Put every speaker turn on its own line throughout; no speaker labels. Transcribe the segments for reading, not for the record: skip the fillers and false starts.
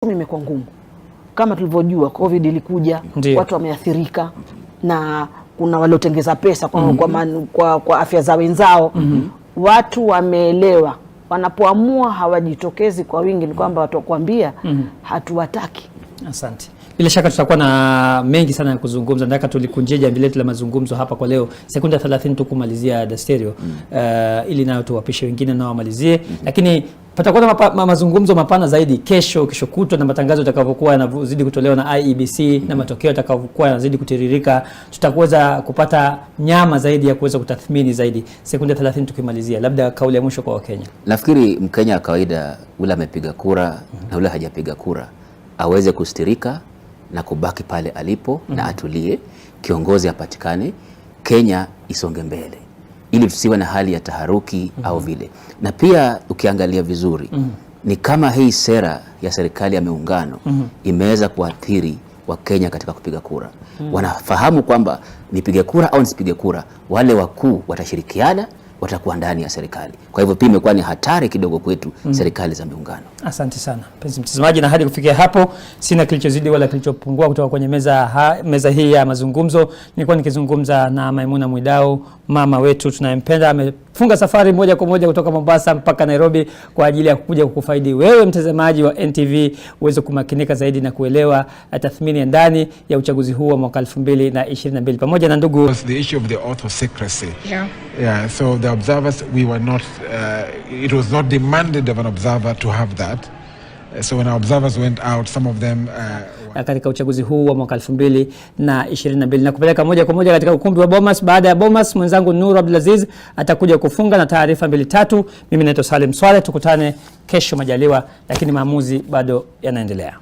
10 imekuwa ngumu. Kama tulivyojua COVID ilikuja, watu wameathirika na kuna waliotengeza pesa kwa afya za wenzao. Watu wameelewa, wanapoamua hawajitokezi kwa wingi ni kwamba watu wakwambia hatuwataki.
Asante. Bila shaka tutakuwa na mengi sana ya kuzungumza. Nataka tulikunjia jambo letu la mazungumzo hapa kwa leo. Sekunde 30 tu kumalizia The Stereo. Ili nayo tuwapishe wengine nao wamalizie. Lakini patakuwa na mazungumzo mapana zaidi kesho kutwa, na matangazo yatakavyokuwa yanazidi kutolewa na IEBC na matokeo yatakavyokuwa yanazidi kutiririka, tutakuweza kupata nyama zaidi ya kuweza kutathmini zaidi. Sekunde 30 tukimalizia, labda kauli ya mwisho kwa Wakenya.
Nafikiri Mkenya wa kawaida ule amepiga kura na ule hajapiga kura aweze kustirika na kubaki pale alipo na atulie, kiongozi apatikane, Kenya isonge mbele, ili tusiwe na hali ya taharuki au vile. Na pia ukiangalia vizuri ni kama hii sera ya serikali ya muungano imeweza kuathiri wa Kenya katika kupiga kura. Wanafahamu kwamba nipige kura au nisipige kura, wale wakuu watashirikiana, watakuwa ndani ya serikali. Kwa hivyo pia imekuwa ni hatari kidogo kwetu serikali za muungano.
Asante sana mpenzi mtazamaji, na hadi kufikia hapo sina kilichozidi wala kilichopungua kutoka kwenye meza hii ya mazungumzo. Nilikuwa nikizungumza na Maimuna Mwidau, mama wetu tunayempenda. Amefunga safari moja kwa moja kutoka Mombasa mpaka Nairobi kwa ajili ya kuja kukufaidi wewe mtazamaji wa NTV uweze kumakinika zaidi na kuelewa tathmini ya ndani ya uchaguzi huu wa mwaka 2022 pamoja na ndugu.
The issue of the oath of secrecy. Yeah, so the observers, we were not, it was not demanded of an observer to have that. So when our observers went out, some of them
katika uchaguzi huu wa mwaka 2022 na kupeleka moja kwa moja katika ukumbi wa Bomas. Baada ya Bomas, mwenzangu Nuru Abdulaziz atakuja kufunga na taarifa 2-3. Mimi naitwa Salim Swale, tukutane kesho majaliwa, lakini maamuzi bado yanaendelea.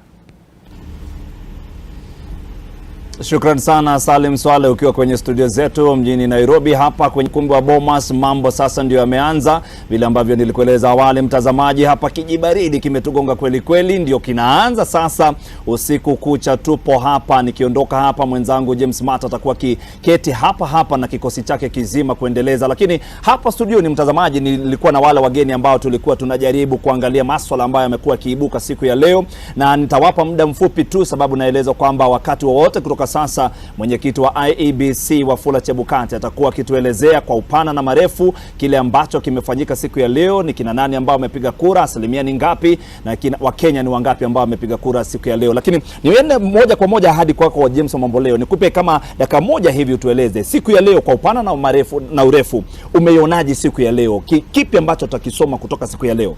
Shukrani sana Salim Swale ukiwa kwenye studio zetu mjini Nairobi hapa kwenye kumbi wa Bomas. Mambo sasa ndio yameanza vile ambavyo nilikueleza awali mtazamaji. Hapa kijibaridi kimetugonga kweli kweli, ndio kinaanza sasa. Usiku kucha tupo hapa, nikiondoka hapa mwenzangu James Mata atakuwa kiketi hapa na kikosi chake kizima kuendeleza. Lakini hapa studio ni mtazamaji, nilikuwa na wale wageni ambao tulikuwa tunajaribu kuangalia masuala ambayo yamekuwa kiibuka siku ya leo, na nitawapa muda mfupi tu sababu naeleza kwamba wakati wowote kutoka sasa mwenyekiti wa IEBC Wafula Chebukati atakuwa akituelezea kwa upana na marefu kile ambacho kimefanyika siku ya leo, ni kina nani ambao wamepiga kura, asilimia ni ngapi, na Wakenya ni wangapi ambao wamepiga kura siku ya leo. Lakini niende moja kwa moja hadi kwako James Mamboleo, nikupe kama dakika moja hivi utueleze siku ya leo kwa upana na marefu na urefu, umeionaje siku ya leo? Kipi ambacho tutakisoma kutoka siku ya leo?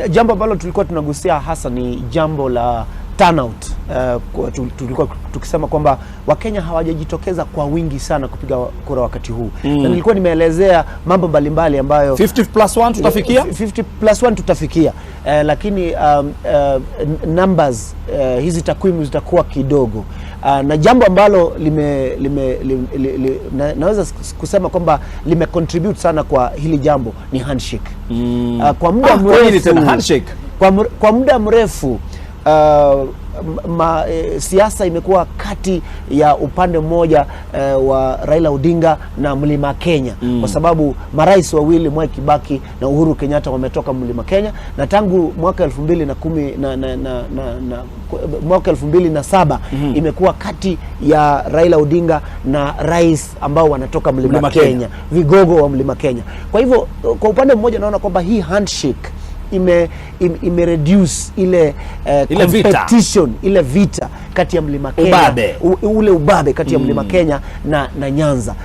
Jambo ambalo tulikuwa tunagusia hasa ni jambo la turnout. Tulikuwa tukisema kwamba Wakenya hawajajitokeza kwa wingi sana kupiga kura wakati huu. Na nilikuwa nimeelezea mambo mbalimbali ambayo
50+1 tutafikia
50+1 tutafikia, lakini numbers hizi takwimu zitakuwa kidogo. Na jambo ambalo naweza kusema kwamba contribute sana kwa hili jambo ni handshake. Kwa muda mrefu
handshake
kwa muda mrefu siasa imekuwa kati ya upande mmoja wa Raila Odinga na Mlima Kenya, kwa sababu marais wawili Mwai Kibaki na Uhuru Kenyatta wametoka Mlima Kenya, na tangu mwaka 2010 mwaka 2007 imekuwa kati ya Raila Odinga na rais ambao wanatoka Mlima Kenya, vigogo wa Mlima Kenya. Kwa hivyo kwa upande mmoja naona kwamba hii handshake ime reduce ile competition, ile vita kati ya Mlima Kenya, ule ubabe kati ya Mlima Kenya na Nyanza,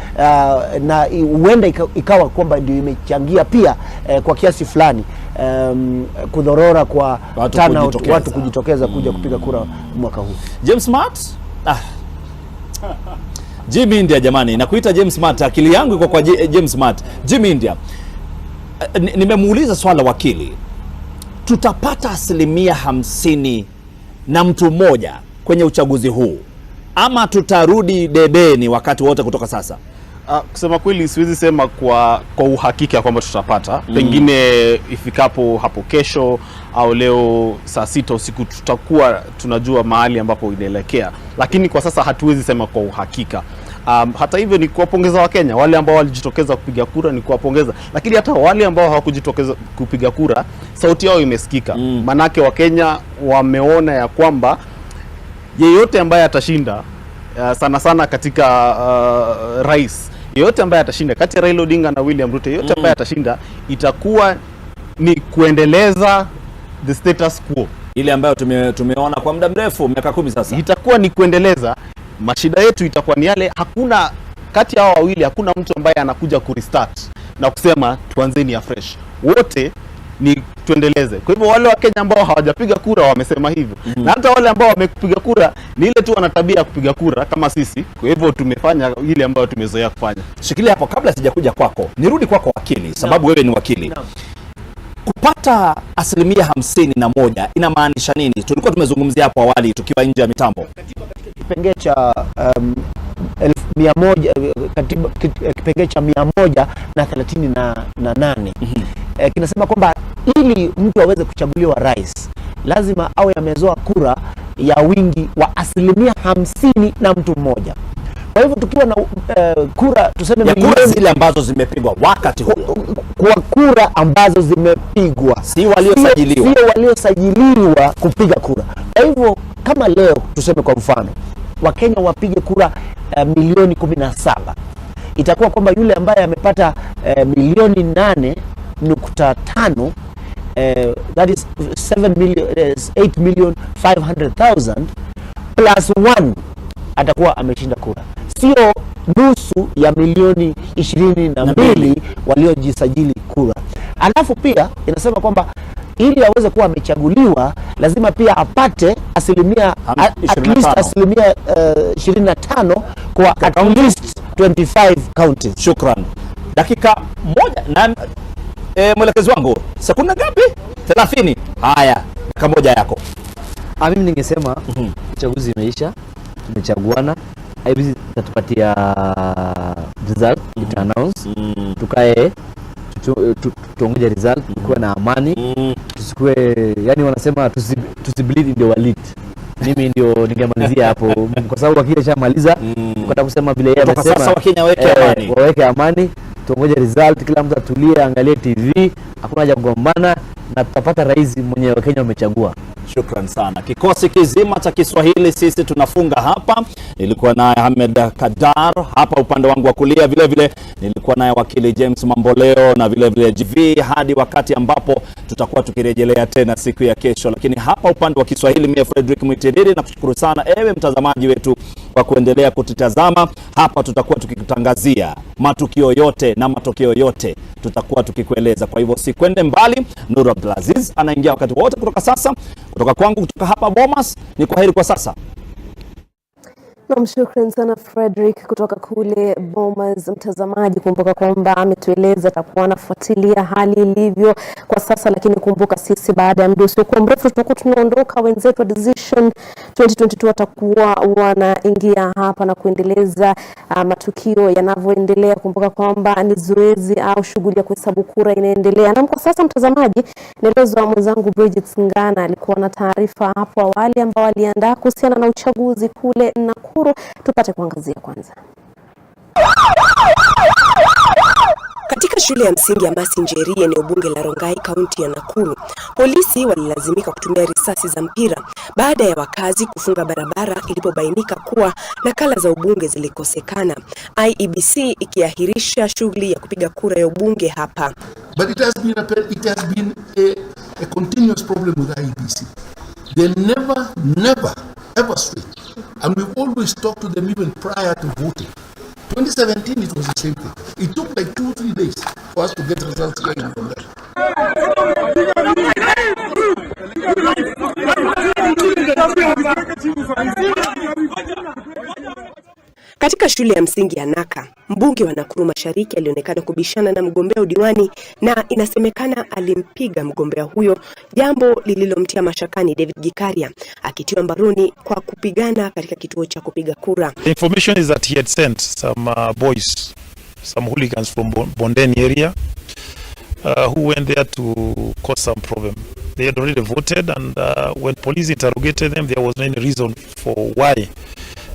na huenda ikawa kwamba ndio imechangia pia kwa kiasi fulani kudhorora kwa watu kujitokeza kuja kupiga kura mwaka huu.
James Smart, Jimmy India, jamani nakuita James Smart, akili yangu iko kwa James Smart. Jimmy India, nimemuuliza swala wakili, tutapata 50% na mtu mmoja kwenye uchaguzi huu ama tutarudi debeni wakati wote kutoka sasa?
Kusema kweli siwezi sema kwa uhakika kwamba tutapata. Pengine ifikapo hapo kesho au leo saa 6 usiku tutakuwa tunajua mahali ambapo inaelekea, lakini kwa sasa hatuwezi sema kwa uhakika. Hata hivyo ni kuwapongeza Wakenya wale ambao walijitokeza kupiga kura, ni kuwapongeza, lakini hata wale ambao hawakujitokeza kupiga kura sauti yao imesikika. Manake Wakenya wameona ya kwamba yeyote ambaye atashinda sana sana katika rais, yeyote ambaye atashinda kati ya Raila Odinga na William Ruto, yeyote ambaye atashinda itakuwa ni kuendeleza the status quo
ile ambayo tumeona kwa muda mrefu, miaka 10 sasa.
Itakuwa ni kuendeleza. Mashida yetu itakuwa ni yale, hakuna kati ya hao wawili hakuna mtu ambaye anakuja kurestart na kusema tuanzeni afresh. Wote ni tuendeleze. Kwa hivyo wale wa Kenya ambao hawajapiga kura wamesema hivyo. Na hata wale ambao wamepiga kura ni ile tu wana tabia ya kupiga kura kama sisi. Kwa hivyo tumefanya ile ambayo tumezoea kufanya.
Shikilia hapo kabla sijakuja kwako. Nirudi kwako wakili, sababu wewe ni wakili. Kupata 51% inamaanisha nini? Tulikuwa tumezungumzia hapo awali tukiwa nje ya mitambo.
Kipengee cha 100 kipengee cha 138 kinasema kwamba ili mtu aweze kuchaguliwa rais lazima awe amezoa kura ya wingi wa 50% na mtu mmoja. Kwa hivyo tukiwa na kura tuseme
milioni zile ambazo zimepigwa wakati huo,
kwa kura ambazo zimepigwa,
si waliosajiliwa
kupiga kura. Kwa hivyo kama leo tuseme kwa mfano Wakenya wapige kura milioni 17, itakuwa kwamba yule ambaye amepata milioni 8.5 that is 8,500,000 plus 1 atakuwa ameshinda kura, sio nusu ya milioni 22 waliojisajili kura. Alafu pia inasema kwamba ili aweze kuwa amechaguliwa lazima pia apate at least 25 kwa at least 25 counties.
Shukran. Dakika moja na mwelekezi wangu, sekunde ngapi? 30. Haya, dakika moja yako.
Mimi ningesema uchaguzi umeisha, tumechaguana, IEBC itatupatia result, announce, tukae tuongoje result kuwa na amani, tusikue, yani wanasema tusibleed ndio walid. Mimi ndio ningemalizia hapo kwa sababu wakili shamaliza, ukataka kusema vile yeye amesema
sasa Wakenya
waweke amani, tuongoje result, kila mtu atulie, angalie TV, hakuna haja kugombana na tutapata rais mwenye Wakenya wamechagua.
Shukran sana. Kikosi kizima cha Kiswahili sisi tunafunga hapa. Nilikuwa naye Ahmed Kadar hapa upande wangu wa kulia, vile vile nilikuwa naye wakili James Mamboleo na vile vile GV, hadi wakati ambapo tutakuwa tukirejelea tena siku ya kesho. Lakini hapa upande wa Kiswahili mimi Frederick Mwitiriri na kushukuru sana ewe mtazamaji wetu kwa kuendelea kututazama. Hapa tutakuwa tukikutangazia matukio yote na matokeo yote tutakuwa tukikueleza. Kwa hivyo sikwende mbali. Nuru Abdulaziz anaingia wakati wote kutoka sasa. Kutoka kwangu, kutoka hapa Bomas, ni kwaheri kwa sasa.
Shukran sana Frederick kutoka kule Bomas. Mtazamaji, kumbuka kwamba ametueleza atakuwa anafuatilia hali ilivyo kwa sasa, lakini kumbuka sisi baada ya muda usiokuwa mrefu tutakuwa tunaondoka. Wenzetu wa Decision 2022 watakuwa wanaingia hapa na kuendeleza matukio yanavyoendelea. Kumbuka kwamba ni zoezi au shughuli ya kuhesabu kura inaendelea. Na kwa sasa mtazamaji, nielezwa mwenzangu Bridget Ngana alikuwa na taarifa hapo awali ambao aliandaa kuhusiana na uchaguzi kule Nakuru. Tupate kuangazia kwanza. Katika shule ya msingi ya Masinjeri, eneo bunge la Rongai, kaunti ya Nakuru, polisi walilazimika kutumia risasi za mpira baada ya wakazi kufunga barabara ilipobainika kuwa nakala za ubunge zilikosekana, IEBC ikiahirisha shughuli ya kupiga kura ya ubunge hapa.
But it has been a continuous problem with IEBC. They never ever switch. And we've always talked to them even prior to voting. 2017, it was the same thing. It took like 2-3 days for us to get results going from there.
Katika shule ya msingi ya Naka, mbunge wa Nakuru Mashariki alionekana kubishana na mgombea udiwani na inasemekana alimpiga mgombea huyo, jambo lililomtia mashakani David Gikaria, akitiwa mbaroni kwa kupigana katika kituo cha kupiga kura.
The information is that he had sent some boys, some hooligans from Bondeni area who went there to cause some problem. They had already voted, and when police interrogated them, there was no reason for why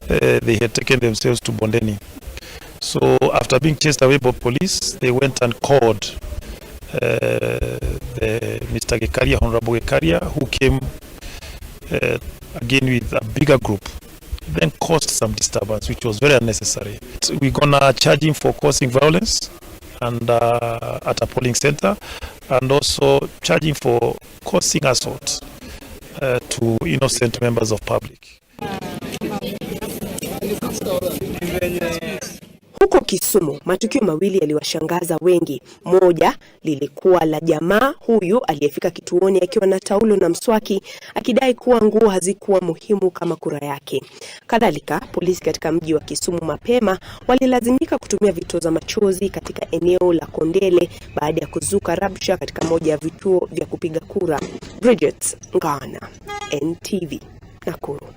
they had taken themselves to Bondeni. So after being chased away by police, they went and called Mr. Gekaria, Honorable Gekaria, who came again with a bigger group, then caused some disturbance, which was very unnecessary. So we're gonna charge him for causing violence and at a polling center, and also charging for causing assault to innocent members of public.
Huko Kisumu, matukio mawili yaliwashangaza wengi. Moja lilikuwa la jamaa huyu aliyefika kituoni akiwa na taulo na mswaki akidai kuwa nguo hazikuwa muhimu kama kura yake. Kadhalika, polisi katika mji wa Kisumu mapema walilazimika kutumia vitoza machozi katika eneo la Kondele baada ya kuzuka rabsha katika moja ya vituo vya kupiga kura. Bridget Ngana, NTV, Nakuru.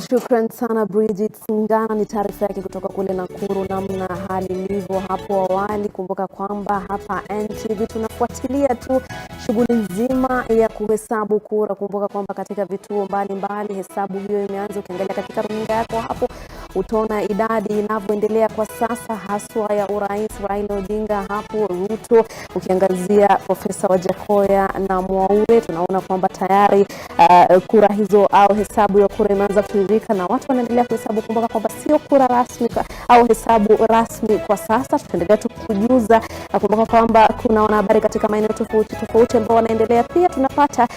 Shukran sana Bridget Ngana, ni taarifa yake kutoka kule Nakuru namna hali ilivyo hapo awali. Kumbuka kwamba hapa NTV tunafuatilia tu shughuli nzima ya kuhesabu kura. Kumbuka kwamba katika vituo mbalimbali hesabu hiyo imeanza. Ukiangalia katika runinga yako hapo utaona idadi inavyoendelea kwa sasa, haswa ya urais Raila Odinga hapo Ruto. Ukiangazia Profesa Wajakoya na Mwaure, tunaona kwamba tayari kura hizo au hesabu ya kura imeanza kutirika na watu wanaendelea kuhesabu. Kumbuka kwamba sio kura rasmi au hesabu rasmi kwa sasa. Tutaendelea kukujuza. Kumbuka kwamba kuna wanahabari katika maeneo tofauti ambao wanaendelea. Pia tunapata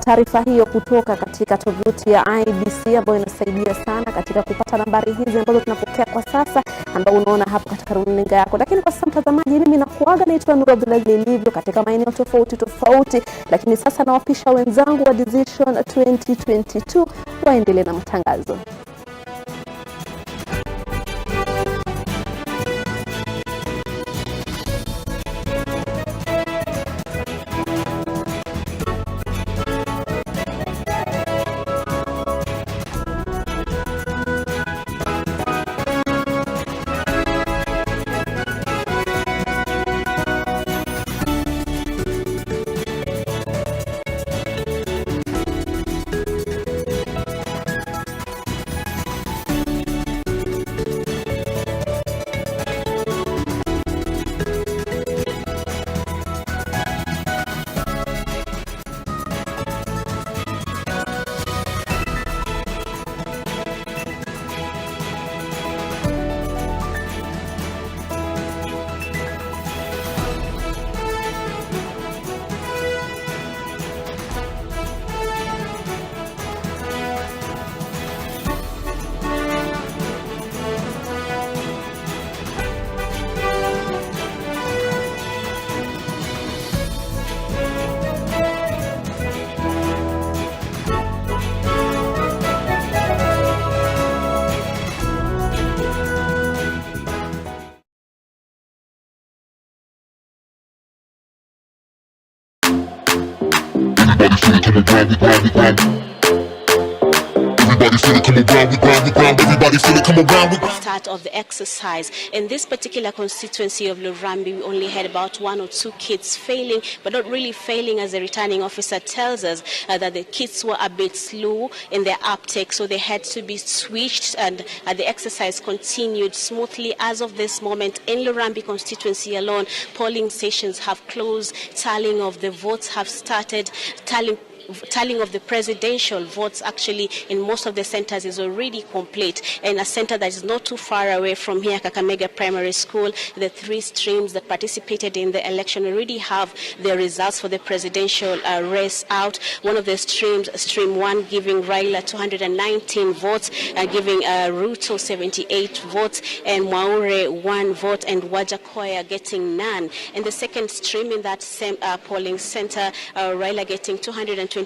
taarifa hiyo kutoka katika tovuti ya IBC ambayo inasaidia sana katika kupata nambari hizi ambazo tunapokea kwa sasa, ambao unaona hapo katika runinga yako. Lakini kwa sasa mtazamaji, mimi nakuaga, naitwa Nuru Abdulaziz Ilivyo katika maeneo tofauti, lakini sasa nawapisha wenzangu wa Decision 2022 waendelee na matangazo.
Everybody feel it come around, we grind, everybody feel it come around.
Start of the exercise. In this particular constituency of Lurambi, we only had about 1 or 2 kids failing, but not really failing, as the returning officer tells us, that the kids were a bit slow in their uptake, so they had to be switched, and the exercise continued smoothly. As of this moment, in Lurambi constituency alone, polling stations have closed, tallying of the votes have started, tallying of the presidential votes actually in most of the centers is already complete. And a center that is not too far away from here, Kakamega Primary School, the 3 streams that participated in the election already have their results for the presidential race out. One of the streams, stream 1, giving Raila 219 votes, giving Ruto 78 votes, and Mwaure 1 vote, and Wajakoya getting none. And the second stream in that same polling center, Raila getting 226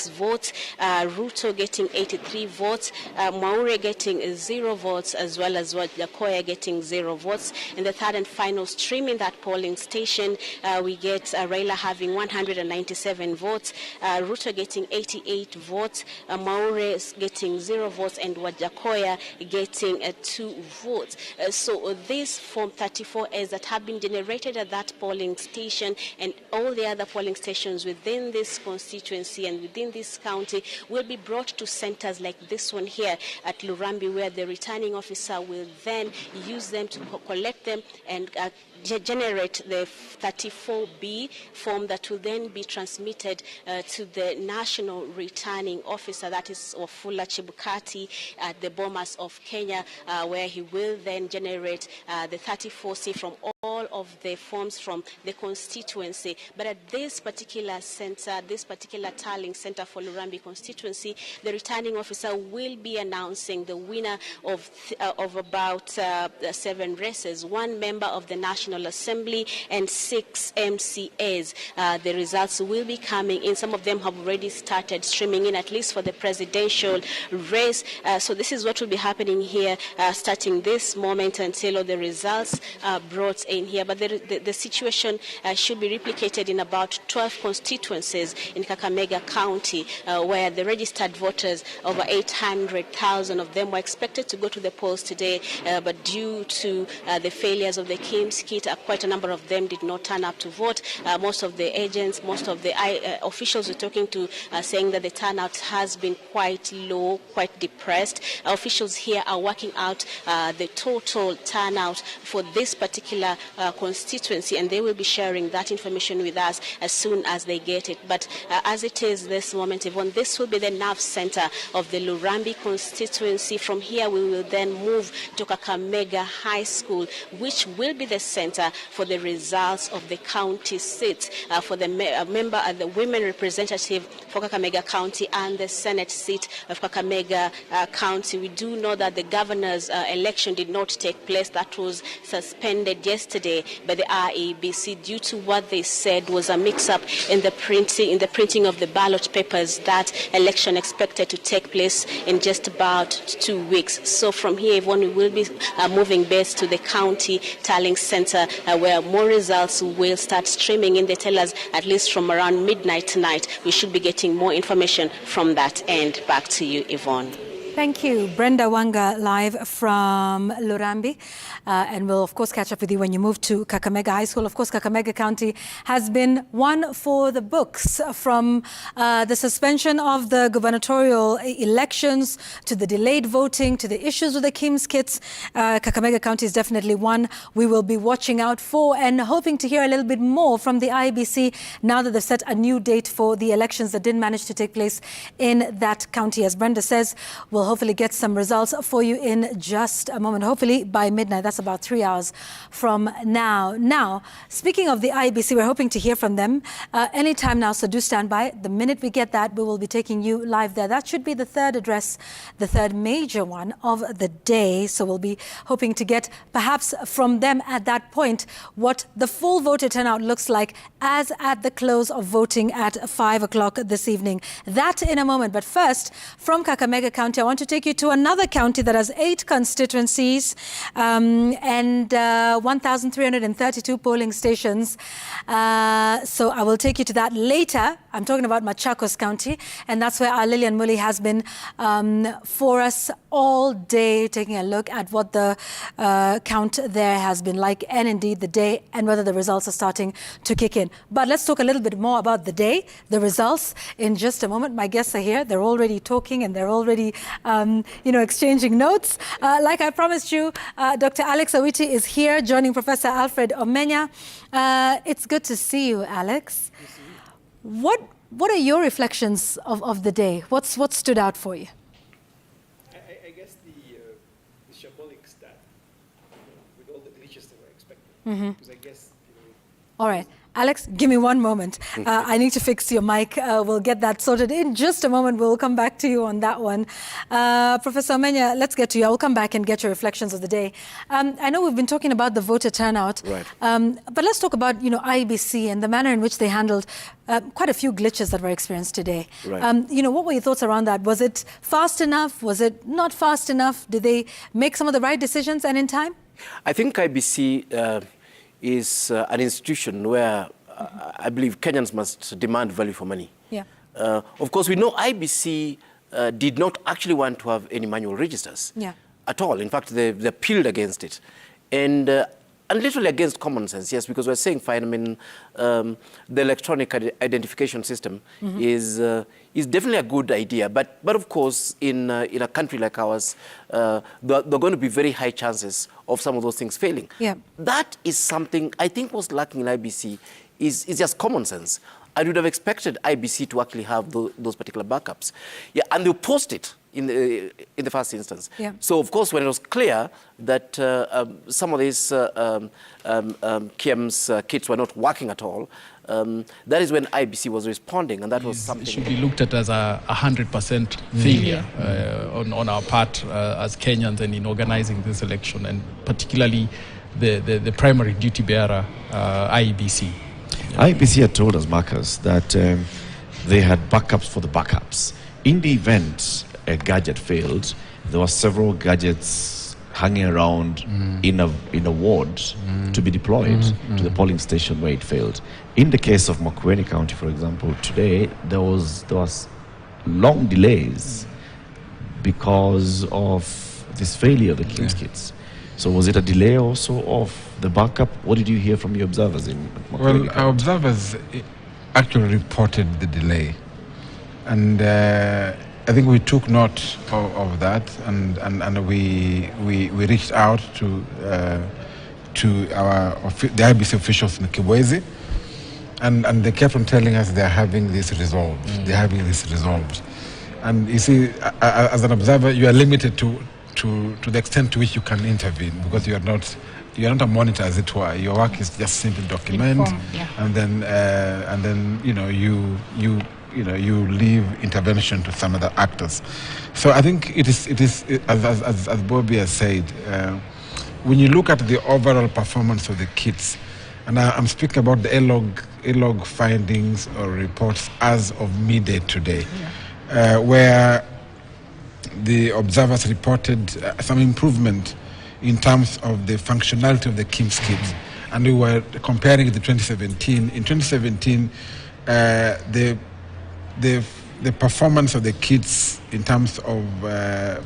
votes, Ruto getting 83 votes, Mwaure getting 0 votes, as well as Wajakoya getting 0 votes. In the third and final stream in that polling station, we get Raila having 197 votes, Ruto getting 88 votes, Mwaure getting 0 votes, and Wajakoya getting 2 votes. So these Form 34As that have been generated at that polling station and all the other polling stations within this constituency county and within this county will be brought to centers like this one here at Lurambi, where the returning officer will then use them to collect them and generate the 34B form that will then be transmitted to the national returning officer, that is Wafula Chebukati at the Bomas of Kenya, where he will then generate the 34C from all of the forms from the constituency. But at this particular center, this particular tallying center for Lurambi constituency, the returning officer will be announcing the winner of about 7 races, 1 member of the National Assembly and 6 MCAs. The results will be coming in. Some of them have already started streaming in, at least for the presidential race. So this is what will be happening here starting this moment until all the results are brought in here. But the situation should be replicated in about 12 constituencies in Kakamega County, where the registered voters, over 800,000 of them, were expected to go to the polls today, but due to the failures of the KIMS kit, quite a number of them did not turn up to vote. Most of the agents, most of the officials we're talking to are saying that the turnout has been quite low, quite depressed. Officials here are working out the total turnout for this particular constituency, and they will be sharing that information with us as soon as they get it. But as it is this moment, Yvonne, this will be the nerve center of the Lurambi constituency. From here, we will then move to Kakamega High School, which will be the center for the results of the county seats for the member and the women representative for Kakamega County and the Senate seat of Kakamega County. We do know that the governor's election did not take place. That was suspended yesterday by the IEBC due to what they said was a mix-up in the printing of the ballot papers. That election expected to take place in just about 2 weeks. So from here, Yvonne, we will be moving base to the county tallying center, where more results will start streaming in. They tell us at least from around midnight tonight, we should be getting more information from that end. Back to you, Yvonne.
Thank you. Brenda Wanga live from Lurambi. And we'll, of course, catch up with you when you move to Kakamega High School. Of course, Kakamega County has been one for the books, from the suspension of the gubernatorial elections to the delayed voting to the issues with the KIMS kits. Kakamega County is definitely one we will be watching out for and hoping to hear a little bit more from the IEBC now that they've set a new date for the elections that didn't manage to take place in that county. As Brenda says, we'll hopefully get some results for you in just a moment, hopefully by midnight. That's about 3 hours from now. Now, speaking of the IEBC, we're hoping to hear from them anytime now, so do stand by. The minute we get that, we will be taking you live there. That should be the third address, the third major one of the day. So we'll be hoping to get perhaps from them at that point what the full voter turnout looks like as at the close of voting at 5 o'clock this evening. That in a moment. But first, from Kakamega County, I want to take you to another county that has 8 constituencies and 1,332 polling stations. So I will take you to that later. I'm talking about Machakos County, and that's where our Lillian Muli has been for us all day, taking a look at what the count there has been like, and indeed the day, and whether the results are starting to kick in. But let's talk a little bit more about the day, the results, in just a moment. My guests are here. They're already talking and they're already exchanging notes. Like I promised you, Dr. Alex Awiti is here, joining Professor Alfred Omenya. It's good to see you, Alex. What are your reflections of the day? What stood out for you?
I guess the shambolic stat, with all the glitches that were expected. Because I guess.
All right. Alex, give me one moment. I need to fix your mic. We'll get that sorted in just a moment. We'll come back to you on that one. Professor Omenya, let's get to you. I'll come back and get your reflections of the day. I know we've been talking about the voter turnout,
right.
But let's talk about IEBC and the manner in which they handled quite a few glitches that were experienced today.
Right.
What were your thoughts around that? Was it fast enough? Was it not fast enough? Did they make some of the right decisions and in time?
I think IEBC is an institution where I believe Kenyans must demand value for money.
Yeah.
Of course, we know IEBC did not actually want to have any manual registers at all. In fact, they appealed against it. And and literally against common sense, yes, because we're saying, fine, I mean, the electronic identification system is definitely a good idea, but of course, in a country like ours, there are going to be very high chances of some of those things failing.
Yeah.
That is something I think was lacking in IBC, is just common sense. I would have expected IBC to actually have those particular backups. Yeah, and they'll post it in the first instance.
Yeah.
So, of course, when it was clear that some of these KIEM's kits were not working at all, that is when IBC was responding, and that was something...
It should be looked at as a 100% failure on our part as Kenyans and in organizing this election, and particularly the primary duty bearer, IEBC.
IEBC had told us, Marcus, that they had backups for the backups. In the event a gadget failed, there were several gadgets hanging around in a ward to be deployed to the polling station where it failed. In the case of Makueni County, for example, today there was long delays because of this failure of the KIEM's kits. So was it a delay also of the backup? What did you hear from your observers in Makueni County?
Well, our observers actually reported the delay, and I think we took note of that, and we reached out to the IBC officials in Kibwezi, and they kept on telling us they're having this resolved. They're having this resolved, and you see, as an observer, you are limited to the extent to which you can intervene, because you are not a monitor, as it were. Your work is just simply document, and then you leave intervention to some other actors. So I think it is as Bobby has said, when you look at the overall performance of the kits, and I'm speaking about the A-log findings or reports as of midday today, where the observers reported some improvement in terms of the functionality of the KIEM's kits, and we were comparing it to 2017. In 2017, the performance of the kits in terms of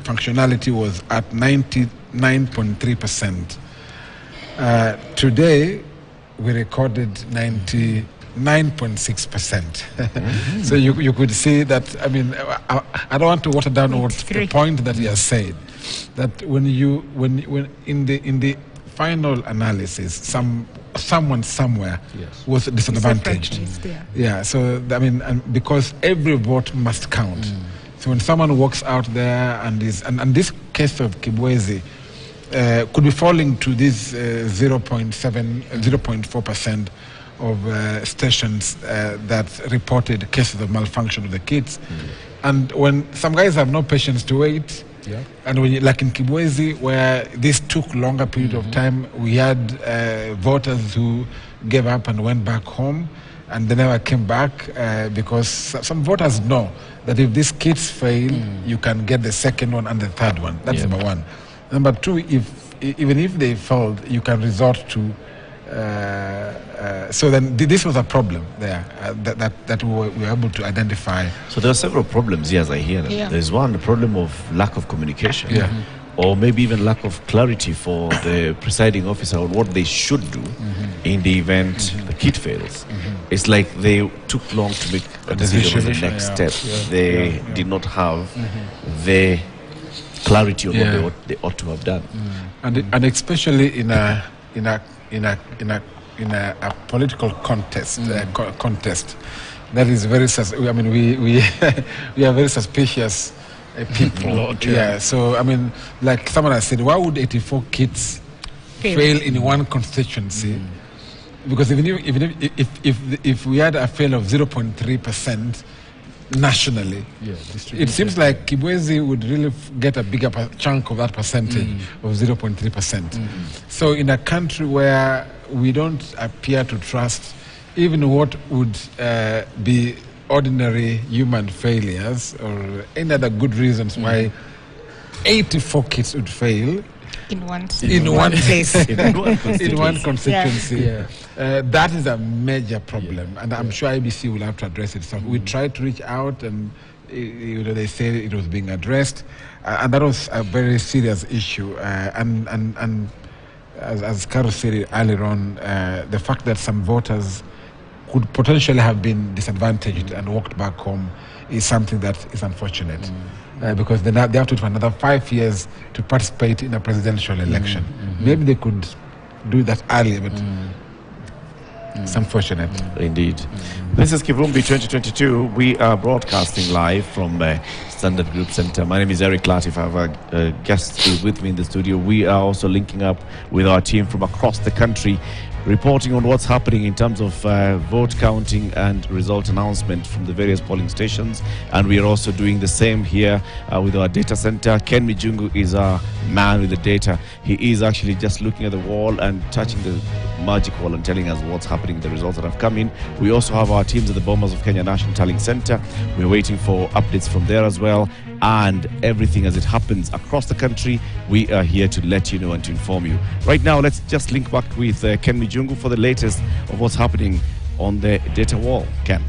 functionality was at 99.3%. Today, we recorded 99.6%. So you could see that. I mean, I don't want to water down the point that he has said, that when in the final analysis, someone somewhere was disadvantaged. So I mean, because every vote must count. So when someone walks out there and this case of Kibwezi could be falling to this 0.4% of stations that reported cases of malfunction of the kits, and when some guys have no patience to wait. And when like in Kibwezi, where this took longer period of time, we had voters who gave up and went back home, and they never came back because some voters know that if these kits fail, you can get the second one and the third one. That's number one. Number two, even if they failed, you can resort to. So then this was a problem there that we were able to identify.
So there are several problems here, as I hear them. There's one, the problem of lack of communication, or maybe even lack of clarity for the presiding officer on what they should do in the event the kit fails. It's like they took long to make a decision on the next step. They did not have the clarity on what they ought to have done,
and especially in a political contest, that is very. I mean, we are very suspicious people. So I mean, like someone has said, why would 84 kids fail in one constituency? Because even if we had a fail of 0.3% nationally, it seems like Kibwezi would really get a bigger chunk of that percentage of 0.3%. So in a country where we don't appear to trust even what would be ordinary human failures or any other good reasons why 84 kids would fail
in one place,
in one constituency. That is a major problem, and I'm sure IBC will have to address it. So we tried to reach out, and they said it was being addressed, and that was a very serious issue. as Carol said earlier on, the fact that some voters could potentially have been disadvantaged and walked back home is something that is unfortunate. Because they have to wait for another 5 years to participate in a presidential election. Maybe they could do that earlier, but it's unfortunate.
Indeed. This is Kivumbi 2022. We are broadcasting live from Standard Group Center. My name is Eric Latif. I have a guest with me in the studio. We are also linking up with our team from across the country, reporting on what's happening in terms of vote counting and result announcement from the various polling stations. And we are also doing the same here with our data center. Ken Mijungu is our man with the data. He is actually just looking at the wall and touching the magic wall and telling us what's happening, the results that have come in. We also have our teams at the Bomas of Kenya National Tallying Center. We're waiting for updates from there as well. And everything as it happens across the country, we are here to let you know and to inform you. Right now, let's just link back with Ken Mijungu for the latest of what's happening on the data wall. Ken.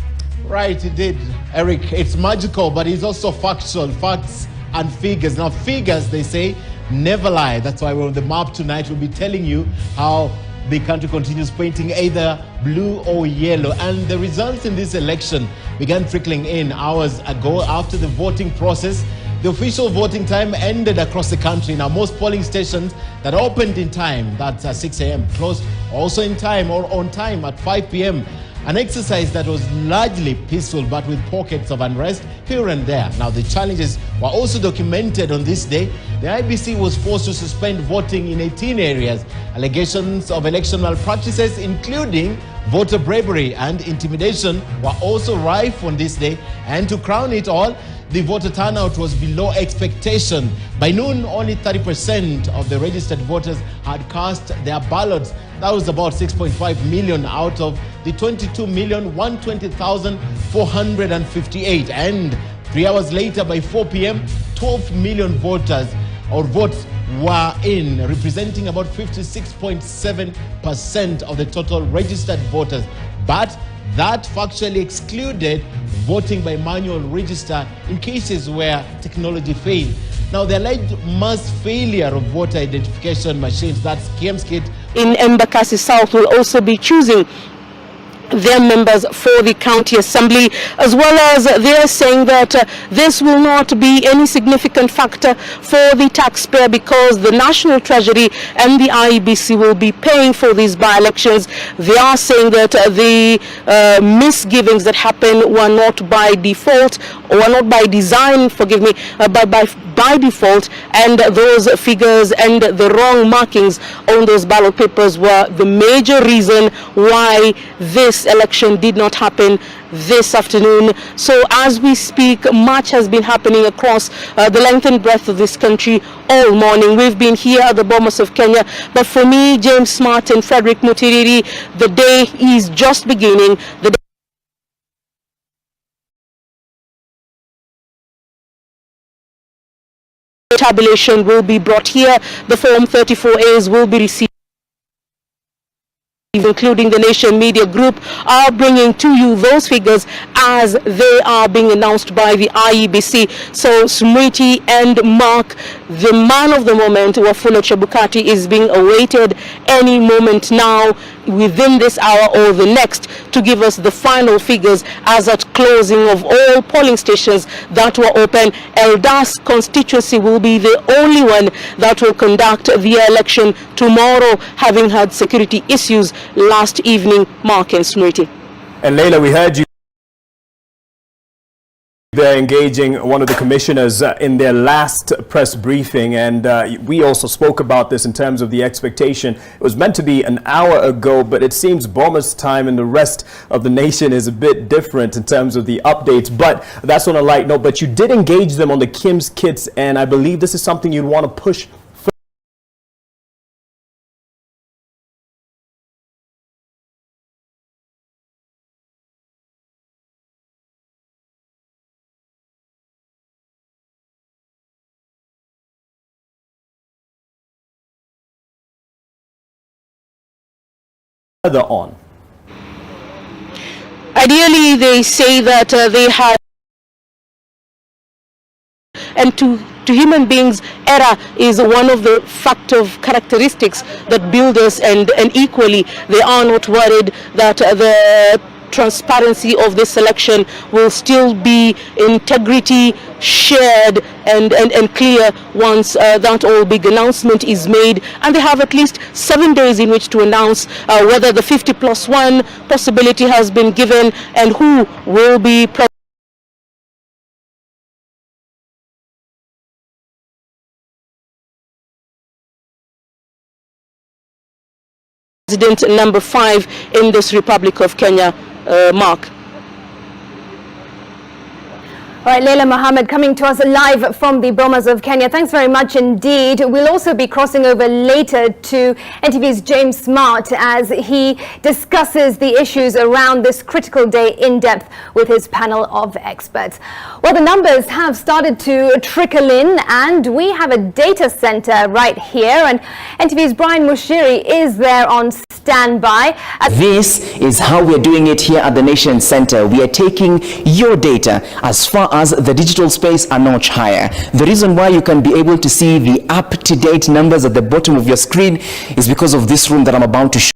Right, indeed, Eric. It's magical, but it's also factual, facts and figures. Now, figures, they say, never lie. That's why we're on the map tonight. We'll be telling you how the country continues painting either blue or yellow. And the results in this election began trickling in hours ago after the voting process. The official voting time ended across the country. Now, most polling stations that opened in time, that's 6 a.m., closed also in time or on time at 5 p.m. An exercise that was largely peaceful, but with pockets of unrest here and there. Now, the challenges were also documented on this day. The IBC was forced to suspend voting in 18 areas. Allegations of election malpractices, including voter bravery and intimidation, were also rife on this day. And to crown it all, the voter turnout was below expectation. By noon, only 30% of the registered voters had cast their ballots. That was about 6.5 million out of the 22,120,458. And 3 hours later, by 4 p.m., 12 million voters or votes were in, representing about 56.7% of the total registered voters. But that factually excluded voting by manual register in cases where technology failed. Now, the alleged mass failure of voter identification machines, that's KM's kit,
in Embakasi South, will also be choosing their members for the county assembly, as well as they're saying that this will not be any significant factor for the taxpayer because the National Treasury and the IEBC will be paying for these by-elections. They are saying that the misgivings that happen were not by default, or were not by design, forgive me, but by default, and those figures and the wrong markings on those ballot papers were the major reason why this election did not happen this afternoon. So as we speak, much has been happening across the length and breadth of this country all morning. We've been here at the Bomas of Kenya, but for me, James Smart and Frederick Mutiriri, the day is just beginning. The tabulation will be brought here. The Form 34As will be received, including the Nation Media Group, are bringing to you those figures as they are being announced by the IEBC. So Smriti and Mark, the man of the moment, Wafula Chebukati, is being awaited any moment now, within this hour or the next, to give us the final figures as at closing of all polling stations that were open. Eldas constituency will be the only one that will conduct the election tomorrow, having had security issues last evening. Mark and Smriti.
And Leila, we heard you there engaging one of the commissioners in their last press briefing, and we also spoke about this in terms of the expectation. It was meant to be an hour ago, but it seems Bomas time and the rest of the nation is a bit different in terms of the updates, but that's on a light note. But you did engage them on the Kim's kits, and I believe this is something you'd want to push further on.
Ideally, they say that they had, and to
To human beings, error is one of the characteristics that build us, and equally they are not worried that the transparency of this election will still be integrity, shared and clear once that all big announcement is made, and they have at least 7 days in which to announce whether the 50+1 possibility has been given and who will be President number 5 in this Republic of Kenya, Mark.
All right, Leila Mohammed coming to us live from the Bomas of Kenya. Thanks very much indeed. We'll also be crossing over later to NTV's James Smart as he discusses the issues around this critical day in depth with his panel of experts. Well, the numbers have started to trickle in and we have a data center right here, and NTV's Brian Mushiri is there on standby.
This is how we're doing it here at the Nation Center. We are taking your data as far as the digital space a notch higher. The reason why you can be able to see the up-to-date numbers at the bottom of your screen is because of this room that I'm about to show.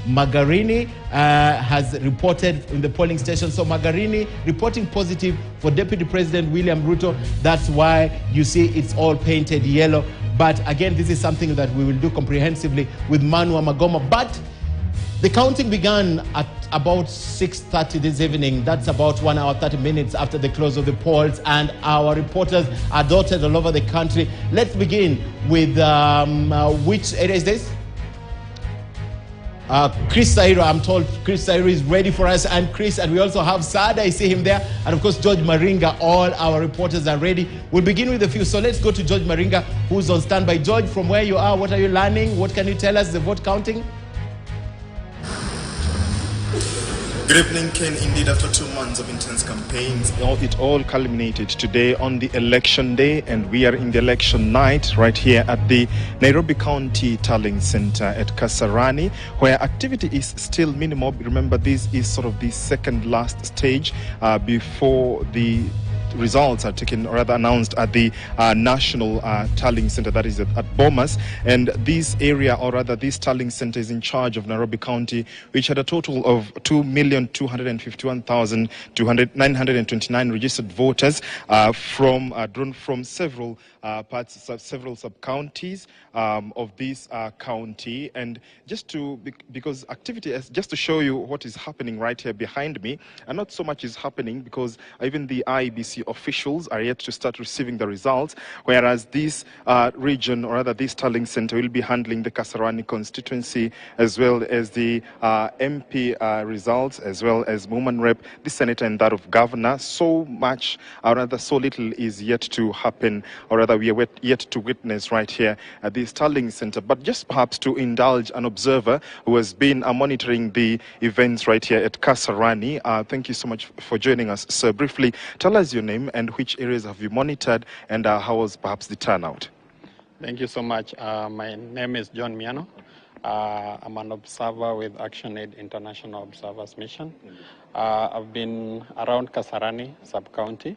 Magarini has reported in the polling station. So Magarini reporting positive for Deputy President William Ruto. That's why you see it's all painted yellow. But again, this is something that we will do comprehensively with Manu Magoma. But the counting began at about 6:30 this evening. That's about 1 hour, 30 minutes after the close of the polls. And our reporters are dotted all over the country. Let's begin with which area is this? Chris Sairo, I'm told Chris Sairo is ready for us, and Chris, and we also have Sada, I see him there, and of course George Maringa. All our reporters are ready. We'll begin with a few, so let's go to George Maringa, who's on standby. George, from where you are, what are you learning? What can you tell us, the vote counting?
Good evening, Ken. Indeed, after 2 months of intense campaigns, it all culminated today on the election day, and we are in the election night right here at the Nairobi County Tallying Center at Kasarani, where activity is still minimal. Remember, this is sort of the second last stage before the results are taken, or rather announced, at the National Tallying Center, that is at Bomas. And this area, or rather this tallying center, is in charge of Nairobi County, which had a total of 2,251,929 registered voters drawn from several parts, several sub-counties of this county. And because activity is, just to show you what is happening right here behind me, and not so much is happening because even the IEBC officials are yet to start receiving the results, whereas this region, or rather this tallying center, will be handling the Kasarani constituency, as well as the MP results, as well as woman rep, the senator, and that of governor. So much, or rather so little, is yet to happen, or rather we are yet to witness right here at this tallying center. But just perhaps to indulge an observer who has been monitoring the events right here at Kasarani. Thank you so much for joining us, sir. Briefly, tell us your name and which areas have you monitored, and how was perhaps the turnout?
Thank you so much. My name is John Miano. I'm an observer with ActionAid International Observers Mission. I've been around Kasarani sub-county,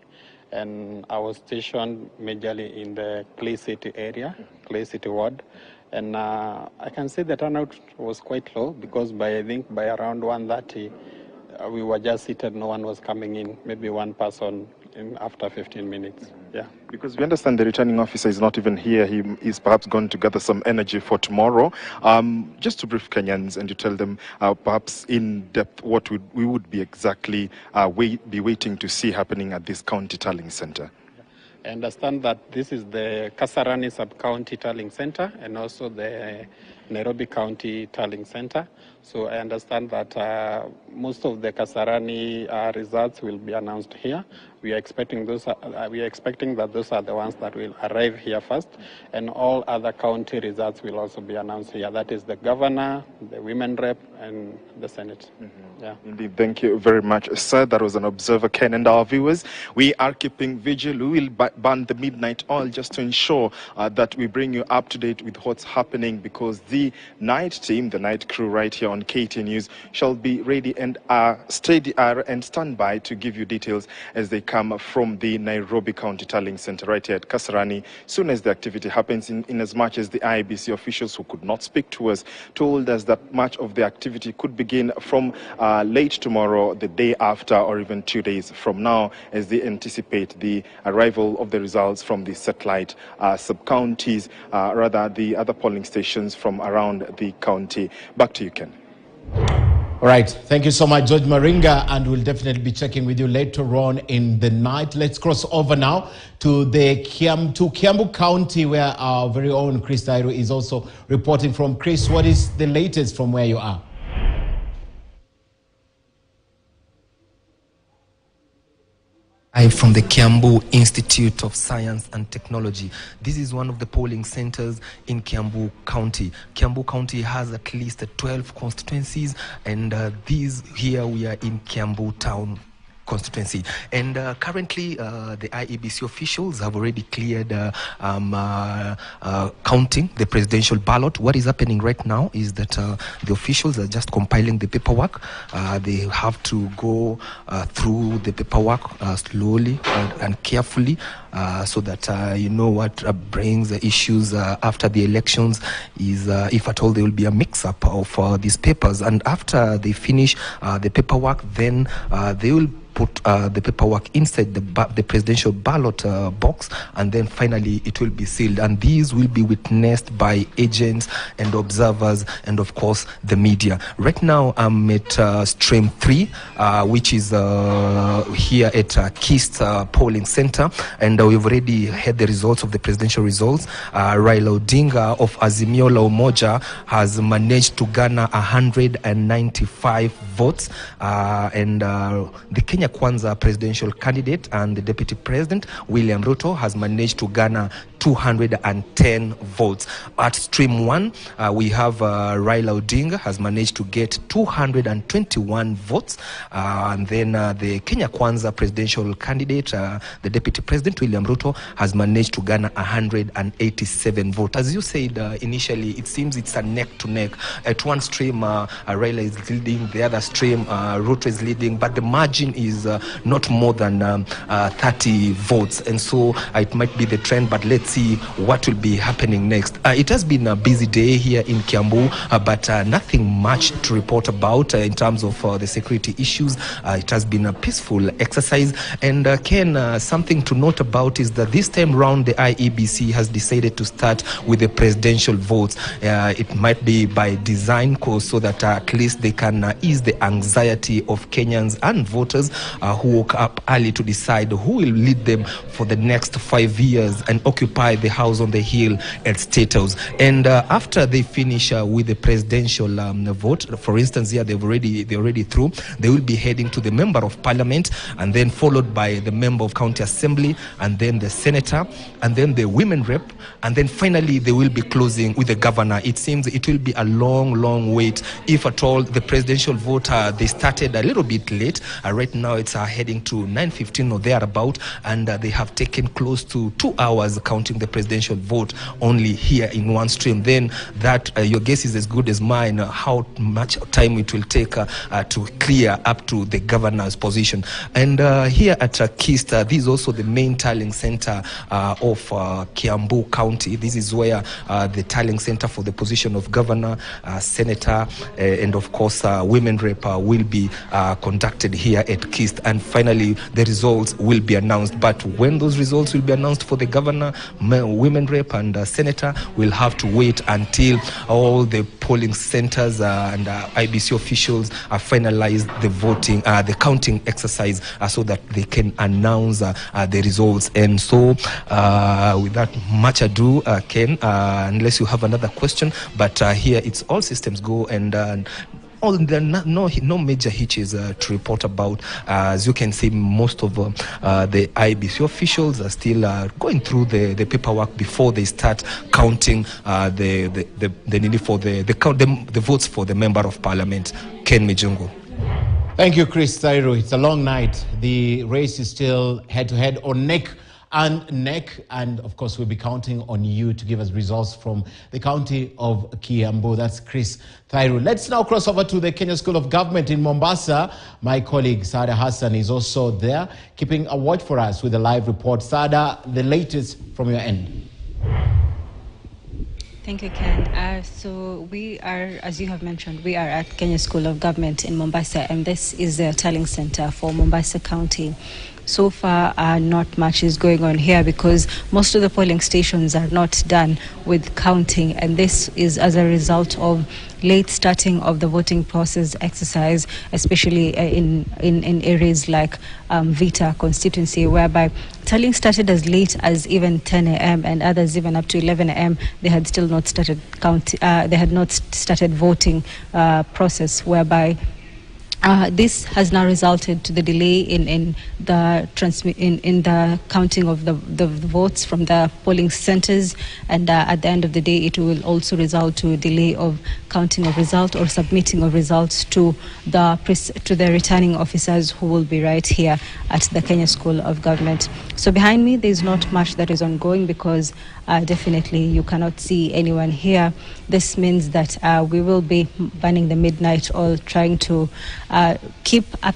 And I was stationed majorly in the Clay City area, Clay City ward. And I can say the turnout was quite low because I think by around 1:30, we were just seated, no one was coming in, maybe one person in after 15 minutes. Yeah.
Because we understand the returning officer is not even here. He is perhaps going to gather some energy for tomorrow. Just to brief Kenyans and to tell them perhaps in depth what we would be exactly be waiting to see happening at this county tallying center.
I understand that this is the Kasarani Sub-County Tallying Center and also the Nairobi County Tallying Center. So I understand that most of the Kasarani results will be announced here. We are expecting that those are the ones that will arrive here first, and all other county results will also be announced here. That is the governor, the women rep, and the Senate. Yeah.
Indeed, thank you very much, sir. That was an observer, Ken, and our viewers. We are keeping vigil. We will burn the midnight oil just to ensure that we bring you up to date with what's happening, because the night team, the night crew right here on KT News, shall be ready and steady and standby to give you details as they come from the Nairobi County Tallying Center right here at Kasarani. Soon as the activity happens, in as much as the IEBC officials who could not speak to us told us that much of the activity could begin from late tomorrow, the day after, or even 2 days from now, as they anticipate the arrival of the results from the satellite sub-counties, rather the other polling stations from around the county. Back to you, Ken.
All right, thank you so much, George Maringa, and we'll definitely be checking with you later on in the night. Let's cross over now to Kiambu County, where our very own Chris Dairo is also reporting from. Chris, what is the latest from where you are?
From the Kiambu Institute of Science and Technology. This is one of the polling centers in Kiambu County. Kiambu County has at least 12 constituencies, and these here we are in Kiambu town constituency, and currently the IEBC officials have already cleared counting the presidential ballot. What is happening right now is that the officials are just compiling the paperwork. They have to go through the paperwork slowly and carefully, so that you know what brings the issues after the elections is if at all there will be a mix-up of these papers, and after they finish the paperwork, then they will put the paperwork inside the presidential ballot box, and then finally it will be sealed, and these will be witnessed by agents and observers and of course the media. Right now I'm at stream 3, which is here at Kist polling center, and we've already had the results of the presidential results. Raila Odinga of Azimio la Umoja has managed to garner 195 votes, and the Kenya Kwanza presidential candidate and the deputy president William Ruto has managed to garner 210 votes. At stream 1, we have Raila Odinga has managed to get 221 votes, and then the Kenya Kwanza presidential candidate, the deputy president William Ruto, has managed to garner 187 votes. As you said initially, it seems it's a neck to neck. At one stream, Raila is leading, the other stream, Ruto is leading, but the margin is not more than 30 votes, and so it might be the trend, but let's see what will be happening next. It has been a busy day here in Kiambu, but nothing much to report about in terms of the security issues. It has been a peaceful exercise, and Ken, something to note about is that this time round the IEBC has decided to start with the presidential votes. It might be by design, so that at least they can ease the anxiety of Kenyans and voters who woke up early to decide who will lead them for the next 5 years and occupy the house on the hill at State House. And after they finish with the presidential vote, for instance, here they're already through, they will be heading to the member of parliament, and then followed by the member of county assembly, and then the senator, and then the women rep, and then finally they will be closing with the governor. It seems it will be a long wait, if at all. The presidential vote, they started a little bit late. Right now it's heading to 9:15 or thereabout, and they have taken close to 2 hours counting counting the presidential vote only here in one stream, then that your guess is as good as mine how much time it will take to clear up to the governor's position. And here at Kist, this is also the main tallying center of Kiambu County. This is where the tallying center for the position of governor, senator, and of course women rep will be conducted here at Kist. And finally, the results will be announced. But when those results will be announced for the governor, women rep, and senator, we'll have to wait until all the polling centers and IBC officials finalize the voting, the counting exercise, so that they can announce the results. And so, without much ado, Ken, unless you have another question, but here it's all systems go, and there are no major hitches to report about. As you can see, most of the IBC officials are still going through the paperwork before they start counting the votes for the member of parliament, Ken Mijungu.
Thank you, Chris Thairu. It's a long night. The race is still head-to-head or neck and neck, and of course we'll be counting on you to give us results from the county of Kiambu. That's Chris Thairu. Let's now cross over to the Kenya School of Government in Mombasa. My colleague Sada Hassan is also there, keeping a watch for us with a live report. Sada, the latest from your end.
Thank you, Ken. So we are, as you have mentioned, we are at Kenya School of Government in Mombasa, and this is the tallying center for Mombasa County. So far, not much is going on here because most of the polling stations are not done with counting, and this is as a result of late starting of the voting process exercise, especially in areas like Vita constituency, whereby tallying started as late as even 10 a.m. and others even up to 11 a.m. They had still not started they had not started voting process, whereby this has now resulted to the delay in the counting of the votes from the polling centers, and at the end of the day it will also result to a delay of counting of result or submitting of results to the returning officers who will be right here at the Kenya School of Government. So behind me there is not much that is ongoing because definitely you cannot see anyone here. This means that we will be burning the midnight oil, trying to keep up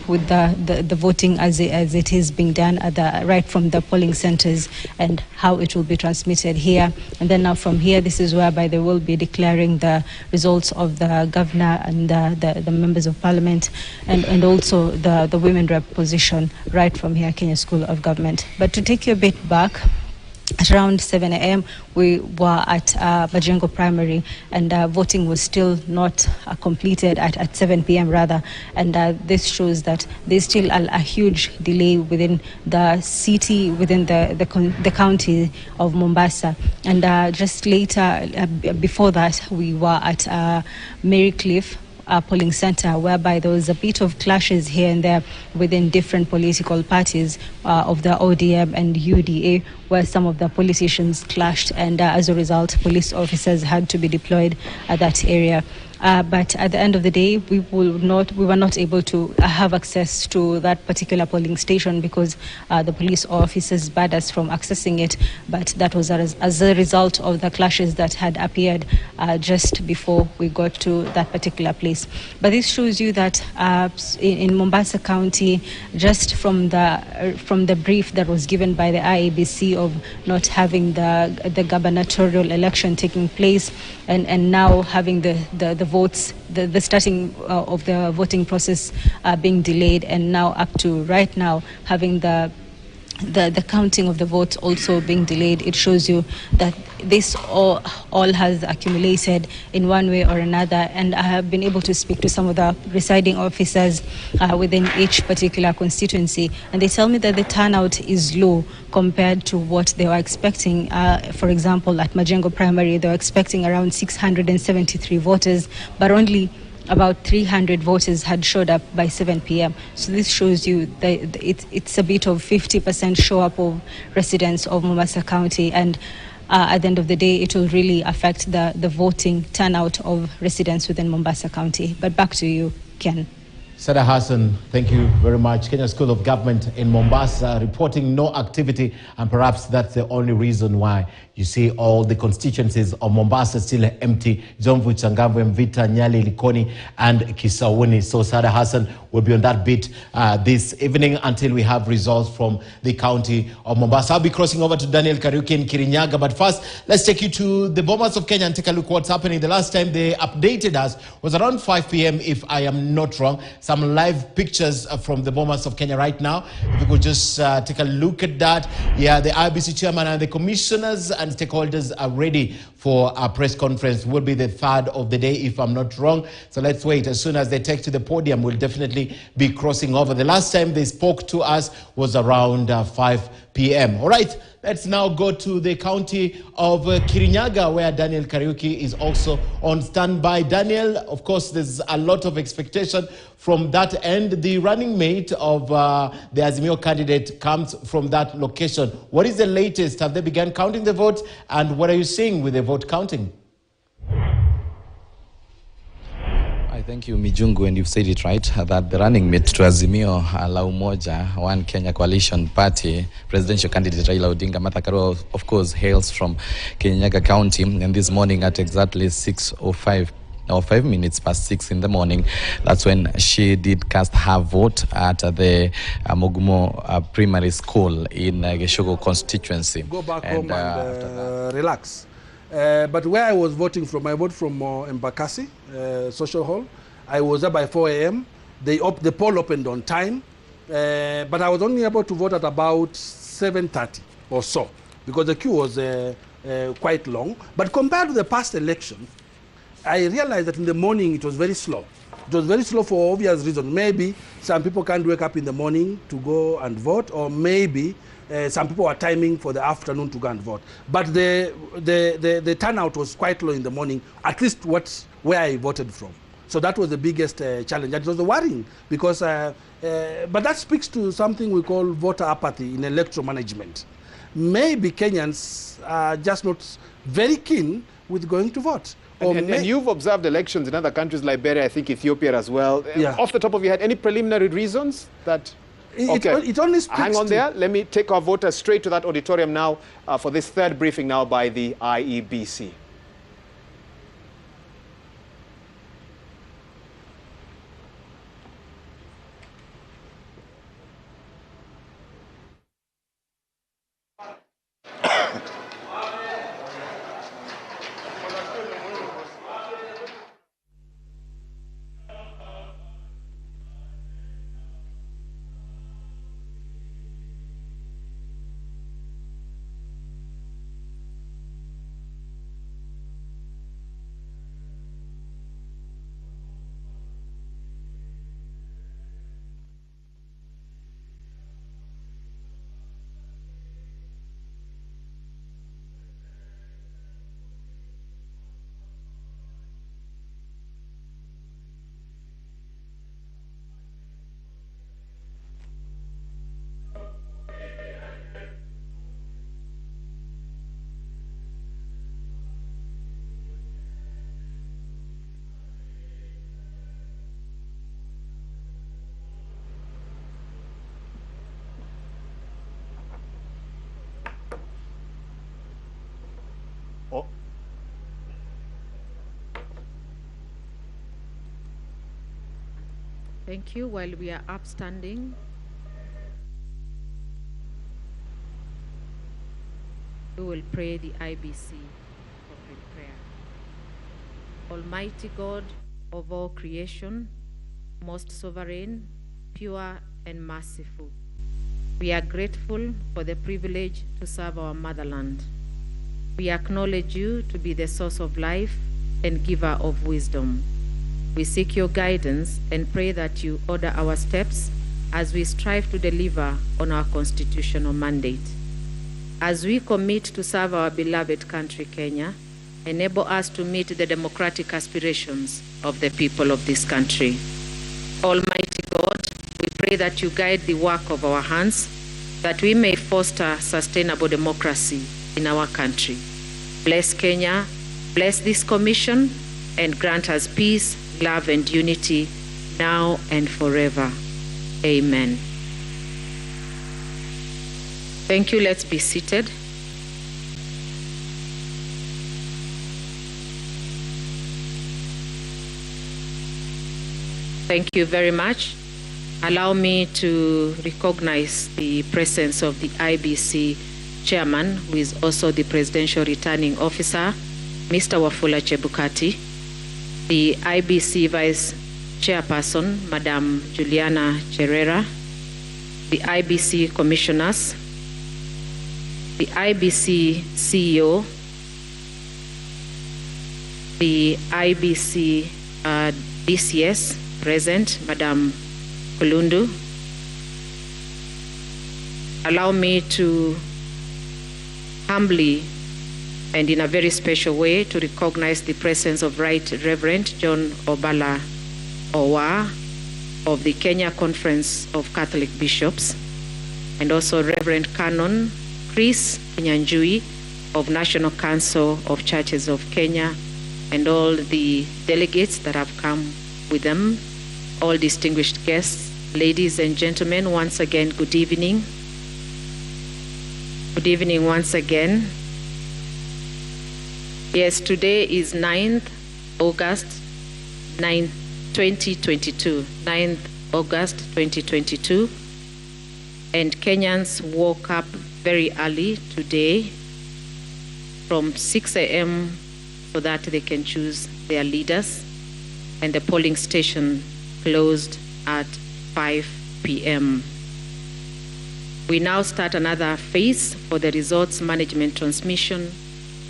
with the voting as it is being done right from the polling centers and how it will be transmitted here. And then now from here, this is whereby they will be declaring the results of the governor and the members of parliament and also the women rep position right from here, Kenya School of Government. But to take you a bit back, at around 7 a.m. we were at Majengo Primary, and voting was still not completed at 7 p.m. rather, and this shows that there's still a huge delay within the city, within the county of Mombasa. And just later, before that, we were at Marycliff polling center, whereby there was a bit of clashes here and there within different political parties of the ODM and UDA, where some of the politicians clashed, and as a result police officers had to be deployed at that area. But at the end of the day, we were not able to have access to that particular polling station because the police officers barred us from accessing it. But that was as a result of the clashes that had appeared just before we got to that particular place. But this shows you that in Mombasa County, just from the brief that was given by the IEBC of not having the gubernatorial election taking place, and now having the votes, the starting of the voting process being delayed, and now up to right now having the counting of the votes also being delayed, it shows you that this all has accumulated in one way or another. And I have been able to speak to some of the residing officers within each particular constituency, and they tell me that the turnout is low compared to what they were expecting. For example, at Majengo Primary, they were expecting around 673 voters, but only about 300 voters had showed up by 7 p.m. So this shows you that it's a bit of 50% show up of residents of Mombasa County, and at the end of the day, it will really affect the voting turnout of residents within Mombasa County. But back to you, Ken.
Sada Hassan, thank you very much. Kenya School of Government in Mombasa reporting no activity, and perhaps that's the only reason why you see all the constituencies of Mombasa still empty. Jomvu, Changamwe, Mvita, Nyali, Likoni, and Kisauni. So Sada Hassan will be on that beat this evening until we have results from the county of Mombasa. I'll be crossing over to Daniel Kariuki in Kirinyaga, but first, let's take you to the Bomas of Kenya and take a look what's happening. The last time they updated us was around 5 p.m. if I am not wrong. Some live pictures from the Bomas of Kenya right now. If you could just take a look at that. Yeah, the IBC chairman and the commissioners and stakeholders are ready for a press conference. Will be the third of the day, if I'm not wrong. So let's wait. As soon as they take to the podium, we'll definitely be crossing over. The last time they spoke to us was around 5 p.m. All right, let's now go to the county of Kirinyaga, where Daniel Kariuki is also on standby. Daniel, of course, there's a lot of expectation from that end. The running mate of the Azimio candidate comes from that location. What is the latest? Have they begun counting the votes? And what are you seeing with the vote counting?
Thank you, Mijungu, and you've said it right, that the running mate to Azimio la Umoja, One Kenya Coalition Party, presidential candidate Raila Odinga, Martha Karua, of course, hails from Kirinyaga County, and this morning at exactly 6:05, or 5 minutes past 6 in the morning, that's when she did cast her vote at the Mogumo Primary School in Geshogo constituency.
Go back home and relax. But where I was voting from, I voted from Embakasi Social Hall. I was there by 4 a.m. The poll opened on time, but I was only able to vote at about 7:30 or so, because the queue was quite long. But compared to the past election, I realized that in the morning it was very slow. It was very slow for obvious reasons. Maybe some people can't wake up in the morning to go and vote, or maybe some people are timing for the afternoon to go and vote. But the turnout was quite low in the morning, at least where I voted from. So that was the biggest challenge. And it was worrying because, but that speaks to something we call voter apathy in electoral management. Maybe Kenyans are just not very keen with going to vote.
And you've observed elections in other countries, Liberia, I think Ethiopia as well.
Yeah.
Off the top of your head, any preliminary reasons that... Okay.
It only speaks
Hang on there. Let me take our voters straight to that auditorium now for this third briefing now by the IEBC.
Thank you. While we are upstanding, we will pray the IBC corporate prayer. Almighty God of all creation, most sovereign, pure and merciful, we are grateful for the privilege to serve our motherland. We acknowledge you to be the source of life and giver of wisdom. We seek your guidance and pray that you order our steps as we strive to deliver on our constitutional mandate. As we commit to serve our beloved country, Kenya, enable us to meet the democratic aspirations of the people of this country. Almighty God, we pray that you guide the work of our hands, that we may foster sustainable democracy in our country. Bless Kenya, bless this commission, and grant us peace, love, and unity. now and forever. Amen. Thank you. Let's be seated. Thank you very much. Allow me to recognize the presence of the IBC chairman, who is also the presidential returning officer, Mr. Wafula Chebukati, the IBC vice chairperson, Madam Juliana Cherera, the IBC commissioners, the IBC CEO, the IBC DCS present, Madam Kulundu. Allow me to humbly and in a very special way to recognize the presence of Right Reverend John Obala Owa of the Kenya Conference of Catholic Bishops, and also Reverend Canon Chris Nyanjui of National Council of Churches of Kenya, and all the delegates that have come with them, all distinguished guests, ladies and gentlemen, once again, good evening. Good evening once again. Yes, today is 9th August 2022. 9th August 2022. And Kenyans woke up very early today from 6 a.m. so that they can choose their leaders. And the polling station closed at 5 p.m. We now start another phase for the results management transmission,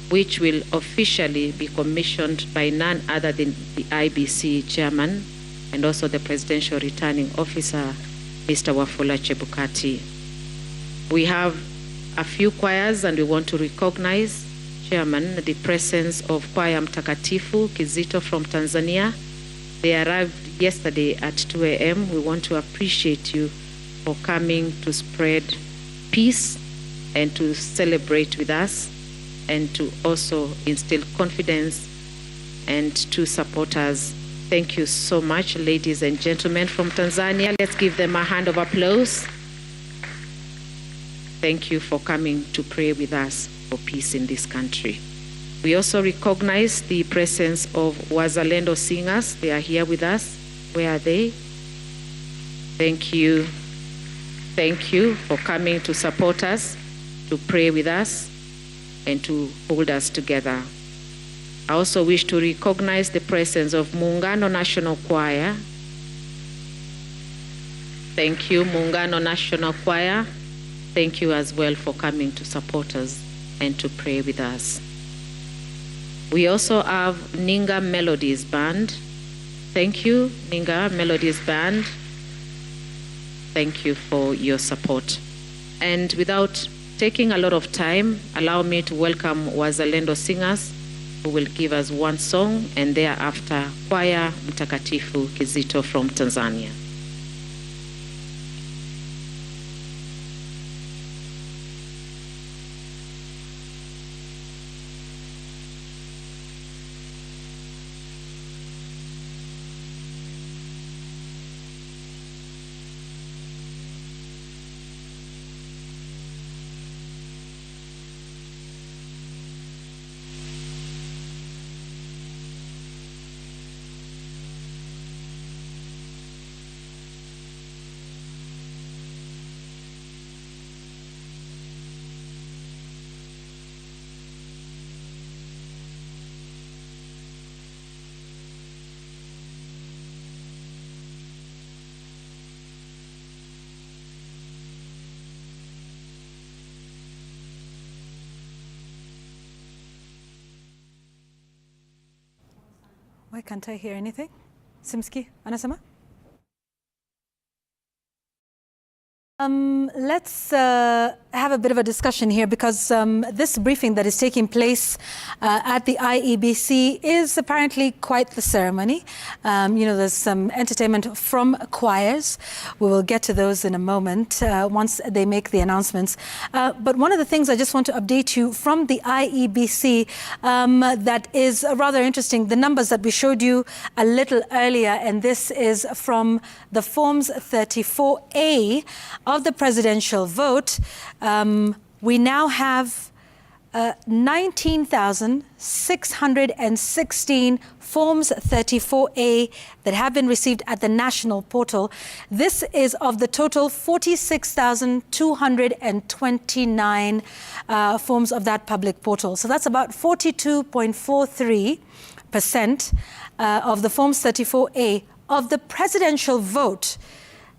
which will officially be commissioned by none other than the IBC chairman and also the presidential returning officer, Mr. Wafula Chebukati. We have a few choirs and we want to recognize, Chairman, the presence of Choir Mtakatifu Kizito from Tanzania. They arrived yesterday at 2 a.m. We want to appreciate you for coming to spread peace and to celebrate with us and to also instill confidence and to support us. Thank you so much, ladies and gentlemen from Tanzania. Let's give them a hand of applause. Thank you for coming to pray with us for peace in this country. We also recognize the presence of Wazalendo singers. They are here with us. Where are they? Thank you. Thank you for coming to support us, to pray with us, and to hold us together. I also wish to recognize the presence of Muungano National Choir. Thank you, Muungano National Choir. Thank you as well for coming to support us and to pray with us. We also have Ninga Melodies Band. Thank you, Ninga Melodies Band. Thank you for your support. And without taking a lot of time, allow me to welcome Wazalendo singers who will give us one song, and thereafter Choir Mtakatifu Kizito from Tanzania.
Why can't I hear anything? Simski, anasema? Let's have a bit of a discussion here because this briefing that is taking place at the IEBC is apparently quite the ceremony. There's some entertainment from choirs. We will get to those in a moment once they make the announcements. But one of the things I just want to update you from the IEBC that is rather interesting, the numbers that we showed you a little earlier, and this is from the Forms 34A of the presidential vote. We now have 19,616 Forms 34A that have been received at the national portal. This is of the total 46,229 forms of that public portal. So that's about 42.43% of the Forms 34A of the presidential vote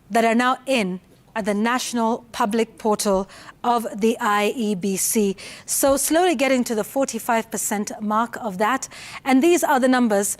that are now in at the national public portal of the IEBC. So slowly getting to the 45% mark of that. And these are the numbers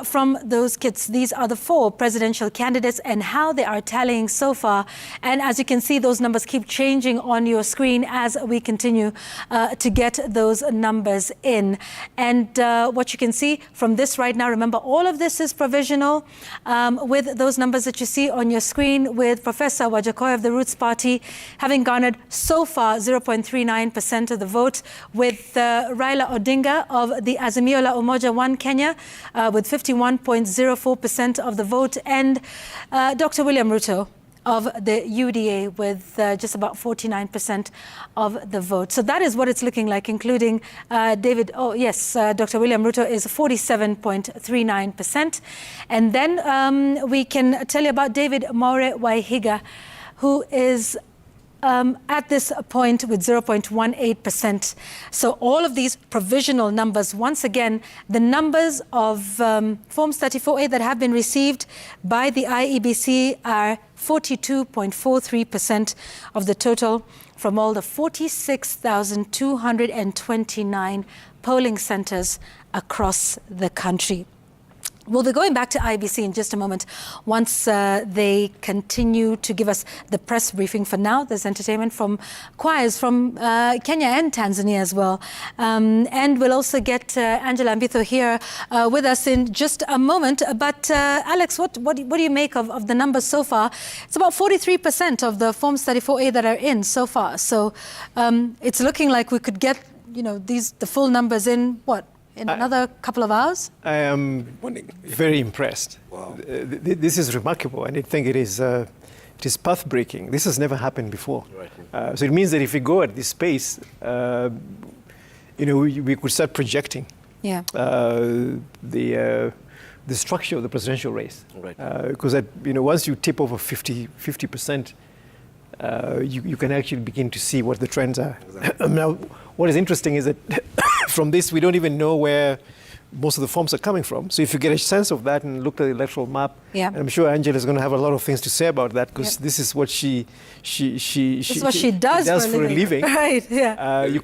from those kits. These are the 4 presidential candidates and how they are tallying so far. And as you can see, those numbers keep changing on your screen as we continue to get those numbers in. And what you can see from this right now, remember, all of this is provisional with those numbers that you see on your screen, with Professor Wajakoya of the Roots Party having garnered so far 0.39% of the vote, with Raila Odinga of the Azimio la Umoja One Kenya with 51.04% of the vote, and Dr. William Ruto of the UDA with just about 49% of the vote. So that is what it's looking like, including David. Oh, yes, Dr. William Ruto is 47.39%. And then we can tell you about David Maure Waihiga, who is at this point with 0.18%. So all of these provisional numbers, once again, the numbers of Forms 34A that have been received by the IEBC are 42.43% of the total from all the 46,229 polling centers across the country. We'll be going back to IBC in just a moment once they continue to give us the press briefing. For now, there's entertainment from choirs from Kenya and Tanzania as well. And we'll also get Angela Mbitho here with us in just a moment. But Alex, what do you make of the numbers so far? It's about 43% of the Forms 34A that are in so far. So it's looking like we could get, the full numbers in, what? In another couple of hours?
I am very impressed. Wow. This is remarkable, and I think it is path-breaking. This has never happened before. Right. So it means that if we go at this pace, we could start projecting the structure of the presidential race. Right. Because once you tip over 50%, you can actually begin to see what the trends are. Exactly. Now, what is interesting is that from this, we don't even know where most of the forms are coming from. So if you get a sense of that and look at the electoral map, I'm sure Angela is going to have a lot of things to say about that, because this is what she does for a living.
Right? Yeah.
You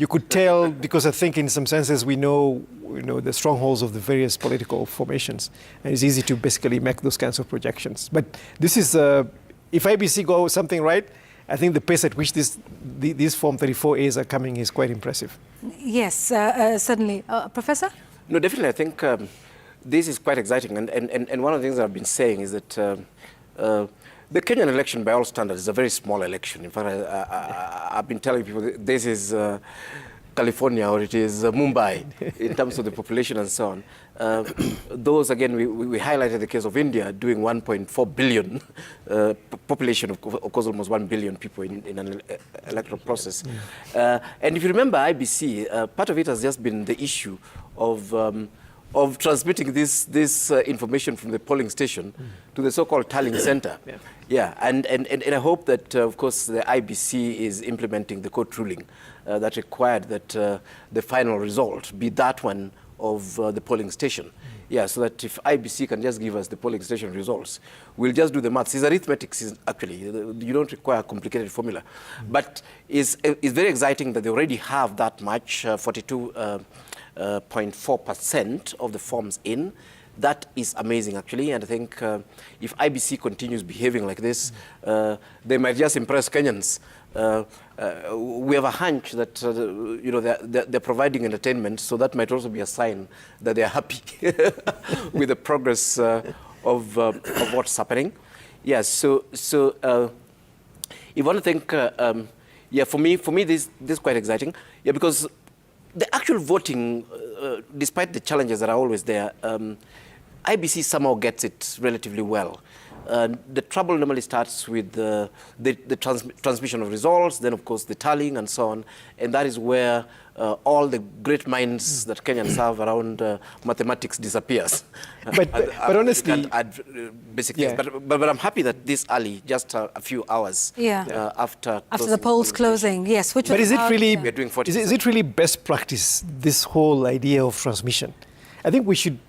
could tell, because I think in some senses we know the strongholds of the various political formations, and it's easy to basically make those kinds of projections. But this is if IBC goes something right, I think the pace at which these Form 34As are coming is quite impressive.
Yes, certainly. Professor?
No, definitely. I think this is quite exciting. And one of the things I've been saying is that the Kenyan election, by all standards, is a very small election. In fact, I've been telling people this is California, or it is Mumbai in terms of the population and so on. Those, again, we highlighted the case of India doing 1.4 billion population, of course, almost 1 billion people in an electoral process. And if you remember IBC, part of it has just been the issue of transmitting this information from the polling station to the so-called tallying center. And I hope that, of course, the IBC is implementing the court ruling that required that the final result be that one of the polling station. So that if IBC can just give us the polling station results, we'll just do the maths. It's arithmetic, actually. You don't require a complicated formula. But it's very exciting that they already have that much, 42.4% of the forms in. That is amazing, actually. And I think if IBC continues behaving like this, they might just impress Kenyans. We have a hunch that you know, they're providing entertainment, so that might also be a sign that they're happy with the progress of what's happening. Yes. So if you want to think, yeah, for me, this is quite exciting. Yeah, because the actual voting, despite the challenges that are always there, IBC somehow gets it relatively well. The trouble normally starts with the transmission of results, then of course the tallying and so on, and that is where all the great minds that Kenyans have around mathematics disappears.
But honestly,
you can't add basic things. But I'm happy that this early, just a few hours after
the polls closing, yes. Which
but is it really
we're doing 40%.
is it really best practice, this whole idea of transmission? I think we should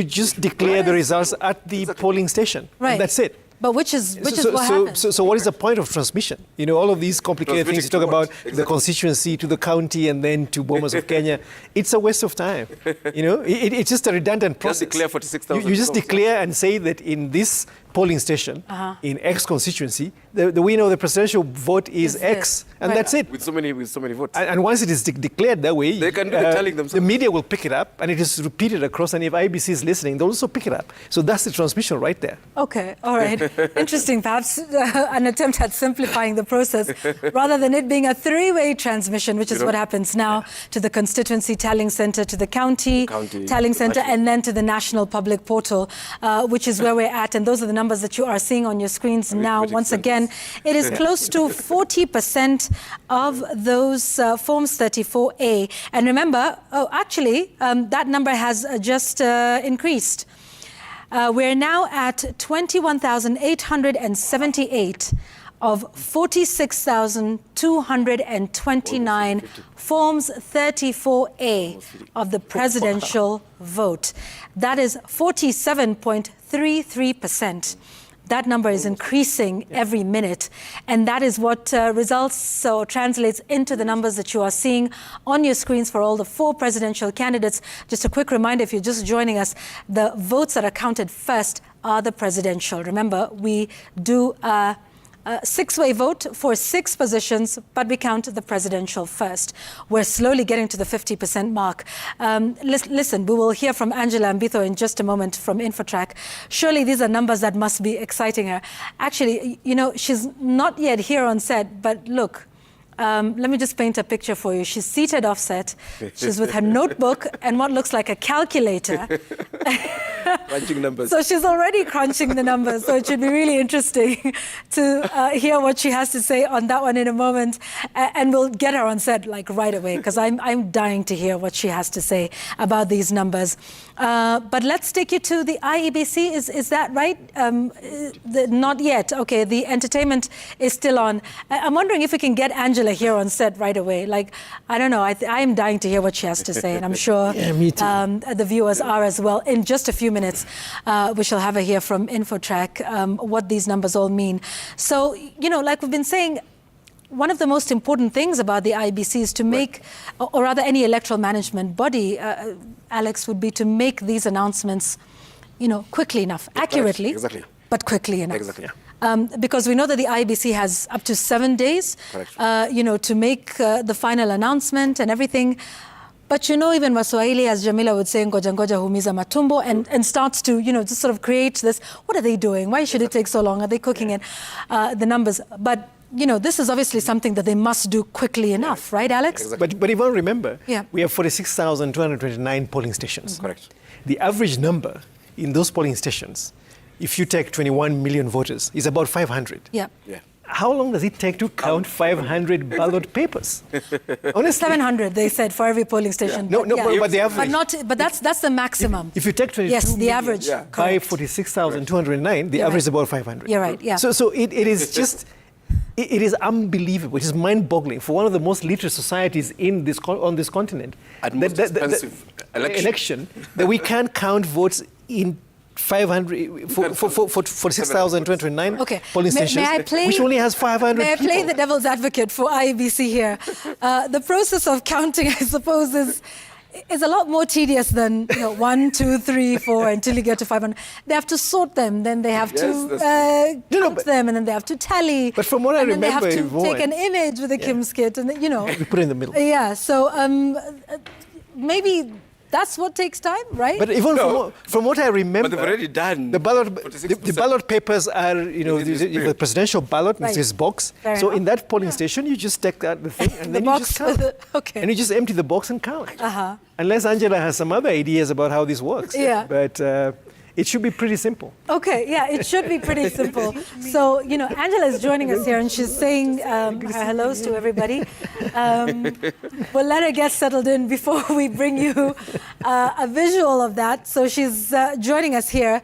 just declare the results at the polling station.
Right.
And that's it.
But which is what happens?
So what is the point of transmission? You know, all of these complicated things you talk about, the constituency to the county and then to Bomas of Kenya. It's a waste of time. You know, it's just a redundant process.
Just declare 46,000.
You just declare and say that in this polling station, in X constituency, the winner of the presidential vote is X, and that's it.
With so many votes.
And once it is declared that way,
they can do the telling themselves.
The media will pick it up, and it is repeated across. And if IBC is listening, they'll also pick it up. So that's the transmission right there.
Okay, all right. Interesting. Perhaps an attempt at simplifying the process, rather than it being a three-way transmission, which is what happens now to the constituency tallying center, to the county tallying center, and then to the national public portal, which is where we're at. And those are the numbers that you are seeing on your screens now. Once again, it is close to 40% of those Forms 34A. And remember, that number has just increased. We're now at 21,878 of 46,229 Forms 34A of the presidential vote. That is 47.33%. That number is increasing every minute, and that is what results or translates into the numbers that you are seeing on your screens for all the 4 presidential candidates. Just a quick reminder, if you're just joining us, the votes that are counted first are the presidential. Remember, we do a 6-way vote for 6 positions, but we count the presidential first. We're slowly getting to the 50% mark. Listen, we will hear from Angela Mbitho in just a moment from Infotrack. Surely these are numbers that must be exciting her. Actually, you know, she's not yet here on set, but look, let me just paint a picture for you. She's seated offset. She's with her notebook and what looks like a calculator.
Crunching numbers.
So she's already crunching the numbers. So it should be really interesting to hear what she has to say on that one in a moment. And we'll get her on set like right away, because I'm dying to hear what she has to say about these numbers. But let's take you to the IEBC. Is that right? Not yet. Okay, the entertainment is still on. I'm wondering if we can get Angela here on set right away. Like, I don't know. I'm dying to hear what she has to say, and I'm sure
me too.
The viewers are as well. In just a few minutes, we shall have her here from Infotrack, what these numbers all mean. So, you know, like we've been saying, one of the most important things about the IBC is to make, or rather any electoral management body, Alex, would be to make these announcements, you know, quickly enough, accurately, but quickly enough.
Exactly.
Because we know that the IBC has up to 7 days, you know, to make the final announcement and everything. But you know, even Waswahili, as Jamila would say, ngoja ngoja humiza matumbo, and starts to, you know, just sort of create this, what are they doing? Why should it take so long? Are they cooking it? The numbers. But, you know, this is obviously something that they must do quickly enough, right, Alex?
But if you remember, we have 46,229 polling stations.
Correct.
The average number in those polling stations, if you take 21 million voters, is about 500.
Yeah.
How long does it take to count 500 ballot papers? Honestly,
700, they said, for every polling station.
but the average.
But that's the maximum.
If you take 22
yes, the average.
By 46,209, the average is about 500.
You're right, yeah.
So it is just, it is unbelievable. It is mind-boggling for one of the most literate societies in this on this continent.
And most expensive election
that we can't count votes in 500 for 46,229 polling stations, which only has 500
May I
people.
play the devil's advocate for IEBC here? The process of counting, I suppose, is a lot more tedious than 1, 2, 3, 4 until you get to 500. They have to sort them, then they have to count them, and then they have to tally.
But from what I remember,
they have to
Yvonne,
take an image with a Kim's kit, and
we put it in the middle.
Yeah, so maybe that's what takes time, right?
But even from what I remember,
but they've already done
the ballot papers are, the presidential ballot with this box. So in that polling station, you just take out the thing and then you just count.
Okay.
And you just empty the box and count. Unless Angela has some other ideas about how this works.
Yeah.
But it should be pretty simple.
Okay, yeah, it should be pretty simple. So, Angela is joining us here and she's saying her hellos to everybody. We'll let her get settled in before we bring you a visual of that. So she's joining us here.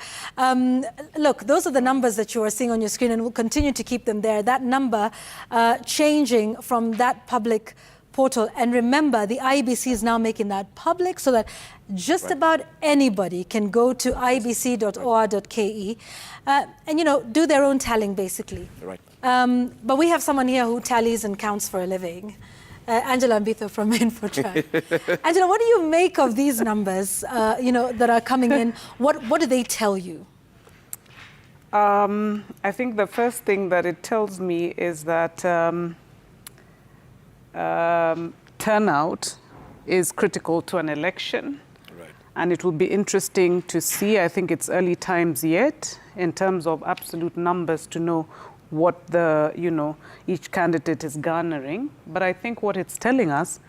Look, those are the numbers that you are seeing on your screen, and we'll continue to keep them there. That number changing from that public portal. And remember, the IEBC is now making that public so that just about anybody can go to ibc.or.ke and, do their own tallying, basically.
Right.
But we have someone here who tallies and counts for a living. Angela Mbitho from InfoTrack. Angela, what do you make of these numbers, that are coming in? What do they tell you?
I think the first thing that it tells me is that turnout is critical to an election. Right. And it will be interesting to see, I think it's early times yet, in terms of absolute numbers to know what each candidate is garnering. But I think what it's telling us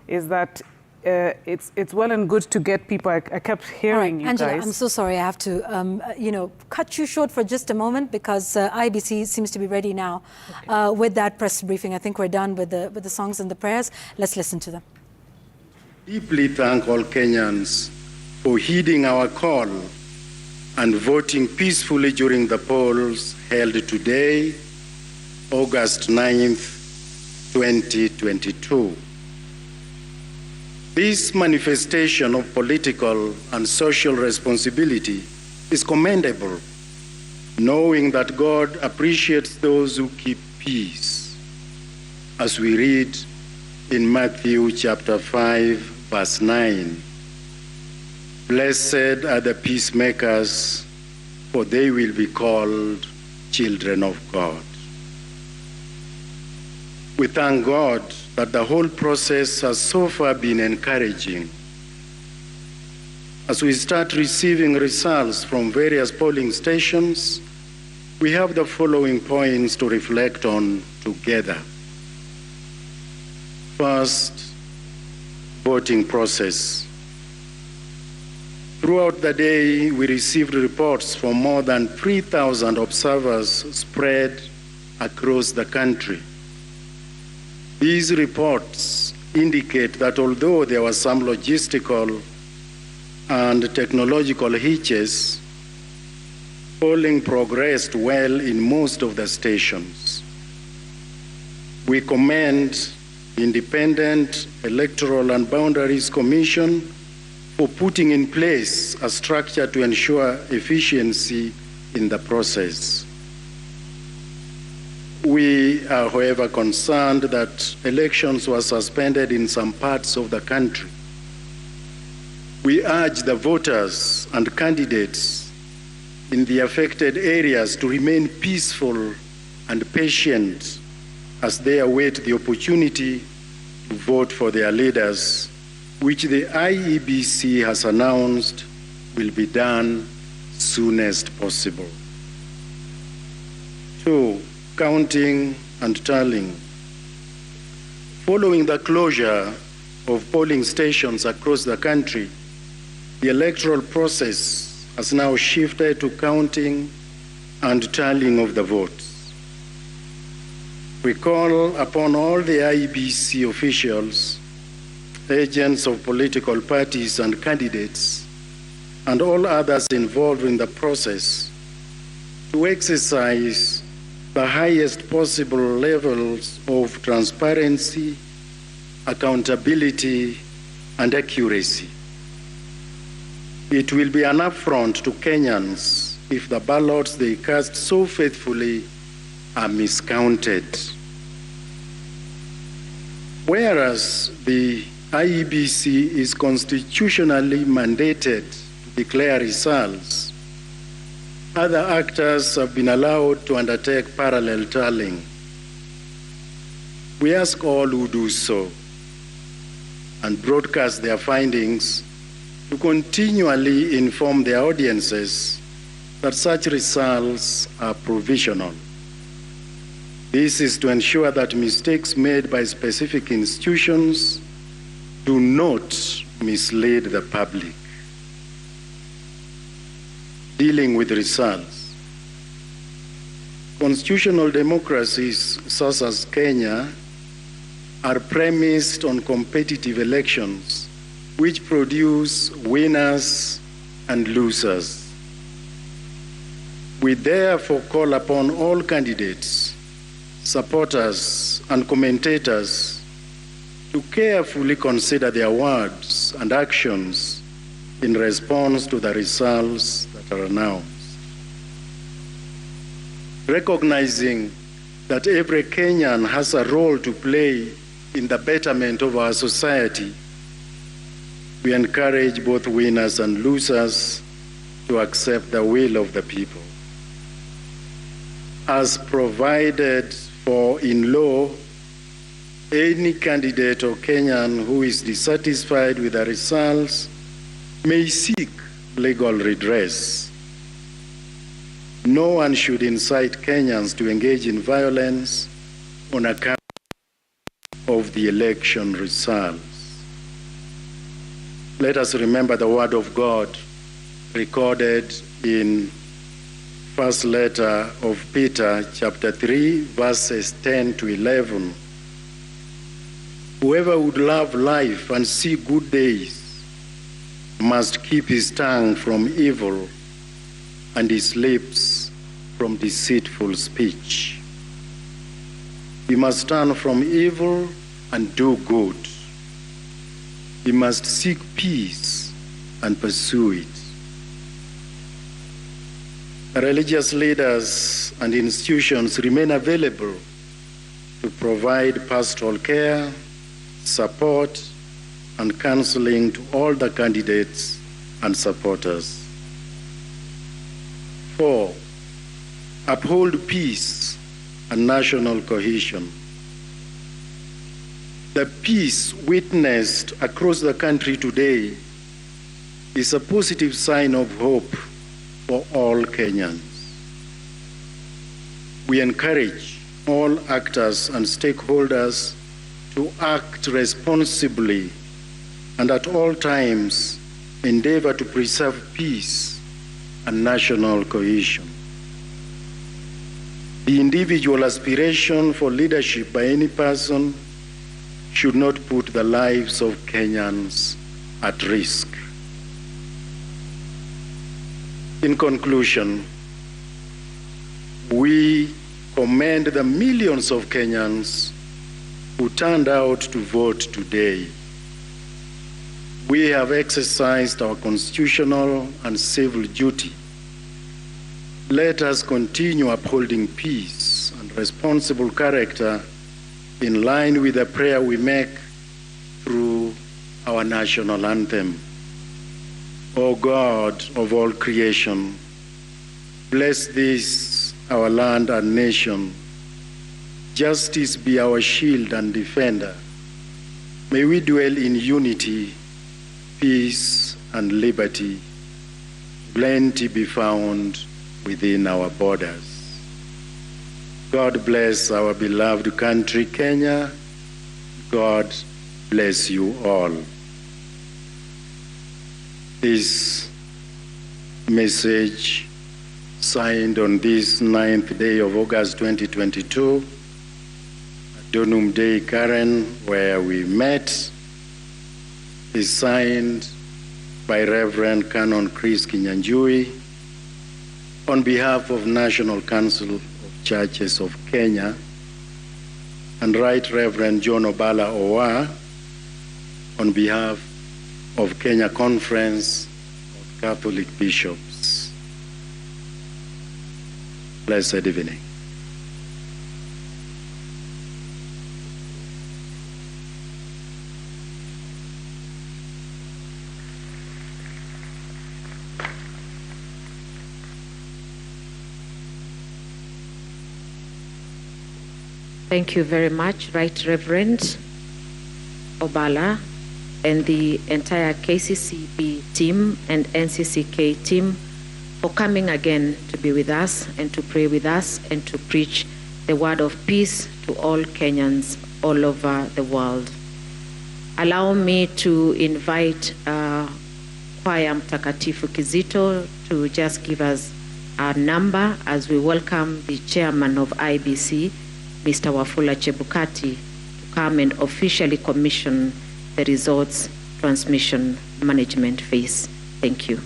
is that it's well and good to get people. I kept hearing you
Angela,
guys.
I'm so sorry. I have to, cut you short for just a moment because IBC seems to be ready now with that press briefing. I think we're done with the songs and the prayers. Let's listen to them.
Deeply thank all Kenyans for heeding our call and voting peacefully during the polls held today, August 9th, 2022. This manifestation of political and social responsibility is commendable, knowing that God appreciates those who keep peace, as we read in Matthew chapter 5, verse 9. Blessed are the peacemakers, for they will be called children of God. We thank God that the whole process has so far been encouraging. As we start receiving results from various polling stations, we have the following points to reflect on together. First, voting process. Throughout the day, we received reports from more than 3,000 observers spread across the country. These reports indicate that although there were some logistical and technological hitches, polling progressed well in most of the stations. We commend the Independent Electoral and Boundaries Commission for putting in place a structure to ensure efficiency in the process. We are, however, concerned that elections were suspended in some parts of the country. We urge the voters and candidates in the affected areas to remain peaceful and patient as they await the opportunity to vote for their leaders, which the IEBC has announced will be done soonest possible. 2. Counting and tallying. Following the closure of polling stations across the country, the electoral process has now shifted to counting and tallying of the votes. We call upon all the IEBC officials, agents of political parties and candidates, and all others involved in the process to exercise the highest possible levels of transparency, accountability, and accuracy. It will be an affront to Kenyans if the ballots they cast so faithfully are miscounted. Whereas the IEBC is constitutionally mandated to declare results. Other actors have been allowed to undertake parallel tallying. We ask all who do so and broadcast their findings to continually inform their audiences that such results are provisional. This is to ensure that mistakes made by specific institutions do not mislead the public. Dealing with results. Constitutional democracies such as Kenya are premised on competitive elections which produce winners and losers. We therefore call upon all candidates, supporters, and commentators to carefully consider their words and actions in response to the results that are announced. Recognizing that every Kenyan has a role to play in the betterment of our society, we encourage both winners and losers to accept the will of the people. As provided for in law, any candidate or Kenyan who is dissatisfied with the results may seek legal redress. No one should incite Kenyans to engage in violence on account of the election results. Let us remember the word of God recorded in first letter of Peter, chapter 3, verses 10 to 11. Whoever would love life and see good days must keep his tongue from evil and his lips from deceitful speech. We must turn from evil and do good. We must seek peace and pursue it. Religious leaders and institutions remain available to provide pastoral care, support, and counseling to all the candidates and supporters. 4, uphold peace and national cohesion. The peace witnessed across the country today is a positive sign of hope for all Kenyans. We encourage all actors and stakeholders to act responsibly and at all times endeavor to preserve peace and national cohesion. The individual aspiration for leadership by any person should not put the lives of Kenyans at risk. In conclusion, we commend the millions of Kenyans who turned out to vote today. We have exercised our constitutional and civil duty. Let us continue upholding peace and responsible character in line with the prayer we make through our national anthem. O God of all creation, bless this, our land and nation. Justice be our shield and defender. May we dwell in unity, peace, and liberty. Plenty be found within our borders. God bless our beloved country, Kenya. God bless you all. This message, signed on this 9th day of August 2022, Donum Dei Karen, where we met, is signed by Reverend Canon Chris Kinyanjui on behalf of National Council of Churches of Kenya, and Right Reverend John Obala Owa on behalf of Kenya Conference of Catholic Bishops. Blessed evening.
Thank you very much, Right Reverend Obala, and the entire KCCB team and NCCK team for coming again to be with us and to pray with us and to preach the word of peace to all Kenyans all over the world. Allow me to invite Choir Mtakatifu Kizito to just give us our number as we welcome the chairman of IBC, Mr. Wafula Chebukati, to come and officially commission the results transmission management phase. Thank you.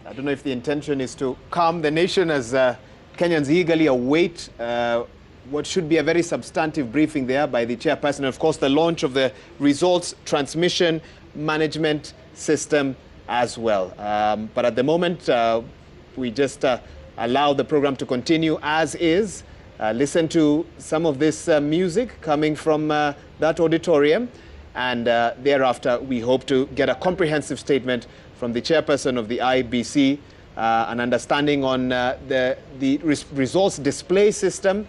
I don't know if the intention is to calm the nation as Kenyans eagerly await what should be a very substantive briefing there by the chairperson. And of course, the launch of the results transmission management system as well. But at the moment, we just allow the program to continue as is. Listen to some of this music coming from that auditorium. And thereafter, we hope to get a comprehensive statement from the chairperson of the IBC, an understanding on the results display system,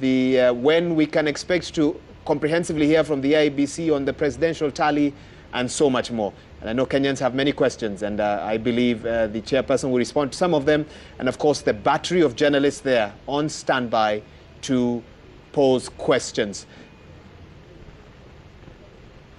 when we can expect to comprehensively hear from the IBC on the presidential tally, and so much more. And I know Kenyans have many questions, and I believe the chairperson will respond to some of them. And of course, the battery of journalists there on standby to pose questions.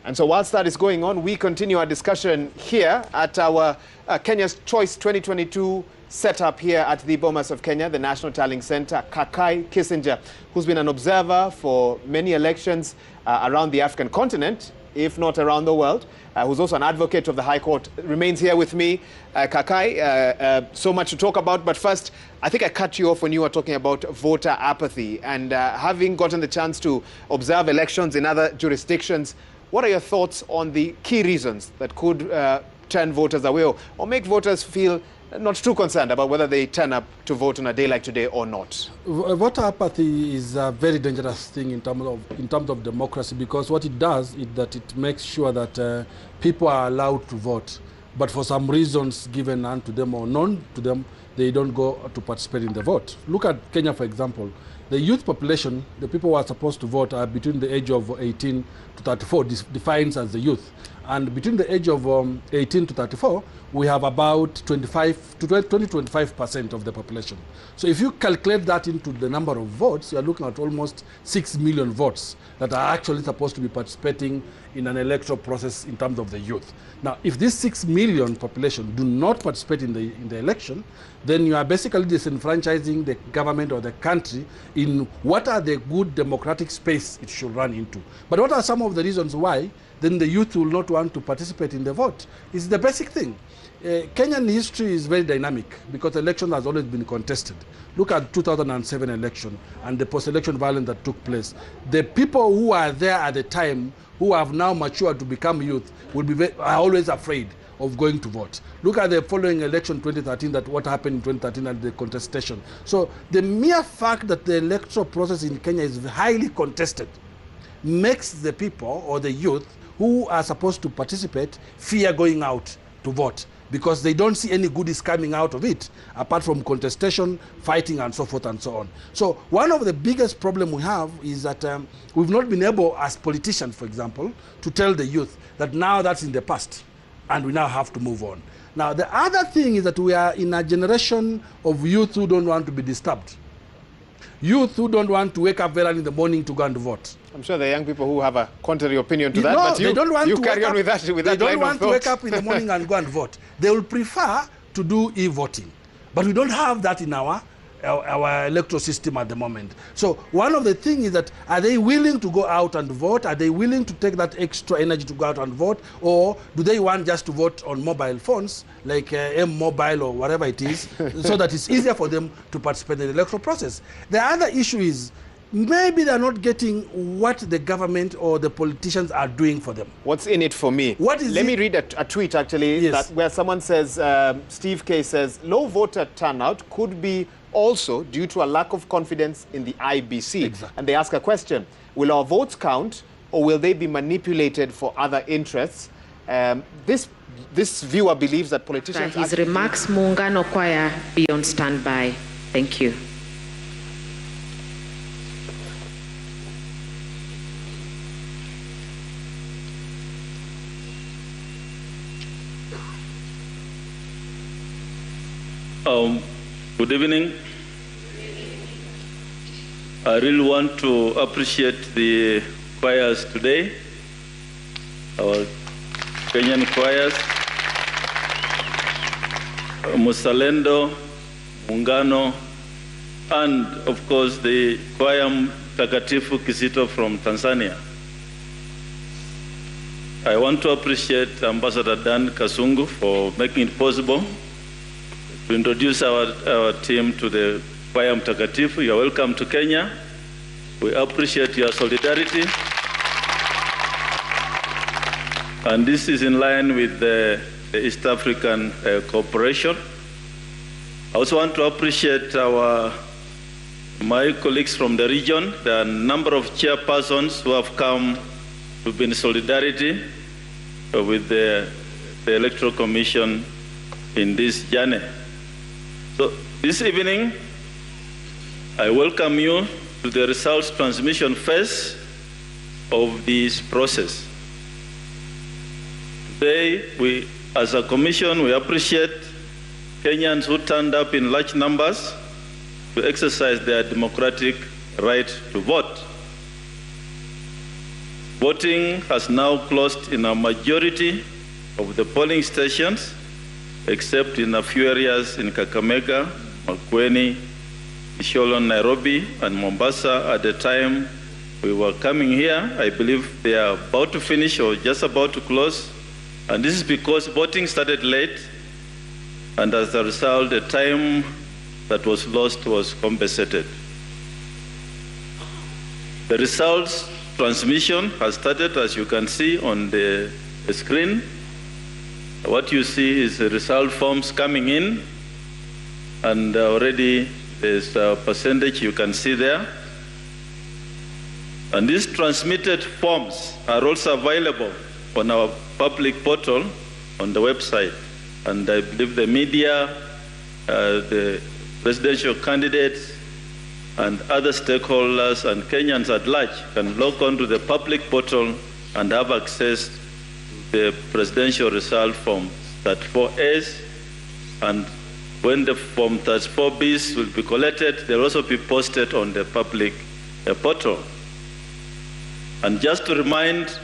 And so whilst that is going on, we continue our discussion here at our Kenya's Choice 2022 setup here at the Bomas of Kenya, the National Tallying Center. Kakai Kissinger, who's been an observer for many elections around the African continent, if not around the world, who's also an advocate of the High Court, remains here with me. Kakai, so much to talk about, but first, I think I cut you off when you were talking about voter apathy. And having gotten the chance to observe elections in other jurisdictions, what are your thoughts on the key reasons that could turn voters away or make voters feel not too concerned about whether they turn up to vote on a day like today or not?
Voter apathy is a very dangerous thing in terms of democracy, because what it does is that it makes sure that people are allowed to vote, but for some reasons given unto them or known to them, they don't go to participate in the vote. Look at Kenya, for example. The youth population, the people who are supposed to vote, are between the age of 18 to 34, defines as the youth. And between the age of 18 to 34, we have about 20-25% of the population. So if you calculate that into the number of votes, you're looking at almost 6 million votes that are actually supposed to be participating in an electoral process in terms of the youth. Now, if this 6 million population do not participate in the election, then you are basically disenfranchising the government or the country in what are the good democratic space it should run into. But what are some of the reasons why then the youth will not want to participate in the vote? It's the basic thing. Kenyan history is very dynamic because election has always been contested. Look at 2007 election and the post-election violence that took place. The people who are there at the time, who have now matured to become youth, are always afraid of going to vote. Look at the following election 2013, that what happened in 2013 and the contestation. So the mere fact that the electoral process in Kenya is highly contested makes the people or the youth who are supposed to participate fear going out to vote, because they don't see any goodies coming out of it, apart from contestation, fighting, and so forth and so on. So one of the biggest problems we have is that we've not been able, as politicians, for example, to tell the youth that now that's in the past, and we now have to move on. Now, the other thing is that we are in a generation of youth who don't want to be disturbed. youth who don't want to wake up very early in the morning to go and vote.
I'm sure there are young people who have a contrary opinion to that,
No,
but
they don't want
you
to
carry
wake
on
up,
with that line of thought.
They don't want to wake up in the morning and go and vote. They will prefer to do e-voting. But we don't have that in our electoral system at the moment. So one of the things is that, are they willing to go out and vote? Are they willing to take that extra energy to go out and vote? Or do they want just to vote on mobile phones, like M-Mobile or whatever it is, so that it's easier for them to participate in the electoral process? The other issue is, maybe they're not getting what the government or the politicians are doing for them.
What's in it for me?
What is
Let me read a tweet, actually,
Yes.
that where someone says, Steve K says, low voter turnout could be also due to a lack of confidence in the IBC.
Exactly.
And they ask a question, will our votes count or will they be manipulated for other interests? This viewer believes that politicians...
His remarks, Muungano Choir, be on standby. Thank you.
Good evening. I really want to appreciate the choirs today, our Kenyan choirs, Musalendo, Muungano, and of course the choir Takatifu Kisito from Tanzania. I want to appreciate Ambassador Dan Kasungu for making it possible to introduce our team to the Choir Mtakatifu. You are welcome to Kenya. We appreciate your solidarity. And this is in line with the East African cooperation. I also want to appreciate my colleagues from the region. There are a number of chairpersons who have come to be in solidarity with the Electoral Commission in this journey. So this evening, I welcome you to the results transmission phase of this process. Today, we, as a commission, we appreciate Kenyans who turned up in large numbers to exercise their democratic right to vote. Voting has now closed in a majority of the polling stations, except in a few areas in Kakamega, Makueni, Isiolo, Nairobi, and Mombasa. At the time we were coming here, I believe they are about to finish or just about to close. And this is because voting started late, and as a result, the time that was lost was compensated. The results transmission has started, as you can see on the screen. What you see is the result forms coming in, and already there's a percentage you can see there. And these transmitted forms are also available on our public portal on the website. And I believe the media, the presidential candidates, and other stakeholders and Kenyans at large can log on to the public portal and have access the presidential result form 34As, and when the form 34Bs will be collected, they'll also be posted on the public portal. And just to remind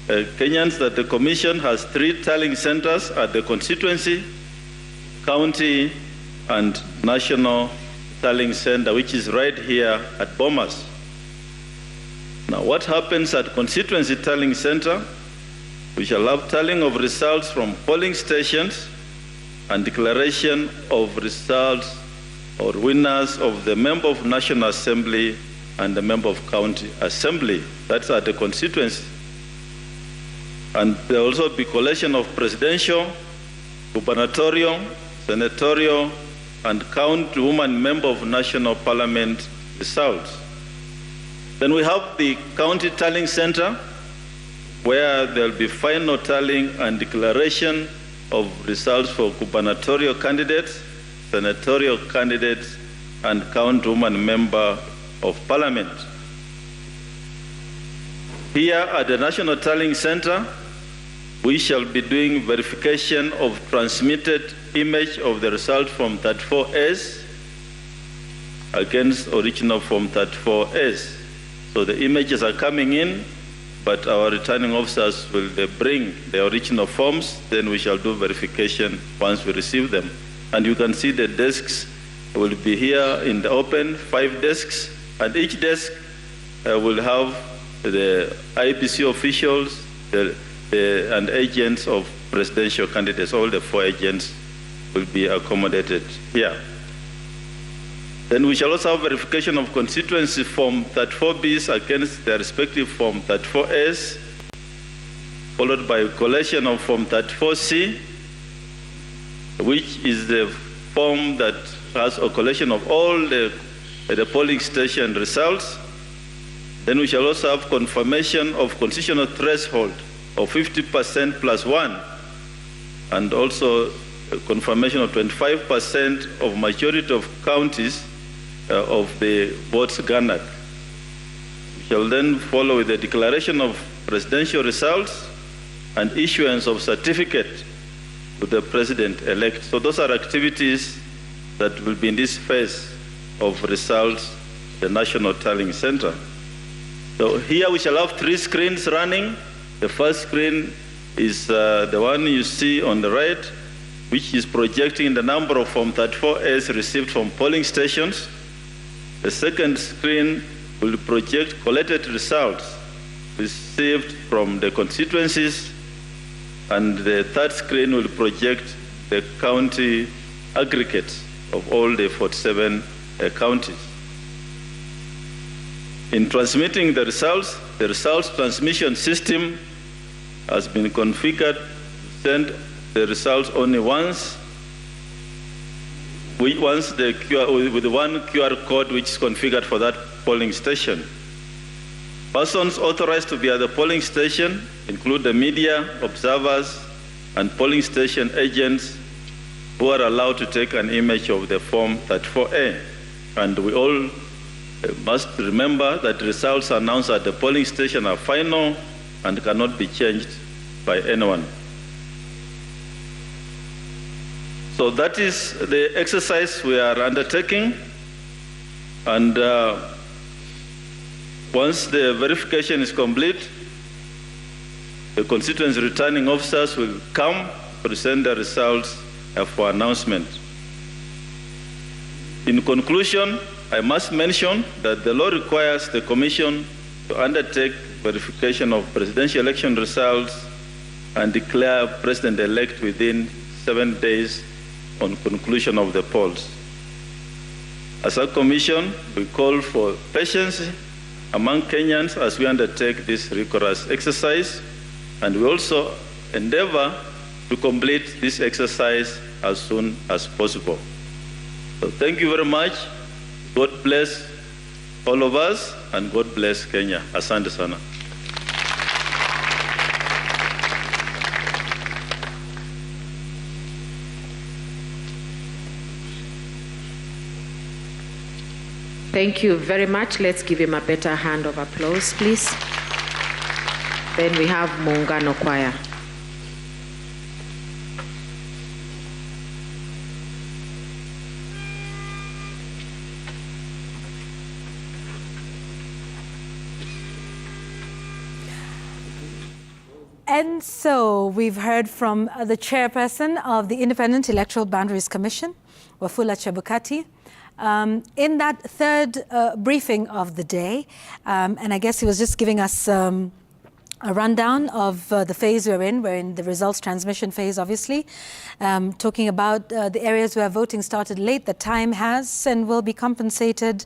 Kenyans that the Commission has 3 tallying centers at the constituency, county, and national tallying center, which is right here at Bomas. Now, what happens at constituency tallying center? We shall have tallying of results from polling stations and declaration of results or winners of the member of National Assembly and the member of County Assembly. That's at the constituency. And there will also be collation of presidential, gubernatorial, senatorial, and countwoman member of National Parliament results. Then we have the county tallying center, where there will be final tallying and declaration of results for gubernatorial candidates, senatorial candidates, and countwoman member of Parliament. Here at the National Tallying Center, we shall be doing verification of transmitted image of the result from 34As against original Form 34S. So the images are coming in, but our returning officers will bring the original forms, then we shall do verification once we receive them. And you can see the desks will be here in the open, 5 desks, and each desk will have the IBC officials and agents of presidential candidates. All the 4 agents will be accommodated here. Then we shall also have verification of constituency Form 34Bs against their respective Form 34As, followed by collation of Form 34C, which is the form that has a collation of all the polling station results. Then we shall also have confirmation of constitutional threshold of 50% plus 1, and also confirmation of 25% of majority of counties of the votes garnered. We shall then follow with the declaration of presidential results and issuance of certificate to the president-elect. So those are activities that will be in this phase of results, the National Tallying Center. So here we shall have 3 screens running. The first screen is the one you see on the right, which is projecting the number of Form 34As received from polling stations. The second screen will project collected results received from the constituencies, and the third screen will project the county aggregates of all the 47 counties. In transmitting the results transmission system has been configured to send the results only once, with one QR code which is configured for that polling station. Persons authorized to be at the polling station include the media, observers, and polling station agents who are allowed to take an image of the Form 34A. And we all must remember that results announced at the polling station are final and cannot be changed by anyone. So that is the exercise we are undertaking, and once the verification is complete, the constituency returning officers will come present the results for announcement. In conclusion, I must mention that the law requires the Commission to undertake verification of presidential election results and declare president-elect within 7 days on conclusion of the polls. As a Commission, we call for patience among Kenyans as we undertake this rigorous exercise, and we also endeavor to complete this exercise as soon as possible. So thank you very much. God bless all of us, and God bless Kenya. Asante sana.
Thank you very much. Let's give him a better hand of applause, please. Then we have Muungano Choir.
And so we've heard from the chairperson of the Independent Electoral Boundaries Commission, Wafula Chebukati, in that third briefing of the day. And I guess he was just giving us a rundown of the phase we're in. We're in the results transmission phase, obviously, talking about the areas where voting started late, the time has and will be compensated,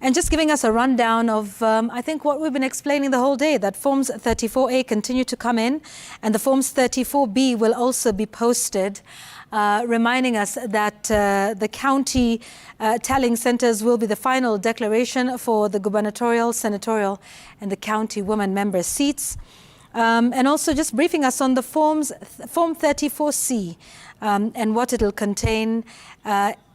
and just giving us a rundown of, I think, what we've been explaining the whole day, that Forms 34A continue to come in, and the Forms 34B will also be posted, reminding us that the county tallying centers will be the final declaration for the gubernatorial, senatorial, and the county women member seats. And also just briefing us on the Form 34C and what it'll contain,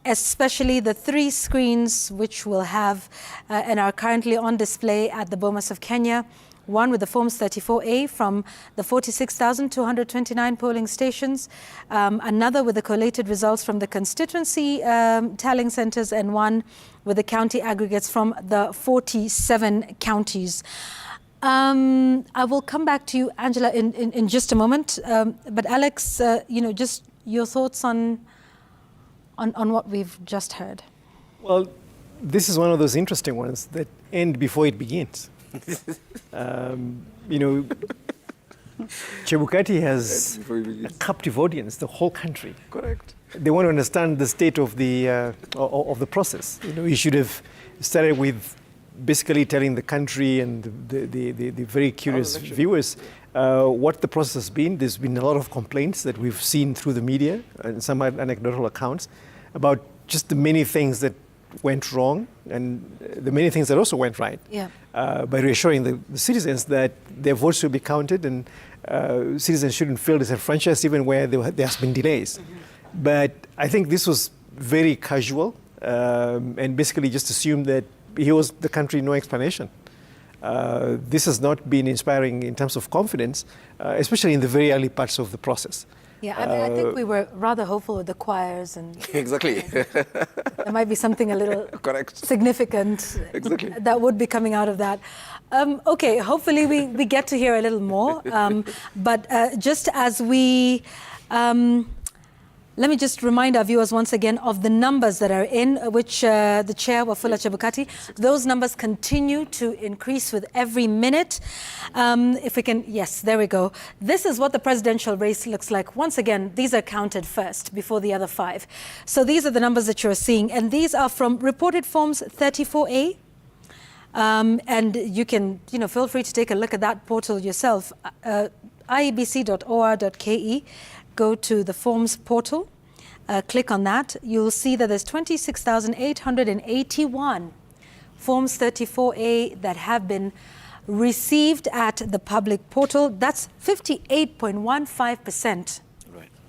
especially the 3 screens which will have and are currently on display at the Bomas of Kenya, one with the Forms 34A from the 46,229 polling stations, another with the collated results from the constituency tallying centres, and one with the county aggregates from the 47 counties. I will come back to you, Angela, in just a moment. But Alex, just your thoughts on what we've just heard.
Well, this is one of those interesting ones that end before it begins. Chebukati has a captive audience, the whole country.
Correct.
They want to understand the state of the process. He should have started with basically telling the country and the very curious viewers what the process has been. There's been a lot of complaints that we've seen through the media and some anecdotal accounts about just the many things that went wrong and the many things that also went right.
Yeah.
By reassuring the citizens that their votes should be counted and citizens shouldn't feel disenfranchised even where there has been delays. Mm-hmm. But I think this was very casual and basically just assumed that he owes the country no explanation. This has not been inspiring in terms of confidence, especially in the very early parts of the process.
Yeah, I think we were rather hopeful with the choirs and
exactly.
There might be something a little
correct,
significant that would be coming out of that. Okay, hopefully we get to hear a little more. But just as we let me just remind our viewers once again of the numbers that are in, which the chair, Wafula Chebukati, those numbers continue to increase with every minute. If we can, yes, there we go. This is what the presidential race looks like. Once again, these are counted first before the other five. So these are the numbers that you're seeing, and these are from reported forms 34A. And you can, feel free to take a look at that portal yourself. iebc.or.ke. Go to the forms portal, click on that. You'll see that there's 26,881 forms 34A that have been received at the public portal. That's 58.15%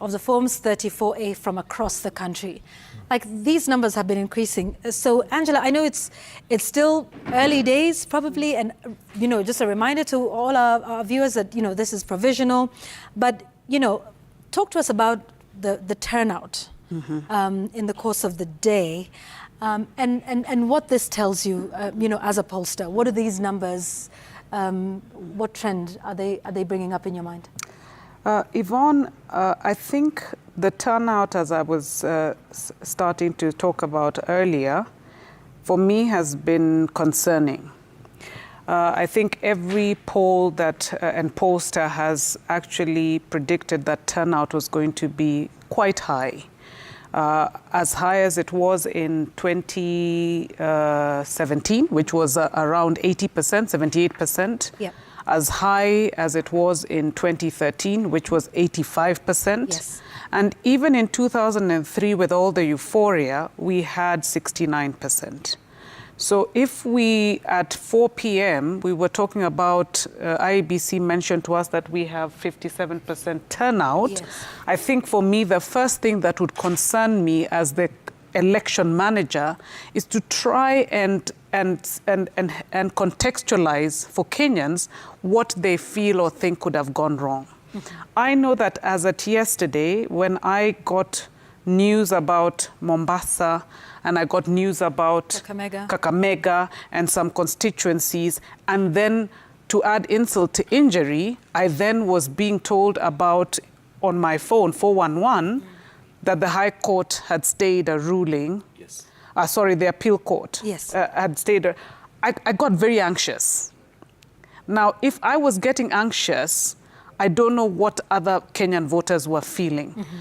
of the forms 34A from across the country. Like, these numbers have been increasing. So, Angela, I know it's still early days, probably, and just a reminder to all our viewers that this is provisional, but talk to us about the turnout in the course of the day, and what this tells you, as a pollster. What are these numbers? What trend are they bringing up in your mind?
Yvonne, I think the turnout, as I was starting to talk about earlier, for me has been concerning. I think every poll and pollster has actually predicted that turnout was going to be quite high. As high as it was in 2017, which was around 80%, 78%.
Yep.
As high as it was in 2013, which was 85%.
Yes.
And even in 2003, with all the euphoria, we had 69%. So if we, at 4 p.m., we were talking about, IEBC mentioned to us that we have 57% turnout.
Yes.
I think for me, the first thing that would concern me as the election manager is to try and contextualize for Kenyans what they feel or think could have gone wrong. Mm-hmm. I know that as at yesterday, when I got news about Mombasa, and I got news about Kakamega and some constituencies. And then to add insult to injury, I then was being told about, on my phone, 411, that the High Court had stayed a ruling.
Yes.
The appeal court had stayed. I got very anxious. Now, if I was getting anxious, I don't know what other Kenyan voters were feeling. Mm-hmm.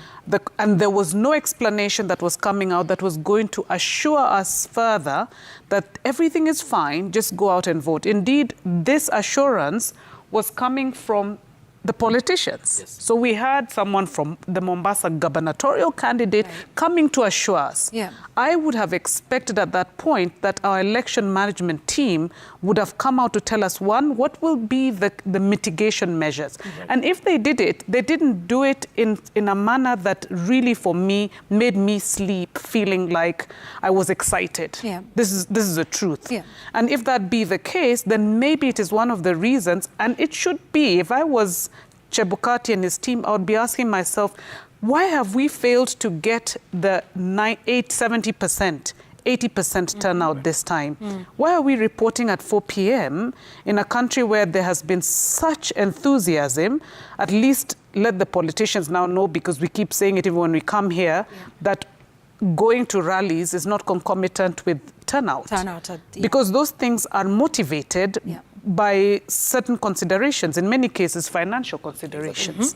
And there was no explanation that was coming out that was going to assure us further that everything is fine, just go out and vote. Indeed, this assurance was coming from the politicians.
Yes.
So we had someone from the Mombasa gubernatorial candidate coming to assure us.
Yeah.
I would have expected at that point that our election management team would have come out to tell us, one, what will be the mitigation measures. And if they did it, they didn't do it in a manner that really, for me, made me sleep feeling like I was excited.
Yeah.
This is the truth.
Yeah.
And if that be the case, then maybe it is one of the reasons, and it should be. If I was Chebukati and his team, I would be asking myself, why have we failed to get the 70%, 80% turnout this time? Why are we reporting at 4 p.m. in a country where there has been such enthusiasm? At least let the politicians now know, because we keep saying it even when we come here, that going to rallies is not concomitant with turnout. Because those things are motivated by certain considerations, in many cases financial considerations.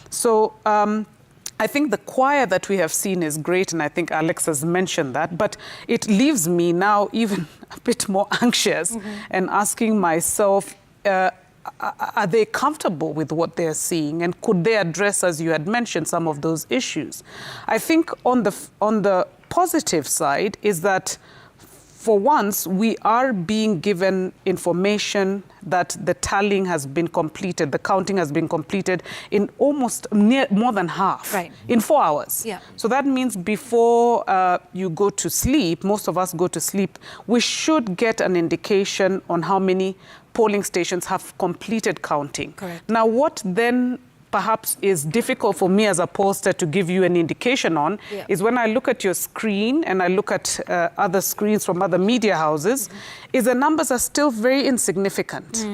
So I think the choir that we have seen is great, and I think Alex has mentioned that, but it leaves me now even a bit more anxious and asking myself, are they comfortable with what they're seeing, and could they address, as you had mentioned, some of those issues? I think on the positive side is that for once, we are being given information that the tallying has been completed, the counting has been completed in almost more than half, in 4 hours.
Yeah.
So that means before you go to sleep, most of us go to sleep, we should get an indication on how many polling stations have completed counting.
Correct.
Now, what then perhaps is difficult for me as a pollster to give you an indication on is when I look at your screen and I look at other screens from other media houses, is the numbers are still very insignificant.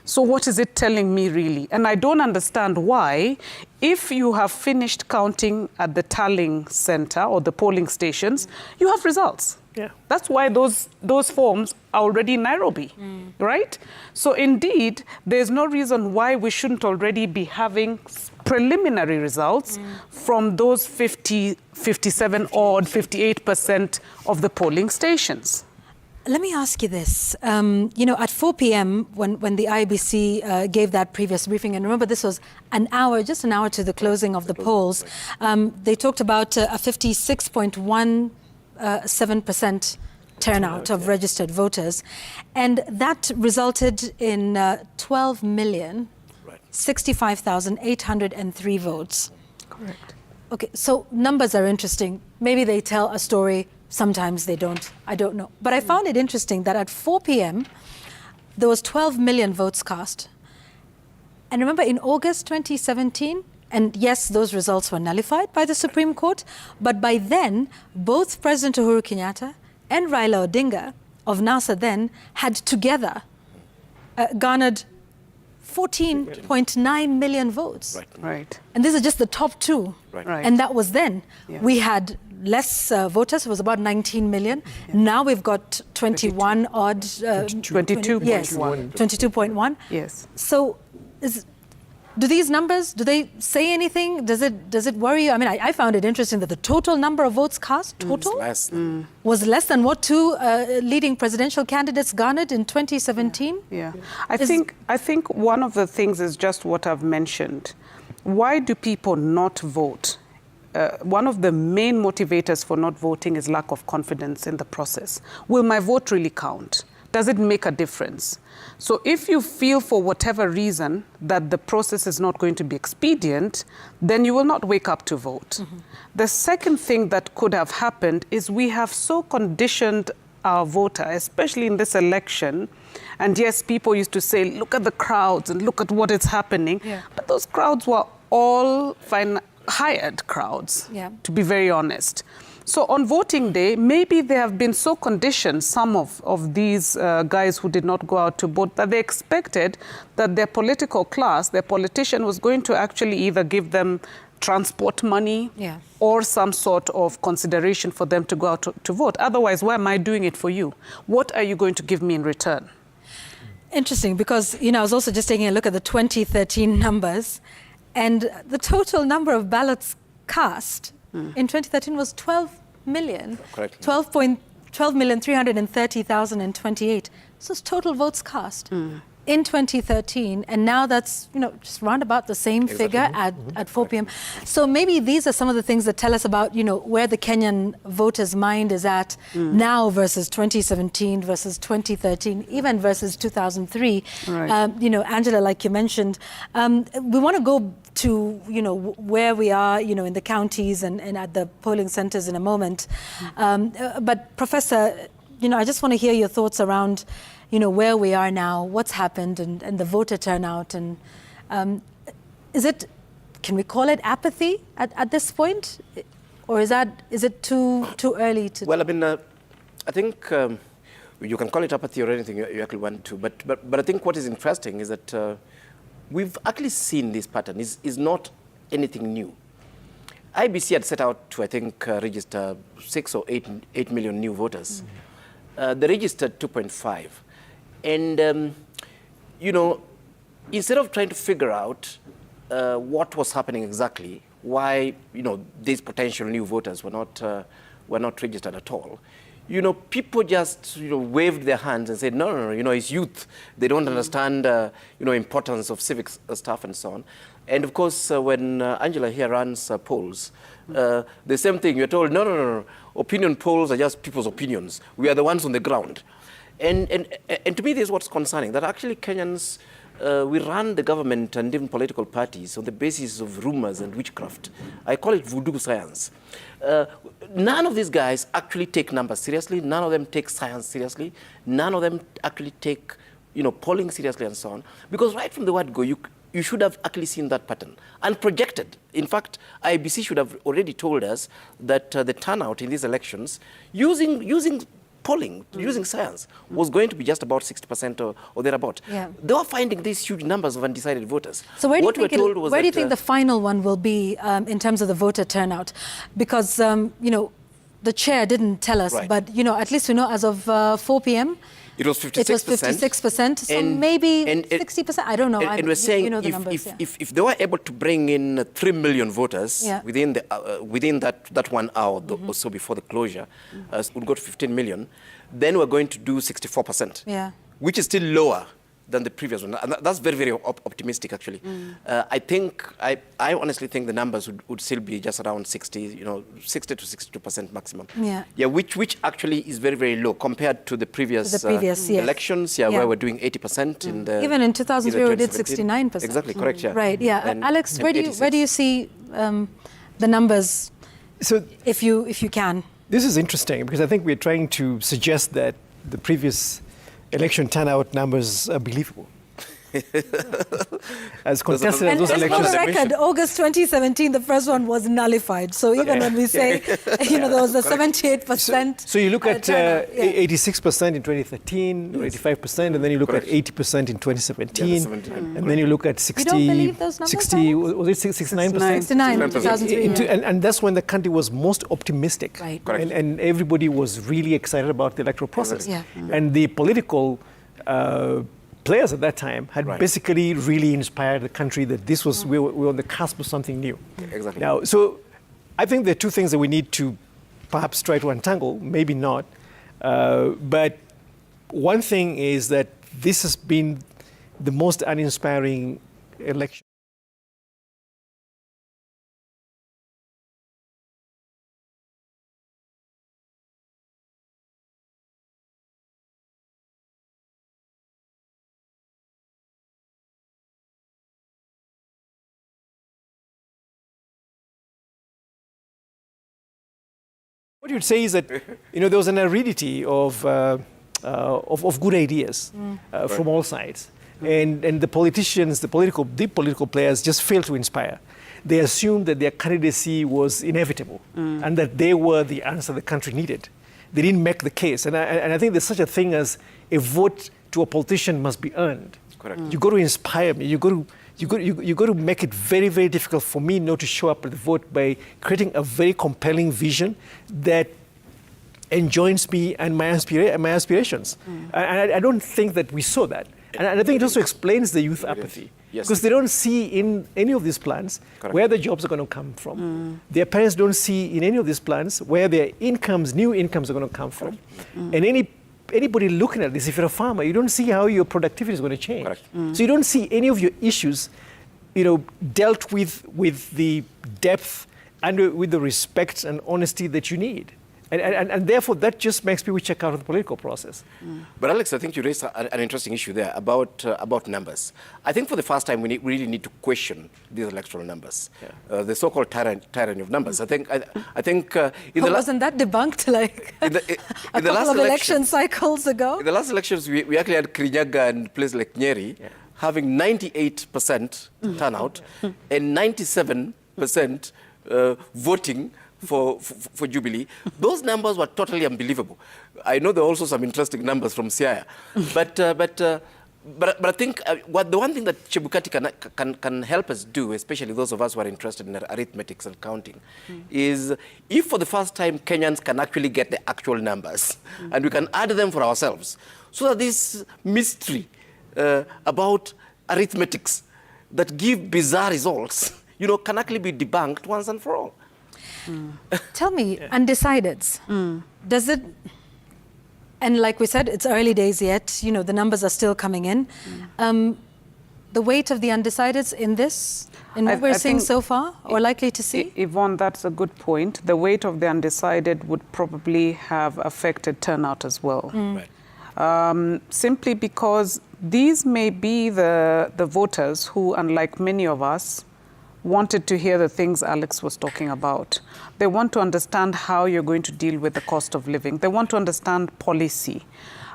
So what is it telling me really? And I don't understand why, if you have finished counting at the tallying center or the polling stations, you have results.
Yeah.
That's why those forms are already in Nairobi, right? So indeed, there's no reason why we shouldn't already be having preliminary results from those 57 odd, 58% of the polling stations.
Let me ask you this. You know, at 4 p.m., when the IEBC gave that previous briefing, and remember this was just an hour to the closing of the polls, they talked about a 56.17% turnout of registered voters, and that resulted in 12,065,803 votes.
Correct.
Okay, so numbers are interesting. Maybe they tell a story, sometimes they don't. I don't know. But I found it interesting that at 4 p.m., there was 12 million votes cast. And remember, in August 2017, and yes, those results were nullified by the Supreme Court, but by then, both President Uhuru Kenyatta and Raila Odinga of NASA then had together garnered 14.9 million votes.
Right.
And these are just the top two.
Right.
And that was then.
Yeah.
We had less voters, it was about 19 million. Now we've got 21 odd.
22.1.
Yes, 22.1.
Yes.
So do these numbers, do they say anything? Does it worry you? I mean, I found it interesting that the total number of votes cast, was less than what two leading presidential candidates garnered in 2017?
Yeah. I think one of the things is just what I've mentioned. Why do people not vote? One of the main motivators for not voting is lack of confidence in the process. Will my vote really count? Does it make a difference? So if you feel for whatever reason that the process is not going to be expedient, then you will not wake up to vote. The second thing that could have happened is we have so conditioned our voter, especially in this election. And yes, people used to say, look at the crowds and look at what is happening. Yeah. But those crowds were all hired crowds, to be very honest. So on voting day, maybe they have been so conditioned, some of these guys who did not go out to vote, that they expected that their political class, their politician, was going to actually either give them transport money or some sort of consideration for them to go out to vote. Otherwise, why am I doing it for you? What are you going to give me in return?
Interesting, because I was also just taking a look at the 2013 numbers, and the total number of ballots cast in 2013 was 12 million. 12,330,028. So it's total votes cast. in 2013, and now that's, just round about the same figure at 4 p.m. So maybe these are some of the things that tell us about, where the Kenyan voters' mind is at now versus 2017 versus 2013, even versus 2003.
Right.
Angela, like you mentioned, we want to go to, where we are, in the counties and at the polling centers in a moment. But Professor, I just want to hear your thoughts around, where we are now, what's happened, and the voter turnout, and can we call it apathy at this point, or is it too early to?
Well, I think you can call it apathy or anything you actually want to, but I think what is interesting is that we've actually seen this pattern. Is not anything new. IBC had set out to, I think, register 6 or 8 million new voters. They registered 2.5. And, instead of trying to figure out what was happening exactly, why, these potential new voters were not registered at all, people just, waved their hands and said, no, it's youth. They don't understand, importance of civic stuff and so on. And of course, when Angela here runs polls, the same thing, you're told, no, opinion polls are just people's opinions. We are the ones on the ground. And to me, this is what's concerning, that actually Kenyans, we run the government and even political parties on the basis of rumors and witchcraft. I call it voodoo science. None of these guys actually take numbers seriously. None of them take science seriously. None of them actually take, polling seriously and so on. Because right from the word go, you should have actually seen that pattern and projected. In fact, IBC should have already told us that the turnout in these elections, using polling, using science, was going to be just about 60% or thereabout. Yeah. They were finding these huge numbers of undecided voters.
So where do you think the final one will be in terms of the voter turnout? Because, the chair didn't tell us, but, at least we know as of 4 p.m.,
it was 56%.
It was 56%, so maybe 60%. I don't know.
And we're saying
the numbers,
if they were able to bring in 3 million voters within that 1 hour or so before the closure, would go to 15 million, then we're going to do 64%, which is still lower than the previous one. And that's very, very optimistic, actually. I honestly think the numbers would still be just around 60 to 62% maximum. Yeah, which actually is very, very low compared to the previous, elections, where we're doing 80% in the...
Even in 2003, we did 69%.
Exactly, correct, yeah.
Right, yeah. And Alex, where do you see the numbers, so if you can?
This is interesting, because I think we're trying to suggest that the previous election turnout numbers are believable. As contested as those elections.
For the record, August 2017, the first one was nullified. So even when we say, there was a 78%.
So you look at 86% in 2013, or 85%, and then you look at 80% in 2017, and then you look at 60.
You don't believe those numbers?
60, was it 69%?
69 in 2003.
And that's when the country was most optimistic.
Right.
And everybody was really excited about the electoral process. And the political players at that time had basically really inspired the country that this was, we were on the cusp of something new.
Exactly.
Now, so I think there are two things that we need to perhaps try to untangle, maybe not. But one thing is that this has been the most uninspiring election. What you'd say is that there was an aridity of good ideas from all sides, and the politicians, the political players just failed to inspire. They assumed that their candidacy was inevitable and that they were the answer the country needed. They didn't make the case, and I think there's such a thing as a vote to a politician must be earned.
Correct.
You got to inspire me. You got to make it very, very difficult for me not to show up at the vote by creating a very compelling vision that enjoins me and my aspirations. And I don't think that we saw that. And I think it also explains the youth apathy.
Yes.
Because they don't see in any of these plans where the jobs are going to come from. Their parents don't see in any of these plans where their incomes, new incomes are going to come from. And any anybody looking at this, if you're a farmer, you don't see how your productivity is going to change. So you don't see any of your issues, dealt with the depth and with the respect and honesty that you need. And therefore, that just makes people check out of the political process.
But Alex, I think you raised an interesting issue there about numbers. I think for the first time, we really need to question these electoral numbers, the so-called tyranny of numbers. I think
wasn't that debunked
in the
a couple of election cycles ago?
In the last elections, we actually had Kirinyaga and places like Nyeri having 98% turnout and 97% voting for Jubilee. Those numbers were totally unbelievable. I know there are also some interesting numbers from Siaya, but I think the one thing that Chebukati can help us do, especially those of us who are interested in arithmetics and counting, is if for the first time Kenyans can actually get the actual numbers and we can add them for ourselves, so that this mystery about arithmetics that give bizarre results, can actually be debunked once and for all.
Tell me, undecideds, does it, and like we said, it's early days yet, the numbers are still coming in. The weight of the undecideds in this, in what we're seeing so far, or likely to see?
Yvonne, that's a good point. The weight of the undecided would probably have affected turnout as well. Simply because these may be the voters who, unlike many of us, wanted to hear the things Alex was talking about. They want to understand how you're going to deal with the cost of living. They want to understand policy.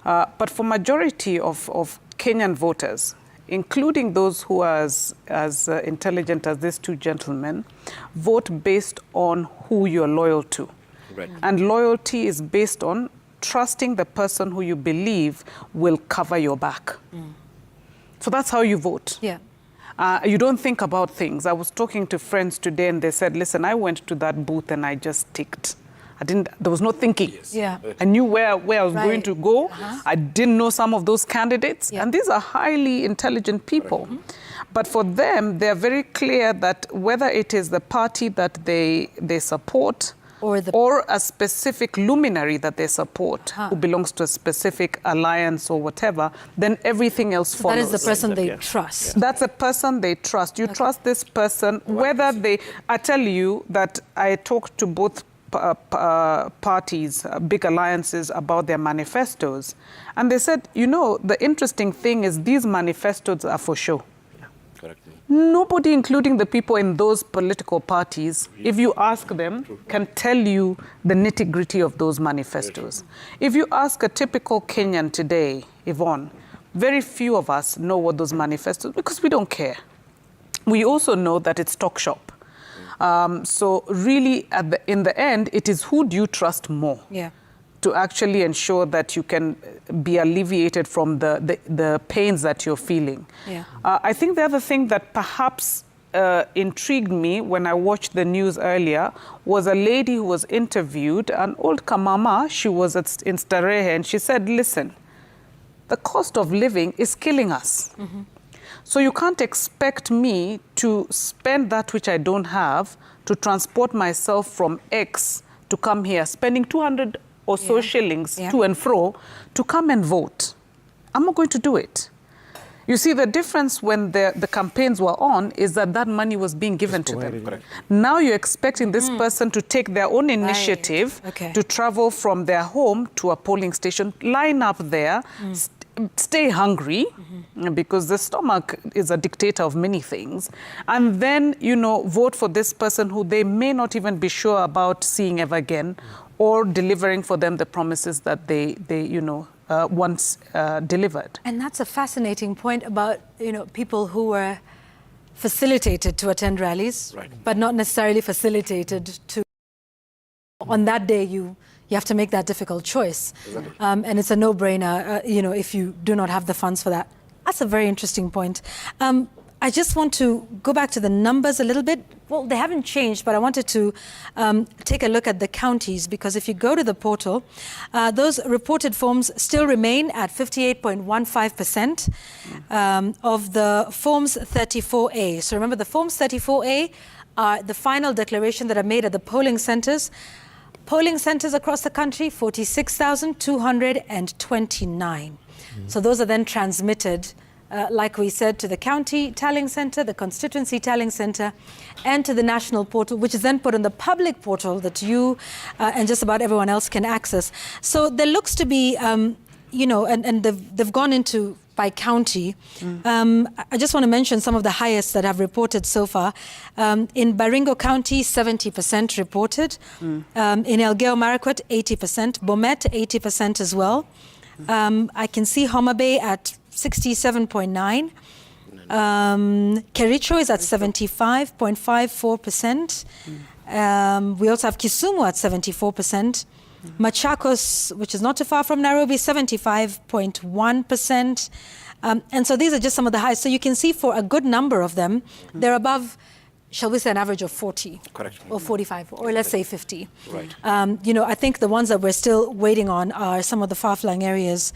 But for majority of Kenyan voters, including those who are as intelligent as these two gentlemen, vote based on who you're loyal to. And loyalty is based on trusting the person who you believe will cover your back. So that's how you vote. You don't think about things. I was talking to friends today and they said, listen, I went to that booth and I just ticked. There was no thinking. I knew where I was going to go. I didn't know some of those candidates. And these are highly intelligent people. But for them, they're very clear that whether it is the party that they support or a specific luminary that they support who belongs to a specific alliance or whatever, then everything else follows.
That is the person they trust.
That's a person they trust. You trust this person, whether they... I tell you that I talked to both parties, big alliances, about their manifestos. And they said, the interesting thing is these manifestos are for show. Nobody, including the people in those political parties, if you ask them, can tell you the nitty-gritty of those manifestos. If you ask a typical Kenyan today, Yvonne, very few of us know what those manifestos, because we don't care. We also know that it's talk shop. So really, in the end, it is who do you trust more? To actually ensure that you can be alleviated from the pains that you're feeling. I think the other thing that perhaps intrigued me when I watched the news earlier was a lady who was interviewed, an old kamama. She was in Starehe, and she said, listen, the cost of living is killing us. So you can't expect me to spend that which I don't have to transport myself from X to come here, spending 200 or so shillings to and fro to come and vote. I'm not going to do it. You see, the difference when the campaigns were on is that money was being given to them. Now you're expecting this person to take their own initiative to travel from their home to a polling station, line up there, stay hungry, because the stomach is a dictator of many things, and then, vote for this person who they may not even be sure about seeing ever again, or delivering for them the promises that they once delivered.
And that's a fascinating point about, people who were facilitated to attend rallies, but not necessarily facilitated to, on that day, you have to make that difficult choice. And it's a no-brainer, if you do not have the funds for that. That's a very interesting point. I just want to go back to the numbers a little bit. Well, they haven't changed, but I wanted to take a look at the counties, because if you go to the portal, those reported forms still remain at 58.15% of the Forms 34A. So remember, the Forms 34A are the final declaration that are made at the polling centers. Polling centers across the country, 46,229. So those are then transmitted, like we said, to the county tallying center, the constituency tallying center, and to the national portal, which is then put on the public portal that you and just about everyone else can access. So there looks to be, you know, and they've gone into by county. I just want to mention some of the highest that have reported so far. In Baringo County, 70% reported. In Elgeyo Marakwet, 80%. Bomet, 80% as well. I can see Homa Bay at 67.9. Kericho is at 75.54%. We also have Kisumu at 74%. Machakos, which is not too far from Nairobi, 75.1%. And so these are just some of the highs. So you can see for a good number of them, they're above, shall we say, an average of 40. Correct. Or 45, or let's say 50.
Right.
You know, I think the ones that we're still waiting on are some of the far-flung areas,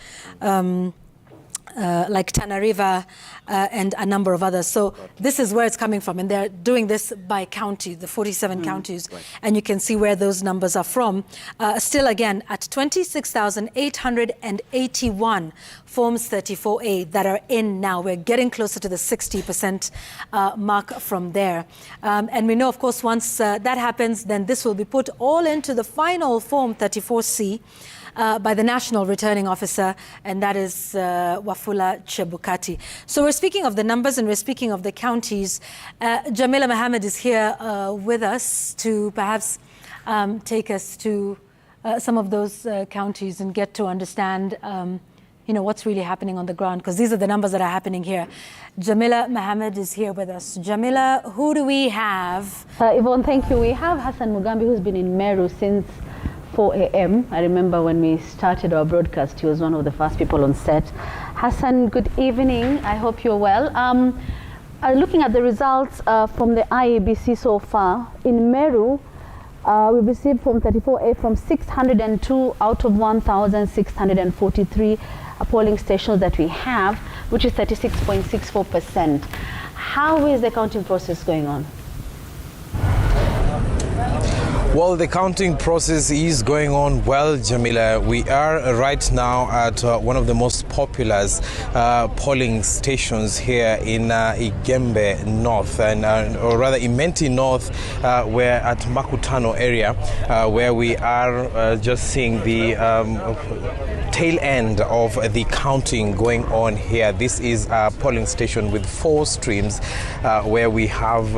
like Tana River and a number of others. So this is where it's coming from. And they're doing this by county, the 47 counties. Right. And you can see where those numbers are from. Still, again, at 26,881 Forms 34A that are in now. We're getting closer to the 60% mark from there. And we know, of course, once that happens, then this will be put all into the final Form 34C. By the National Returning Officer, and that is Wafula Chebukati. So we're speaking of the numbers and we're speaking of the counties. Jamila Mohammed is here with us to perhaps take us to some of those counties and get to understand you know, what's really happening on the ground, because these are the numbers that are happening here. Jamila Mohammed is here with us. Jamila, who do we have?
Yvonne, thank you. We have Hassan Mugambi, who's been in Meru since 4 a.m. I remember when we started our broadcast, he was one of the first people on set. Hassan, good evening. I hope you're well. Looking at the results from the IEBC so far, in Meru, we received Form 34A from 602 out of 1,643 polling stations that we have, which is 36.64%. How is the counting process going on?
Well, the counting process is going on well, Jamila. We are right now at one of the most popular polling stations here in Igembe North, and or rather Imenti North. We're at Makutano area, where we are just seeing the tail end of the counting going on here. This is a polling station with 4 streams, where we have,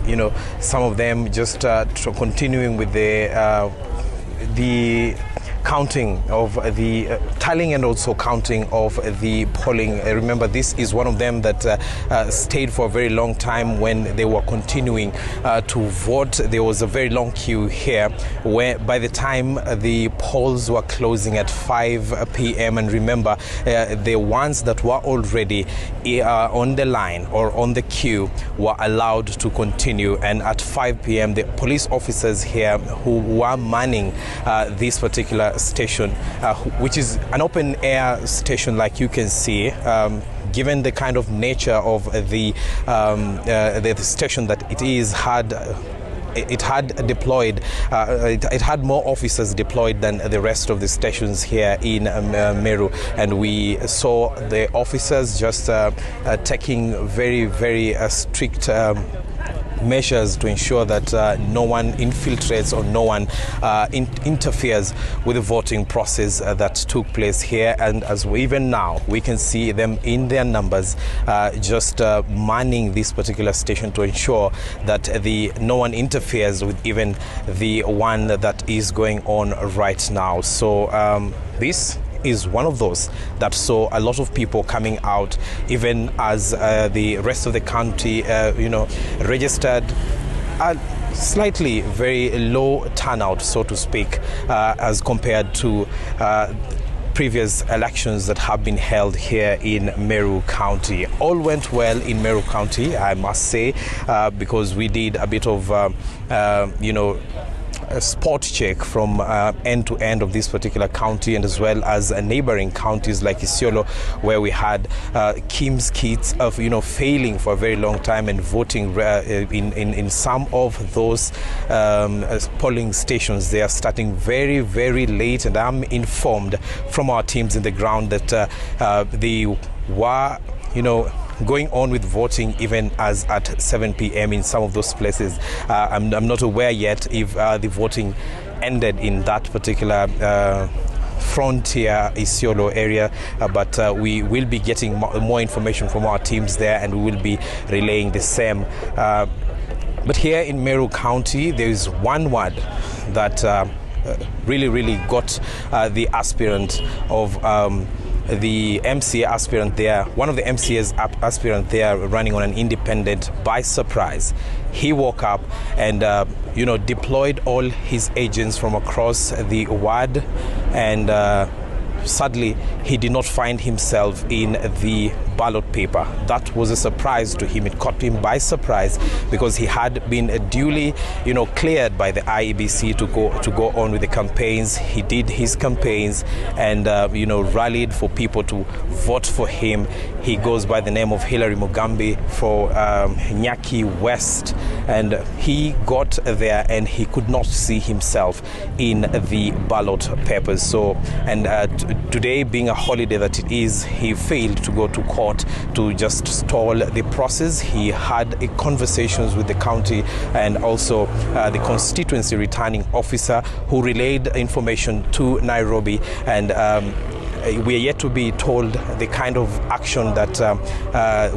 you know, some of them just continuing with the counting of the tallying and also counting of the polling. Remember, this is one of them that stayed for a very long time when they were continuing to vote. There was a very long queue here where by the time the polls were closing at 5 p.m. and remember, the ones that were already on the line or on the queue were allowed to continue, and at 5 p.m. the police officers here who were manning this particular station, which is an open air station, like you can see, given the kind of nature of the station that it is, it had deployed, it had more officers deployed than the rest of the stations here in Meru, and we saw the officers just taking very, very strict measures to ensure that no one infiltrates or no one interferes with the voting process that took place here. And as even now, we can see them in their numbers just manning this particular station to ensure that no one interferes with even the one that is going on right now. So this is one of those that saw a lot of people coming out, even as the rest of the county, you know, registered a slightly very low turnout, so to speak, as compared to previous elections that have been held here in Meru County. All went well in Meru County, I must say, because we did a bit of, you know, a spot check from end to end of this particular county, and as well as neighboring counties like Isiolo, where we had Kim's kids of failing for a very long time and voting in some of those polling stations. They are starting very, very late, and I'm informed from our teams in the ground that they were going on with voting even as at 7 p.m. in some of those places. I'm not aware yet if the voting ended in that particular frontier Isiolo area, but we will be getting more information from our teams there, and we will be relaying the same. But here in Meru County, there is one word that really got the aspirant of the MCA aspirant there, one of the MCA's aspirant there running on an independent by surprise. He woke up and deployed all his agents from across the ward, and sadly he did not find himself in the ballot paper. That was a surprise to him. It caught him by surprise because he had been duly cleared by the IEBC to go on with the campaigns. He did his campaigns and rallied for people to vote for him. He goes by the name of Hilary Mugambi for Nyaki West, and he got there and he could not see himself in the ballot papers. So, and today being a holiday that it is, he failed to go to court to just stall the process. He had conversations with the county and also the constituency returning officer, who relayed information to Nairobi, and we are yet to be told the kind of action that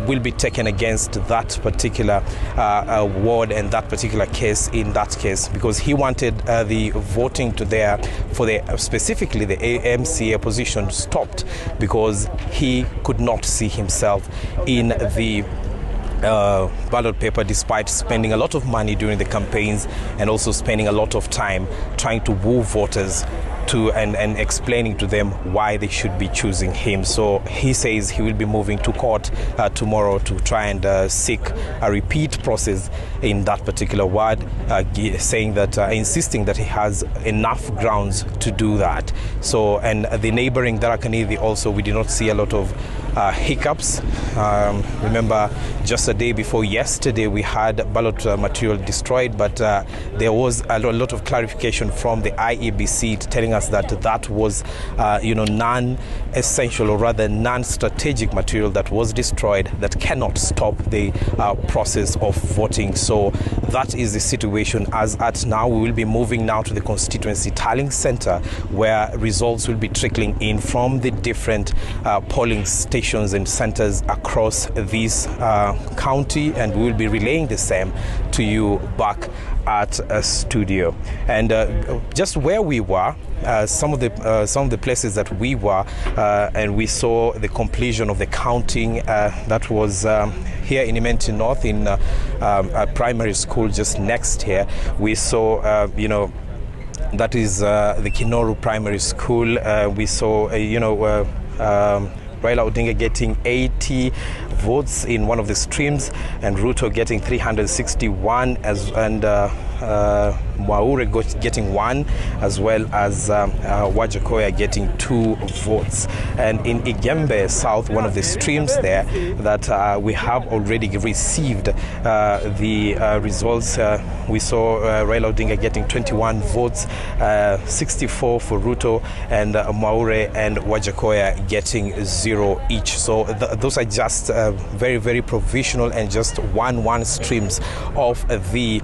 will be taken against that particular ward and that particular case in that case, because he wanted the voting to there for specifically the MCA position stopped because he could not see himself in the ballot paper, despite spending a lot of money during the campaigns and also spending a lot of time trying to woo voters to and explaining to them why they should be choosing him. So he says he will be moving to court tomorrow to try and seek a repeat process in that particular ward, saying that insisting that he has enough grounds to do that. So, and the neighboring Tharaka-Nithi also, we did not see a lot of hiccups. Remember, just a day before yesterday, we had ballot material destroyed, but there was a lot of clarification from the IEBC telling us that that was, non-essential, or rather non-strategic material that was destroyed that cannot stop the process of voting. So that is the situation as at now. We will be moving now to the constituency tallying center, where results will be trickling in from the different polling stations and centers across this county, and we will be relaying the same to you back at a studio. And just where we were, some of the places that we were, and we saw the completion of the counting that was here in Imenti North in a primary school just next here. We saw that is the Kinoru Primary School. We saw Raila Odinga getting 80 votes in one of the streams, and Ruto getting 361, and Mwaure getting 1, as well as Wajakoya getting 2 votes. And in Igembe South, one of the streams there, that we have already received the results. We saw Raila Odinga getting 21 votes, 64 for Ruto, and Mwaure and Wajakoya getting 0 each. So those are just very, very provisional and just one streams of the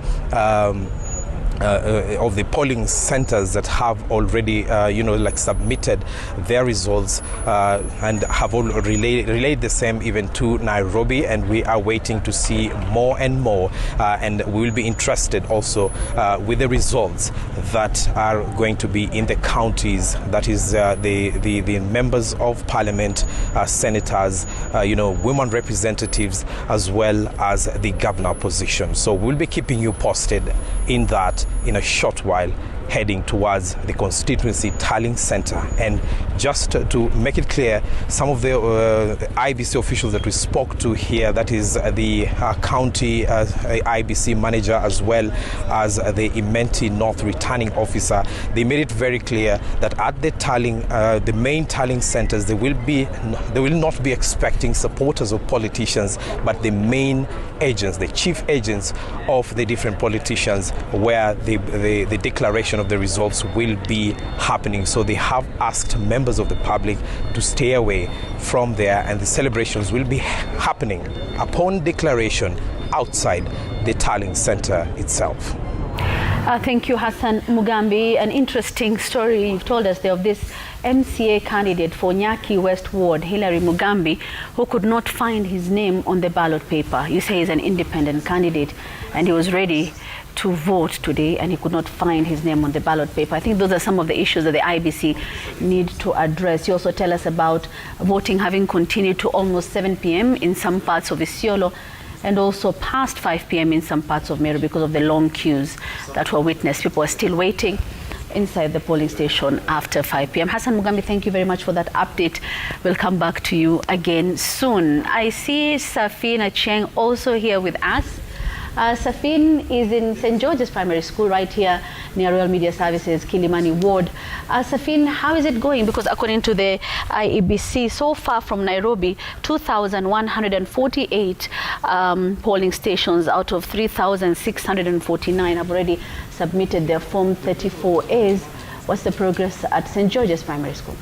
polling centers that have already, submitted their results and have all relayed the same even to Nairobi, and we are waiting to see more and more, and we will be interested also with the results that are going to be in the counties. That is the members of parliament, senators, women representatives, as well as the governor position. So we'll be keeping you posted in that in a short while heading towards the constituency tallying center. And just to make it clear, some of the IBC officials that we spoke to here, that is the county IBC manager as well as the Imenti North returning officer, they made it very clear that at the tallying, the main tallying centers, they will not be expecting supporters of politicians, but the main agents, the chief agents of the different politicians, where the declaration of the results will be happening. So they have asked members of the public to stay away from there, and the celebrations will be happening upon declaration outside the tallying center itself.
Thank you, Hassan Mugambi. An interesting story you've told us there of this MCA candidate for Nyaki West Ward, Hilary Mugambi, who could not find his name on the ballot paper. You say he's an independent candidate and he was ready to vote today and he could not find his name on the ballot paper. I think those are some of the issues that the IBC need to address. You also tell us about voting having continued to almost 7 p.m. in some parts of Isiolo, and also past 5 p.m. in some parts of Meru because of the long queues that were witnessed. People are still waiting inside the polling station after 5 p.m. Hassan Mugambi, thank you very much for that update. We'll come back to you again soon. I see Safin Acheng also here with us. Safin is in St. George's Primary School right here near Royal Media Services, Kilimani Ward. Safin, how is it going? Because according to the IEBC, so far from Nairobi, 2,148 polling stations out of 3,649 have already submitted their Form 34As. What's the progress at St. George's Primary School?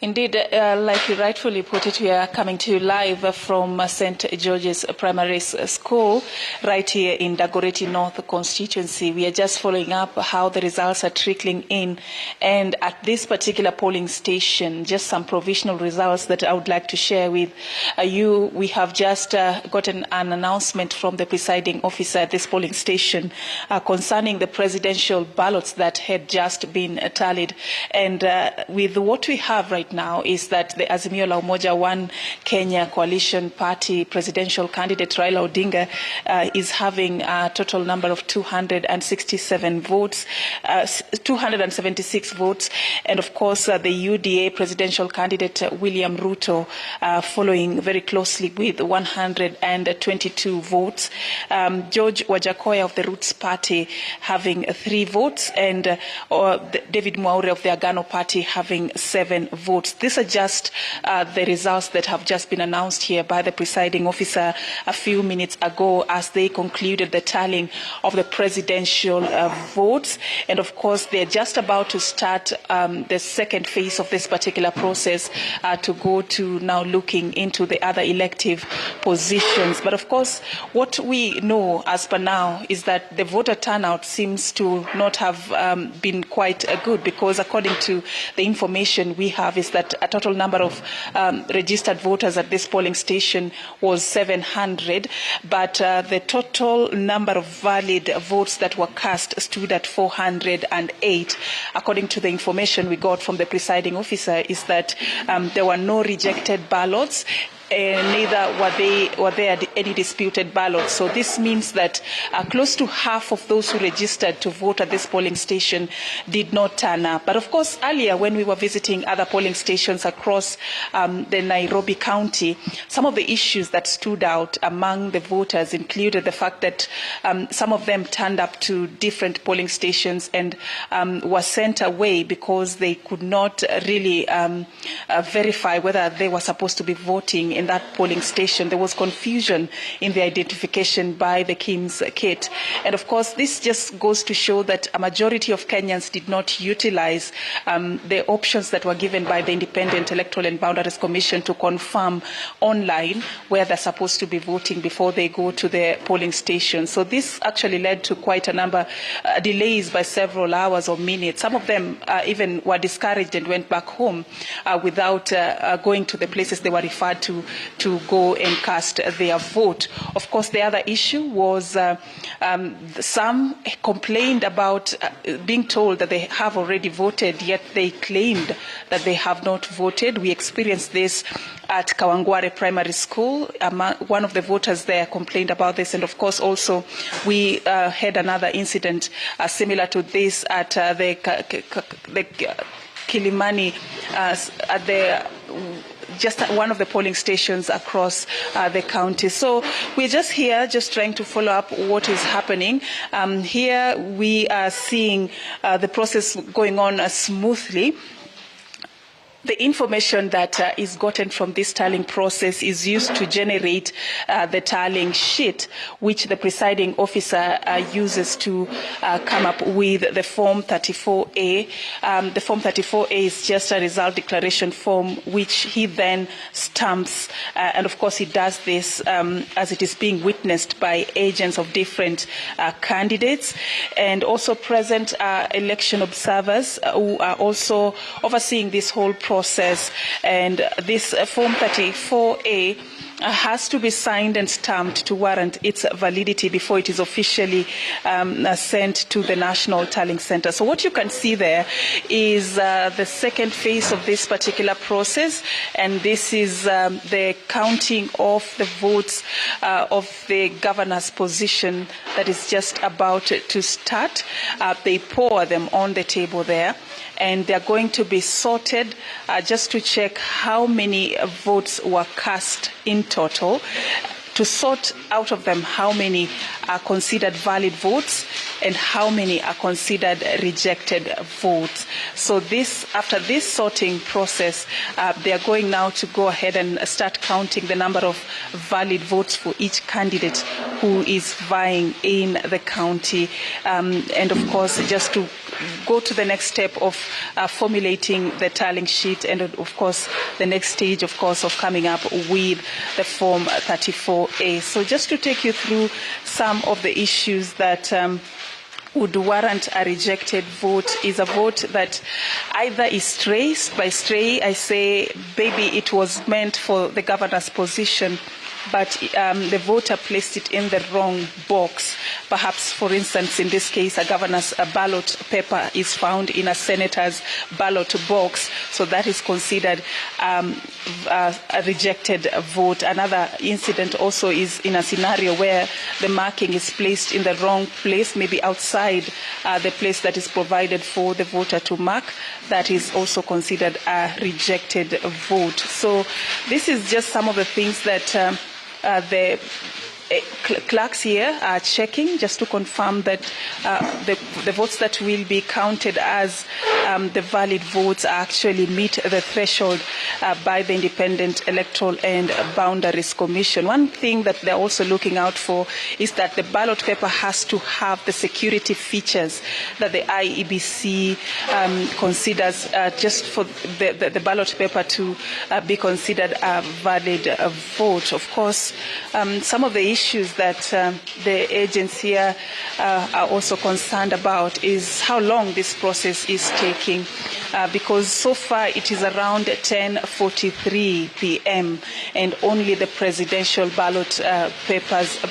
Indeed, like you rightfully put it, we are coming to you live from St. George's Primary School right here in Dagoretti North constituency. We are just following up how the results are trickling in. And at this particular polling station, just some provisional results that I would like to share with you. We have just gotten an announcement from the presiding officer at this polling station concerning the presidential ballots that had just been tallied. And with what we have right now is that the Azimio la Umoja One Kenya Coalition Party presidential candidate Raila Odinga is having a total number of 267 votes, 276 votes, and of course the UDA presidential candidate William Ruto following very closely with 122 votes. George Wajakoya of the Roots Party having 3 votes, and David Mwaure of the Agano Party having 7 votes. These are just the results that have just been announced here by the presiding officer a few minutes ago as they concluded the tallying of the presidential votes. And of course, they're just about to start the second phase of this particular process to go to now looking into the other elective positions. But of course, what we know as per now is that the voter turnout seems to not have been quite good, because according to the information we have is that a total number of registered voters at this polling station was 700, but the total number of valid votes that were cast stood at 408. According to the information we got from the presiding officer is that there were no rejected ballots. Neither were there any disputed ballots. So this means that close to half of those who registered to vote at this polling station did not turn up. But of course, earlier when we were visiting other polling stations across the Nairobi County, some of the issues that stood out among the voters included the fact that some of them turned up to different polling stations and were sent away because they could not really verify whether they were supposed to be voting in that polling station. There was confusion in the identification by the KIMS kit. And of course, this just goes to show that a majority of Kenyans did not utilize the options that were given by the Independent Electoral and Boundaries Commission to confirm online where they're supposed to be voting before they go to the polling station. So this actually led to quite a number of delays by several hours or minutes. Some of them even were discouraged and went back home without going to the places they were referred to to go and cast their vote. Of course, the other issue was some complained about being told that they have already voted, yet they claimed that they have not voted. We experienced this at Kawangware Primary School. One of the voters there complained about this, and of course also we had another incident similar to this at the Kilimani at the just at one of the polling stations across the county. So we're just here, just trying to follow up what is happening. Here we are seeing the process going on smoothly. The information that is gotten from this tallying process is used to generate the tallying sheet, which the presiding officer uses to come up with the Form 34A. The Form 34A is just a result declaration form, which he then stamps. And of course, he does this as it is being witnessed by agents of different candidates, and also present election observers who are also overseeing this whole process. And this Form 34A has to be signed and stamped to warrant its validity before it is officially sent to the National Tallying Center. So what you can see there is the second phase of this particular process, and this is the counting of the votes of the governor's position that is just about to start. They pour them on the table there, and they're going to be sorted just to check how many votes were cast in total, to sort out of them how many are considered valid votes and how many are considered rejected votes. So this, after this sorting process, they are going now to go ahead and start counting the number of valid votes for each candidate who is vying in the county. And of course, just to go to the next step of formulating the tallying sheet, and of course the next stage, of course, of coming up with the Form 34A. So just to take you through some of the issues that would warrant a rejected vote is a vote that either is traced. By stray, I say maybe it was meant for the governor's position, but the voter placed it in the wrong box. Perhaps, for instance, in this case, a governor's ballot paper is found in a senator's ballot box, so that is considered a rejected vote. Another incident also is in a scenario where the marking is placed in the wrong place, maybe outside the place that is provided for the voter to mark. That is also considered a rejected vote. So this is just some of the things that the clerks here are checking, just to confirm that the votes that will be counted as the valid votes actually meet the threshold by the Independent Electoral and Boundaries Commission. One thing that they're also looking out for is that the ballot paper has to have the security features that the IEBC considers just for the ballot paper to be considered a valid vote. Of course, some of the issues that the agents here are also concerned about is how long this process is taking, because so far it is around 10:43 p.m. and only the presidential ballot papers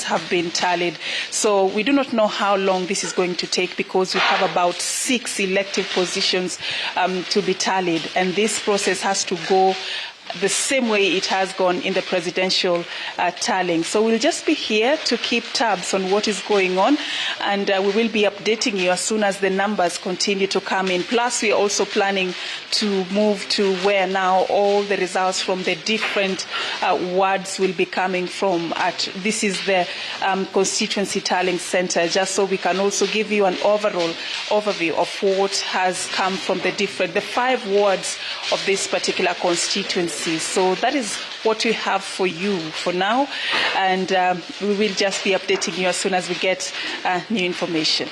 have been tallied. So we do not know how long this is going to take, because we have about 6 elective positions to be tallied, and this process has to go the same way it has gone in the presidential tallying. So we'll just be here to keep tabs on what is going on, and we will be updating you as soon as the numbers continue to come in. Plus, we are also planning to move to where now all the results from the different wards will be coming from. This is the constituency tallying center, just so we can also give you an overall overview of what has come from the 5 wards of this particular constituency. So that is what we have for you for now, and we will just be updating you as soon as we get new information.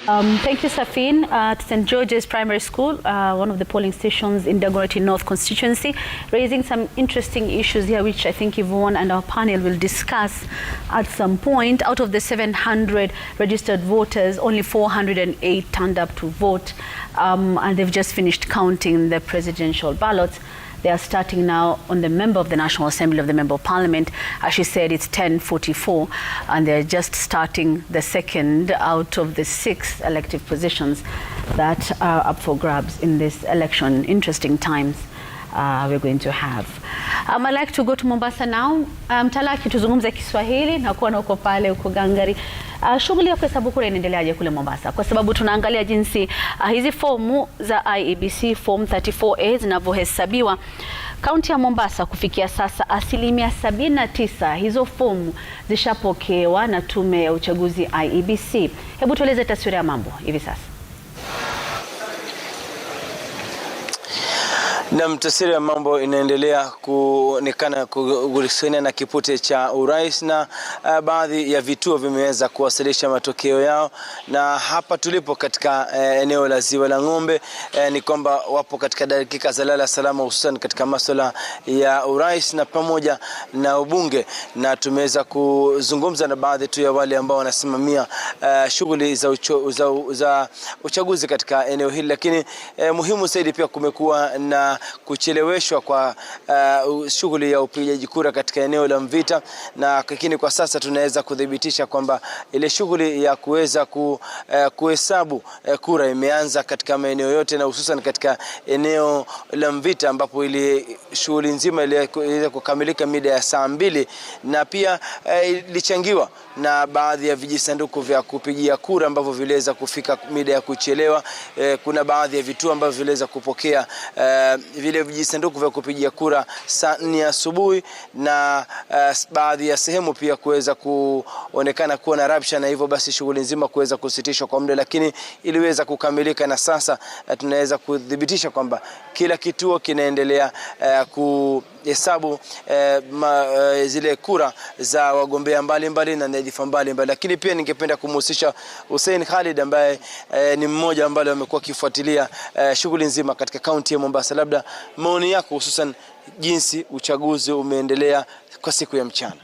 Thank you, Safin. At St. George's Primary School, one of the polling stations in Dagoretti North constituency, raising some interesting issues here, which I think Yvonne and our panel will discuss at some point. Out of the 700 registered voters, only 408 turned up to vote, and they've just finished counting the presidential ballots. They are starting now on the member of the National Assembly of the Member of Parliament. As she said, it's 10:44, and they're just starting the second out of the 6 elective positions that are up for grabs in this election. Interesting times we're going to have. I'd like to go to Mombasa now. Mtalaki, tuzungumze Kiswahili na kuwa na uko pale uko gangari. Shughuli ya kuhesabu kura inaendeleaje kule Mombasa? Kwa sababu tunaangalia jinsi hizi fomu za IEBC form 34A zinavyohesabiwa. Kaunti ya Mombasa kufikia sasa 79% hizo fomu zishapokewa na tume ya uchaguzi IEBC. Hebu tueleze taswira ya mambo hivi sasa.
Na taswira ya mambo inaendelea kuonekana kuhusiana na kipute cha urais, na baadhi ya vituo vimeweza kuwasilisha matokeo yao, na hapa tulipo katika eneo la Ziwa la Ng'ombe ni kwamba wapo katika dakika za lala salama, hususan katika masuala ya urais na pamoja na ubunge, na tumeweza kuzungumza na baadhi tu ya wale ambao wanasimamia shughuli za uchaguzi katika eneo hili. Lakini muhimu zaidi pia kumekuwa na kucheleweshwa kwa shughuli ya upigaji kura katika eneo la Mvita, na lakini kwa sasa tunaweza kudhibitisha kwamba ile shughuli ya kuweza kuhesabu kura imeanza katika maeneo yote, na hususan katika eneo la Mvita ambapo ile shughuli nzima iliweza kukamilika mida ya saa 2, na pia ilichangiwa na baadhi ya vijisanduku vya kupigia kura ambavyo viliweza kufika mida ya kuchelewa. Kuna baadhi ya vituo ambavyo viliweza kupokea vile vijisanduku vya kupigia kura saa 4 asubuhi, na baadhi ya sehemu pia kuweza kuonekana kuwa na rabsha, na hivyo basi shughuli nzima kuweza kusitishwa kwa muda, lakini iliweza kukamilika, na sasa tunaweza kudhibitisha kwamba kila kituo kinaendelea kuhesabu zile kura za wagombea mbalimbali na nyadhifa mbalimbali. Lakini pia ningependa kumhusisha Hussein Khalid ambaye ni mmoja ambaye amekuwa akifuatilia shughuli nzima katika kaunti ya Mombasa. Labda maoni yako hususan jinsi uchaguzi umeendelea kwa siku ya mchana.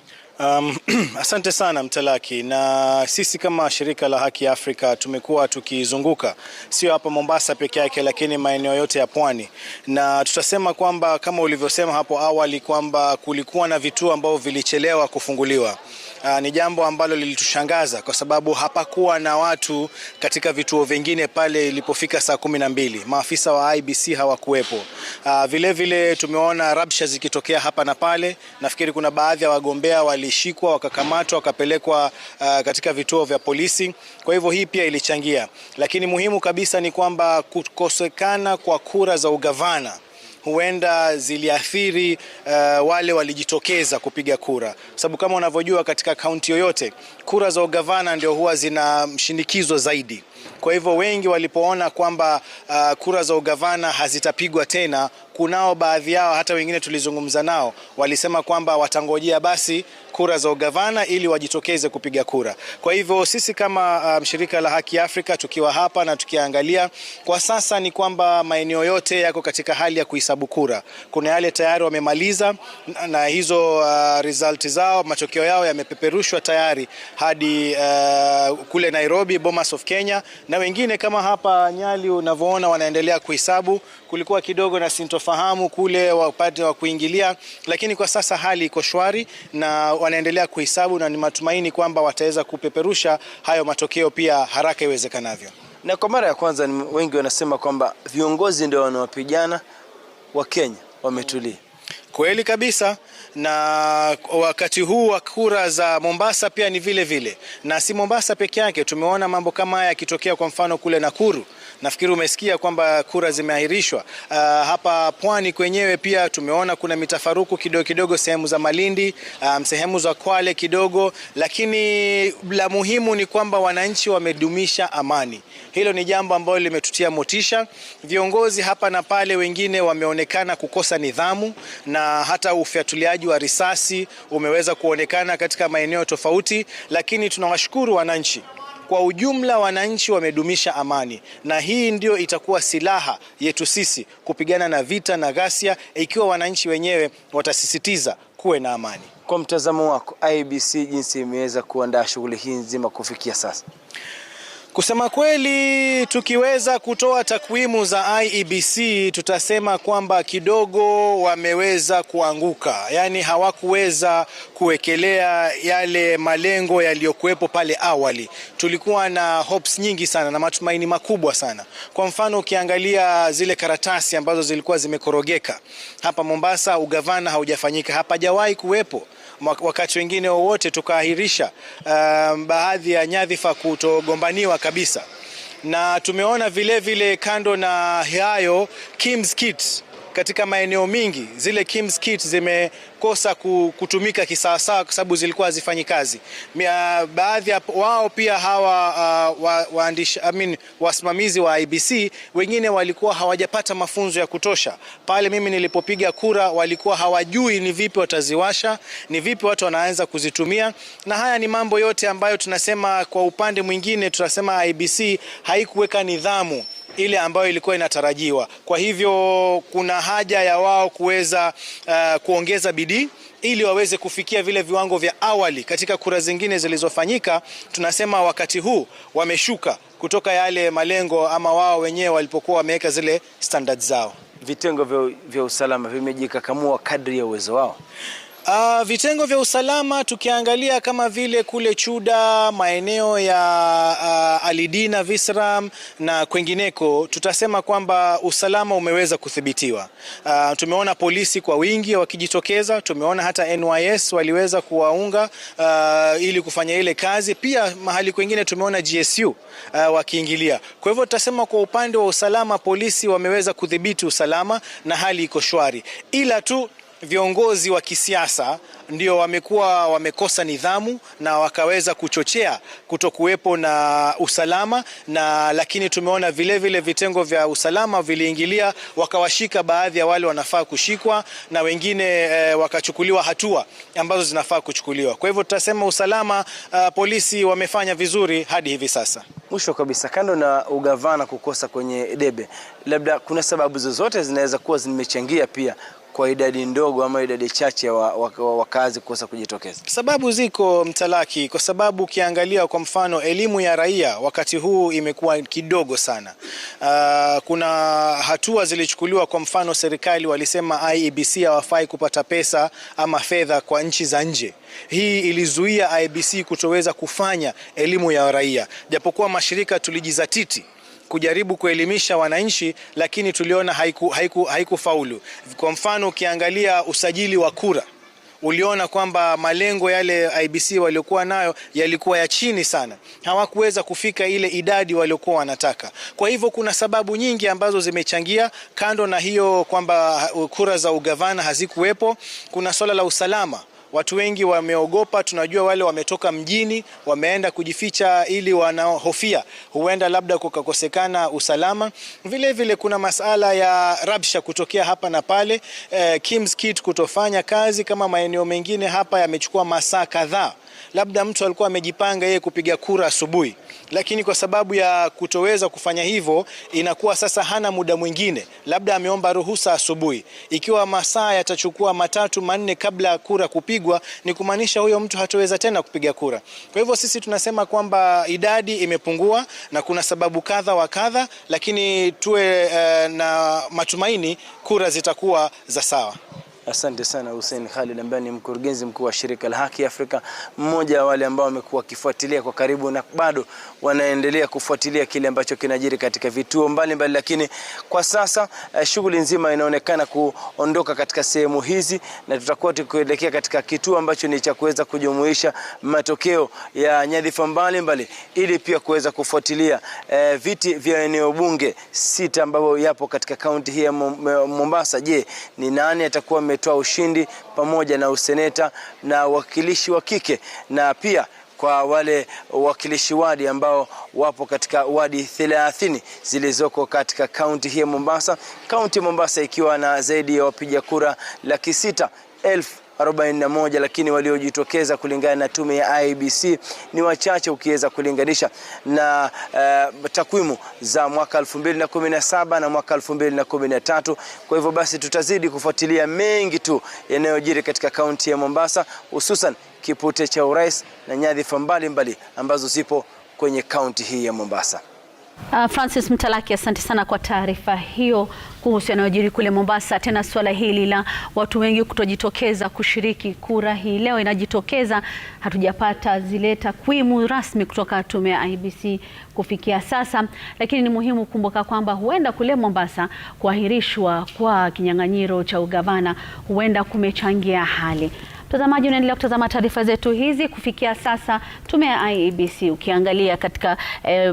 Asante sana Mtalaki, na sisi kama shirika la Haki Afrika tumekuwa tukizunguka sio hapa Mombasa peke yake, lakini maeneo yote ya pwani, na tutasema kwamba kama ulivyosema hapo awali kwamba kulikuwa na vituo ambavyo vilichelewa kufunguliwa. Ni jambo ambalo lilitushangaza kwa sababu hapakuwa na watu katika vituo vingine pale ilipofika saa 12. Maafisa wa IEBC hawakuwepo. Vile vile tumeona rabsha zikitokea hapa na pale. Nafikiri kuna baadhi ya wagombea walishikwa, wakakamatwa, wakapelekwa katika vituo vya polisi. Kwa hivyo hii pia ilichangia. Lakini muhimu kabisa ni kwamba kukosekana kwa kura za ugavana huenda ziliathiri wale walijitokeza kupiga kura, sababu kama unavyojua katika kaunti yoyote kura za ugavana ndio huwa zina mshinikizo zaidi. Kwa hivyo wengi walipoona kwamba kura za ugavana hazitapigwa tena, kunao baadhi yao hata wengine tulizungumza nao walisema kwamba watangojea basi kura za ugavana ili wajitokeze kupiga kura. Kwa hivyo sisi kama shirika la Haki Afrika tukiwa hapa na tukiangalia kwa sasa ni kwamba maeneo yote yako katika hali ya kuhesabu kura. Kuna yale tayari wamemaliza na hizo result zao, matokeo yao yamepeperushwa tayari hadi kule Nairobi, Bomas of Kenya, na wengine kama hapa Nyali unavyoona wanaendelea kuhesabu. Kulikuwa kidogo na sintofahamu kule upande wa kuingilia, lakini kwa sasa hali iko shwari na wanaendelea kuhesabu, na ni matumaini kwamba wataweza kupeperusha hayo matokeo pia haraka iwezekanavyo.
Na kwa mara ya kwanza wengi wanasema kwamba viongozi ndio wanawapigana, wa Kenya wametulia.
Kweli kabisa, na wakati huu wa kura za Mombasa pia ni vile vile, na si Mombasa peke yake. Tumeona mambo kama haya yakitokea kwa mfano kule Nakuru. Nafikiri umesikia kwamba kura zimeahirishwa. Hapa pwani kwenyewe pia tumeona kuna mitafaruku kidogo kidogo sehemu za Malindi, sehemu za Kwale kidogo, lakini la muhimu ni kwamba wananchi wamedumisha amani. Hilo ni jambo ambalo limetutia motisha. Viongozi hapa na pale wengine wameonekana kukosa nidhamu, na hata ufyatuliaji wa risasi umeweza kuonekana katika maeneo tofauti, lakini tunawashukuru wananchi. Kwa ujumla wananchi wamedumisha amani, na hii ndio itakuwa silaha yetu sisi kupigana na vita na ghasia ikiwa wananchi wenyewe watasisitiza kuwe na amani.
Kwa mtazamo wako IEBC jinsi imeweza kuandaa shughuli hii nzima kufikia sasa?
Kusema kweli, tukiweza kutoa takwimu za IEBC tutasema kwamba kidogo wameweza kuanguka, yani hawakuweza kuwekelea yale malengo yaliyokuwepo pale awali. Tulikuwa na hopes nyingi sana na matumaini makubwa sana. Kwa mfano, ukiangalia zile karatasi ambazo zilikuwa zimekorogeka hapa Mombasa, ugavana haujafanyika, hapajawahi kuwepo. Wakati wengine wowote tukaahirisha baadhi ya nyadhifa kutogombaniwa kabisa. Na tumeona vile vile kando na hayo, Kim's Kit katika maeneo mingi, zile Kim's Kit zimekosa kutumika kisawasawa kwa sababu zilikuwa hazifanyi kazi. Baadhi wao pia hawa wasimamizi wa IEBC wengine walikuwa hawajapata mafunzo ya kutosha. Pale mimi nilipopiga kura walikuwa hawajui ni vipi wataziwasha, ni vipi watu wanaanza kuzitumia, na haya ni mambo yote ambayo tunasema kwa upande mwingine tunasema IEBC haikuweka nidhamu ile ambayo ilikuwa inatarajiwa. Kwa hivyo kuna haja ya wao kuweza kuongeza bidii ili waweze kufikia vile viwango vya awali. Katika kura zingine zilizofanyika, tunasema wakati huu wameshuka kutoka yale malengo ama wao wenyewe walipokuwa wameweka zile standards zao.
Vitengo vya usalama vimejikakamua kadri ya uwezo wao.
Vitengo vya usalama tukiangalia kama vile kule Chuda, maeneo ya Alidina, Visram na kwengineko, tutasema kwamba usalama umeweza kudhibitiwa. Tumeona polisi kwa wingi wakijitokeza, tumeona hata NYS waliweza kuwaunga ili kufanya ile kazi. Pia mahali kwingine tumeona GSU wakiingilia. Kwa hivyo tutasema kwa upande wa usalama polisi wameweza kudhibiti usalama na hali iko shwari. Ila tu viongozi wa kisiasa ndio wamekuwa wamekosa nidhamu na wakaweza kuchochea kutokuwepo na usalama, na lakini tumeona vile vile vitengo vya usalama viliingilia wakawashika baadhi ya wale wanafaa kushikwa na wengine wakachukuliwa hatua ambazo zinafaa kuchukuliwa. Kwa hivyo tutasema usalama, polisi wamefanya vizuri hadi hivi sasa.
Mwisho kabisa, kando na ugavana kukosa kwenye debe, labda kuna sababu zozote zinaweza kuwa zimechangia pia kwa idadi ndogo ama idadi chache ya wakazi kukosa kujitokeza?
Sababu ziko Mtalaki, kwa sababu ukiangalia kwa mfano elimu ya raia wakati huu imekuwa kidogo sana. Kuna hatua zilichukuliwa, kwa mfano serikali walisema IEBC hawafai kupata pesa ama fedha kwa nchi za nje. Hii ilizuia IEBC kutoweza kufanya elimu ya raia, japokuwa mashirika tulijizatiti kujaribu kuelimisha wananchi, lakini tuliona haikufaulu. Kwa mfano ukiangalia usajili wa kura, uliona kwamba malengo yale IEBC waliokuwa nayo yalikuwa ya chini sana. Hawakuweza kufika ile idadi waliokuwa wanataka. Kwa hivyo kuna sababu nyingi ambazo zimechangia. Kando na hiyo kwamba kura za ugavana hazikuwepo, kuna swala la usalama. Watu wengi wameogopa, tunajua wale wametoka mjini, wameenda kujificha ili wanaohofia huenda labda kukakosekana usalama. Vile vile kuna masala ya rabsha kutokea hapa na pale, Kim's Kit kutofanya kazi kama maeneo mengine hapa yamechukua masaa kadhaa. Labda mtu alikuwa amejipanga yeye kupiga kura asubuhi, lakini kwa sababu ya kutoweza kufanya hivyo inakuwa sasa hana muda mwingine, labda ameomba ruhusa asubuhi. Ikiwa masaa yatachukua 3-4 kabla kura kupigwa, ni kumaanisha huyo mtu hatoweza tena kupiga kura. Kwa hivyo sisi tunasema kwamba idadi imepungua na kuna sababu kadha wa kadha, lakini tuwe na matumaini kura zitakuwa za sawa.
Asante sana Hussein Khalid ambaye ni mkurugenzi mkuu wa shirika la Haki Afrika, mmoja wa wale ambao wamekuwa kifuatilia kwa karibu na bado wanaendelea kufuatilia kile ambacho kinajiri katika vituo mbalimbali. Lakini kwa sasa shughuli nzima inaonekana kuondoka katika sehemu hizi, na tutakuwa tukielekea katika kituo ambacho ni cha kuweza kujumuisha matokeo ya nyadhifa mbalimbali ili pia kuweza kufuatilia viti vya eneo bunge 6 ambavyo yapo katika kaunti hii ya Mombasa. Je, ni nani atakuwa ametoa ushindi, pamoja na useneta na wakilishi wa kike, na pia kwa wale wakilishi wadi ambao wapo katika wadi 30 zilizoko katika kaunti hii ya Mombasa. Kaunti Mombasa ikiwa na zaidi ya wapiga kura 600,000 41, lakini waliojitokeza kulingana na tume ya IEBC ni wachache ukiweza kulinganisha na takwimu za mwaka 2017 na mwaka 2013. Kwa hivyo basi tutazidi kufuatilia mengi tu yanayojiri katika kaunti ya Mombasa, hususan kipute cha urais na nyadhifa mbalimbali ambazo zipo kwenye kaunti hii ya Mombasa.
Francis Mtalaki, asante sana kwa taarifa hiyo kuhusu yanayojiri kule Mombasa. Tena swala hili la watu wengi kutojitokeza kushiriki kura hii leo inajitokeza. Hatujapata zile takwimu rasmi kutoka tume ya IEBC kufikia sasa, lakini ni muhimu kumbuka kwamba huenda kule Mombasa kuahirishwa kwa kinyang'anyiro cha ugavana huenda kumechangia hali. Mtazamaji, unaendelea kutazama taarifa zetu hizi. Kufikia sasa tume ya IEBC ukiangalia katika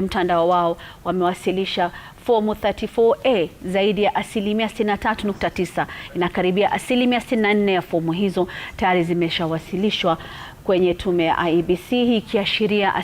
mtandao wao wamewasilisha fomu 34A zaidi ya 63.9%, inakaribia 64% ya fomu hizo tayari zimeshawasilishwa kwenye tume ya IEBC, hii ikiashiria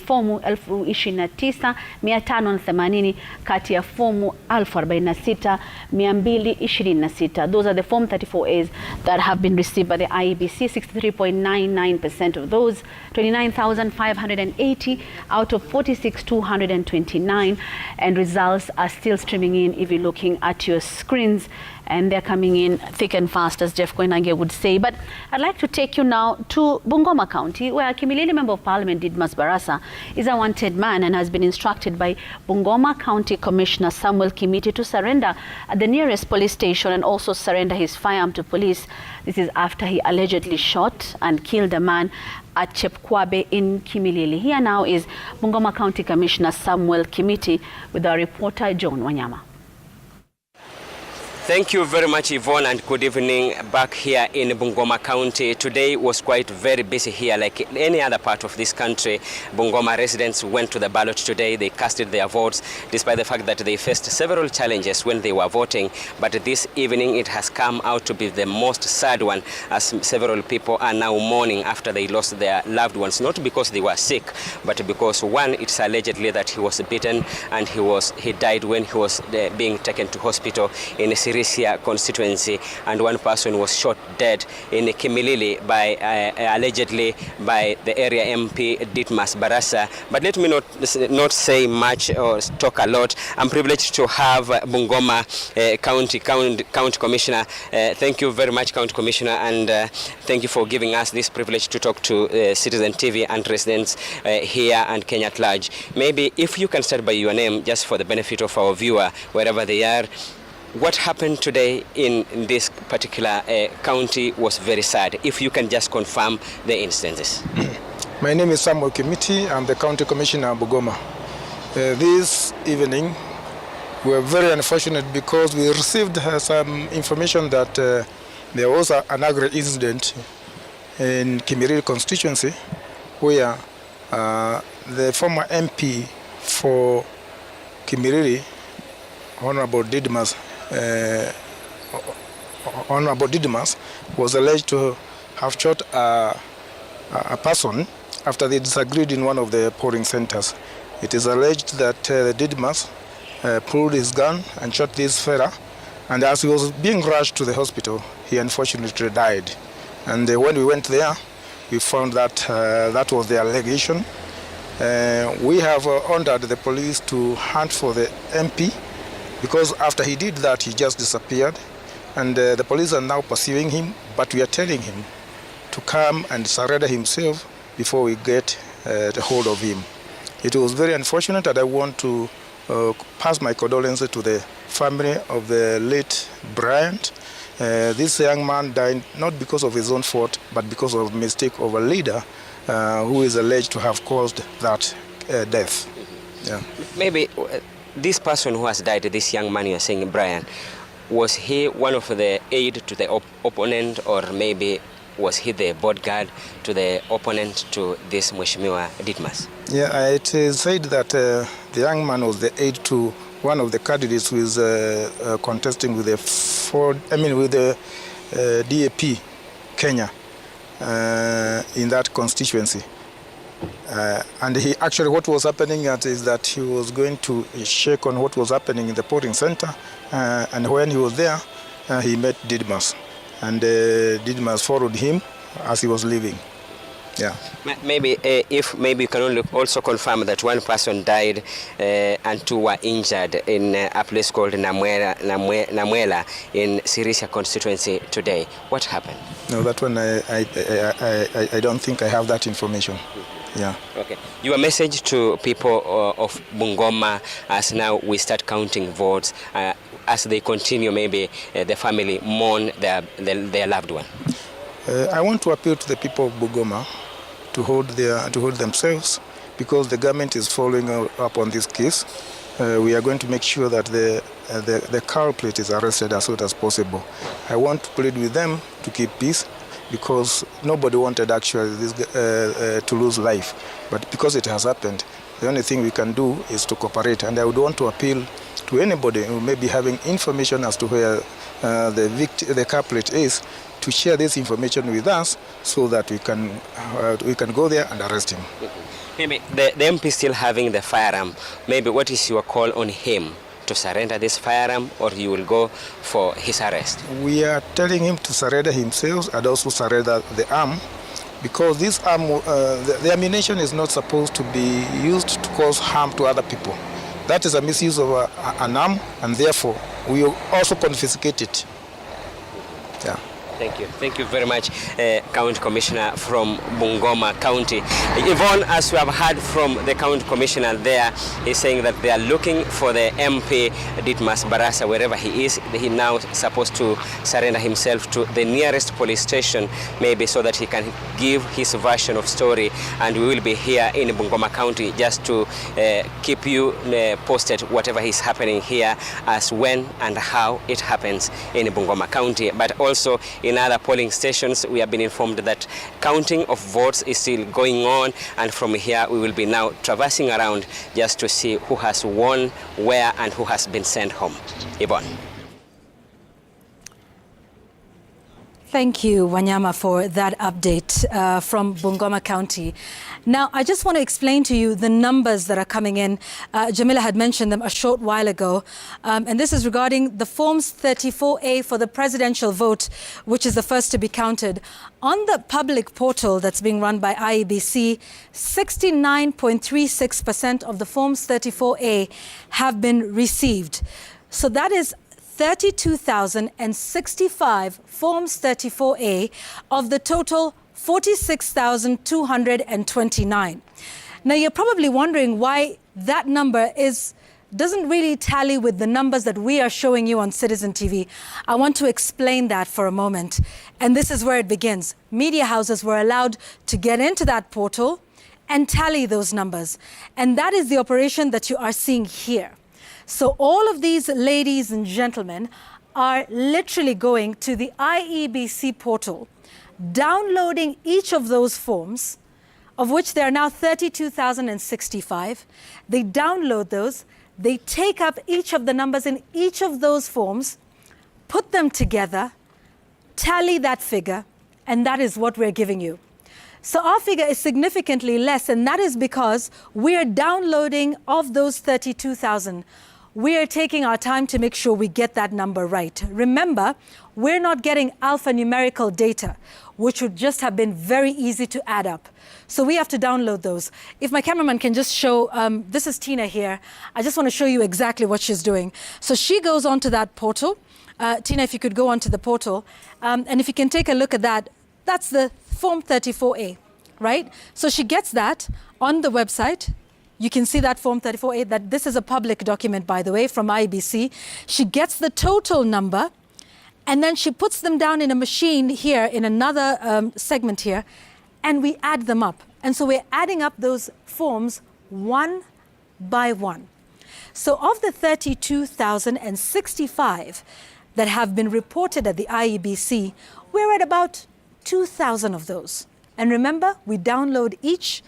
fomu 29,580 kati ya fomu 46,226. Those are the form 34As that have been received by the IEBC. 63.99% of those, 29,580 out of 46,229, and results are still streaming in if you're looking at your screens, and they're coming in thick and fast, as Jeff Koinange would say. But I'd like to take you now to Bungoma County, where Kimilili Member of Parliament Didmas Barasa is a wanted man and has been instructed by Bungoma County Commissioner Samuel Kimiti to surrender at the nearest police station and also surrender his firearm to police. This is after he allegedly shot and killed a man at Chepkwabe in Kimilili. Here now is Bungoma County Commissioner Samuel Kimiti with our reporter John Wanyama.
Thank you very much, Yvonne, and good evening back here in Bungoma County. Today was quite very busy here. Like any other part of this country, Bungoma residents went to the ballot today. They casted their votes, despite the fact that they faced several challenges when they were voting. But this evening, it has come out to be the most sad one, as several people are now mourning after they lost their loved ones, not because they were sick, but because one, it's allegedly that he was beaten and he died when he was being taken to hospital in Sirisia constituency, and one person was shot dead in Kimilili by allegedly by the area MP Didmas Barasa. But let me not say much or talk a lot. I'm privileged to have Bungoma County Commissioner. Thank you very much, County Commissioner, and thank you for giving us this privilege to talk to Citizen TV and residents here and Kenya at large. Maybe if you can start by your name, just for the benefit of our viewer, wherever they are. What happened today in this particular county was very sad. If you can just confirm the instances.
My name is Samuel Kimiti. I'm the County Commissioner of Bungoma. This evening, we were very unfortunate because we received some information that there was an agri-incident in Kimilili constituency where the former MP for Kimilili, Honorable Didmas, was alleged to have shot a person after they disagreed in one of the polling centers. It is alleged that Didmas pulled his gun and shot this fella, and as he was being rushed to the hospital, he unfortunately died. And when we went there, we found that that was the allegation. We have ordered the police to hunt for the MP, because after he did that, he just disappeared. And the police are now pursuing him, but we are telling him to come and surrender himself before we get the hold of him. It was very unfortunate, and I want to pass my condolences to the family of the late Bryant. This young man died not because of his own fault, but because of a mistake of a leader who is alleged to have caused that death. Yeah.
Maybe this person who has died, this young man you're saying, Brian, was he one of the aid to the opponent, or maybe was he the bodyguard to the opponent to this Mheshimiwa Didmas? Yeah,
it is said that the young man was the aid to one of the candidates who is contesting with the DAP Kenya in that constituency. And he actually, what was happening is that he was going to check on what was happening in the polling center, and when he was there, he met Didmas. and Didmas followed him as he was leaving. Yeah.
Maybe maybe you can also confirm that one person died and two were injured in a place called Namwela in Sirisia constituency today. What happened?
No, that one I don't think I have that information. Yeah.
Okay. Your message to people of Bungoma as now we start counting votes, as they continue, maybe the family mourn their loved one.
I want to appeal to the people of Bungoma to hold themselves, because the government is following up on this case. We are going to make sure that the culprit is arrested as soon as possible. I want to plead with them to keep peace, because nobody wanted actually this to lose life. But because it has happened, the only thing we can do is to cooperate. And I would want to appeal to anybody who may be having information as to where the culprit is, to share this information with us so that we can go there and arrest him.
Maybe the MP still having the firearm. Maybe what is your call on him to surrender this firearm, or you will go for his arrest?
We are telling him to surrender himself and also surrender the arm, because this arm, the ammunition is not supposed to be used to cause harm to other people. That is a misuse of an arm, and therefore we will also confiscate it. Yeah.
Thank you. Thank you very much, County Commissioner from Bungoma County. Yvonne, as we have heard from the County Commissioner there, is saying that they are looking for the MP, Didmas Barasa, wherever he is. He now supposed to surrender himself to the nearest police station, maybe so that he can give his version of story. And we will be here in Bungoma County just to keep you posted whatever is happening here, as when and how it happens in Bungoma County. But also in other polling stations, we have been informed that counting of votes is still going on, and from here we will be now traversing around just to see who has won, where, and who has been sent home. Yvonne.
Thank you, Wanyama, for that update from Bungoma County. Now, I just want to explain to you the numbers that are coming in. Jamila had mentioned them a short while ago. And this is regarding the Forms 34A for the presidential vote, which is the first to be counted. On the public portal that's being run by IEBC, 69.36% of the Forms 34A have been received. So that is 32,065 Forms 34A of the total 46,229. Now, you're probably wondering why that number doesn't really tally with the numbers that we are showing you on Citizen TV. I want to explain that for a moment. And this is where it begins. Media houses were allowed to get into that portal and tally those numbers. And that is the operation that you are seeing here. So all of these ladies and gentlemen are literally going to the IEBC portal, downloading each of those forms, of which there are now 32,065. They download those, they take up each of the numbers in each of those forms, put them together, tally that figure, and that is what we're giving you. So our figure is significantly less, and that is because we are downloading of those 32,000. We are taking our time to make sure we get that number right. Remember, we're not getting alphanumerical data, which would just have been very easy to add up. So we have to download those. If my cameraman can just show, this is Tina here. I just want to show you exactly what she's doing. So she goes onto that portal. Tina, if you could go onto the portal. And if you can take a look at that, that's the Form 34A, right? So she gets that on the website. You can see that Form 34A, that this is a public document, by the way, from IBC. She gets the total number, and then she puts them down in a machine here, in another segment here, and we add them up. And so we're adding up those forms one by one. So of the 32,065 that have been reported at the IEBC, we're at about 2,000 of those. And remember, we download each,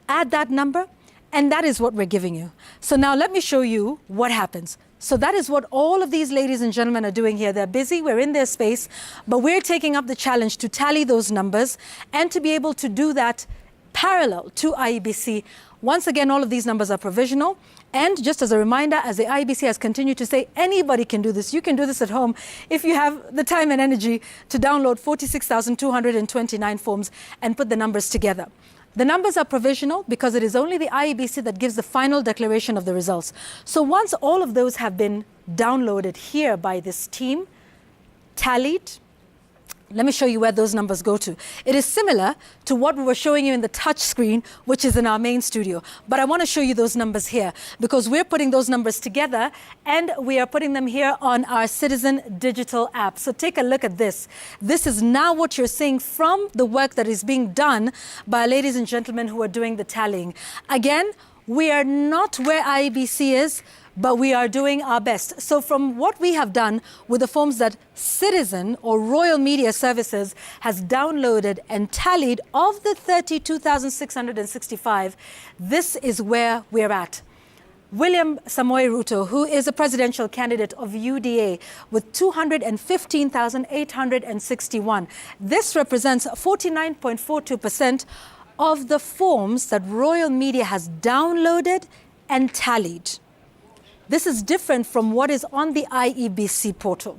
add that number, and that is what we're giving you. So now let me show you what happens. So that is what all of these ladies and gentlemen are doing here. They're busy, we're in their space, but we're taking up the challenge to tally those numbers and to be able to do that parallel to IEBC. Once again, all of these numbers are provisional. And just as a reminder, as the IEBC has continued to say, anybody can do this. You can do this at home if you have the time and energy to download 46,229 forms and put the numbers together. The numbers are provisional because it is only the IEBC that gives the final declaration of the results. So once all of those have been downloaded here by this team, tallied, let me show you where those numbers go to. It is similar to what we were showing you in the touch screen, which is in our main studio. But I want to show you those numbers here because we're putting those numbers together and we are putting them here on our Citizen Digital app. So take a look at this. This is now what you're seeing from the work that is being done by ladies and gentlemen who are doing the tallying. Again, we are not where IEBC is, but we are doing our best. So from what we have done with the forms that Citizen or Royal Media Services has downloaded and tallied of the 32,665, this is where we're at. William Samoei Ruto, who is a presidential candidate of UDA with 215,861. This represents 49.42% of the forms that Royal Media has downloaded and tallied. This is different from what is on the IEBC portal.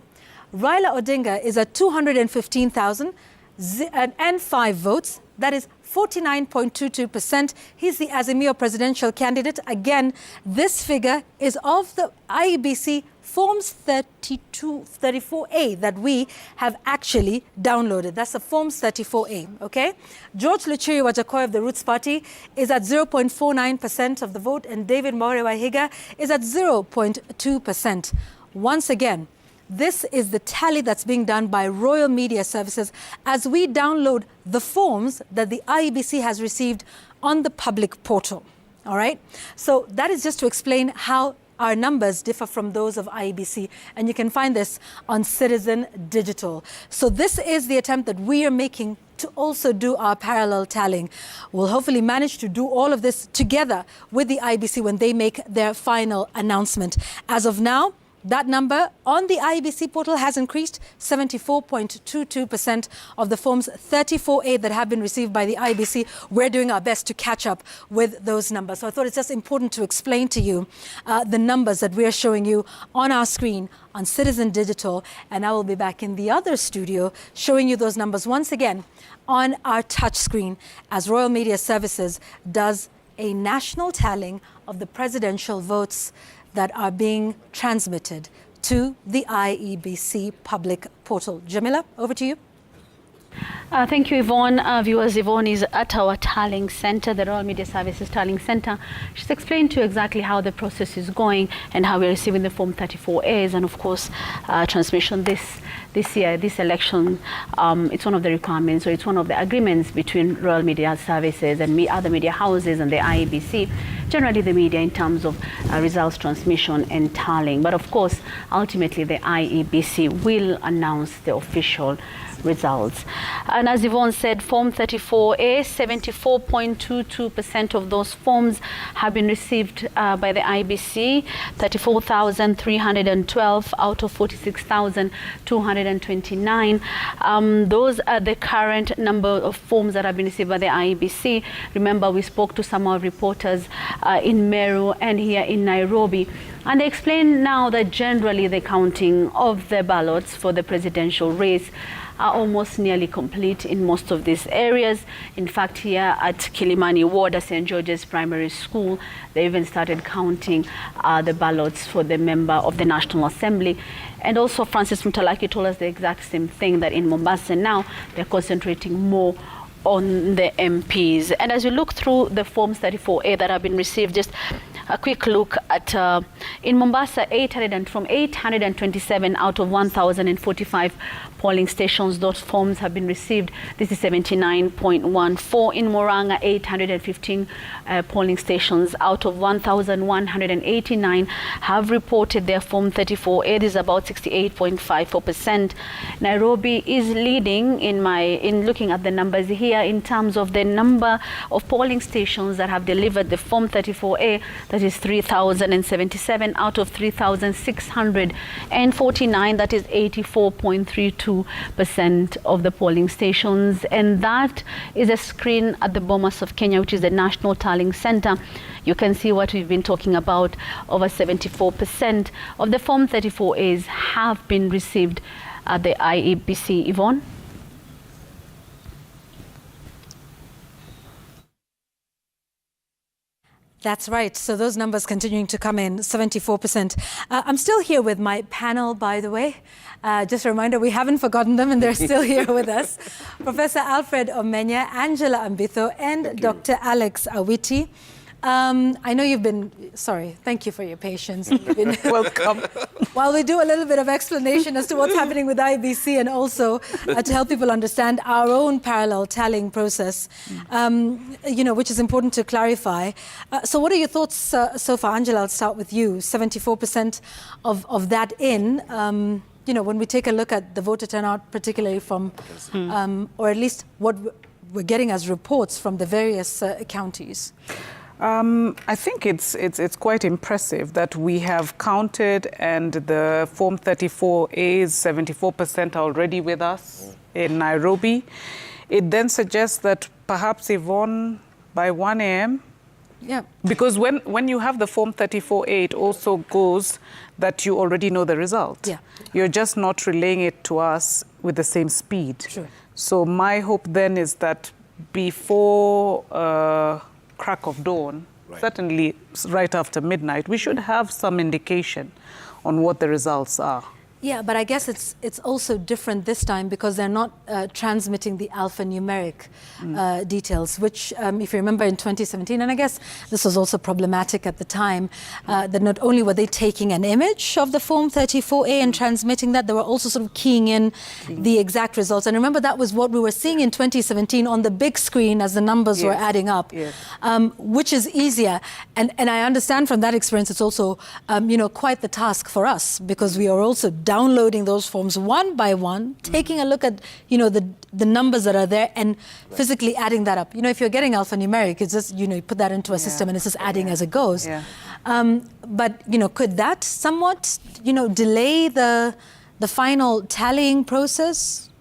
Raila Odinga is at 215,005 votes. That is 49.22%. He's the Azimio presidential candidate. Again, this figure is of the IEBC Forms 34A that we have actually downloaded. That's the Forms 34A, okay? George Luchiri Wajakoya of the Roots Party is at 0.49% of the vote, and David Maure Wahiga is at 0.2%. Once again, this is the tally that's being done by Royal Media Services as we download the forms that the IEBC has received on the public portal, all right? So that is just to explain how our numbers differ from those of IEBC, and you can find this on Citizen Digital. So this is the attempt that we are making to also do our parallel tallying. We'll hopefully manage to do all of this together with the IEBC when they make their final announcement. As of now, that number on the IEBC portal has increased. 74.22% of the forms 34A that have been received by the IEBC. We're doing our best to catch up with those numbers. So I thought it's just important to explain to you the numbers that we're showing you on our screen on Citizen Digital. And I will be back in the other studio showing you those numbers once again on our touch screen as Royal Media Services does a national tallying of the presidential votes that are being transmitted to the IEBC public portal. Jamila, over to you.
Thank you, Yvonne. Viewers, Yvonne is at our tallying center, the Royal Media Services tallying center. She's explained to you exactly how the process is going and how we're receiving the Form 34As, and of course, transmission this year, this election. It's one of the requirements, or it's one of the agreements between Royal Media Services and other media houses and the IEBC, generally the media, in terms of results transmission and tallying. But of course, ultimately, the IEBC will announce the official results. And as Yvonne said, Form 34A, 74.22% of those forms have been received by the IEBC, 34,312 out of 46,229. Those are the current number of forms that have been received by the IEBC. Remember, we spoke to some of our reporters in Meru and here in Nairobi, and they explained now that generally the counting of the ballots for the presidential race are almost nearly complete in most of these areas. In fact, here at Kilimani Ward, St. George's Primary School, they even started counting the ballots for the member of the National Assembly. And also Francis Mtalaki told us the exact same thing, that in Mombasa now, they're concentrating more on the MPs. And as you look through the Forms 34A that have been received, just a quick look at, in Mombasa, from 827 out of 1,045 polling stations, those forms have been received. This is 79.14. In Murang'a, 815 polling stations out of 1,189 have reported their Form 34A. This is about 68.54%. Nairobi is leading in looking at the numbers here in terms of the number of polling stations that have delivered the Form 34A. That is 3,077 out of 3,649. That is 84.32%. 72% of the polling stations. And that is a screen at the Bomas of Kenya, which is the National Tallying Center. You can see what we've been talking about. Over 74% of the Form 34As have been received at the IEBC. Yvonne?
That's right. So those numbers continuing to come in, 74%. I'm still here with my panel, by the way. Just a reminder, we haven't forgotten them and they're still here with us. Professor Alfred Omenya, Angela Ambitho, and Dr. Alex Awiti. I know you've been, sorry, thank you for your patience. You've been welcome. While we do a little bit of explanation as to what's happening with IBC and also to help people understand our own parallel tallying process, which is important to clarify. So what are your thoughts so far? Angela, I'll start with you. 74% of that in, when we take a look at the voter turnout, particularly from, or at least what we're getting as reports from the various counties.
I think it's quite impressive that we have counted and the Form 34As, 74% are already with us in Nairobi. It then suggests that perhaps, Yvonne, by 1 a.m.,
yeah.
Because when you have the Form 34A, it also goes that you already know the result.
Yeah.
You're just not relaying it to us with the same speed.
Sure.
So my hope then is that before crack of dawn, certainly right after midnight, we should have some indication on what the results are.
Yeah, but I guess it's also different this time because they're not transmitting the alphanumeric details, which, if you remember in 2017, and I guess this was also problematic at the time, that not only were they taking an image of the Form 34A and transmitting that, they were also sort of keying in the exact results. And remember, that was what we were seeing in 2017 on the big screen as the numbers were adding up, which is easier. And I understand from that experience, it's also, quite the task for us because we are also downloading those forms one by one, taking a look at, the numbers that are there and physically adding that up. If you're getting alphanumeric, it's just, you put that into a system and it's just adding as it goes.
Yeah.
But, could that somewhat, delay the final tallying process?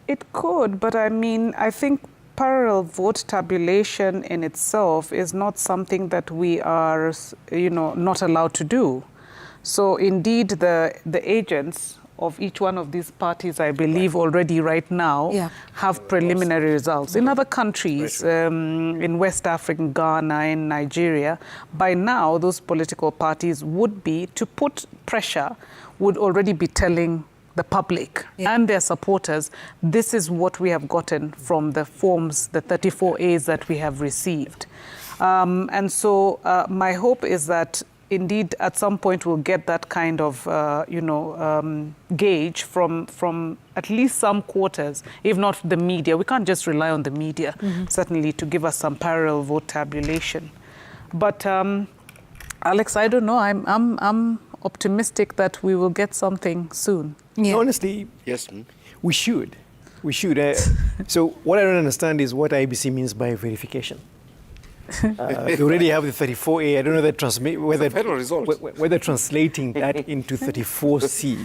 It could, but I think parallel vote tabulation in itself is not something that we are, not allowed to do. So indeed, the agents of each one of these parties, I believe, already right now have preliminary results. In other countries, in West Africa, Ghana, in Nigeria, by now those political parties would be, to put pressure, would already be telling the public and their supporters, this is what we have gotten from the forms, the 34As that we have received. And so my hope is that indeed, at some point, we'll get that kind of, gauge from at least some quarters, if not the media. We can't just rely on the media, certainly, to give us some parallel vote tabulation. But Alex, I don't know. I'm optimistic that we will get something soon.
Yeah. Honestly, yes, we should. We should. So what I don't understand is what IBC means by verification. They already have the 34A. I don't know whether translating that into 34C,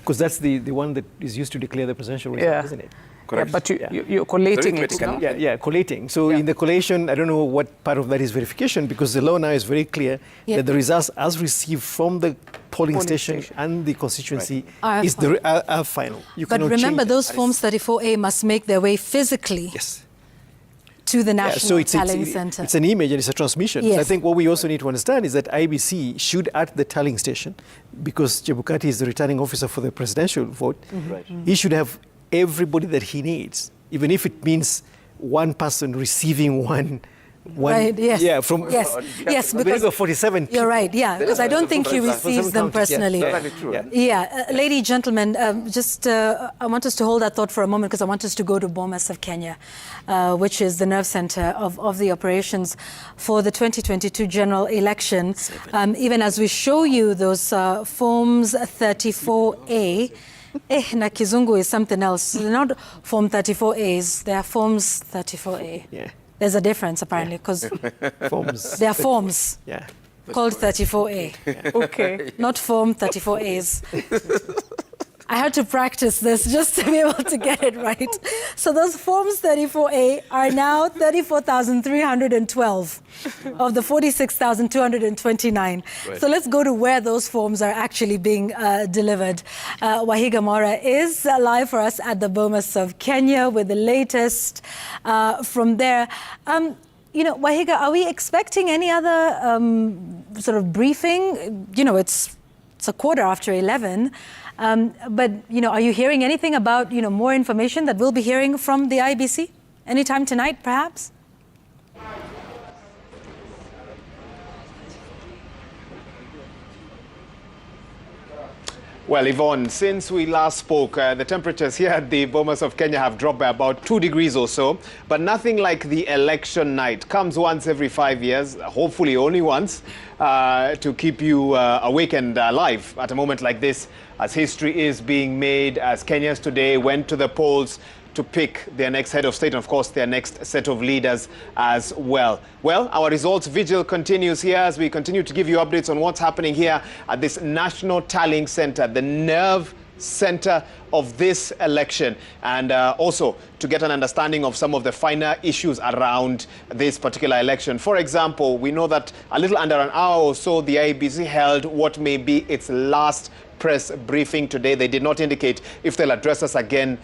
because that's the one that is used to declare the presidential result, isn't it?
Correct. Yeah, but you're collating it.
No? Collating. So in the collation, I don't know what part of that is verification, because the law now is very clear that the results as received from the polling station and the constituency is the final. You
but remember, those Forms 34A must make their way physically.
Yes.
To the National Tallying
Center.
Center.
It's an image and it's a transmission. Yes. I think what we also need to understand is that IBC should, at the tallying station, because Chebukati is the returning officer for the presidential vote, he should have everybody that he needs, even if it means one person receiving one.
Right, yes.
Yeah, from
yes, because
47.
You're right, because I don't think he receives them personally. Lady, gentlemen, I want us to hold that thought for a moment because I want us to go to Bomas of Kenya, which is the nerve center of the operations for the 2022 general election. Even as we show you those Forms 34A, na Kizungu is something else. They're not Form 34As, they are Forms 34A.
Yeah.
There's a difference, apparently, because there are forms called 34A.
Okay.
Not Form 34As. I had to practice this just to be able to get it right. So those forms 34A are now 34,312 of the 46,229.
Right.
So let's go to where those forms are actually being delivered. Wahiga Mora is live for us at the Bomas of Kenya with the latest from there. You know, Wahiga, are we expecting any other sort of briefing? You know, it's a quarter after 11. But, you know, are you hearing anything about, you know, more information that we'll be hearing from the IEBC anytime tonight, perhaps?
Well, Yvonne, since we last spoke, the temperatures here at the Bomas of Kenya have dropped by about 2 degrees or so, but nothing like the election night. Comes once every 5 years, hopefully only once, to keep you awake and alive at a moment like this, as history is being made, as Kenyans today went to the polls to pick their next head of state and, of course, their next set of leaders as well. Well, our results vigil continues here as we continue to give you updates on what's happening here at this National Tallying Center, the nerve center of this election, and also to get an understanding of some of the finer issues around this particular election. For example, we know that a little under an hour or so, the IEBC held what may be its last press briefing today. They did not indicate if they'll address us again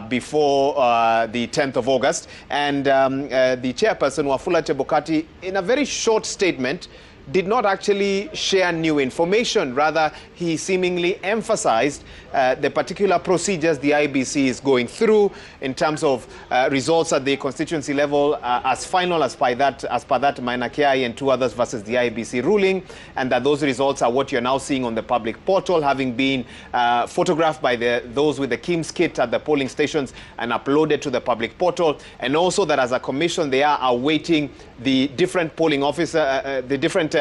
before the 10th of August. And the chairperson, Wafula Chebukati, in a very short statement, did not actually share new information. Rather, he seemingly emphasized the particular procedures the IEBC is going through in terms of results at the constituency level as final as per that Maina Kiai and two others versus the IEBC ruling, and that those results are what you're now seeing on the public portal, having been photographed by those with the KIMS kit at the polling stations and uploaded to the public portal, and also that as a commission they are awaiting the different polling officer, the different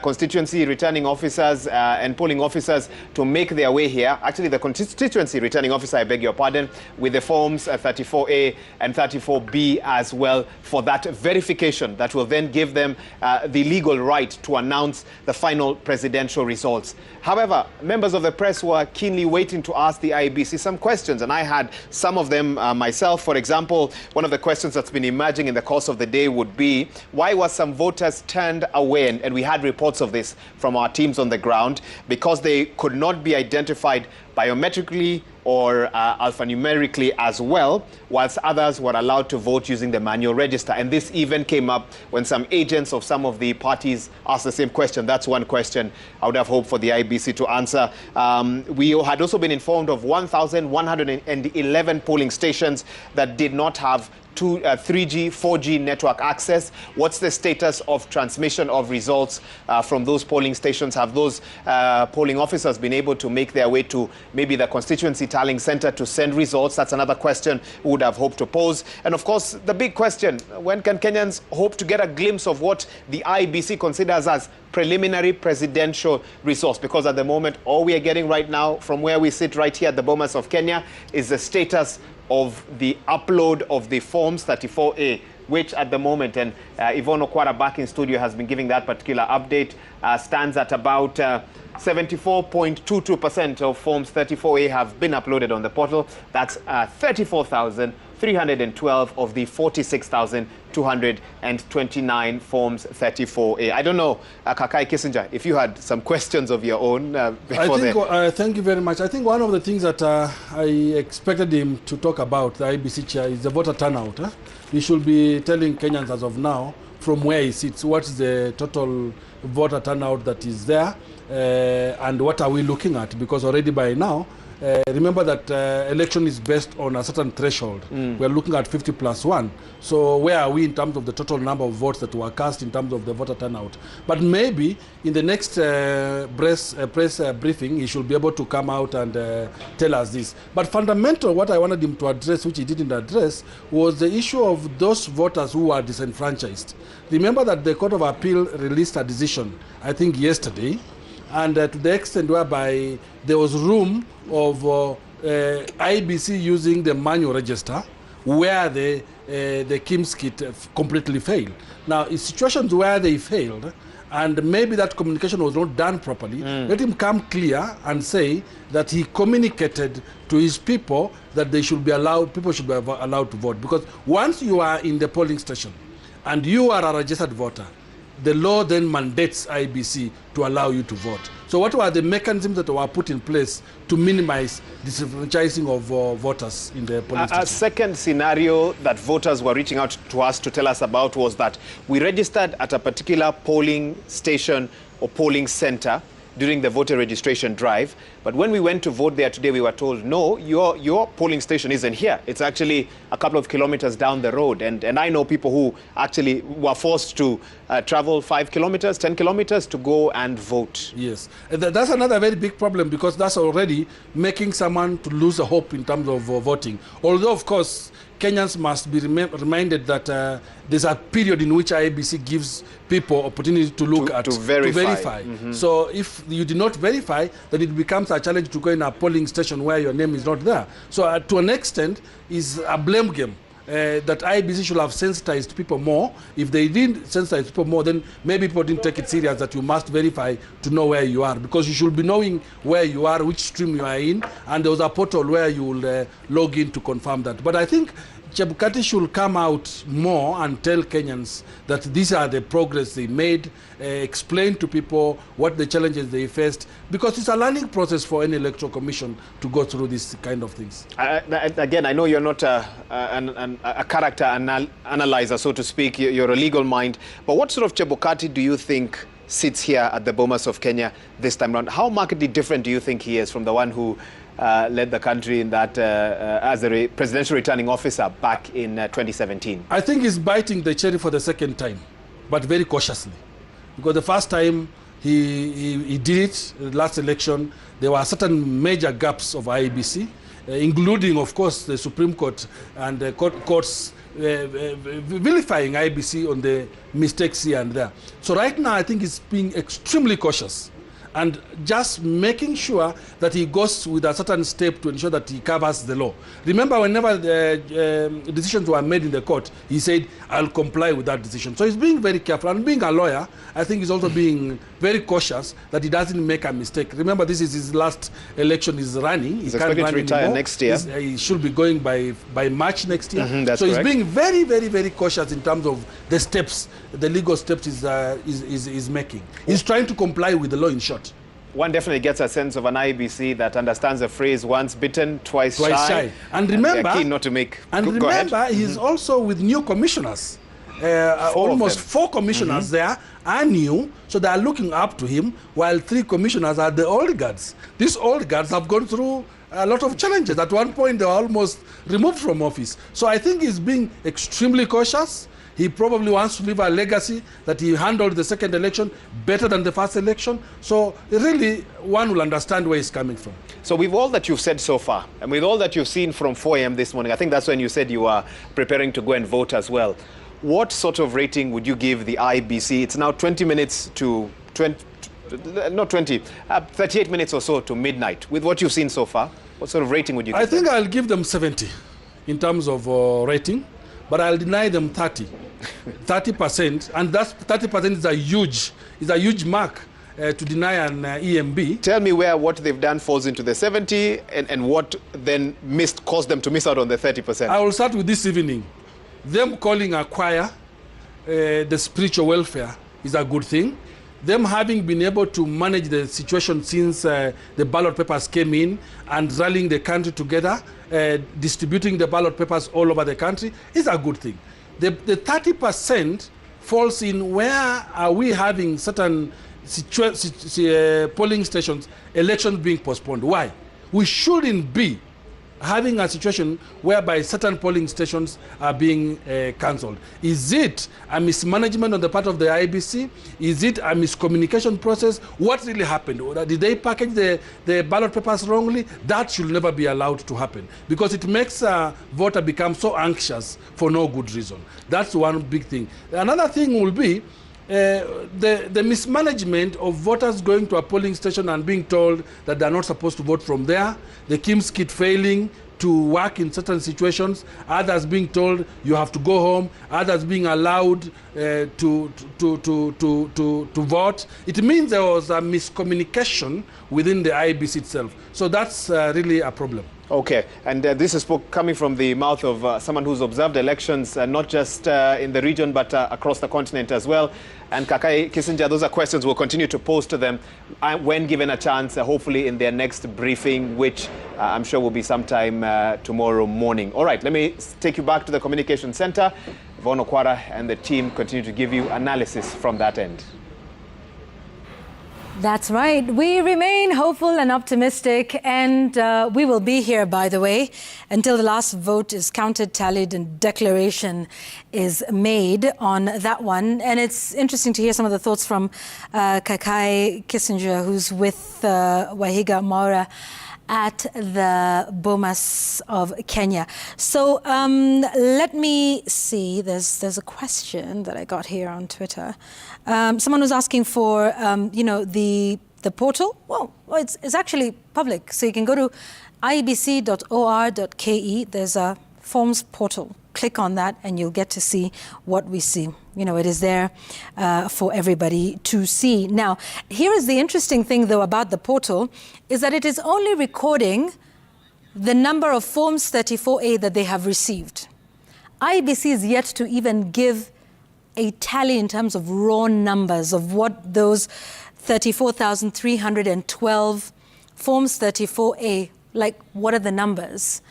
constituency returning officers and polling officers to make their way here. Actually, the constituency returning officer, I beg your pardon, with the forms 34A and 34B as well, for that verification that will then give them the legal right to announce the final presidential results. However, members of the press were keenly waiting to ask the IEBC some questions, and I had some of them myself. For example, one of the questions that's been emerging in the course of the day would be, why were some voters turned away? And we had reports of this from our teams on the ground, because they could not be identified biometrically or alphanumerically as well, whilst others were allowed to vote using the manual register. And this even came up when some agents of some of the parties asked the same question. That's one question I would have hoped for the IEBC to answer. We had also been informed of 1,111 polling stations that did not have 3G, 4G network access. What's the status of transmission of results from those polling stations? Have those polling officers been able to make their way to maybe the constituency tallying center to send results? That's another question we would have hoped to pose. And of course, the big question, when can Kenyans hope to get a glimpse of what the IEBC considers as preliminary presidential results? Because at the moment, all we are getting right now from where we sit right here at the Bomas of Kenya is the status of the upload of the forms 34A, which at the moment, and Yvonne Okwara back in studio has been giving that particular update, stands at about 74.22% of forms 34A have been uploaded on the portal. That's 34,312 of the 46,229 forms 34A. I don't know, Kakai Kissinger, if you had some questions of your own before
thank you very much. I think one of the things that I expected him to talk about, the IEBC chair, is the voter turnout. He should be telling Kenyans as of now, from where he sits, what's the total voter turnout that is there, and what are we looking at? Because already by now, remember that election is based on a certain threshold. We're looking at 50+1. So where are we in terms of the total number of votes that were cast in terms of the voter turnout? But maybe in the next press briefing, he should be able to come out and tell us this. But fundamental, what I wanted him to address, which he didn't address, was the issue of those voters who are disenfranchised. Remember that the Court of Appeal released a decision, I think yesterday, and to the extent whereby there was room of IEBC using the manual register, where the KIMS kit completely failed. Now, in situations where they failed, and maybe that communication was not done properly, let him come clear and say that he communicated to his people that they should be allowed, people should be allowed to vote. Because once you are in the polling station and you are a registered voter, the law then mandates IEBC to allow you to vote. So what were the mechanisms that were put in place to minimize disenfranchising of voters in the polling station?
A second scenario that voters were reaching out to us to tell us about was that we registered at a particular polling station or polling center during the voter registration drive. But when we went to vote there today, we were told, no, your polling station isn't here. It's actually a couple of kilometers down the road. And I know people who actually were forced to travel 5 kilometers, 10 kilometers to go and vote.
Yes, that's another very big problem, because that's already making someone to lose a hope in terms of voting. Although, of course, Kenyans must be reminded that there's a period in which IEBC gives people opportunity to look to verify. So if you do not verify, then it becomes a challenge to go in a polling station where your name is not there. So to an extent, is a blame game. That IEBC should have sensitized people more. If they didn't sensitize people more, then maybe people didn't take it serious that you must verify to know where you are, because you should be knowing where you are, which stream you are in, and there was a portal where you will log in to confirm that. But I think Chebukati should come out more and tell Kenyans that these are the progress they made, explain to people what the challenges they faced, because it's a learning process for any electoral commission to go through these kind of things.
Again, I know you're not a character analyzer, so to speak. You're a legal mind. But what sort of Chebukati do you think sits here at the Bomas of Kenya this time around? How markedly different do you think he is from the one who led the country in that as a presidential returning officer back in 2017?
I think he's biting the cherry for the second time, but very cautiously. Because the first time he did it, the last election, there were certain major gaps of IEBC, including, of course, the Supreme Court and the courts vilifying IEBC on the mistakes here and there. So right now, I think he's being extremely cautious and just making sure that he goes with a certain step to ensure that he covers the law. Remember, whenever the decisions were made in the court, he said, I'll comply with that decision. So he's being very careful. And being a lawyer, I think he's also being very cautious that he doesn't make a mistake. Remember, this is his last election he's running.
He's expected to retire next year.
He should be going by March next year.
That's
so
correct.
He's being very, very, very cautious in terms of the steps, the legal steps is making. He's trying to comply with the law, in short.
One definitely gets a sense of an IEBC that understands the phrase once bitten, twice shy.
And remember,
they're keen not to make.
Go ahead. He's also with new commissioners. Almost 4 commissioners there are new, so they are looking up to him, while 3 commissioners are the old guards. These old guards have gone through a lot of challenges. At one point, they were almost removed from office. So I think he's being extremely cautious. He probably wants to leave a legacy that he handled the second election better than the first election. So really, one will understand where he's coming from.
So with all that you've said so far, and with all that you've seen from 4 a.m. this morning, I think that's when you said you are preparing to go and vote as well. What sort of rating would you give the IEBC? It's now 20 minutes to 38 minutes or so to midnight. With what you've seen so far, what sort of rating would you give
I think I'll give them 70 in terms of rating, but I'll deny them 30%, and that's 30% is a huge mark to deny an EMB.
Tell me where what they've done falls into the 70 and what then caused them to miss out on the 30%.
I will start with this evening. Them calling a choir the spiritual welfare is a good thing. Them having been able to manage the situation since the ballot papers came in and rallying the country together, distributing the ballot papers all over the country is a good thing. The 30% falls in where are we having certain polling stations, elections being postponed. Why? We shouldn't be having a situation whereby certain polling stations are being cancelled. Is it a mismanagement on the part of the IEBC? Is it a miscommunication process? What really happened? Did they package the ballot papers wrongly? That should never be allowed to happen, because it makes a voter become so anxious for no good reason. That's one big thing. Another thing will be the mismanagement of voters going to a polling station and being told that they're not supposed to vote from there, the KIMS kit failing to work in certain situations, others being told you have to go home, others being allowed to vote. It means there was a miscommunication within the IEBC itself. So that's really a problem.
Okay, and this is coming from the mouth of someone who's observed elections, not just in the region, but across the continent as well. And Kakai Kissinger, those are questions we'll continue to pose to them when given a chance, hopefully in their next briefing, which I'm sure will be sometime tomorrow morning. All right, let me take you back to the communication center. Yvonne Okwara and the team continue to give you analysis from that end.
That's right. We remain hopeful and optimistic, and we will be here, by the way, until the last vote is counted, tallied, and declaration is made on that one. And it's interesting to hear some of the thoughts from Kakai Kissinger, who's with Wahiga Maura at the Bomas of Kenya. So let me see. There's a question that I got here on Twitter. Someone was asking for the portal. Well, it's actually public, so you can go to iebc.or.ke. There's a forms portal. Click on that and you'll get to see what we see. It is there for everybody to see. Now, here is the interesting thing, though, about the portal, is that it is only recording the number of Forms 34A that they have received. IEBC is yet to even give a tally in terms of raw numbers of what those 34,312 Forms 34A, like, what are the numbers?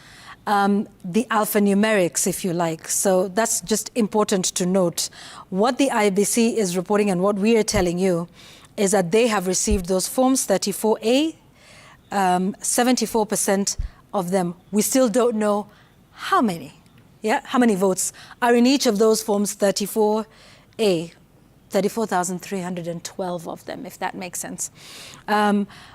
The alphanumerics, if you like. So that's just important to note. What the IEBC is reporting and what we are telling you is that they have received those Forms 34A, 74% of them. We still don't know how many. How many votes are in each of those Forms 34A. 34,312 of them, if that makes sense.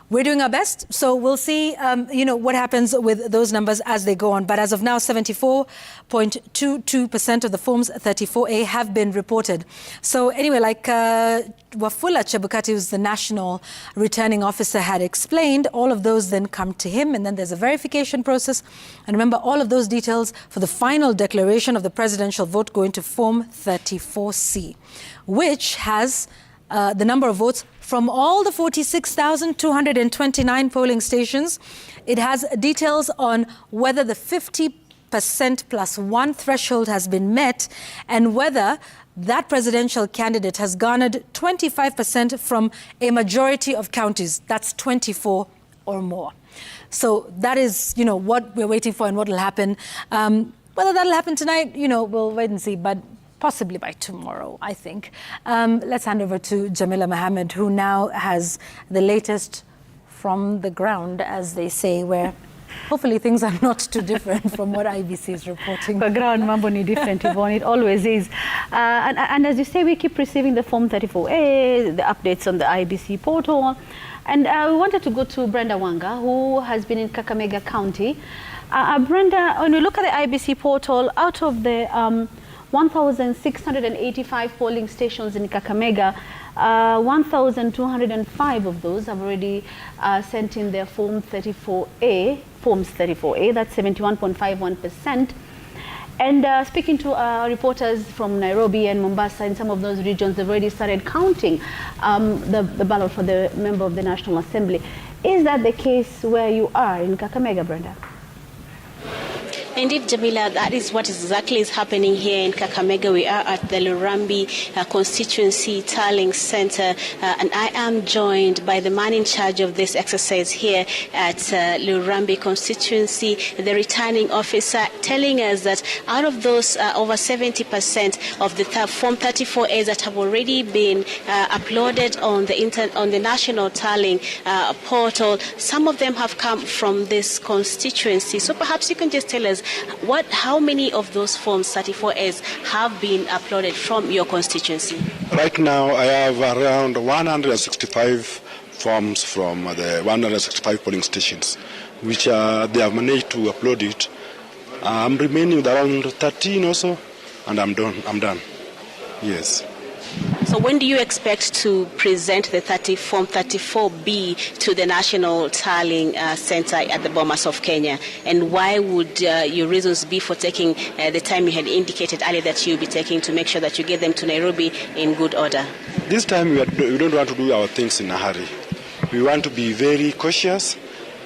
We're doing our best, so we'll see, what happens with those numbers as they go on. But as of now, 74.22% of the Forms 34A have been reported. So anyway, like Wafula Chebukati, who's the national returning officer, had explained, all of those then come to him, and then there's a verification process. And remember, all of those details for the final declaration of the presidential vote go into Form 34C, which has the number of votes from all the 46,229 polling stations. It has details on whether the 50% plus one threshold has been met and whether that presidential candidate has garnered 25% from a majority of counties. That's 24 or more. So that is, what we're waiting for and what will happen. Whether that'll happen tonight, we'll wait and see. But possibly by tomorrow, I think. Let's hand over to Jamila Mohammed, who now has the latest from the ground, as they say, where hopefully things are not too different from what IEBC is reporting.
The ground mambo ni different, Yvonne, it always is. And as you say, we keep receiving the Form 34A, the updates on the IEBC portal. And we wanted to go to Brenda Wanga, who has been in Kakamega County. Brenda, when we look at the IEBC portal, out of the 1,685 polling stations in Kakamega, 1,205 of those have already sent in their Forms 34A, that's 71.51%. And speaking to reporters from Nairobi and Mombasa, in some of those regions, they've already started counting the ballot for the member of the National Assembly. Is that the case where you are in Kakamega, Brenda?
Indeed, Jamila, that is what exactly is happening here in Kakamega. We are at the Lurambi Constituency Tallying Center, and I am joined by the man in charge of this exercise here at Lurambi Constituency, the returning officer, telling us that out of those over 70% of the Form 34As that have already been uploaded on the national tallying portal, some of them have come from this constituency. So perhaps you can just tell us how many of those Forms 34As have been uploaded from your constituency?
Right now, I have around 165 forms from the 165 polling stations, which they have managed to upload it. I'm remaining with around 13 or so, and I'm done. Yes.
So So when do you expect to present the Form 34B to the National Tallying Center at the Bomas of Kenya? And why would your reasons be for taking the time you had indicated earlier that you'll be taking to make sure that you get them to Nairobi in good order?
This time we don't want to do our things in a hurry. We want to be very cautious.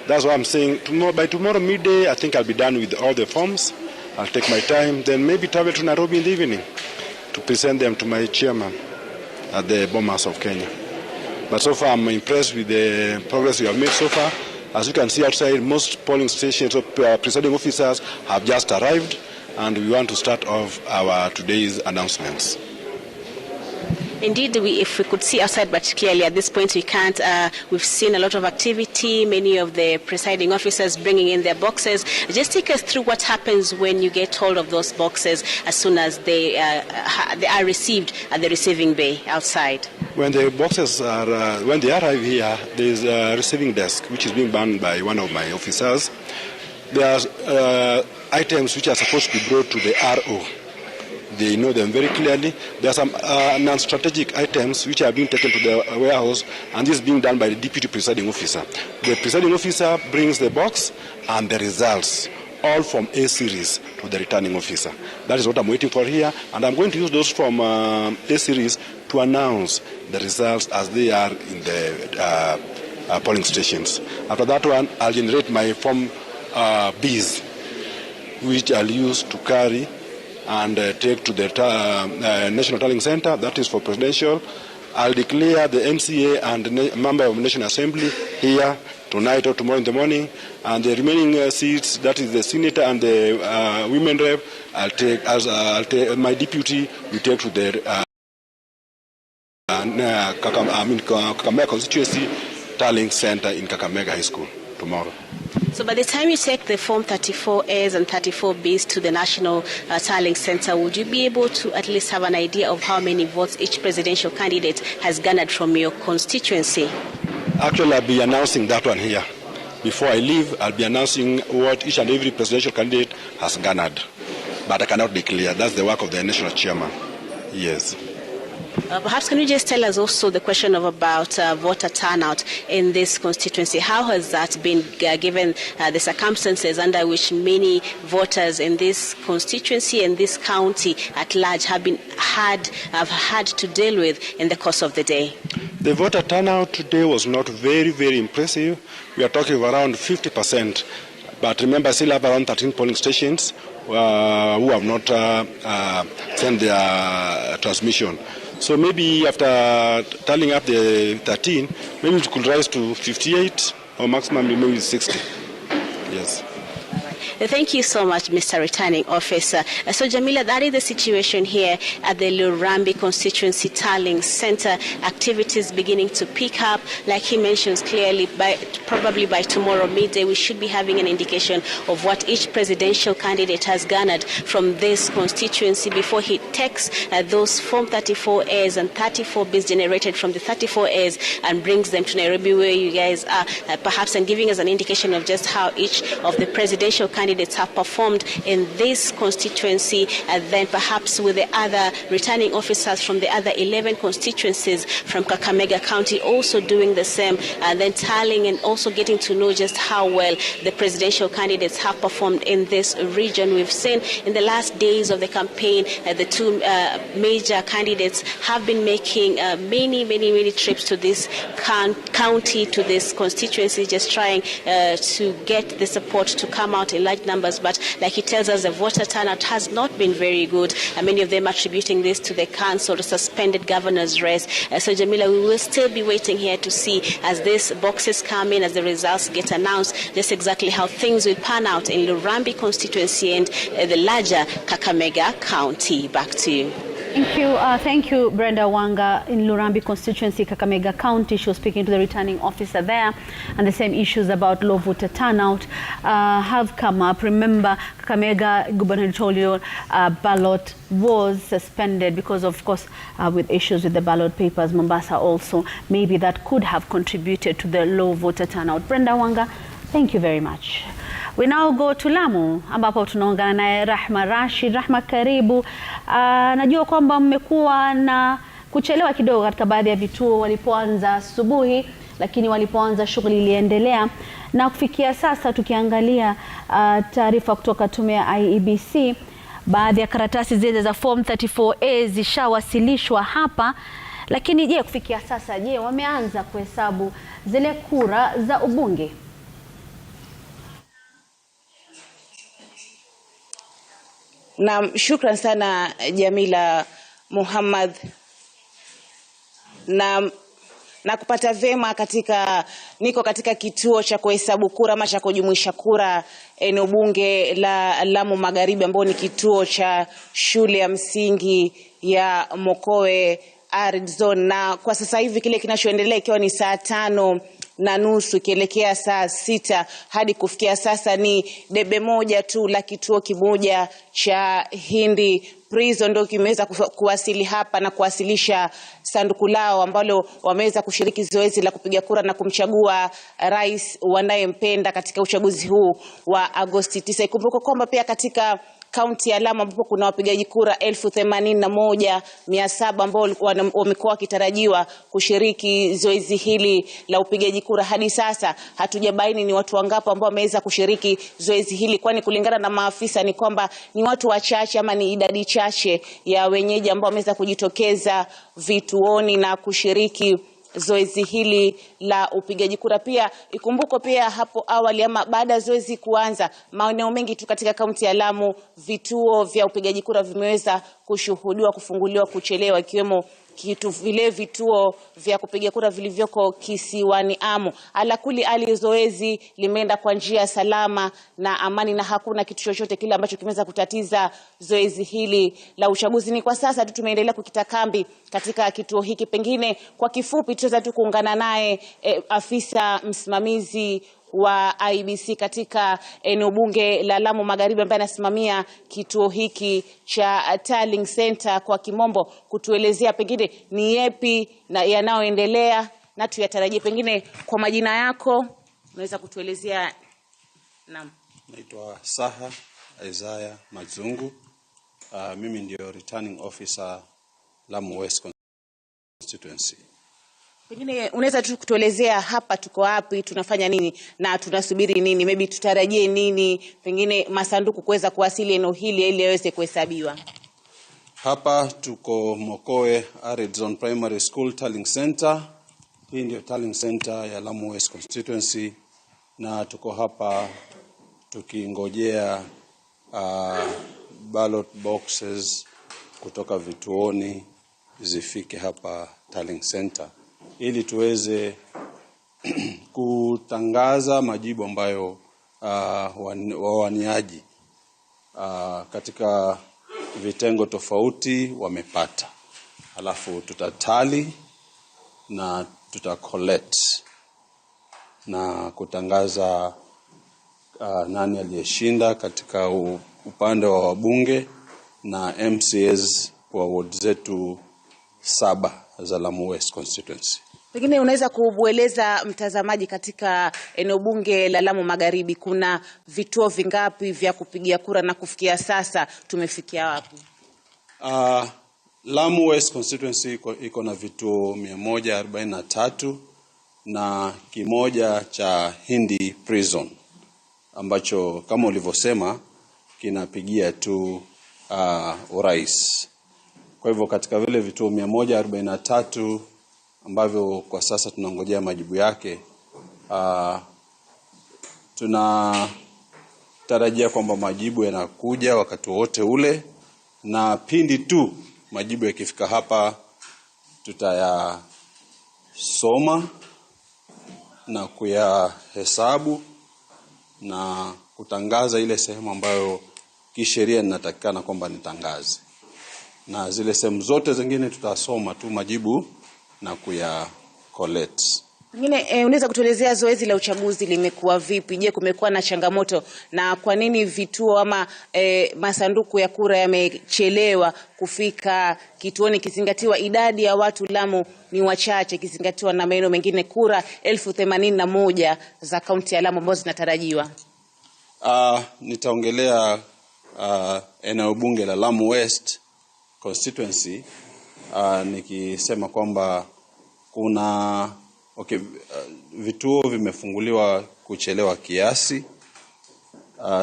That's why I'm saying by tomorrow midday, I think I'll be done with all the forms. I'll take my time, then maybe travel to Nairobi in the evening to present them to my chairman at the Bomas of Kenya. But so far, I'm impressed with the progress we have made so far. As you can see outside, most polling stations or presiding officers have just arrived, and we want to start off our today's announcements.
Indeed, if we could see outside, but clearly at this point we can't. We've seen a lot of activity, many of the presiding officers bringing in their boxes. Just take us through what happens when you get hold of those boxes as soon as they are received at the receiving bay outside.
When the boxes are, when they arrive here, there's a receiving desk which is being manned by one of my officers. There are items which are supposed to be brought to the RO. They know them very clearly. There are some non-strategic items which are being taken to the warehouse, and this is being done by the deputy presiding officer. The presiding officer brings the box and the results, all from A series, to the returning officer. That is what I'm waiting for here, and I'm going to use those from A series to announce the results as they are in the polling stations. After that one, I'll generate my Form Bs, which I'll use to carry and take to the National Tallying Center. That is for presidential. I'll declare the MCA and the member of the National Assembly here tonight or tomorrow in the morning, and the remaining seats, that is the senator and the women rep, I'll take my deputy. We take to the Kakamega constituency tallying center in Kakamega High School tomorrow.
So by the time you take the Form 34As and 34Bs to the National Tallying Center, would you be able to at least have an idea of how many votes each presidential candidate has garnered from your constituency?
Actually, I'll be announcing that one here. Before I leave, I'll be announcing what each and every presidential candidate has garnered. But I cannot declare. That's the work of the national chairman. Yes.
Perhaps can you just tell us also the question of about voter turnout in this constituency? How has that been given the circumstances under which many voters in this constituency and this county at large have had to deal with in the course of the day?
The voter turnout today was not very, very impressive. We are talking of around 50%. But remember, I still have around 13 polling stations who have not sent their transmission. So maybe after tallying up the 13, maybe it could rise to 58 or maximum maybe 60. Yes.
Thank you so much, Mr. Returning Officer. So, Jamila, that is the situation here at the Lurambi Constituency Tallying Center. Activities beginning to pick up. Like he mentions clearly, probably by tomorrow midday, we should be having an indication of what each presidential candidate has garnered from this constituency before he takes those Form 34As and 34Bs generated from the 34As and brings them to Nairobi, where you guys are, perhaps, and giving us an indication of just how each of the presidential candidates have performed in this constituency, and then perhaps with the other returning officers from the other 11 constituencies from Kakamega County also doing the same, and then tallying and also getting to know just how well the presidential candidates have performed in this region. We've seen in the last days of the campaign the two major candidates have been making many trips to this county, to this constituency, just trying to get the support to come out in large numbers. But like he tells us, the voter turnout has not been very good, and many of them attributing this to the cancelled or suspended governor's race. So Jamila, we will still be waiting here to see as these boxes come in, as the results get announced, just exactly how things will pan out in Lurambi constituency and the larger Kakamega County. Back to you.
Thank you, Brenda Wanga. In Lurambi constituency, Kakamega County, she was speaking to the returning officer there, and the same issues about low voter turnout have come up. Remember, Kakamega gubernatorial ballot was suspended because, of course, with issues with the ballot papers. Mombasa also, maybe that could have contributed to the low voter turnout. Brenda Wanga, thank you very much. We now go to Lamu ambapo tunaungana naye Rahma Rashid. Rahma, karibu. Najua kwamba mmekuwa na kuchelewa kidogo katika baadhi ya vituo walipoanza asubuhi, lakini walipoanza shughuli iliendelea. Na kufikia sasa tukiangalia taarifa kutoka tume ya IEBC, baadhi ya karatasi zile za form 34A zishawasilishwa hapa. Lakini je, kufikia sasa wameanza kuhesabu zile kura za ubunge?
Na shukran sana Jamila Muhammad, na kupata vema niko katika kituo cha kuhesabu kura ama cha kujumuisha kura eneo bunge la Lamu Magharibi, ambao ni kituo cha shule ya msingi ya Mokowe Arid Zone. Na kwa sasa hivi kile kinachoendelea ikiwa ni saa 5:30 ikielekea saa 6 hadi kufikia sasa ni debe moja tu la kituo kimoja cha Hindi Prison ndio kimeweza kuwasili hapa na kuwasilisha sanduku lao ambalo wameweza kushiriki zoezi la kupiga kura na kumchagua rais wanayempenda katika uchaguzi huu wa Agosti 9. Ikumbuke kwamba pia katika kaunti ya Lamu ambapo kuna wapigaji kura 81,700 ambao wamekuwa wakitarajiwa kushiriki zoezi hili la upigaji kura. Hadi sasa hatujabaini ni watu wangapi ambao wameweza kushiriki zoezi hili, kwani kulingana na maafisa ni kwamba ni watu wachache ama ni idadi chache ya wenyeji ambao wameweza kujitokeza vituoni na kushiriki zoezi hili la upigaji kura. Pia ikumbuko pia hapo awali ama baada ya zoezi kuanza, maeneo mengi tu katika kaunti ya Lamu vituo vya upigaji kura vimeweza kushuhudiwa kufunguliwa kuchelewa, ikiwemo vile vituo vya kupiga kura vilivyoko kisiwani Amu. Alakuli ali zoezi limeenda kwa njia salama na amani na hakuna kitu chochote kile ambacho kimeweza kutatiza zoezi hili la uchaguzi. Ni kwa sasa tu tumeendelea kukita kambi katika kituo hiki. Pengine kwa kifupi tutaweza tu kuungana naye afisa msimamizi wa IEBC katika eneo bunge la Lamu Magharibi ambaye anasimamia kituo hiki cha Tallying Center kwa kimombo, kutuelezea pengine ni yapi na yanayoendelea na tuyatarajie. Pengine kwa majina yako unaweza kutuelezea? Naam.
Naitwa Saha Isaiah Mazungu. Mimi ndio returning officer Lamu West constituency.
Pengine unaweza tu kutuelezea hapa tuko wapi, tunafanya nini na tunasubiri nini? Maybe tutarajie nini? Pengine masanduku kuweza kuwasili eneo hili ili yaweze kuhesabiwa.
Hapa tuko Mokowe Arid Zone Primary School Tallying Center. Hii ndio Tallying Center ya Lamu West constituency, na tuko hapa tukingojea ballot boxes kutoka vituoni zifike hapa Tallying Center ili tuweze kutangaza majibu ambayo wawaniaji katika vitengo tofauti wamepata. Alafu tutatali na tutacollect na kutangaza nani aliyeshinda katika upande wa wabunge na MCAs wa ward zetu 7 za Lamu West constituency.
Pengine unaweza kueleza mtazamaji katika eneo bunge la Lamu Magharibi kuna vituo vingapi vya kupigia kura na kufikia sasa tumefikia wapi?
Lamu West constituency iko na vituo 143 na kimoja cha Hindi Prison ambacho kama ulivyosema kinapigia tu urais. Kwa hivyo katika vile vituo 143 ambavyo kwa sasa tunangojea majibu yake, tunatarajia kwamba majibu yanakuja wakati wote ule, na pindi tu majibu yakifika hapa tutayasoma na kuyahesabu na kutangaza ile sehemu ambayo kisheria ninatakikana kwamba nitangaze, na zile sehemu zote zingine tutasoma tu majibu na collect.
Pengine unaweza kutuelezea zoezi la uchaguzi limekuwa vipi? Je, kumekuwa na changamoto na kwa nini vituo ama masanduku ya kura yamechelewa kufika kituoni, kizingatiwa idadi ya watu Lamu ni wachache, kizingatiwa na maeneo mengine kura 81,000 za kaunti ya Lamu ambazo zinatarajiwa?
Nitaongelea eneo bunge la Lamu West constituency. nikisema kwamba kuna vituo vimefunguliwa kuchelewa kiasi,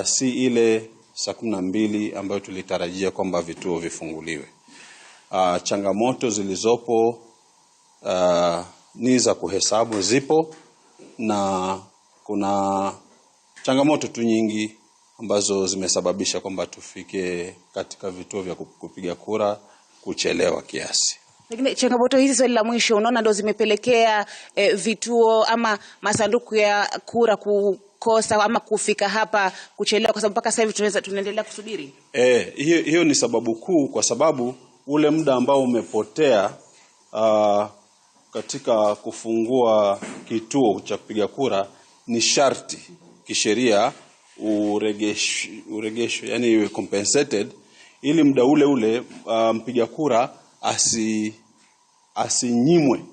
si ile saa 12 ambayo tulitarajia kwamba vituo vifunguliwe. Changamoto zilizopo ni za kuhesabu zipo, na kuna changamoto tu nyingi ambazo zimesababisha kwamba tufike katika vituo vya kupiga kura kuchelewa kiasi.
Lakini changamoto hizi, swali la mwisho, unaona ndio zimepelekea vituo ama masanduku ya kura kukosa ama kufika hapa kuchelewa, kwa sababu mpaka sasa hivi tunaendelea kusubiri?
Hiyo ni sababu kuu, kwa sababu ule muda ambao umepotea katika kufungua kituo cha kupiga kura ni sharti kisheria uregeshwe, yani compensated, ili muda ule mpiga kura asinyimwe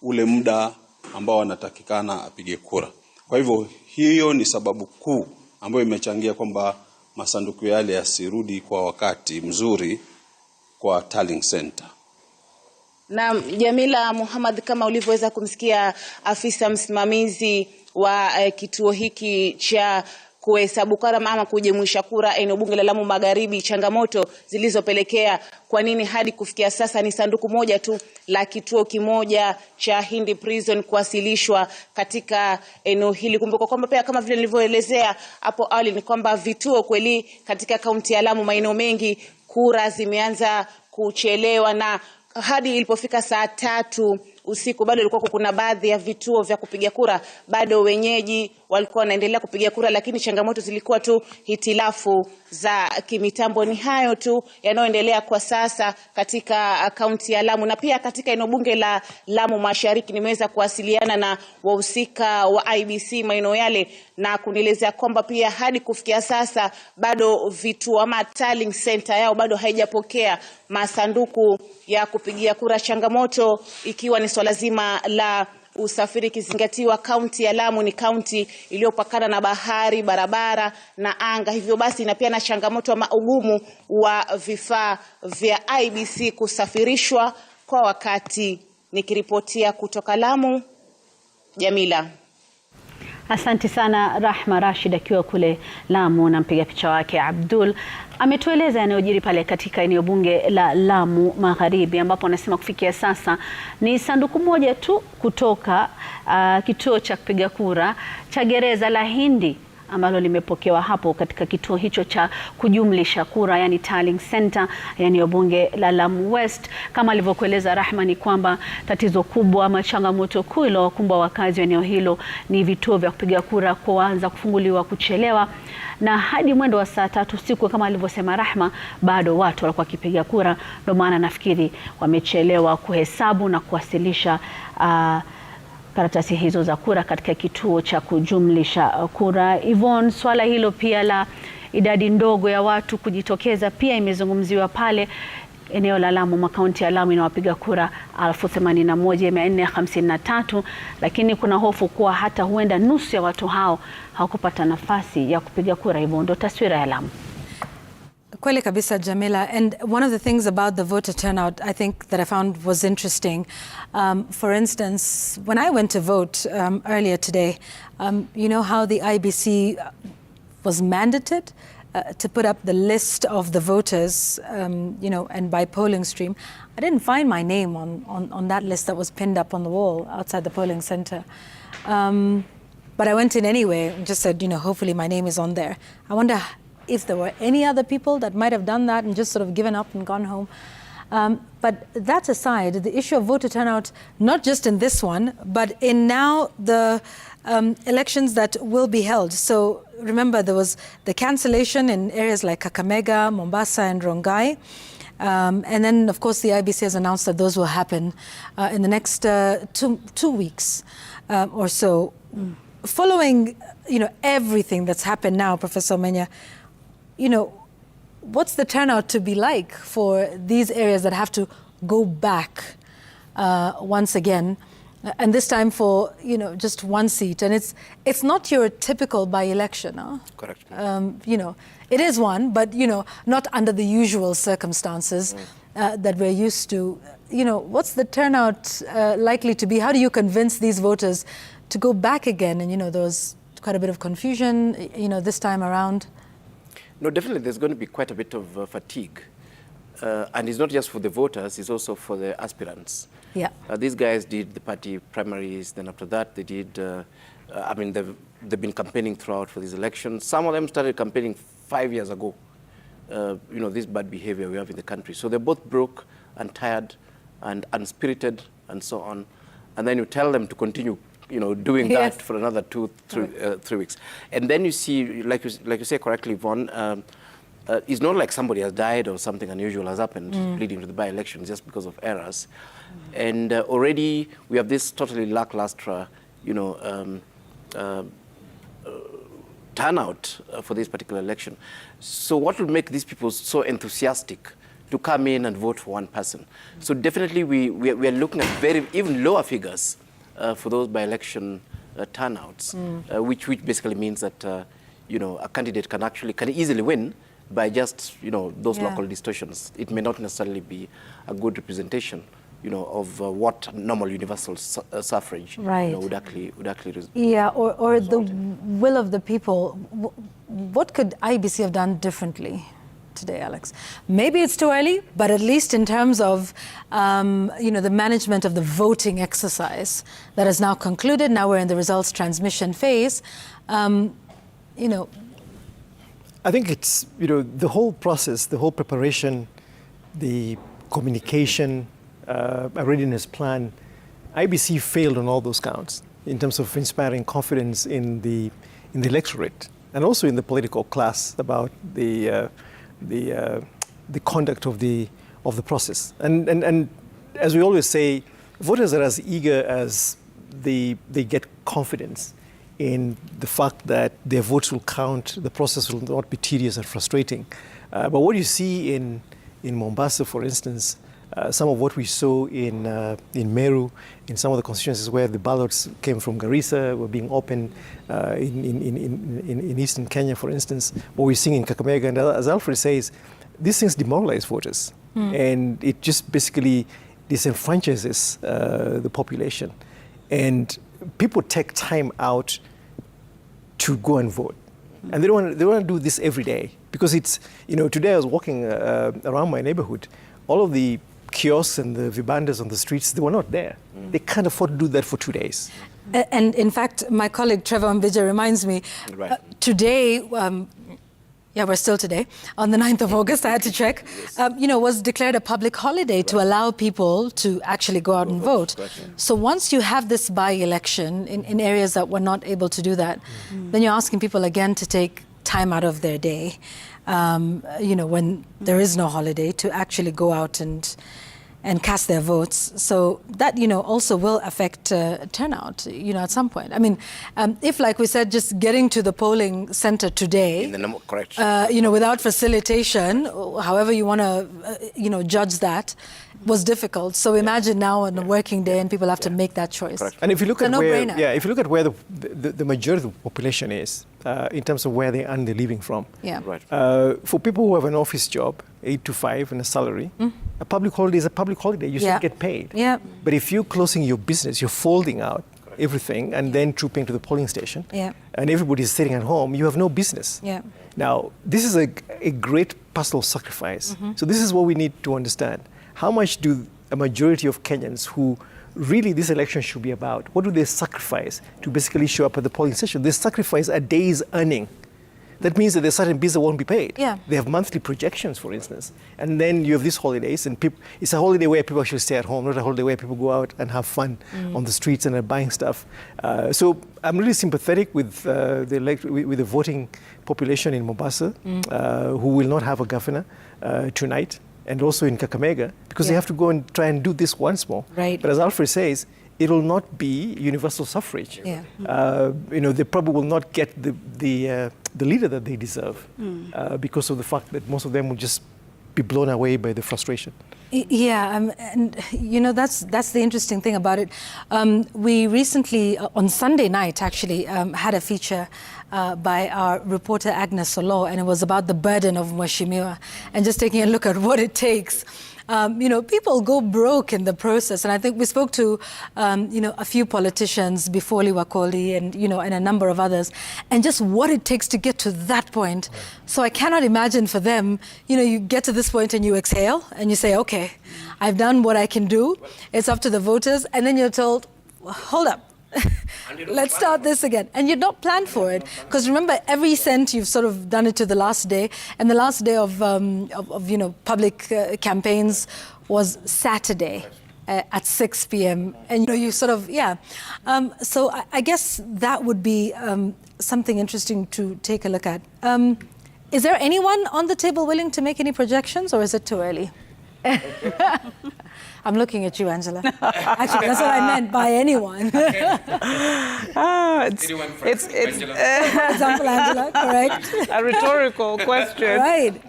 ule muda ambao anatakikana apige kura. Kwa hivyo hiyo ni sababu kuu ambayo imechangia kwamba masanduku yale yasirudi kwa wakati mzuri kwa tallying center.
Na Jamila Muhammad, kama ulivyoweza kumsikia afisa msimamizi wa kituo hiki cha kuhesabu kura ama kujumuisha kura eneo bunge la Lamu Magharibi, changamoto zilizopelekea kwa nini hadi kufikia sasa ni sanduku moja tu la kituo kimoja cha Hindi Prison kuwasilishwa katika eneo hili. Kumbuka kwamba pia kama vile nilivyoelezea hapo awali ni kwamba vituo kweli katika kaunti ya Lamu maeneo mengi kura zimeanza kuchelewa, na hadi ilipofika saa 3 usiku bado ilikuwa kuna baadhi ya vituo vya kupiga kura bado wenyeji walikuwa wanaendelea kupiga kura, lakini changamoto zilikuwa tu hitilafu za kimitambo. Ni hayo tu yanayoendelea kwa sasa katika kaunti ya Lamu. Na pia katika eneo bunge la Lamu Mashariki nimeweza kuwasiliana na wahusika wa IBC maeneo yale, na kunielezea kwamba pia hadi kufikia sasa bado vituo ama tallying center yao bado haijapokea masanduku ya kupigia kura, changamoto ikiwa ni swala zima la usafiri, kizingatiwa kaunti ya Lamu ni kaunti iliyopakana na bahari, barabara na anga. Hivyo basi na pia na changamoto ama ugumu wa vifaa vya IBC kusafirishwa kwa wakati. Nikiripotia kutoka Lamu, Jamila.
Asante sana Rahma Rashid akiwa kule Lamu, na mpiga picha wake Abdul ametueleza yanayojiri pale katika eneo bunge la Lamu Magharibi, ambapo anasema kufikia sasa ni sanduku moja tu kutoka kituo cha kupiga kura cha gereza la Hindi ambalo limepokewa hapo katika kituo hicho cha kujumlisha kura, yani tallying center, yani bunge la Lamu West. Kama alivyokueleza Rahma, ni kwamba tatizo kubwa ama changamoto kuu iliyowakumba wakazi wa eneo hilo ni vituo vya kupiga kura kuanza kufunguliwa kuchelewa, na hadi mwendo wa saa 3 usiku kama alivyosema Rahma bado watu walikuwa wakipiga kura. Ndio maana nafikiri wamechelewa kuhesabu na kuwasilisha karatasi hizo za kura katika kituo cha kujumlisha kura. Yvonne, swala hilo pia la idadi ndogo ya watu kujitokeza pia imezungumziwa pale. Eneo la Lamu, kaunti ya Lamu inawapiga kura 81,453, lakini kuna hofu kuwa hata huenda nusu ya watu hao hawakupata nafasi ya kupiga kura. Hivyo ndo taswira ya Lamu.
Kweli kabisa, Jamila. And one of the things about the voter turnout I think that I found was interesting. For instance, when I went to vote earlier today, you know how the IBC was mandated to put up the list of the voters, you know, and by polling stream. I didn't find my name on that list that was pinned up on the wall outside the polling center. But I went in anyway and just said, you know, hopefully my name is on there. I wonder if there were any other people that might have done that and just sort of given up and gone home. But that aside, the issue of voter turnout, not just in this one, but in now the elections that will be held. So remember, there was the cancellation in areas like Kakamega, Mombasa and Rongai. And then, of course, the IBC has announced that those will happen in the next two weeks or so. Following, you know, everything that's happened now, Professor Menya, you know, what's the turnout to be like for these areas that have to go back once again, and this time for, you know, just one seat? And it's not your typical by-election, huh?
Correct.
You know, it is one, but, you know, not under the usual circumstances that we're used to. what's the turnout likely to be? How do you convince these voters to go back again? And there was quite a bit of confusion, this time around.
No, definitely there's going to be quite a bit of fatigue. And it's not just for the voters, it's also for the aspirants.
Yeah.
These guys did the party primaries, then after that they did, they've been campaigning throughout for these elections. Some of them started campaigning 5 years ago. This bad behavior we have in the country. So they're both broke and tired and unspirited and so on. And then you tell them to continue, doing that for another 3 weeks. And then you see, like you say correctly, Yvonne, it's not like somebody has died or something unusual has happened leading to the by-election just because of errors. And already we have this totally lackluster, turnout for this particular election. So what will make these people so enthusiastic to come in and vote for one person? So definitely we are looking at even lower figures for those by-election turnouts, which basically means that a candidate can easily win by just those local distortions. It may not necessarily be a good representation of what normal universal suffrage would actually result.
Yeah, or the will of the people. What could IEBC have done differently today, Alex? Maybe it's too early, but at least in terms of the management of the voting exercise that has now concluded. Now we're in the results transmission phase.
I think it's the whole process, the whole preparation, the communication, a readiness plan. IEBC failed on all those counts in terms of inspiring confidence in the electorate and also in the political class about the conduct of the process. And as we always say, voters are as eager as they get confidence in the fact that their votes will count, the process will not be tedious and frustrating. But what you see in Mombasa, for instance, some of what we saw in Meru, in some of the constituencies where the ballots came from Garissa were being opened, in eastern Kenya, for instance, what we're seeing in Kakamega, and as Alfred says, these things demoralize voters. And it just basically disenfranchises the population. And people take time out to go and vote. And they don't want to do this every day. Because it's, today I was walking around my neighborhood, all of the kiosks and the vibandas on the streets, they were not there. They can't afford to do that for 2 days.
And in fact, my colleague Trevor Mbija reminds me, today, we're still today, on the 9th of August, I had to check, was declared a public holiday to allow people to actually go out and vote. So once you have this by-election in areas that were not able to do that, then you're asking people again to take time out of their day, when there is no holiday, to actually go out and cast their votes. So that, also will affect turnout, at some point. I mean, if, like we said, just getting to the polling center today,
correct.
Without facilitation, however you want to, judge that, was difficult. So imagine now on a working day and people have to make that choice.
Correct. And if you look at where the majority of the population is, in terms of where they earn their living from.
Yeah.
For people who have an office job, 8 to 5 and a salary, a public holiday is a public holiday. You still get paid.
Yeah.
But if you're closing your business, you're folding out everything and then trooping to the polling station, and everybody's sitting at home, you have no business.
Yeah.
Now, this is a great personal sacrifice. So this is what we need to understand. How much do a majority of Kenyans who really this election should be about, what do they sacrifice to basically show up at the polling station? They sacrifice a day's earning. That means that there's certain bills that won't be paid.
Yeah.
They have monthly projections, for instance. And then you have these holidays, and it's a holiday where people actually stay at home, not a holiday where people go out and have fun on the streets and are buying stuff. So I'm really sympathetic with the voting population in Mombasa, who will not have a governor tonight, and also in Kakamega, because they have to go and try and do this once more.
Right.
But as Alfred says, it will not be universal suffrage.
Yeah.
They probably will not get the leader that they deserve because of the fact that most of them will just be blown away by the frustration.
Yeah, and that's the interesting thing about it. We recently, on Sunday night, actually, had a feature by our reporter Agnes Solo, and it was about the burden of Mheshimiwa, and just taking a look at what it takes people go broke in the process. And I think we spoke to, a few politicians before Liwakoli and, and a number of others, and just what it takes to get to that point. Right. So I cannot imagine for them, you get to this point and you exhale and you say, okay, I've done what I can do. It's up to the voters. And then you're told, well, hold up. Let's start this again. And you're not planned for it. Because remember, every cent you've sort of done it to the last day. And the last day of public campaigns was Saturday at 6 p.m. And, you sort of, so I guess that would be something interesting to take a look at. Is there anyone on the table willing to make any projections, or is it too early? I'm looking at you, Angela. Actually, that's what I meant by anyone.
For
example, Angela, correct?
A rhetorical question.
Right.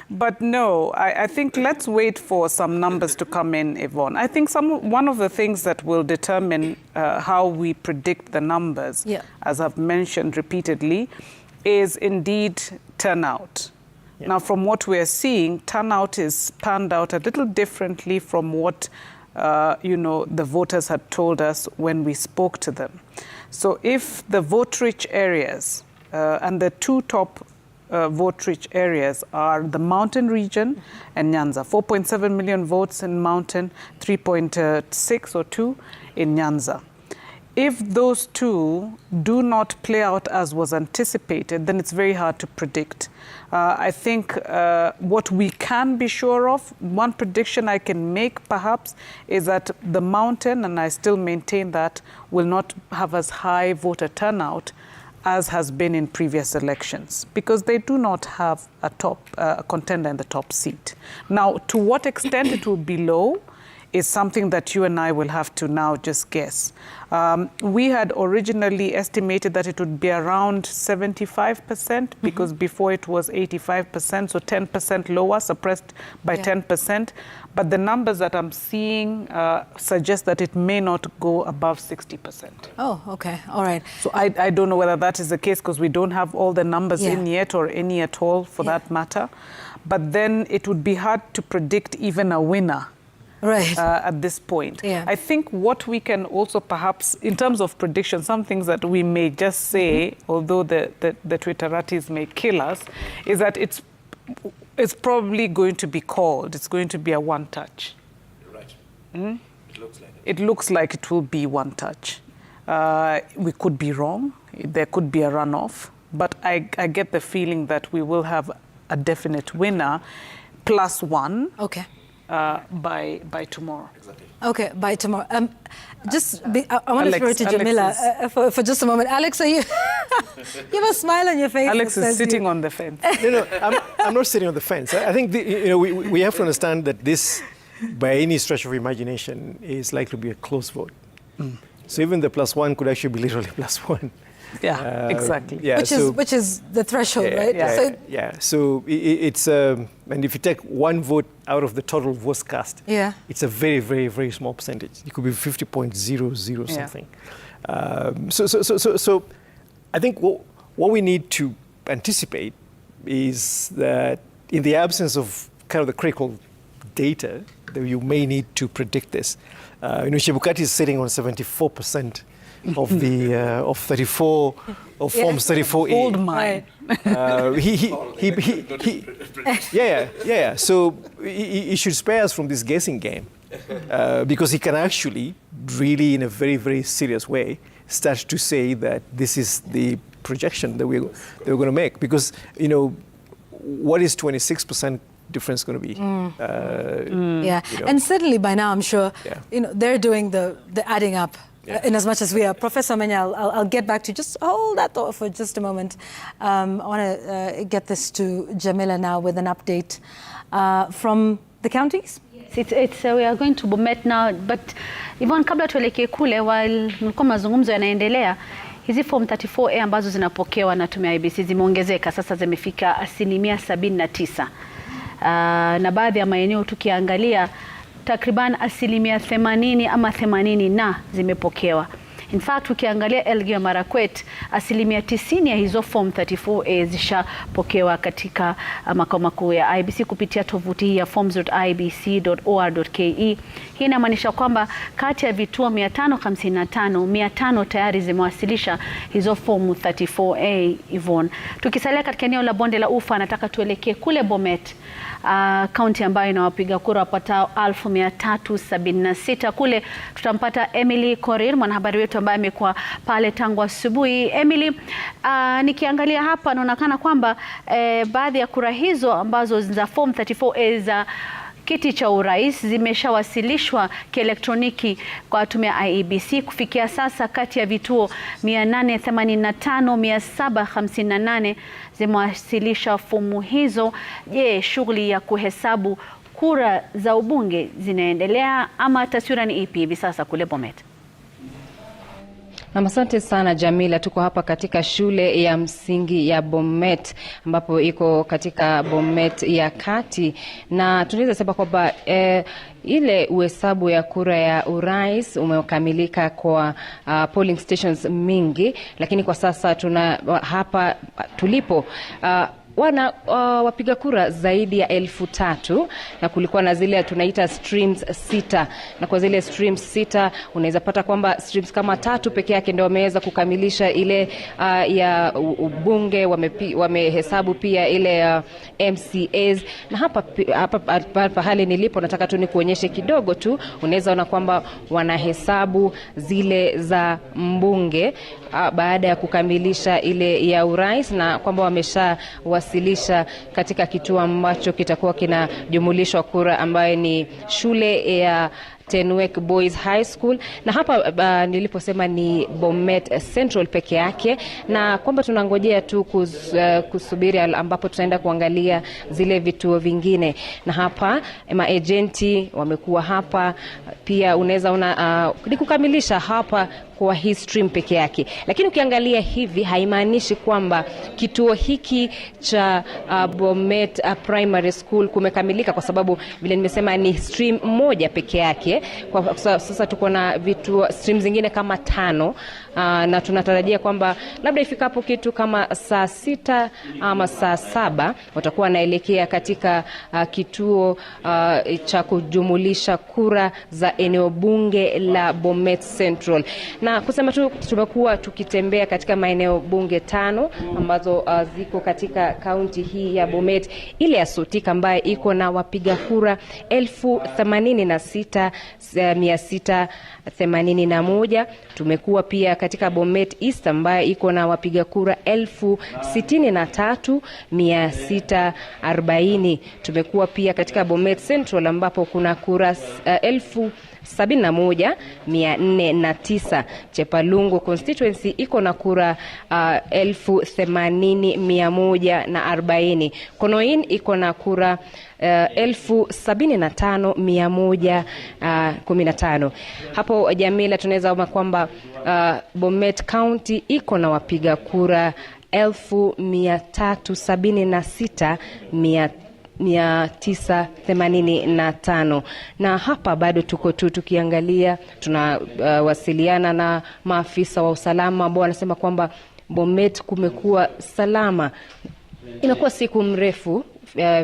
But no, I think let's wait for some numbers to come in, Yvonne. I think one of the things that will determine how we predict the numbers, as I've mentioned repeatedly, is indeed turnout. Yeah. Now, from what we're seeing, turnout is panned out a little differently from what, the voters had told us when we spoke to them. So if the vote-rich areas, and the two top vote-rich areas are the mountain region and Nyanza, 4.7 million votes in mountain, 3.6 or 2 in Nyanza. If those two do not play out as was anticipated, then it's very hard to predict. I think what we can be sure of, one prediction I can make perhaps, is that the mountain, and I still maintain that, will not have as high voter turnout as has been in previous elections, because they do not have a contender in the top seat. Now, to what extent it will be low is something that you and I will have to now just guess. We had originally estimated that it would be around 75%, because before it was 85%, so 10% lower, suppressed by 10%. But the numbers that I'm seeing suggest that it may not go above 60%.
Oh, okay, all right.
So I don't know whether that is the case, because we don't have all the numbers in yet, or any at all for that matter. But then it would be hard to predict even a winner.
Right.
At this point.
Yeah.
I think what we can also perhaps, in terms of prediction, some things that we may just say, although the Twitteratis may kill us, is that it's probably going to be called. It's going to be a one-touch.
Right.
Mm?
It looks like it.
It looks like it will be one-touch. We could be wrong. There could be a runoff. But I get the feeling that we will have a definite winner, +1.
Okay.
By tomorrow.
Exactly.
Okay, by tomorrow. I want to throw it to Jamila for just a moment. Alex, are you? You have a smile on your face.
Alex is sitting on the fence.
No, I'm not sitting on the fence. I think we have to understand that this, by any stretch of imagination, is likely to be a close vote. Mm. So even the +1 could actually be literally +1.
Yeah, exactly.
Yeah,
which is the threshold, right?
So it's and if you take one vote out of the total votes cast, it's a very, very, very small percentage. It could be 50.00 something. So I think what we need to anticipate is that in the absence of kind of the critical data, that you may need to predict this. Chebukati is sitting on 74%. Of the of 34 of forms 34A.
Old mine.
So he should spare us from this guessing game, because he can actually really, in a very, very serious way, start to say that this is the projection that we're going to make. Because what is 26% difference going to be?
And certainly by now, I'm sure they're doing the adding up. In as much as we are. Professor Menya, I'll get back to you. Just hold that thought for just a moment. I want to get this to Jamila now with an update from the counties.
It's we are going to Bomet now, but Yvonne, kabla tuelekee kule, while mlikuwa mazungumzo yanaendelea, hizi form 34A ambazo zinapokewa na tume ya IEBC zimeongezeka, sasa zimefika 79%. Na baadhi ya maeneo tukiangalia takriban 80% ama 80 na zimepokewa. In fact, ukiangalia Elgeyo Marakwet, 90% ya hizo form 34A zishapokewa katika makao makuu ya IEBC kupitia tovuti ya forms.iebc.or.ke. Hii inamaanisha kwamba kati ya vituo 555, 500 tayari zimewasilisha hizo form 34A. Yvonne, tukisalia katika eneo la bonde la Ufa, nataka tuelekee kule Bomet, kaunti ambayo inawapiga kura wapatao 1376. Kule tutampata Emily Korir, mwanahabari wetu ambaye amekuwa pale tangu asubuhi. Emily, nikiangalia hapa naonekana kwamba baadhi ya kura hizo ambazo za form 34A za kiti cha urais zimeshawasilishwa kielektroniki kwa tume ya IEBC. Kufikia sasa, kati ya vituo 885,758 zimewasilisha fomu hizo. Je, shughuli ya kuhesabu kura za ubunge zinaendelea ama taswira ni ipi hivi sasa kule Bomet?
Asante sana Jamila, tuko hapa katika shule ya msingi ya Bomet ambapo iko katika Bomet ya kati, na tunaweza sema kwamba ile uhesabu ya kura ya urais umekamilika kwa polling stations mingi, lakini kwa sasa hapa tulipo wapiga kura zaidi ya 1,000, na kulikuwa na zile tunaita streams 6, na kwa zile streams 6 unaweza pata kwamba streams kama 3 peke yake ndio wameweza kukamilisha ile ya ubunge. Wamehesabu pia ile ya MCAs, na hapa hali nilipo nataka tu nikuonyeshe kidogo tu. Unaweza ona kwamba wanahesabu zile za mbunge baada ya kukamilisha ile ya urais, na kwamba wameshawasilisha katika kituo ambacho kitakuwa kinajumulishwa kura ambayo ni shule ya Tenwek Boys High School, na hapa niliposema ni Bomet Central peke yake, na kwamba tunangojea tu kusubiri ambapo tutaenda kuangalia zile vituo vingine. Na hapa maagenti wamekuwa hapa pia, unaweza una ni kukamilisha hapa kwa hii stream peke yake, lakini ukiangalia hivi haimaanishi kwamba kituo hiki cha Bomet Primary School kumekamilika, kwa sababu vile nimesema ni stream moja peke yake. Kwa sasa tuko na vituo stream zingine kama 5, na tunatarajia kwamba labda ifikapo kitu kama saa 6 ama saa 7 watakuwa wanaelekea katika kituo cha kujumulisha kura za eneo bunge la Bomet Central. Na kusema tu tumekuwa tukitembea katika maeneo bunge 5 ambazo ziko katika kaunti hii ya Bomet. Ile ya Sotika ambayo iko na wapiga kura 86,681. Tumekuwa pia katika Bomet East ambayo iko na wapiga kura 63,640. Tumekuwa pia katika Bomet Central ambapo kuna kura 71,409. Chepalungu constituency iko na kura 80,140. Konoin iko na kura 75,115. Hapo Jamila, tunaweza kuona kwamba Bomet County iko na wapiga kura 336,985. na hapa bado tuko tu tukiangalia, tunawasiliana na maafisa wa usalama ambao wanasema kwamba Bomet kumekuwa salama. Imekuwa siku mrefu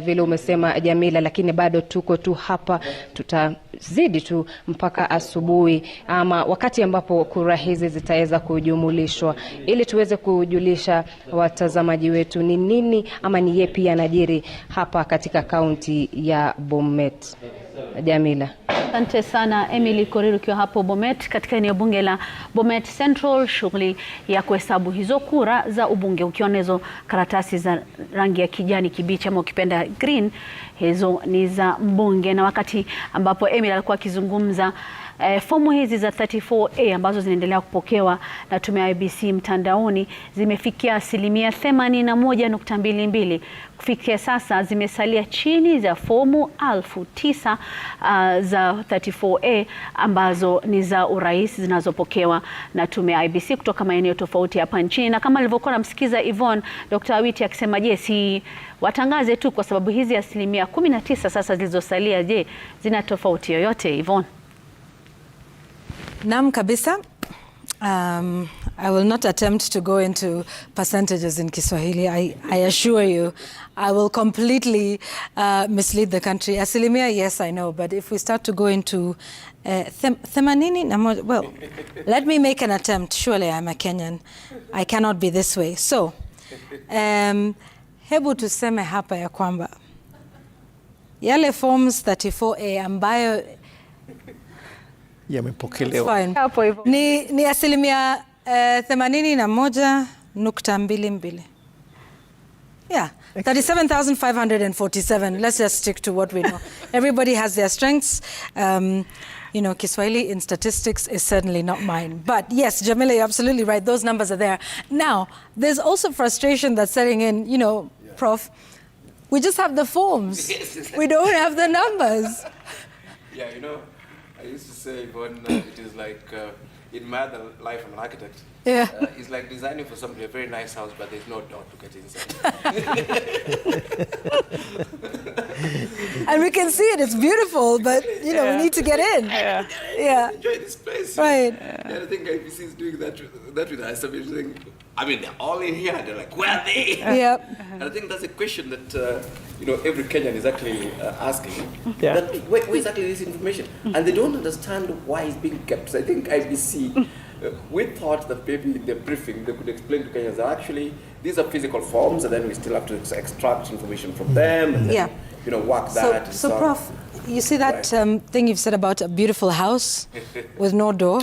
vile umesema Jamila, lakini bado tuko tu hapa, tutazidi tu mpaka asubuhi ama wakati ambapo kura hizi zitaweza kujumulishwa, ili tuweze kujulisha watazamaji wetu ni nini ama ni yepi yanajiri hapa katika kaunti ya Bomet. Jamila.
Asante sana Emily Korir ukiwa hapo Bomet katika eneo bunge la Bomet Central. Shughuli ya kuhesabu hizo kura za ubunge, ukiona hizo karatasi za rangi ya kijani kibichi ama ukipenda green, hizo ni za mbunge. Na wakati ambapo Emily alikuwa akizungumza, fomu hizi za 34A ambazo zinaendelea kupokewa na tume ya IEBC mtandaoni zimefikia 81.22. Kufikia sasa zimesalia chini za fomu 9,000 za 34A ambazo ni za urais zinazopokewa na tume ya IEBC kutoka maeneo tofauti hapa nchini. Na kama alivyokuwa namsikiza Yvonne, Dr. Awiti akisema, je, si watangaze tu, kwa sababu hizi 19% sasa zilizosalia, je, zina tofauti yoyote Yvonne?
Naam kabisa. I will not attempt to go into percentages in Kiswahili. I assure you, I will completely mislead the country. Asilimia, yes, I know, but if we start to go into themanini, well, let me make an attempt. Surely I'm a Kenyan. I cannot be this way. So, hebu tuseme hapa ya kwamba yale forms 34A ambayo
yamepokelewa
ni asilimia 81.22. Yeah, 37,547. Let's just stick to what we know. Everybody has their strengths. You know, Kiswahili in statistics is certainly not mine. But yes, Jamila, you're absolutely right. Those numbers are there. Now, there's also frustration that's setting in, you know, Prof. We just have the forms. We don't have the numbers.
Yeah, you know, I used to say when it is like in math and life, I'm an architect.
Yeah.
It's like designing for somebody a very nice house, but there's no door to get inside.
And we can see it, it's beautiful, but you know, we need to get in.
Yeah. Enjoy this place.
Right.
And I think IBC is doing that with us. I mean, they're all in here, they're like, where are they?
Yep.
And I think that's a question that, you know, every Kenyan is actually asking.
Yeah.
That, where exactly this information? And they don't understand why it's being kept. So I think IBC, we thought that maybe in the briefing they could explain to Kenyans that actually these are physical forms, and then we still have to extract information from them, and then, you know, work that.
So Prof, you see that thing you've said about a beautiful house with no door?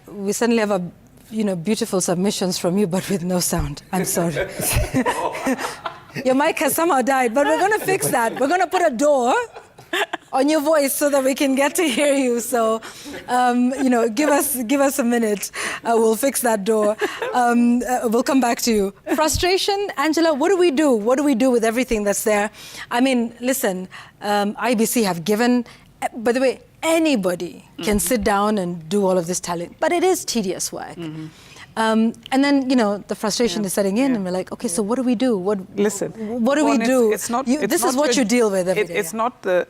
We suddenly have beautiful submissions from you, but with no sound. I'm sorry. Your mic has somehow died, but we're going to fix that. We're going to put a door on your voice so that we can get to hear you. So, you know, give us a minute. We'll fix that door. We'll come back to you. Frustration, Angela, what do we do? What do we do with everything that's there? I mean, listen, IBC have given, by the way, anybody can sit down and do all of this talent, but it is tedious work. And then, you know, the frustration is setting in, and we're like, okay, so what do we do? What do we do? This is what you deal with every day.
It's not the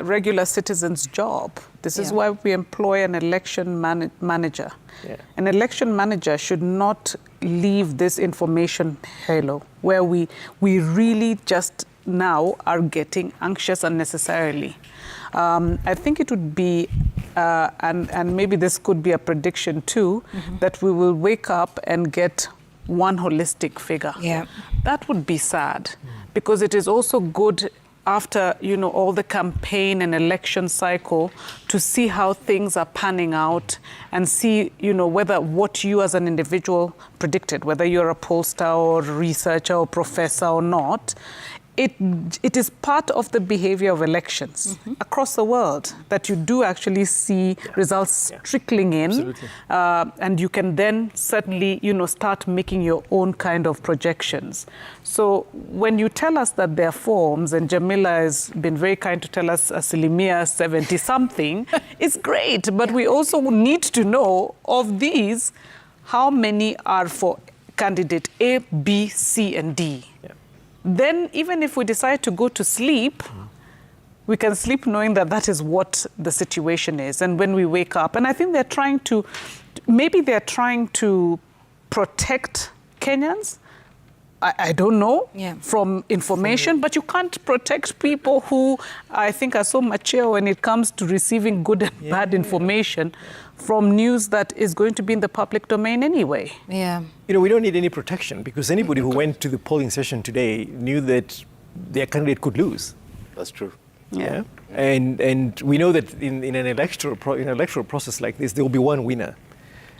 regular citizen's job. This is why we employ an election manager. Yeah. An election manager should not leave this information halo, where we really just now are getting anxious unnecessarily. I think it would be, and maybe this could be a prediction too, that we will wake up and get one holistic figure. Yeah. That would be sad, because it is also good after, you know, all the campaign and election cycle to see how things are panning out and see, you know, whether what you as an individual predicted, whether you're a pollster or researcher or professor or not, it is part of the behavior of elections across the world that you do actually see results trickling in, and you can then certainly, you know, start making your own kind of projections. So when you tell us that there are forms, and Jamila has been very kind to tell us asilimia 70-something, it's great, but we also need to know of these, how many are for candidate A, B, C, and D. Then even if we decide to go to sleep, we can sleep knowing that that is what the situation is. And when we wake up, and I think they're trying to, maybe they're trying to protect Kenyans, I don't know, from information, but you can't protect people who I think are so mature when it comes to receiving good and bad information from news that is going to be in the public domain anyway.
Yeah. You know, we don't need any protection, because anybody who went to the polling session today knew that their candidate could lose.
That's true.
Yeah. And we know that in an electoral process like this, there will be one winner.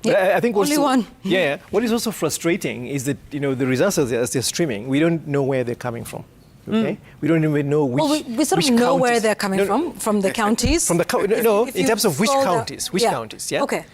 Yeah,
I think
only one.
Yeah. What is also frustrating is that, you know, the results as they're streaming, we don't know where they're coming from. Okay, we don't even know which.
Well, we sort of know where they're coming from the counties.
From the in terms of which counties, counties, yeah.
Okay.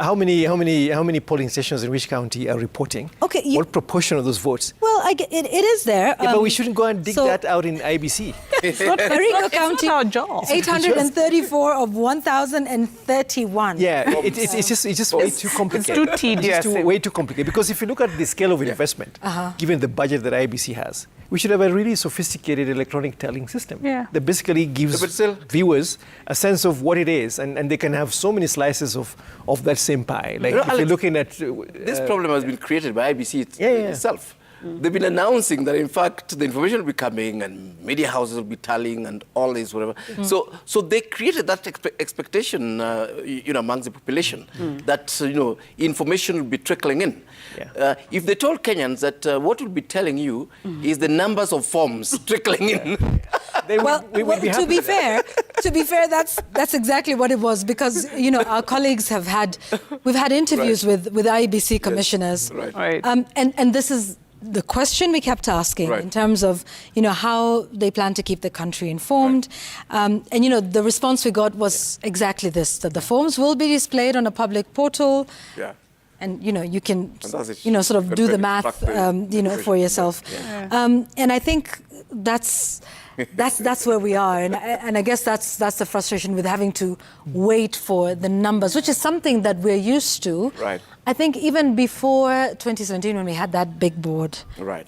How many polling stations in which county are reporting?
Okay.
What proportion of those votes?
Well, it is there.
Yeah, but we shouldn't go and dig that out in IBC.
Baringo County,
our job.
834 of 1,031.
Yeah, it's just way too complicated.
It's too tedious.
Way too complicated. Because if you look at the scale of investment, given the budget that IBC has, we should have a really sophisticated electronic tallying system that basically gives viewers a sense of what it is, and they can have so many slices of that same pie. Like if you're looking at...
this problem has been created by IBC itself. They've been announcing that, in fact, the information will be coming and media houses will be tallying and all this, whatever. So they created that expectation, amongst the population that, information will be trickling in. If they told Kenyans that what we'll be telling you is the numbers of forms trickling in.
To be fair, that's exactly what it was, because our colleagues we've had interviews with IBC commissioners, and this is the question we kept asking in terms of how they plan to keep the country informed, and the response we got was exactly this: that the forms will be displayed on a public portal. And you can sort of do the math for yourself, and I think that's where we are, and I guess that's the frustration with having to wait for the numbers, which is something that we're used to. I think even before 2017, when we had that big board,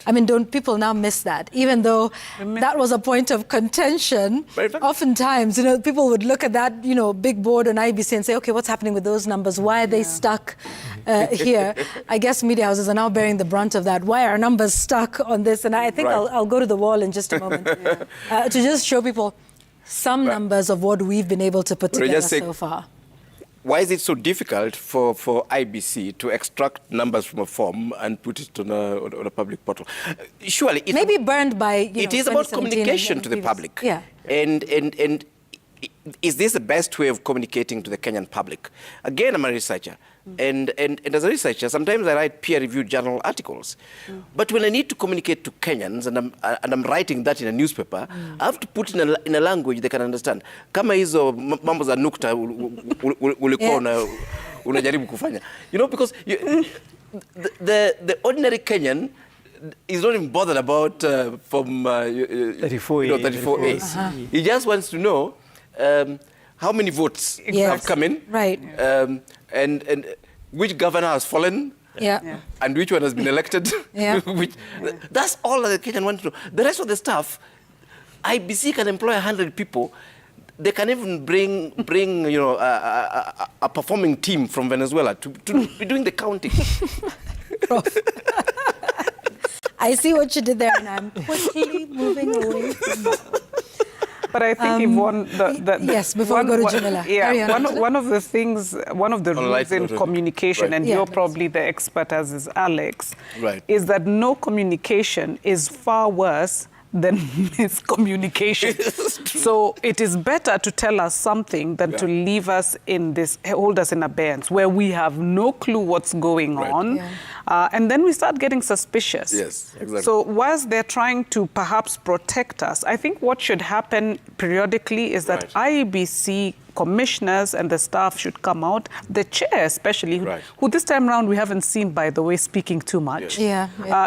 I mean, don't people now miss that? Even though that was a point of contention, oftentimes, people would look at that, big board on IBC and say, okay, what's happening with those numbers? Why are they stuck here? I guess media houses are now bearing the brunt of that. Why are numbers stuck on this? And I think I'll go to the wall in just a moment to just show people some numbers of what we've been able to put together so far.
Why is it so difficult for IBC to extract numbers from a form and put it on a public portal? Surely it
maybe burned by
it is about communication to the public. And is this the best way of communicating to the Kenyan public? Again, I'm a researcher. And as a researcher, sometimes I write peer-reviewed journal articles. But when I need to communicate to Kenyans, and I'm writing that in a newspaper, I have to put in a language they can understand. Kama hizo mambo za nukta ulikuwa unajaribu kufanya. Because the ordinary Kenyan is not even bothered about from 34A. He just wants to know how many votes have come in. And which governor has fallen, and which one has been elected. That's all that the Kenyan want to know. The rest of the stuff, IBC can employ 100 people. They can even bring a performing team from Venezuela to be doing the counting.
I see what you did there, and I'm quickly moving away from that.
But I think Yvonne,
yes, before we go to Jamila.
One of the things, one of the rules in communication, and you're probably the expert as is Alex, is that no communication is far worse than miscommunication. So it is better to tell us something than to leave us in this, hold us in abeyance, where we have no clue what's going on. And then we start getting suspicious. So whilst they're trying to perhaps protect us, I think what should happen periodically is that IEBC commissioners and the staff should come out, the chair especially, who this time around we haven't seen, by the way, speaking too much.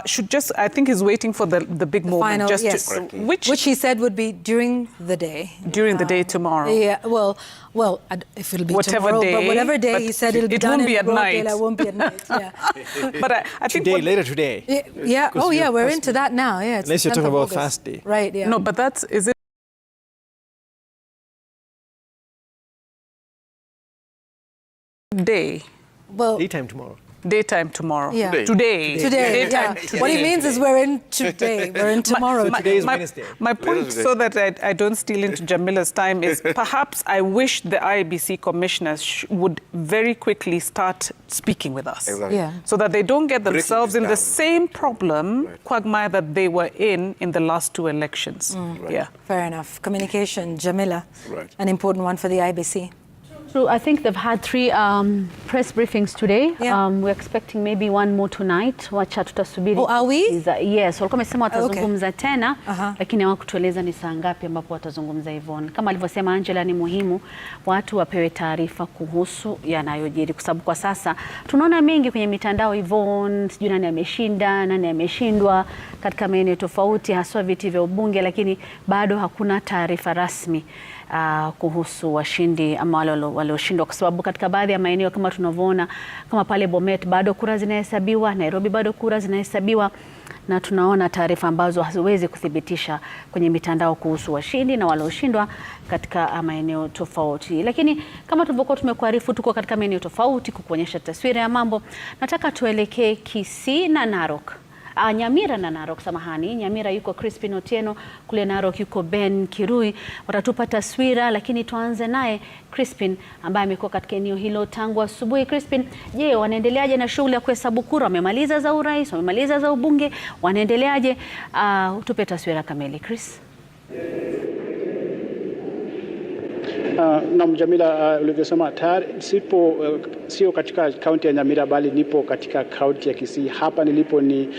Should just, I think he's waiting for the big moment.
Final, which he said would be during the day.
During the day tomorrow.
Well, if it'll be
whatever
tomorrow,
day,
but whatever day he said it'll be done.
It won't be at night.
It won't be at night.
But I think
later today.
We're into that now.
Unless you're talking about fast day.
No, but is it day?
Well,
daytime tomorrow.
Daytime tomorrow.
Today. What he means is we're in today. We're in tomorrow.
Today is Wednesday.
My point, so that I don't steal into Jamila's time, is perhaps I wish the IEBC commissioners would very quickly start speaking with us. So that they don't get themselves in the same problem, quagmire, that they were in the last two elections.
Fair enough. Communication, Jamila, an important one for the IEBC.
through. I think they've had 3 press briefings today.
Yeah.
We're expecting maybe one more tonight. Wacha tutasubiri.
Oh, are we?
Yes, walikuwa wamesema watazungumza tena,
lakini
hawakutueleza ni saa ngapi ambapo watazungumza hivyo. Kama alivyosema Angela, ni muhimu watu wapewe taarifa kuhusu yanayojiri, kwa sababu kwa sasa tunaona mengi kwenye mitandao hivyo, sijui nani ameshinda, nani ameshindwa katika maeneo tofauti, haswa viti vya ubunge, lakini bado hakuna taarifa rasmi kuhusu washindi ama wale walioshindwa, kwa sababu katika baadhi ya maeneo kama tunavyoona, kama pale Bomet bado kura zinahesabiwa, Nairobi bado kura zinahesabiwa, na tunaona taarifa ambazo haziwezi kuthibitisha kwenye mitandao kuhusu washindi na walioshindwa katika maeneo tofauti. Lakini kama tulivyokuwa tumekuarifu, tuko katika maeneo tofauti kukuonyesha taswira ya mambo. Nataka tuelekee Kisii na Narok. Nyamira na Narok, samahani. Nyamira yuko Crispin Otieno, kule Narok yuko Ben Kirui. Watatupa taswira, lakini tuanze naye Crispin ambaye amekuwa katika eneo hilo tangu asubuhi. Crispin, je, wanaendeleaje na shughuli ya kuhesabu kura? Wamemaliza za urais, wamemaliza za ubunge, wanaendeleaje? Tupe taswira kamili, Chris.
Na Jamila, ulivyosema tayari sio katika kaunti ya Nyamira bali nipo katika kaunti ya Kisii. Hapa nilipo ni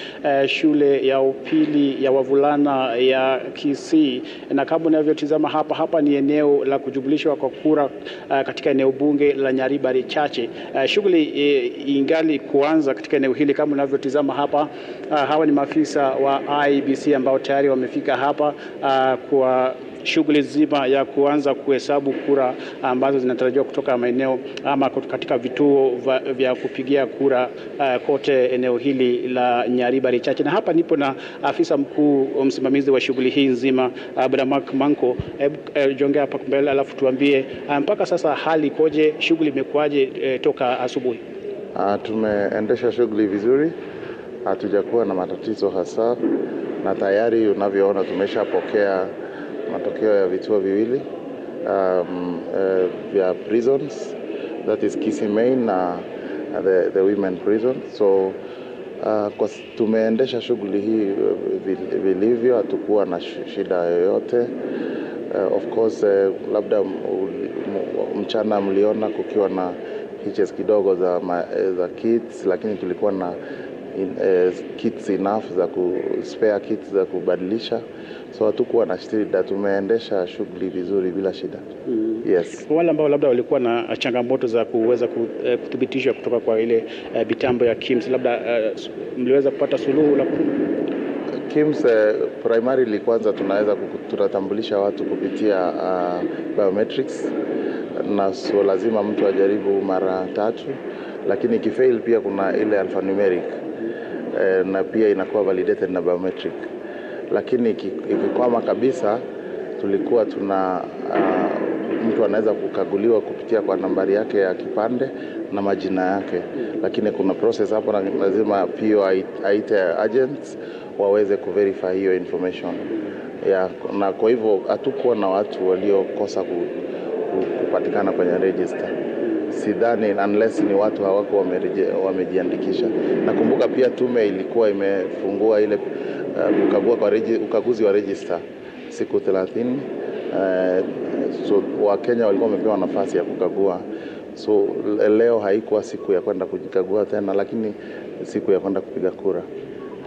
shule ya upili ya wavulana ya Kisii, na kama unavyotazama hapa ni eneo la kujumlishwa kwa kura katika eneo bunge la Nyaribari Chache. Shughuli ingali kuanza katika eneo hili. Kama unavyotazama hapa, hawa ni maafisa wa IEBC ambao tayari wamefika hapa kwa shughuli nzima ya kuanza kuhesabu kura ambazo zinatarajiwa kutoka maeneo ama katika vituo vya kupigia kura kote eneo hili la Nyaribari Chache. Na hapa nipo na afisa mkuu msimamizi wa shughuli hii nzima, Bwana Mark Manko. Jongea hapa mbele alafu tuambie mpaka sasa hali ikoje, shughuli imekuaje toka asubuhi?
Tumeendesha shughuli vizuri, hatujakuwa na matatizo hasa, na tayari unavyoona tumeshapokea matokeo ya vituo viwili vya prisons, that is Kisii Main na the women prison. So kwa tumeendesha shughuli hii vilivyo, hatukuwa na shida yoyote. Of course labda mchana mliona kukiwa na hitches kidogo za kits, lakini tulikuwa na kits enough spare kits za kubadilisha, so hatukuwa na shida. Tumeendesha shughuli vizuri bila shida. Yes.
Wale ambao labda walikuwa na changamoto za kuweza kuthibitishwa kutoka kwa ile mitambo ya KIMS, labda mliweza kupata suluhu la
KIMS? Primarily kwanza tunatambulisha watu kupitia biometrics, na so lazima mtu ajaribu mara 3, lakini ikifail pia kuna ile alphanumeric na pia inakuwa validated na biometric. Lakini ikikwama kabisa, tulikuwa mtu anaweza kukaguliwa kupitia kwa nambari yake ya kipande na majina yake, lakini kuna process hapo na lazima pia aite agents waweze kuverify hiyo information. Na kwa hivyo hatukuwa na watu waliokosa kupatikana kwenye register. Sidhani unless ni watu hawako wamejiandikisha. Nakumbuka pia tume ilikuwa imefungua ile ukaguzi wa register siku 30. So Wakenya walikuwa wamepewa nafasi ya kukagua. So leo haikuwa siku ya kwenda kujikagua tena, lakini siku ya kwenda kupiga kura.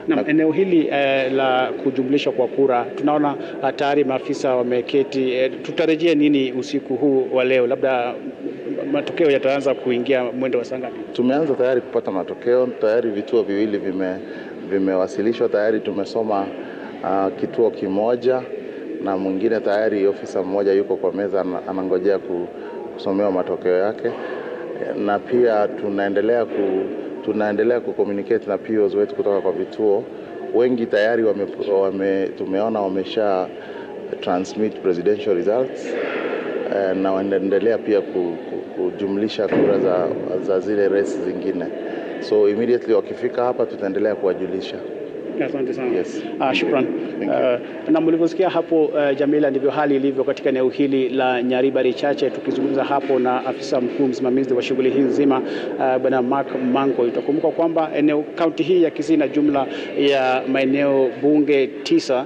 Na eneo hili la kujumlisha kwa kura, tunaona tayari maafisa wameketi. Tutarejea nini usiku huu wa leo? Labda matokeo yataanza kuingia mwendo wa saa ngapi?
Tumeanza tayari kupata matokeo. Tayari vituo viwili vimewasilishwa. Tayari tumesoma kituo kimoja, na mwingine tayari ofisa mmoja yuko kwa meza anangojea kusomewa matokeo yake. Na pia tunaendelea kucommunicate na POs wetu kutoka kwa vituo. Wengi tayari tumeona wamesha transmit presidential results, na wanaendelea pia kujumlisha kura za zile race zingine. So immediately wakifika hapa tutaendelea kuwajulisha.
Asante sana. Yes. Shukran. Na mlivyosikia hapo Jamila, ndivyo hali ilivyo katika eneo hili la Nyaribari Chache. Tukizungumza hapo na afisa mkuu msimamizi wa shughuli hii nzima, Bwana Mark Manko. Itakumbuka kwamba kaunti hii ya Kisii na jumla ya maeneo bunge 9,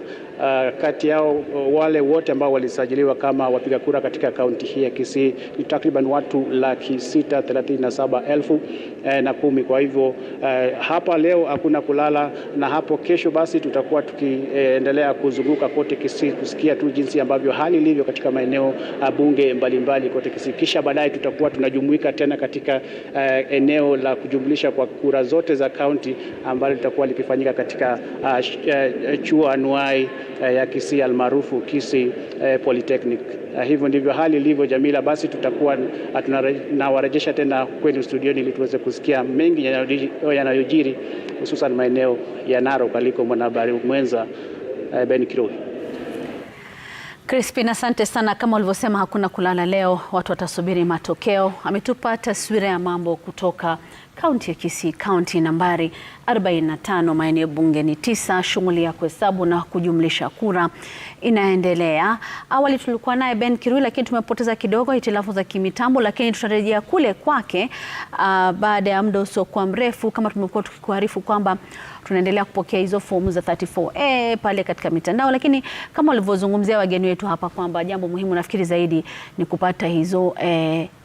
kati yao wale wote ambao walisajiliwa kama wapiga kura katika kaunti hii ya Kisii ni takriban watu 637,010. Kwa hivyo hapa leo hakuna kulala, na hapo kesho basi tutakuwa tukiendelea kuzunguka kote Kisii kusikia tu jinsi ambavyo hali ilivyo katika maeneo bunge mbalimbali kote Kisii. Kisha baadaye tutakuwa tunajumuika tena katika eneo la kujumlisha kwa kura zote za kaunti ambalo litakuwa likifanyika katika chuo anuai ya Kisii almaarufu Kisii Polytechnic. Hivyo ndivyo hali ilivyo, Jamila. Basi tutakuwa tunawarejesha tena kwenu studioni ili tuweze kusikia mengi yanayojiri hususan maeneo ya Narok aliko mwanahabari mwenza Ben Kirui.
Crispin, asante sana. Kama ulivyosema, hakuna kulala leo, watu watasubiri matokeo. Ametupa taswira ya mambo kutoka kaunti ya Kisii, kaunti nambari 45, maeneo bunge ni 9. Shughuli ya kuhesabu na kujumlisha kura inaendelea. Awali tulikuwa naye Ben Kirui, lakini tumepoteza kidogo hitilafu za kimitambo, lakini tutarejea kule kwake baada ya muda usiokuwa mrefu, kama tumekuwa tukikuarifu kwamba tunaendelea kupokea hizo fomu za 34A pale katika mitandao, lakini kama walivyozungumzia wageni wetu hapa kwamba jambo muhimu nafikiri zaidi ni kupata hizo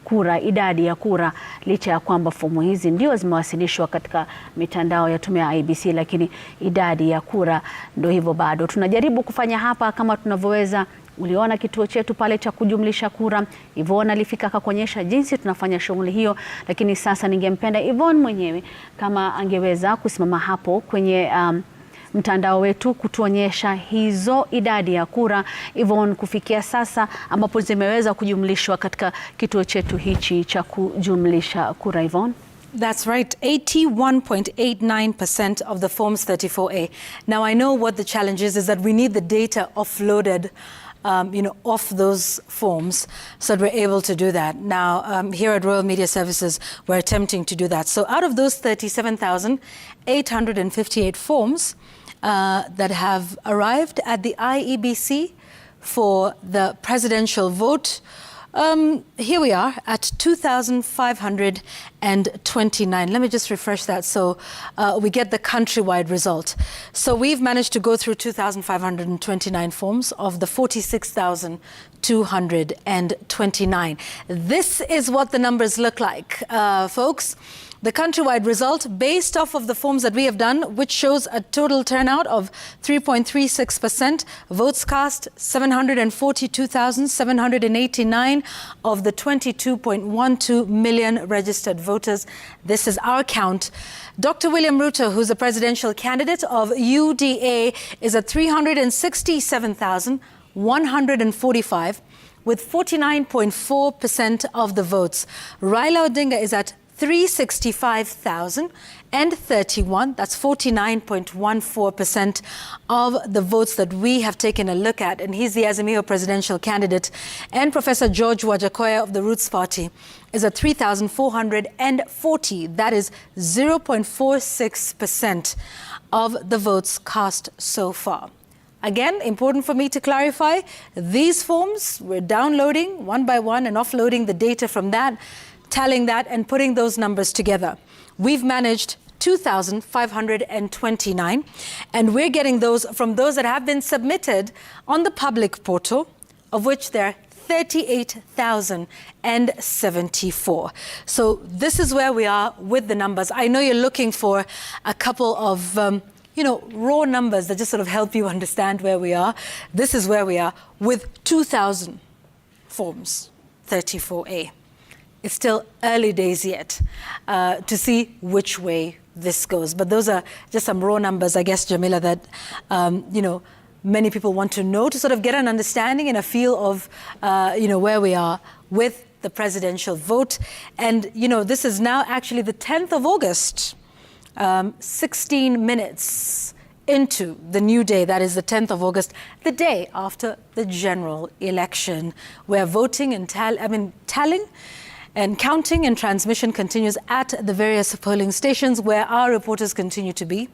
kura, idadi ya kura, licha ya kwamba fomu hizi ndio zimewasilishwa katika mitandao ya tume ya IEBC, lakini idadi ya kura ndio hivyo bado. Tunajaribu kufanya hapa kama tunavyoweza. Uliona kituo chetu pale cha kujumlisha kura, Yvonne alifika akakuonyesha jinsi tunafanya shughuli hiyo, lakini sasa ningempenda Yvonne mwenyewe kama angeweza kusimama hapo kwenye mtandao wetu kutuonyesha hizo idadi ya kura, Yvonne, kufikia sasa ambapo zimeweza kujumlishwa katika kituo chetu hichi cha kujumlisha kura. Yvonne?
That's right, 81.89% of the forms 34A. Now I know what the challenge is that we need the data offloaded off those forms so that we're able to do that. Now, here at Royal Media Services, we're attempting to do that. So out of those 37,858 forms that have arrived at the IEBC for the presidential vote, here we are at 2,529. Let me just refresh that so we get the countrywide result. So we've managed to go through 2,529 forms of the 46,229. This is what the numbers look like, folks. The countrywide result based off of the forms that we have done, which shows a total turnout of 3.36%, votes cast 742,789 of the 22.12 million registered voters. This is our count. Dr. William Ruto, who's a presidential candidate of UDA, is at 367,145 with 49.4% of the votes. Raila Odinga is at 365,031, that's 49.14% of the votes that we have taken a look at, and he's the Azimio presidential candidate. And Professor George Wajakoya of the Roots Party is at 3,440, that is 0.46% of the votes cast so far. Again, important for me to clarify, these forms we're downloading one by one and offloading the data from that, tallying that and putting those numbers together. We've managed 2,529, and we're getting those from those that have been submitted on the public portal, of which there are 38,074. So this is where we are with the numbers. I know you're looking for a couple of raw numbers that just sort of help you understand where we are. This is where we are with 2,000 forms, 34A. It's still early days yet to see which way this goes. But those are just some raw numbers, I guess, Jamila, that, many people want to know to sort of get an understanding and a feel of, where we are with the presidential vote. And, this is now actually the 10th of August, 16 minutes into the new day, that is the 10th of August, the day after the general election, where voting and tallying and counting and transmission continues at the various polling stations where our reporters continue to be,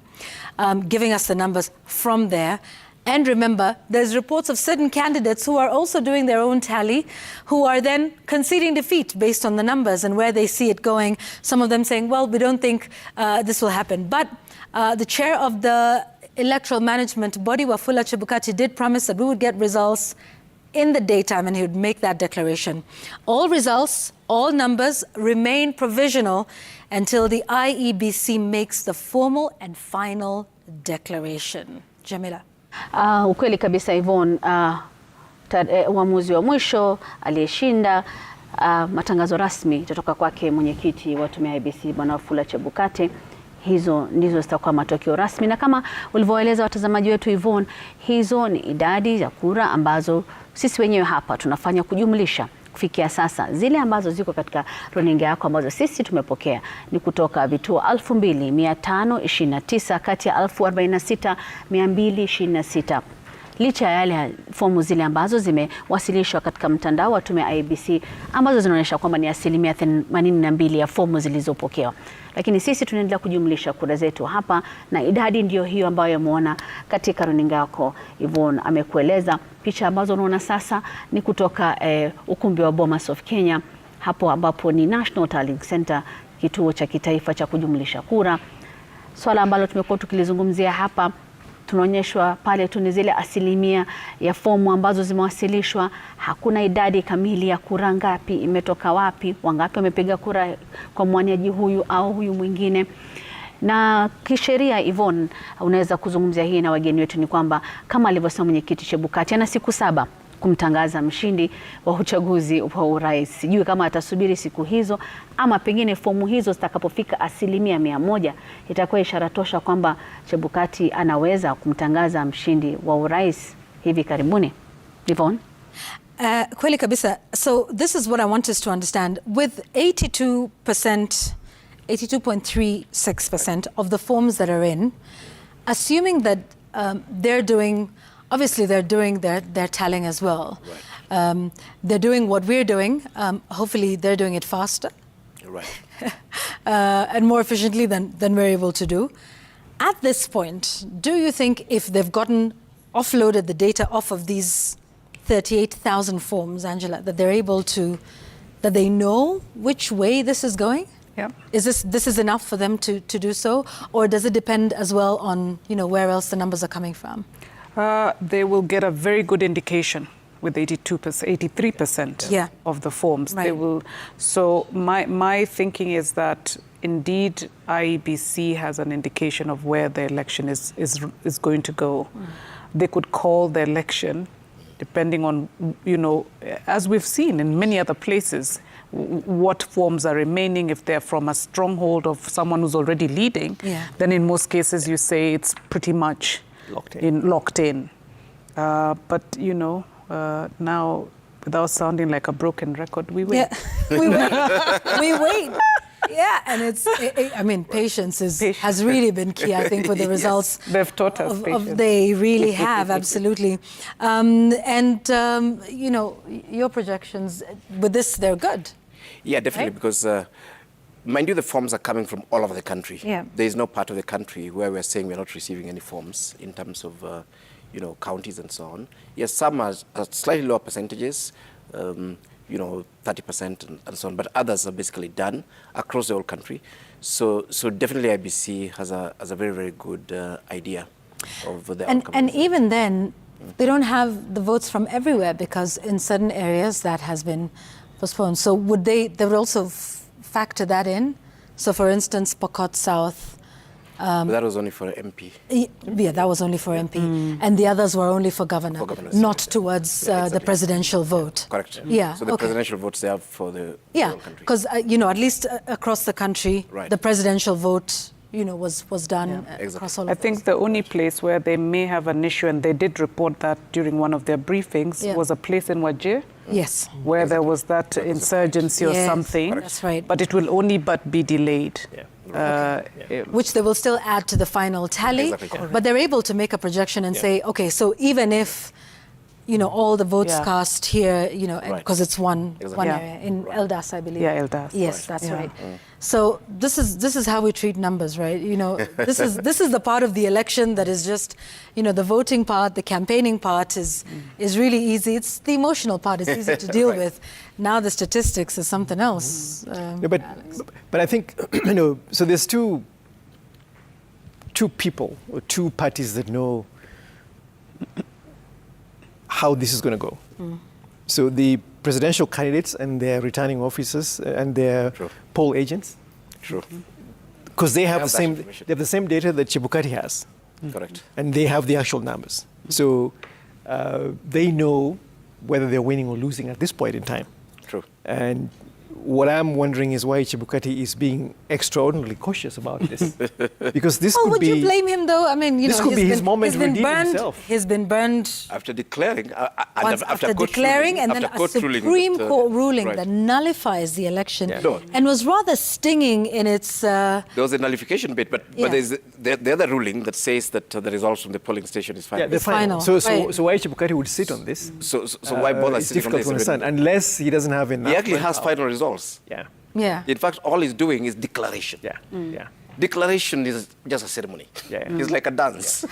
giving us the numbers from there. And remember, there's reports of certain candidates who are also doing their own tally, who are then conceding defeat based on the numbers and where they see it going. Some of them saying, well, we don't think this will happen. But the chair of the electoral management body, Wafula Chebukati, did promise that we would get results in the daytime, and he would make that declaration. All results, all numbers remain provisional until the IEBC makes the formal and final declaration. Jamila.
Ukweli kabisa Yvonne, uamuzi wa mwisho aliyeshinda, matangazo rasmi kutoka kwake mwenyekiti wa tume ya IEBC Bwana Wafula Chebukati. Hizo ndizo zitakuwa matokeo rasmi, na kama ulivyoeleza watazamaji wetu Yvonne, hizo ni idadi ya kura ambazo sisi wenyewe hapa tunafanya kujumlisha kufikia sasa. Zile ambazo ziko katika runinga yako ambazo sisi tumepokea ni kutoka vituo 2529 kati ya 46226. Licha ya yale fomu zile ambazo zimewasilishwa katika mtandao wa tume ya IEBC ambazo zinaonyesha kwamba ni 82% ya fomu zilizopokewa. Lakini sisi tunaendelea kujumlisha kura zetu hapa, na idadi ndiyo hiyo ambayo yamuona katika runinga yako. Yvonne amekueleza picha ambazo unaona sasa ni kutoka ukumbi wa Bomas of Kenya, hapo ambapo ni National Tallying Center, kituo cha kitaifa cha kujumlisha kura. Swala ambalo tumekuwa tukilizungumzia hapa, tunaonyeshwa pale tu ni zile asilimia ya fomu ambazo zimewasilishwa. Hakuna idadi kamili ya kura ngapi imetoka wapi, wangapi wamepiga kura kwa mwaniaji huyu au huyu mwingine. Na kisheria Yvonne, unaweza kuzungumzia hii na wageni wetu, ni kwamba kama alivyosema mwenyekiti Chebukati, ana siku 7 kumtangaza mshindi wa uchaguzi wa urais. Sijui kama atasubiri siku hizo ama pengine fomu hizo zitakapofika 100% itakuwa ishara tosha kwamba Chebukati anaweza kumtangaza mshindi wa urais hivi karibuni. Yvonne?
Kweli kabisa. So this is what I want us to understand. With 82.36% of the forms that are in, assuming that they're doing their tallying as well. Right. They're doing what we're doing. Hopefully they're doing it faster.
Right.
And more efficiently than we're able to do. At this point, do you think if they've offloaded the data off of these 38,000 forms, Angela, that they're able to, that they know which way this is going?
Yeah.
Is this is enough for them to do so? Or does it depend as well on, where else the numbers are coming from?
They will get a very good indication with 83% of the forms.
Right.
They will. So my thinking is that indeed IEBC has an indication of where the election is going to go. They could call the election depending on, as we've seen in many other places, what forms are remaining. If they're from a stronghold of someone who's already leading, then in most cases you say it's pretty much locked in. But now, without sounding like a broken record, we wait.
Yeah. we wait. Yeah, and patience has really been key, I think, for the results.
Yes, they've taught us patience.
They really have, absolutely. Your projections with this, they're good.
Yeah, definitely, right? Because mind you, the forms are coming from all over the country.
Yeah.
There is no part of the country where we're saying we're not receiving any forms in terms of, counties and so on. Yes, some are slightly lower percentages, 30% and so on, but others are basically done across the whole country. So definitely IEBC has a very, very good idea of the outcome.
And even then, they don't have the votes from everywhere, because in certain areas that has been postponed. So they would also factor that in? So for instance, Pokot South.
But that was only for MP.
Yeah, that was only for MP. And the others were only for governor, not towards the presidential vote.
Correct.
Yeah.
So the presidential votes they have for the whole country.
Because, at least across the country, the presidential vote, was done across all of
I think the only place where they may have an issue, and they did report that during one of their briefings, was a place in Wajir.
Yes.
Where there was that insurgency or something.
That's right.
But it will only be delayed.
Yeah.
Which they will still add to the final tally.
Exactly.
But they're able to make a projection and say, okay, so even if, all the votes cast here, because it's one area in Eldas, I believe.
Yeah, Eldas.
Yes, that's right. So this is how we treat numbers, right? This is the part of the election that is just, the voting part, the campaigning part is really easy. It's the emotional part. It's easy to deal with. Now the statistics is something else.
But I think so there's two two people or two parties that know how this is going to go. So the presidential candidates and their returning officers and their poll agents.
True.
Because they have the same data that Chebukati has.
Correct.
And they have the actual numbers. So they know whether they're winning or losing at this point in time.
True.
And what I'm wondering is why Chebukati is being extraordinarily cautious about this. Because this could
would
be...
you blame him though? I mean,
this could be his moment to redeem
burned,
himself.
He's been burned
after declaring.
After declaring and then a Supreme Court ruling that nullifies the election and was rather stinging in its...
There was a nullification bit, but there's the other ruling that says that the results from the polling station is final.
Yeah, the final. So why Chebukati would sit on this?
So why bother
it's
sitting on
difficult
this?
to understand, unless he doesn't have enough.
He actually has final results.
Yeah.
In fact, all he's doing is declaration. Declaration is just a ceremony. It's like a dance.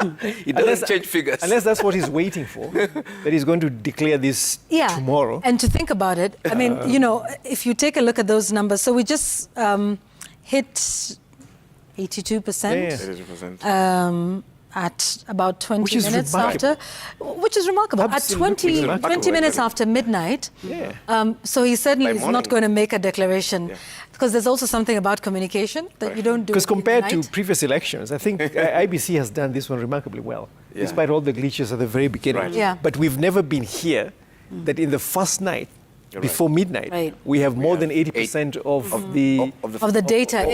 It doesn't change figures.
Unless that's what he's waiting for, that he's going to declare this tomorrow.
And to think about it, I mean, you know, if you take a look at those numbers, so we just hit 82%.
82%.
At about 20
which
minutes after, which is remarkable.
Absolutely.
At 20 minutes after midnight. So he certainly is not going to make a declaration. Because there's also something about communication that you don't do.
Because compared to previous elections, I think IBC has done this one remarkably well, despite all the glitches at the very beginning. But we've never been here that in the first night, before midnight, we have more than 80% of the data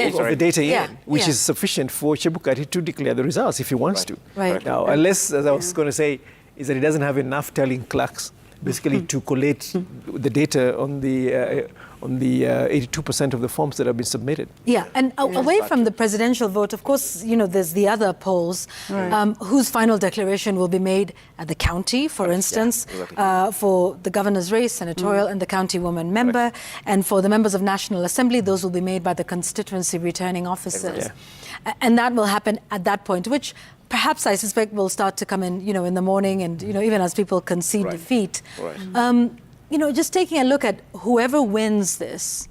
in, which is sufficient for Chebukati to declare the results if he wants to. Now, unless, as I was going to say, is that he doesn't have enough tallying clerks, basically to collate the data on the 82% of the forms that have been submitted.
And away from the presidential vote, of course, you know, there's the other polls whose final declaration will be made at the county, for instance, for the governor's race, senatorial, and the county woman member, and for the members of National Assembly, those will be made by the constituency returning officers. And that will happen at that point, which perhaps I suspect will start to come in, you know, in the morning and, you know, even as people concede defeat. You know, just taking a look at whoever wins this,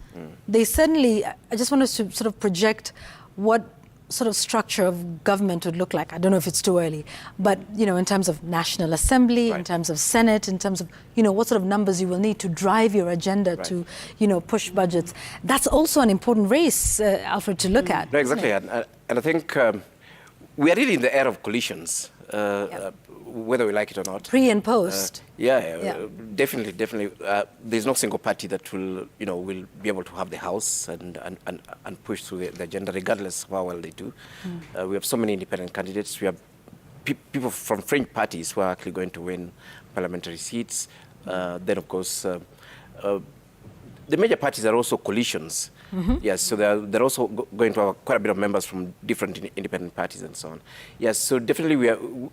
they certainly, I just want us to sort of project what sort of structure of government would look like. I don't know if it's too early, but, you know, in terms of National Assembly, in terms of Senate, in terms of, you know, what sort of numbers you will need to drive your agenda to, you know, push budgets. That's also an important race, Alfred, to look at.
Exactly, and I think we are really in the era of collisions. Whether we like it or not.
Pre and post.
Definitely. There's no single party that will be able to have the House and push through the agenda, regardless of how well they do. We have so many independent candidates. We have people from fringe parties who are actually going to win parliamentary seats. Then, of course, the major parties are also coalitions. Yes, so they're also going to have quite a bit of members from different independent parties and so on. Yes, so definitely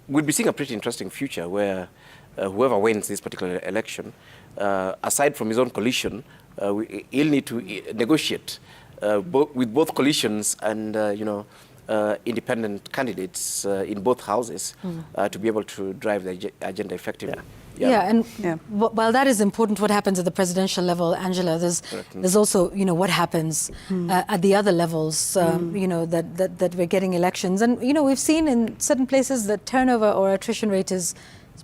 we'll be seeing a pretty interesting future where whoever wins this particular election, aside from his own coalition, he'll need to negotiate with both coalitions and independent candidates in both houses to be able to drive the agenda effectively.
While that is important, what happens at the presidential level, Angela, there's also, you know, what happens at the other levels, you know, that we're getting elections. And, you know, we've seen in certain places that turnover or attrition rate is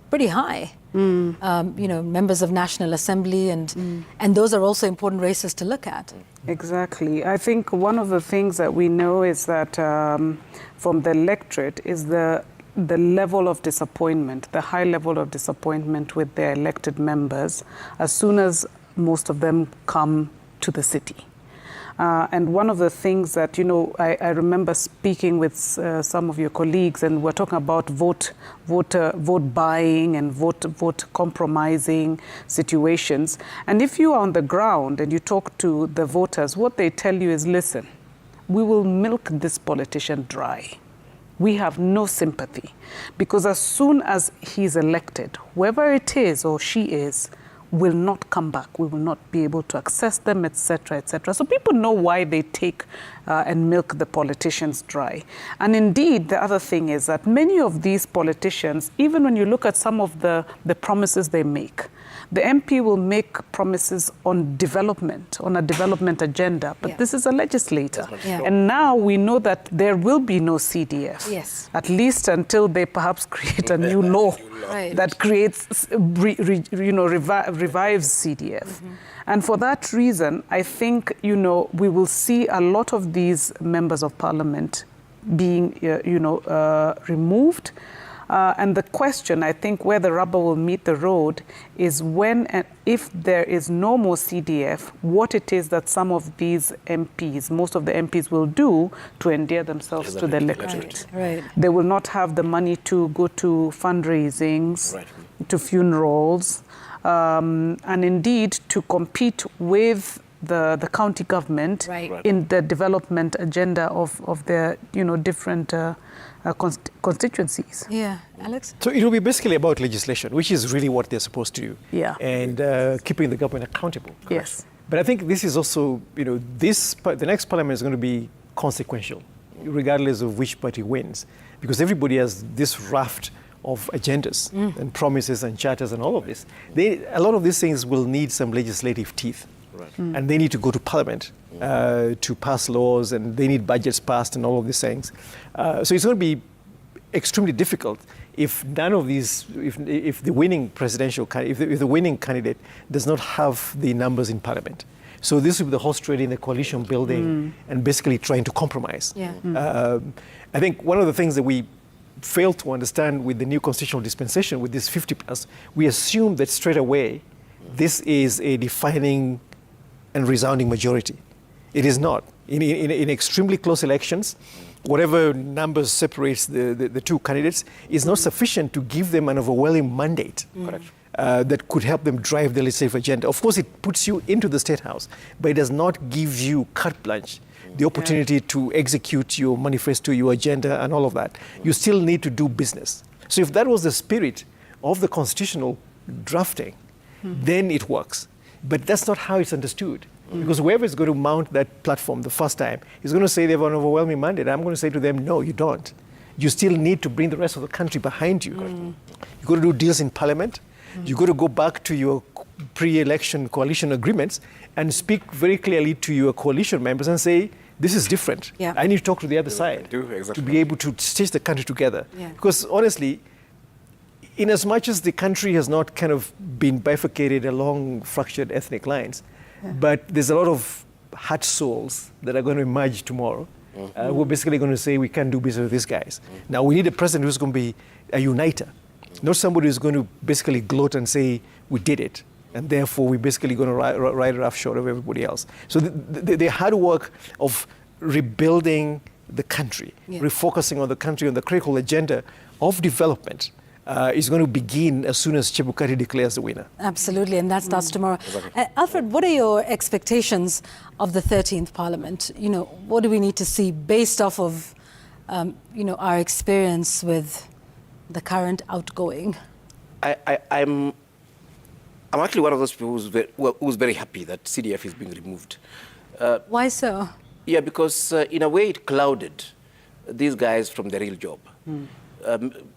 pretty high. You know, members of National Assembly and those are also important races to look at.
Exactly. I think one of the things that we know is that from the electorate is the level of disappointment, the high level of disappointment with their elected members as soon as most of them come to the city. And one of the things that, you know, I remember speaking with some of your colleagues, and we're talking about vote buying and vote compromising situations. And if you are on the ground and you talk to the voters, what they tell you is, listen, we will milk this politician dry. We have no sympathy, because as soon as he's elected, whoever it is or she is, will not come back. We will not be able to access them, etc., etc. So people know why they take and milk the politicians dry. And indeed, the other thing is that many of these politicians, even when you look at some of the promises they make, The MP will make promises on development, on a development agenda, but this is a legislator. And now we know that there will be no CDF, at least until they perhaps create a new law that creates, revives CDF. And for that reason, I think, we will see a lot of these members of parliament being, removed. And the question, I think, where the rubber will meet the road is when and if there is no more CDF, what it is that some of these MPs, most of the MPs will do to endear themselves to the electorate. They will not have the money to go to fundraisings, to funerals, and indeed to compete with the county government in the development agenda of their different constituencies.
Yeah, Alex?
So it will be basically about legislation, which is really what they're supposed to do.
Yeah.
And keeping the government accountable.
Yes.
But I think this is also, the next parliament is going to be consequential, regardless of which party wins, because everybody has this raft of agendas and promises and charters and all of this. A lot of these things will need some legislative teeth. And they need to go to parliament to pass laws, and they need budgets passed and all of these things. So it's going to be extremely difficult if none of these, if the winning presidential, if the winning candidate does not have the numbers in parliament. So this will be the horse trading, the coalition building, and basically trying to compromise. I think one of the things that we failed to understand with the new constitutional dispensation, with this 50+, we assume that straight away this is a defining and resounding majority. It is not. In extremely close elections, whatever numbers separates the two candidates is not sufficient to give them an overwhelming mandate that could help them drive the legislative agenda. Of course, it puts you into the State House, but it does not give you carte blanche, the opportunity to execute your manifesto, your agenda, and all of that. You still need to do business. So if that was the spirit of the constitutional drafting, then it works. But that's not how it's understood. Because whoever is going to mount that platform the first time is going to say they have an overwhelming mandate. I'm going to say to them, no, you don't. You still need to bring the rest of the country behind you. You've got to do deals in parliament. You've got to go back to your pre-election coalition agreements and speak very clearly to your coalition members and say, this is different. I need to talk to the other side to be able to stitch the country together. Because honestly, in as much as the country has not kind of been bifurcated along fractured ethnic lines, but there's a lot of hurt souls that are going to emerge tomorrow. We're basically going to say we can't do business with these guys. Now we need a president who's going to be a uniter, not somebody who's going to basically gloat and say we did it, and therefore we're basically going to ride roughshod of everybody else. So the hard work of rebuilding the country, refocusing on the country, on the critical agenda of development, is going to begin as soon as Chebukati declares the winner.
Absolutely, and that starts tomorrow. Alfred, what are your expectations of the 13th Parliament? What do we need to see based off of, our experience with the current outgoing?
I'm actually one of those people who's very happy that CDF is being removed.
Why so?
Yeah, because in a way it clouded these guys from their real job.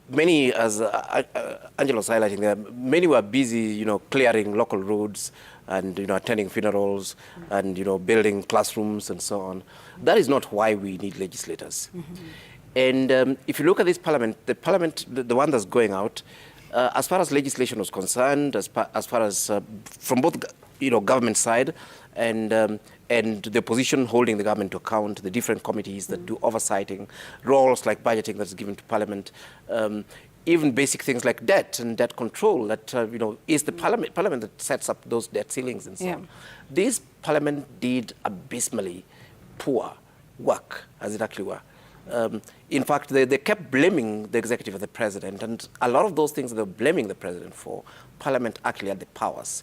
Many, as Angela was highlighting there, many were busy, clearing local roads and, attending funerals and, building classrooms and so on. That is not why we need legislators. And if you look at this parliament, the one that's going out, as far as legislation was concerned, as far as from both, government side and the opposition holding the government to account, the different committees that do oversighting, roles like budgeting that's given to Parliament, even basic things like debt and debt control that, is the Parliament that sets up those debt ceilings and so on. This Parliament did abysmally poor work, as it actually were. In fact, they kept blaming the executive of the president, and a lot of those things they were blaming the president for, Parliament actually had the powers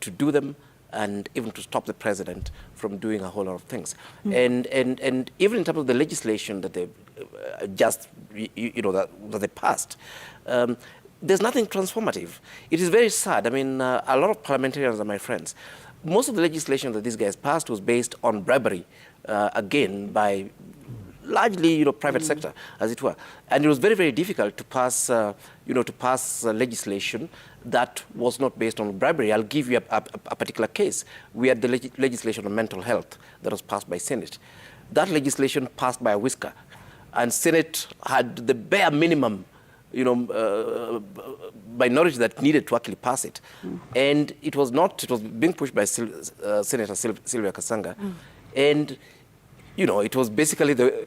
to do them, and even to stop the president from doing a whole lot of things. And even in terms of the legislation that they just, that they passed, there's nothing transformative. It is very sad. I mean, a lot of parliamentarians are my friends. Most of the legislation that these guys passed was based on bribery, again, by largely, private sector, as it were. And it was very, very difficult to pass, legislation that was not based on bribery. I'll give you a particular case. We had the legislation on mental health that was passed by Senate. That legislation passed by a whisker, and Senate had the bare minimum, minority that needed to actually pass it. And it was being pushed by Senator Sylvia Kasanga. And, it was basically the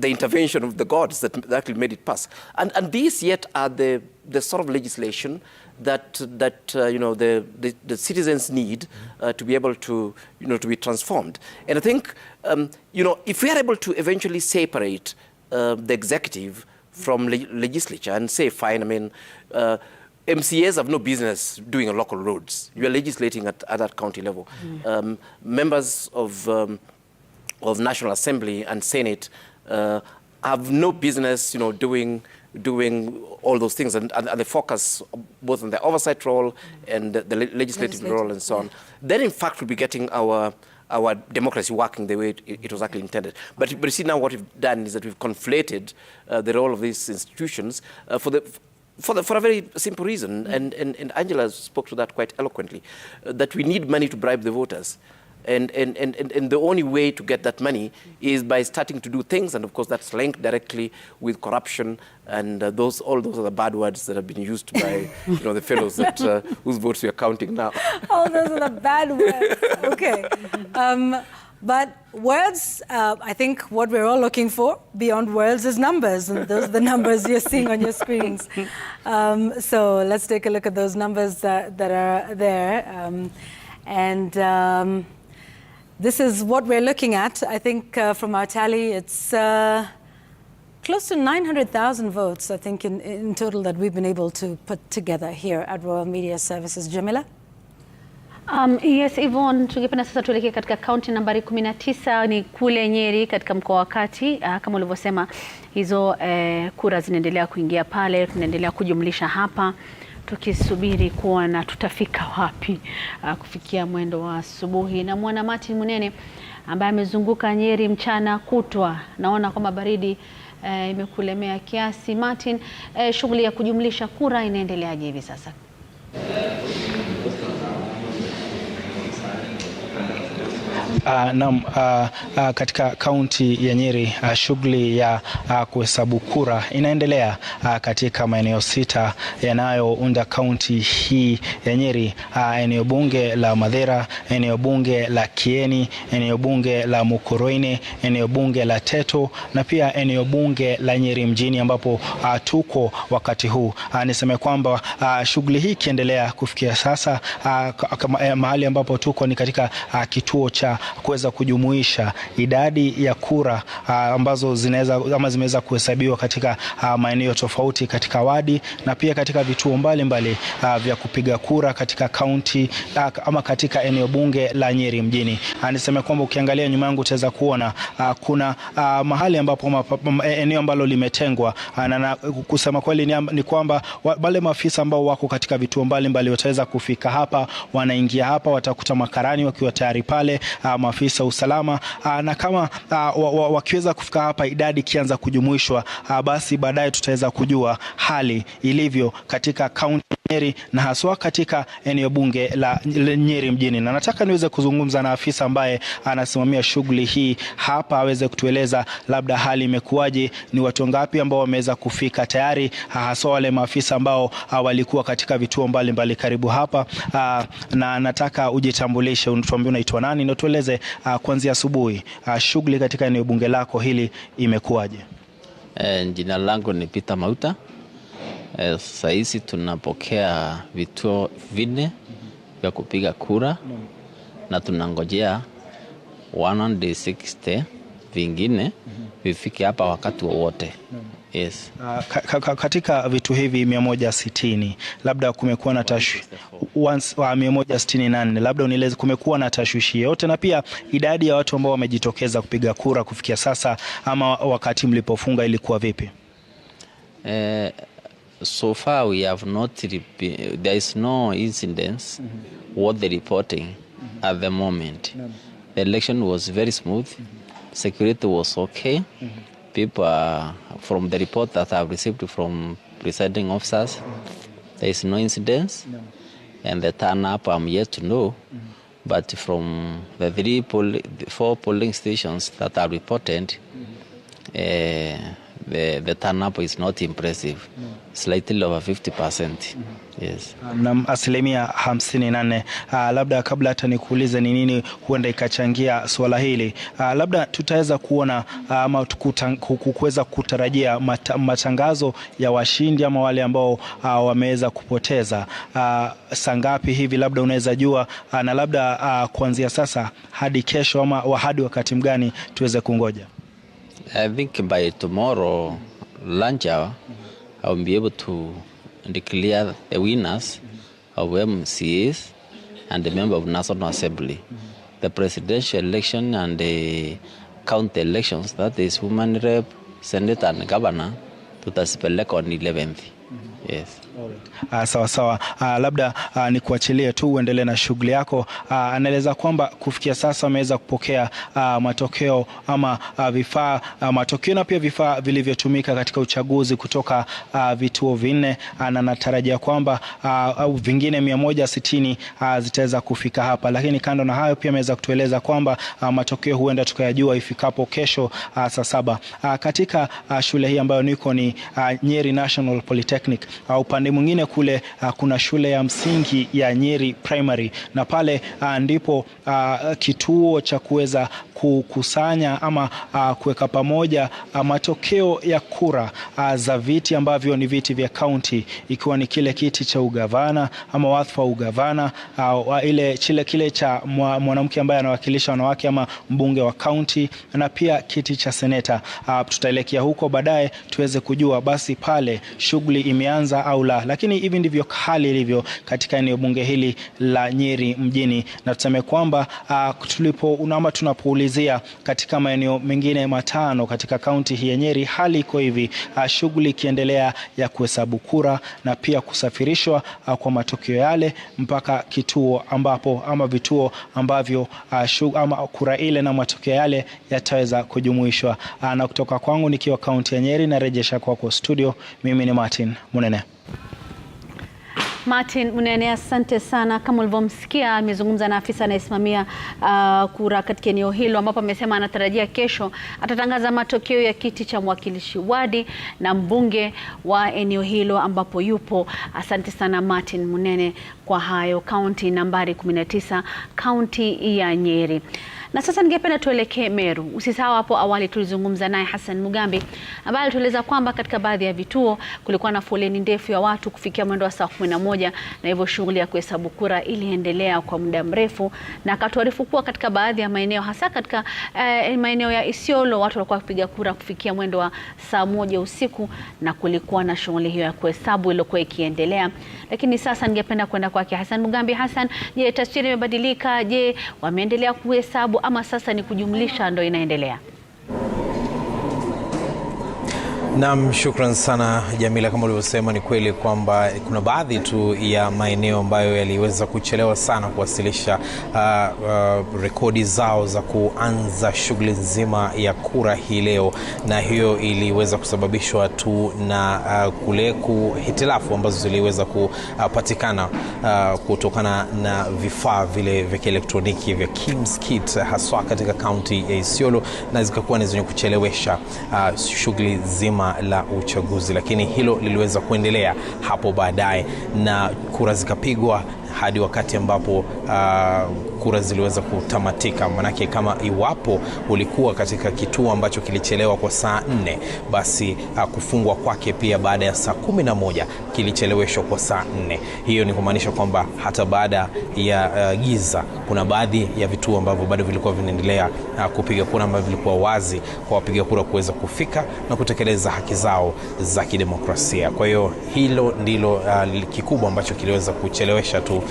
intervention of the gods that actually made it pass. And these yet are the sort of legislation that the citizens need to be able to, to be transformed. And I think, if we are able to eventually separate the executive from legislature and say, fine, MCAs have no business doing local roads. You are legislating at that county level. Members of National Assembly and Senate have no business, doing all those things, and the focus both on the oversight role and the legislative role and so on. Then, in fact, we'll be getting our democracy working the way it was actually intended. But you see, now what we've done is that we've conflated the role of these institutions for a very simple reason, and Angela spoke to that quite eloquently, that we need money to bribe the voters. And the only way to get that money is by starting to do things, and of course that's linked directly with corruption and all those are the bad words that have been used by the fellows that whose votes we are counting now.
Oh, those are the bad words. Okay. But words, I think what we're all looking for beyond words is numbers, and those are the numbers you're seeing on your screens. So let's take a look at those numbers that are there. This is what we're looking at. I think from our tally, it's close to 900,000 votes, I think, in total that we've been able to put together here at Royal Media Services. Jamila?
Yes, Yvonne, tungependa sasa tuelekee katika kaunti nambari 19 ni kule Nyeri katika mkoa wa Kati. Kama ulivyosema, hizo kura zinaendelea kuingia pale, tunaendelea kujumlisha hapa, tukisubiri kuona tutafika wapi kufikia mwendo wa asubuhi. Na mwana Martin Munene ambaye amezunguka Nyeri mchana kutwa, naona kwamba baridi imekulemea kiasi. Martin, shughuli ya kujumlisha kura inaendeleaje hivi sasa?
Naam, katika kaunti ya Nyeri shughuli ya kuhesabu kura inaendelea katika maeneo 6 yanayounda kaunti hii ya Nyeri: eneo bunge la Madhera, eneo bunge la Kieni, eneo bunge la Mukurweini, eneo bunge la Teto na pia eneo bunge la Nyeri mjini, ambapo tuko wakati huu. Niseme kwamba shughuli hii ikiendelea kufikia sasa, mahali ambapo tuko ni katika kituo cha kuweza kujumuisha idadi ya kura ambazo zimeweza kuhesabiwa katika maeneo tofauti katika wadi na pia katika vituo mbalimbali vya kupiga kura katika kaunti ama katika eneo bunge la Nyeri mjini. Niseme kwamba ukiangalia nyuma yangu utaweza kuona kuna mahali ambapo eneo ambalo limetengwa, na kusema kweli ni kwamba wale maafisa ambao wako katika vituo mbalimbali wataweza kufika hapa, wanaingia hapa, watakuta makarani wakiwa tayari pale, maafisa usalama, na kama wakiweza kufika hapa, idadi kianza kujumuishwa, basi baadaye tutaweza kujua hali ilivyo katika kaunti Nyeri na haswa katika eneo bunge la Nyeri mjini. Na nataka niweze kuzungumza na afisa ambaye anasimamia shughuli hii hapa, aweze kutueleza labda hali imekuwaje, ni watu ngapi ambao wameweza kufika tayari, haswa wale maafisa ambao walikuwa katika vituo mbalimbali karibu hapa. Na nataka ujitambulishe, unituambie unaitwa nani na tueleze kuanzia asubuhi shughuli katika eneo bunge lako hili imekuwaje.
Jina langu ni Peter Mauta. Sasa hizi tunapokea vituo 4 vya kupiga kura na tunangojea 160 vingine vifike hapa wakati wowote. Yes.
Katika vitu hivi 160 labda kumekuwa na 168, labda unieleze kumekuwa na tashwishi yote, na pia idadi ya watu ambao wamejitokeza kupiga kura kufikia sasa ama wakati mlipofunga ilikuwa vipi?
So far we have not there is no incidents what the reporting at the moment. The election was very smooth. security was okay. People from the report that I've received from presiding officers, there is no incidents. And the turn up, I'm yet to know. But from the 4 polling stations that are reported, the turn up is not impressive. Slightly over 50%. Yes.
Na 54%. Labda kabla hata nikuulize ni nini huenda ikachangia swala hili, labda tutaweza kuona ama kuweza kutarajia matangazo ya washindi ama wale ambao wameweza kupoteza saa ngapi hivi, labda unaweza jua, na labda kuanzia sasa hadi kesho ama hadi wakati mgani tuweze kungoja?
I think by tomorrow lunch hour I will be able to declare the winners of MCAs and the member of National Assembly. The presidential election and the county elections, that is women rep, senate and governor, tutazipeleka on 11th. Yes.
Sawa sawa. Labda nikuachilie tu uendelee na shughuli yako. Anaeleza kwamba kufikia sasa ameweza kupokea matokeo ama vifaa matokeo na pia vifaa vilivyotumika katika uchaguzi kutoka vituo 4, na natarajia kwamba vingine 160 zitaweza kufika hapa. Lakini kando na hayo pia ameweza kutueleza kwamba matokeo huenda tukayajua ifikapo kesho saa 7. Katika shule hii ambayo niko ni Nyeri National Polytechnic. Upande mwingine kule kuna shule ya msingi ya Nyeri Primary, na pale ndipo kituo cha kuweza kukusanya ama kuweka pamoja matokeo ya kura za viti ambavyo ni viti vya county, ikiwa ni kile kiti cha ugavana ama wadhifa wa ugavana, kile cha mwanamke ambaye anawakilisha wanawake ama mbunge wa county, na pia kiti cha seneta. Tutaelekea huko baadaye tuweze kujua basi pale shughuli imeanza au la, lakini hivi ndivyo hali ilivyo katika eneo bunge hili la Nyeri mjini, na tuseme kwamba tunapoulizia katika maeneo mengine 5 katika kaunti hii ya Nyeri, hali iko hivi, shughuli ikiendelea ya kuhesabu kura na pia kusafirishwa kwa matokeo yale mpaka kituo ambapo ama vituo ambavyo ama kura ile na matokeo yale yataweza kujumuishwa. Na kutoka kwangu nikiwa kaunti ya Nyeri, na rejesha kwako studio, mimi ni Martin Munene.
Martin Munene, asante sana. Kama ulivyomsikia amezungumza na afisa anayesimamia kura katika eneo hilo, ambapo amesema anatarajia kesho atatangaza matokeo ya kiti cha mwakilishi wadi na mbunge wa eneo hilo ambapo yupo. Asante sana Martin Munene kwa hayo. Kaunti nambari 19, kaunti ya Nyeri. Na sasa ningependa tuelekee Meru. Usisahau hapo awali tulizungumza naye Hassan Mugambi ambaye alitueleza kwamba katika baadhi ya vituo kulikuwa na foleni ndefu ya watu kufikia mwendo wa saa 11, na hivyo shughuli ya kuhesabu kura iliendelea kwa muda mrefu, na akatuarifu kuwa katika baadhi ya maeneo, hasa katika maeneo ya Isiolo, watu walikuwa kupiga kura kufikia mwendo wa saa 1 usiku, na kulikuwa na shughuli hiyo ya kuhesabu iliyokuwa ikiendelea. Lakini sasa ningependa kwenda kwake Hassan Mugambi. Hassan, je, taswira imebadilika? Je, wameendelea kuhesabu ama sasa ni kujumlisha ndio inaendelea?
Naam, shukran sana Jamila. Kama ulivyosema, ni kweli kwamba kuna baadhi tu ya maeneo ambayo yaliweza kuchelewa sana kuwasilisha rekodi zao za kuanza shughuli nzima ya kura hii leo, na hiyo iliweza kusababishwa tu na kule kuhitilafu ambazo ziliweza kupatikana kutokana na vifaa vile vya kielektroniki vya Kim's Kit, haswa katika kaunti ya Isiolo, na zikakuwa ni zenye kuchelewesha shughuli nzima la uchaguzi. Lakini hilo liliweza kuendelea hapo baadaye na kura zikapigwa hadi wakati ambapo kura ziliweza kutamatika. Manake kama iwapo ulikuwa katika kituo ambacho kilichelewa kwa saa 4, basi kufungwa kwake pia baada ya saa 11 kilicheleweshwa kwa saa 4. Hiyo ni kumaanisha kwamba hata baada ya giza kuna baadhi ya vituo ambavyo bado vilikuwa vinaendelea kupiga kura, ambavyo vilikuwa wazi kwa wapiga kura kuweza kufika na kutekeleza haki zao za kidemokrasia. Kwa hiyo hilo ndilo kikubwa ambacho kiliweza kuchelewesha tu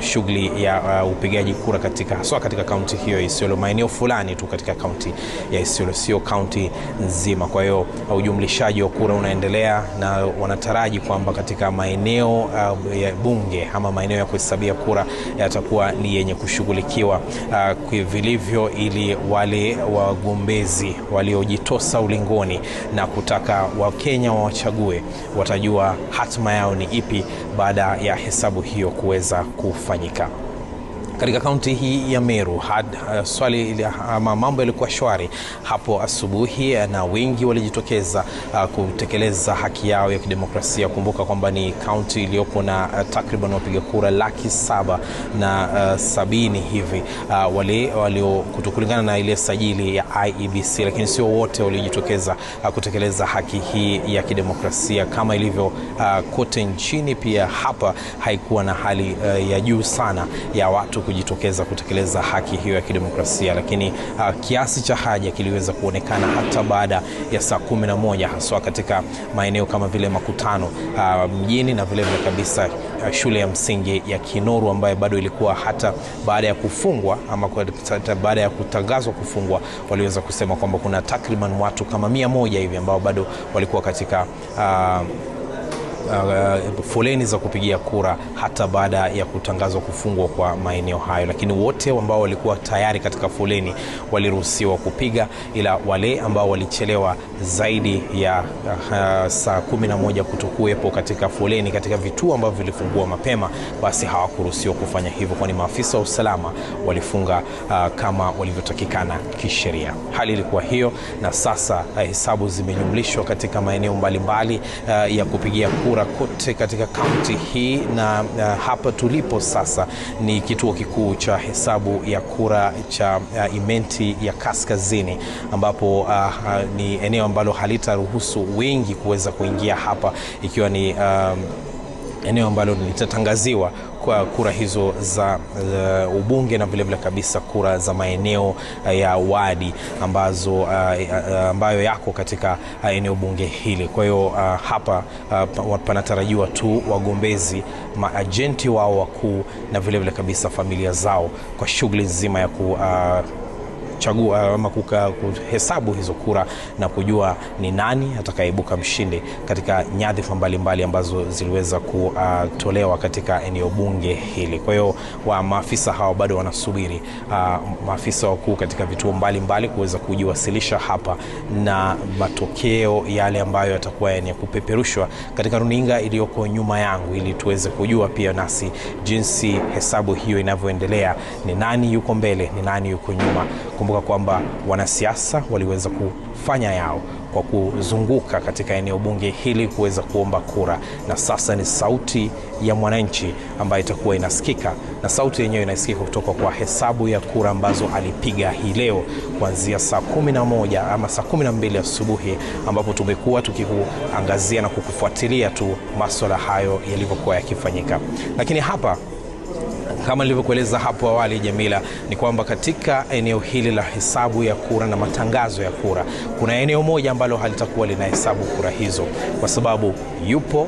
shughuli ya upigaji kura haswa katika kaunti hiyo ya Isiolo, maeneo fulani tu katika kaunti ya Isiolo, sio kaunti nzima. Kwa hiyo ujumlishaji wa kura unaendelea na wanataraji kwamba katika maeneo ya bunge ama maeneo ya kuhesabia kura yatakuwa ni yenye kushughulikiwa vilivyo, ili wale wagombezi waliojitosa ulingoni na kutaka Wakenya wachague watajua hatima yao ni ipi baada ya hesabu hiyo kuweza kufanyika. Katika kaunti hii ya Meru mambo yalikuwa shwari hapo asubuhi, na wengi walijitokeza kutekeleza haki yao ya kidemokrasia. Kumbuka kwamba ni kaunti iliyopo na takriban wapiga kura 770,000 hivi kulingana na ile sajili ya IEBC, lakini sio wote waliojitokeza kutekeleza haki hii ya kidemokrasia kama ilivyo kote nchini. Pia hapa haikuwa na hali ya juu sana ya watu kujitokeza kutekeleza haki hiyo ya kidemokrasia, lakini kiasi cha haja kiliweza kuonekana hata baada ya saa 11, haswa katika maeneo kama vile Makutano mjini na vile vile kabisa shule ya msingi ya Kinoru ambayo bado ilikuwa hata baada ya kufungwa ama baada ya kutangazwa kufungwa, waliweza kusema kwamba kuna takriban watu kama 100 hivi ambao bado walikuwa katika foleni za kupigia kura hata baada ya kutangazwa kufungwa kwa maeneo hayo. Lakini wote ambao walikuwa tayari katika foleni waliruhusiwa kupiga, ila wale ambao walichelewa zaidi ya saa 11 kutokuwepo katika foleni katika vituo ambavyo vilifungua mapema, basi hawakuruhusiwa kufanya hivyo, kwani maafisa wa usalama walifunga kama walivyotakikana kisheria. Hali ilikuwa hiyo, na sasa hesabu zimenyumlishwa katika maeneo mbalimbali ya kupigia kura kote katika kaunti hii, na hapa tulipo sasa ni kituo kikuu cha hesabu ya kura cha Imenti ya Kaskazini, ambapo ni eneo ambalo halitaruhusu wengi kuweza kuingia hapa, ikiwa ni eneo ambalo litatangaziwa kwa kura hizo za ubunge na vile vile kabisa kura za maeneo ya wadi ambayo yako katika eneo bunge hili. Kwa hiyo hapa panatarajiwa tu wagombezi, maajenti wao wakuu na vile vile kabisa familia zao kwa shughuli nzima ya chagua ama kuhesabu hizo kura na kujua ni nani atakayeibuka mshindi katika nyadhifa mbalimbali ambazo ziliweza kutolewa katika eneo bunge hili. Kwa hiyo maafisa hao bado wanasubiri maafisa wakuu katika vituo mbalimbali kuweza kujiwasilisha hapa na matokeo yale ambayo yatakuwa yenye kupeperushwa katika runinga iliyoko nyuma yangu, ili tuweze kujua pia nasi jinsi hesabu hiyo inavyoendelea, ni nani yuko mbele, ni nani yuko nyuma. Kumbuka kwamba wanasiasa waliweza kufanya yao kwa kuzunguka katika eneo bunge hili kuweza kuomba kura, na sasa ni sauti ya mwananchi ambayo itakuwa inasikika, na sauti yenyewe inasikika kutoka kwa hesabu ya kura ambazo alipiga hii leo kuanzia saa 11 ama saa 12 asubuhi, ambapo tumekuwa tukikuangazia na kukufuatilia tu masuala hayo yalivyokuwa yakifanyika. Lakini hapa, kama nilivyokueleza hapo awali Jamila, ni kwamba katika eneo hili la hesabu ya kura na matangazo ya kura, kuna eneo moja ambalo halitakuwa linahesabu kura hizo, kwa sababu yupo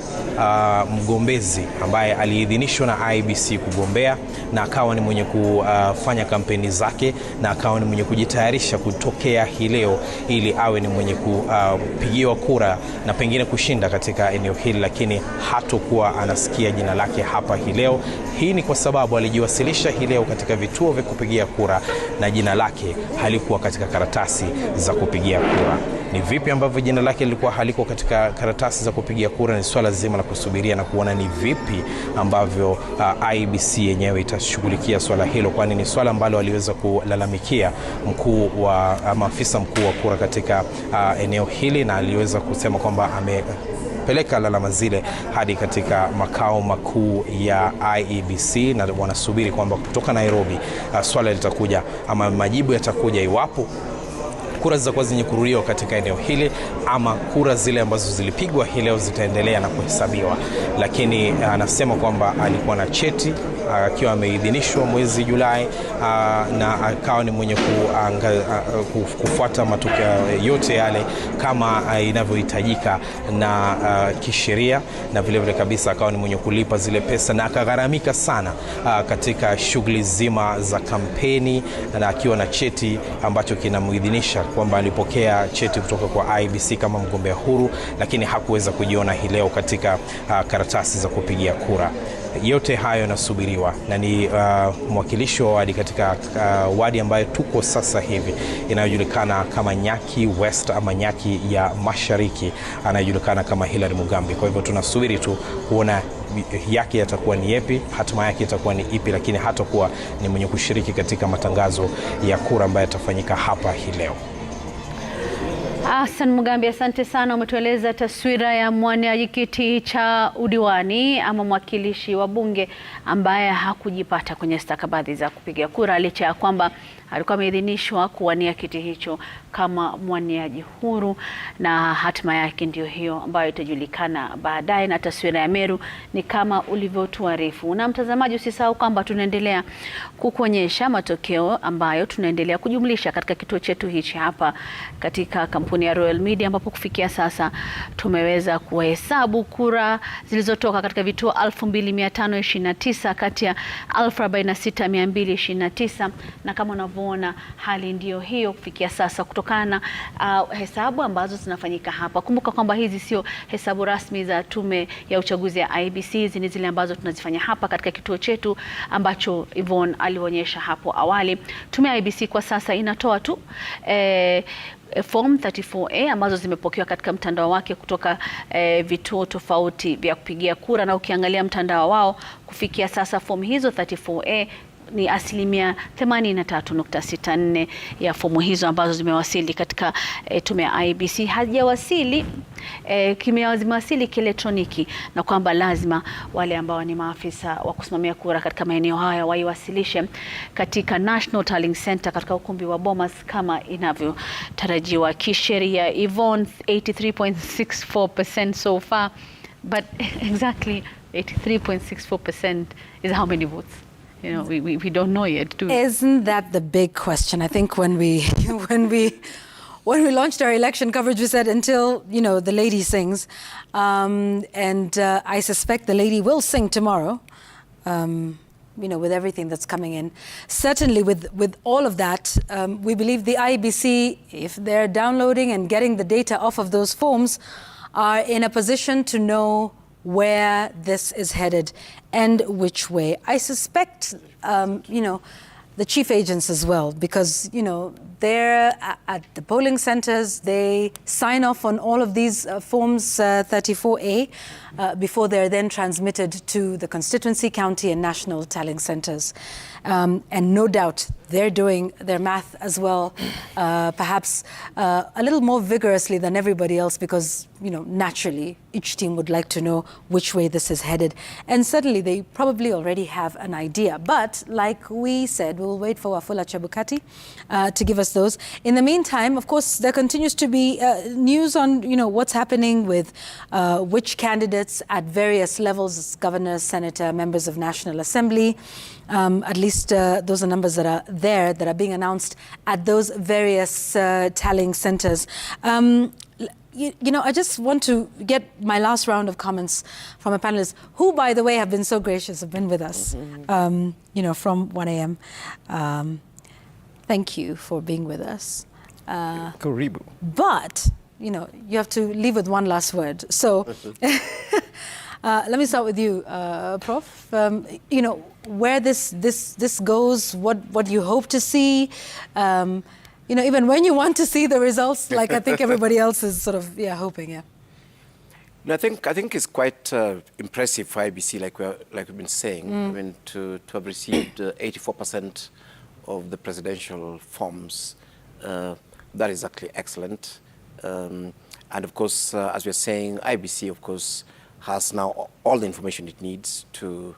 mgombezi ambaye aliidhinishwa na IEBC kugombea, na akawa ni mwenye kufanya kampeni zake, na akawa ni mwenye kujitayarisha kutokea hii leo ili awe ni mwenye kupigiwa kura na pengine kushinda katika eneo hili, lakini hatakuwa anasikia jina lake hapa hii leo. Hii ni kwa sababu alijiwasilisha hii leo katika vituo vya kupigia kura na jina lake halikuwa katika karatasi za kupigia kura. Ni vipi ambavyo jina lake lilikuwa haliko katika karatasi za kupigia kura? Ni swala zima la kusubiria na kuona ni vipi ambavyo IEBC yenyewe itashughulikia swala hilo, kwani ni swala ambalo aliweza kulalamikia afisa mkuu wa kura katika eneo hili, na aliweza kusema kwamba peleka lalama zile hadi katika makao makuu ya IEBC, na wanasubiri kwamba kutoka Nairobi swala litakuja ama majibu yatakuja iwapo kura zitakuwa zenye kurudiwa katika eneo hili ama kura zile ambazo zilipigwa hii leo zitaendelea na kuhesabiwa. Lakini anasema kwamba alikuwa na cheti akiwa ameidhinishwa mwezi Julai na akawa ni mwenye kufuata matokeo yote yale kama inavyohitajika na kisheria, na vile vile kabisa akawa ni mwenye kulipa zile pesa na akagharamika sana katika shughuli zima za kampeni, na akiwa na cheti ambacho kinamuidhinisha kwamba alipokea cheti kutoka kwa IEBC kama mgombea huru, lakini hakuweza kujiona hii leo katika karatasi za kupigia kura. Yote hayo yanasubiriwa na ni mwakilishi wa wadi katika wadi ambayo tuko sasa hivi inayojulikana kama Nyaki West ama Nyaki ya Mashariki, anayojulikana kama Hilary Mugambi. Kwa hivyo tunasubiri tu kuona yake yatakuwa ni yepi, hatima yake itakuwa ni ipi, lakini hatakuwa ni mwenye kushiriki katika matangazo ya kura ambayo yatafanyika hapa hii leo.
Hassan Mugambi, asante sana. Umetueleza taswira ya mwaniaji kiti cha udiwani ama mwakilishi wa bunge ambaye hakujipata kwenye stakabadhi za kupiga kura, licha ya kwamba alikuwa ameidhinishwa kuwania kiti hicho kama mwaniaji huru, na hatima yake ndio hiyo ambayo itajulikana baadaye. Na taswira ya Meru ni kama ulivyotuarifu. Na mtazamaji, usisahau kwamba tunaendelea kukuonyesha matokeo ambayo tunaendelea kujumlisha katika kituo chetu hichi hapa katika kampuni ya Royal Media, ambapo kufikia sasa tumeweza kuhesabu kura zilizotoka katika vituo 2529 kati ya 46229, na kama unavyoona hali ndiyo hiyo kufikia sasa kutokana na hesabu ambazo zinafanyika hapa. Kumbuka kwamba hizi sio hesabu rasmi za tume ya uchaguzi ya IEBC, hizi ni zile ambazo tunazifanya hapa katika kituo chetu ambacho Yvonne alionyesha hapo awali. Tume ya IEBC kwa sasa inatoa tu form 34A ambazo zimepokewa katika mtandao wake kutoka vituo tofauti vya kupigia kura, na ukiangalia mtandao wao kufikia sasa fomu hizo 34A ni 83.64% ya fomu hizo ambazo zimewasili katika tume ya IEBC. Hajawasili zimewasili kielektroniki, na kwamba lazima wale ambao ni maafisa wa kusimamia kura katika maeneo haya waiwasilishe katika National Tallying Center katika ukumbi wa Bomas kama inavyotarajiwa kisheria. Yvonne, 83.64% so far, but exactly 83.64% is how many votes? You know, we don't know yet, do we?
Isn't that the big question? I think when we launched our election coverage, we said until, you know, the lady sings, and I suspect the lady will sing tomorrow, you know, with everything that's coming in. Certainly with all of that, we believe the IEBC, if they're downloading and getting the data off of those forms, are in a position to know where this is headed and which way. I suspect, you know, the chief agents as well, because, you know, they're at the polling centers, they sign off on all of these forms 34A before they're then transmitted to the constituency, county and national tallying centers. And no doubt they're doing their math as well, perhaps a little more vigorously than everybody else, because, you know, naturally each team would like to know which way this is headed. And certainly they probably already have an idea. But like we said, we'll wait for Wafula Chebukati to give us those. In the meantime, of course, there continues to be news on, you know, what's happening with which candidates at various levels, governors, senator, members of National Assembly. At least those are numbers that are there, that are being announced at those various tallying centers. You know, I just want to get my last round of comments from a panelist who, by the way, have been so gracious, have been with us, you know, from 1 a.m. Thank you for being with us.
Karibu.
But, you know, you have to leave with one last word. So let me start with you, Prof. You know, where this goes, what you hope to see, you know, even when you want to see the results, like I think everybody else is sort of, hoping,
No, I think it's quite impressive for IEBC, like we've been saying. I mean, to have received 84% of the presidential forms, that is actually excellent. And of course, as we're saying, IEBC, of course, has now all the information it needs to,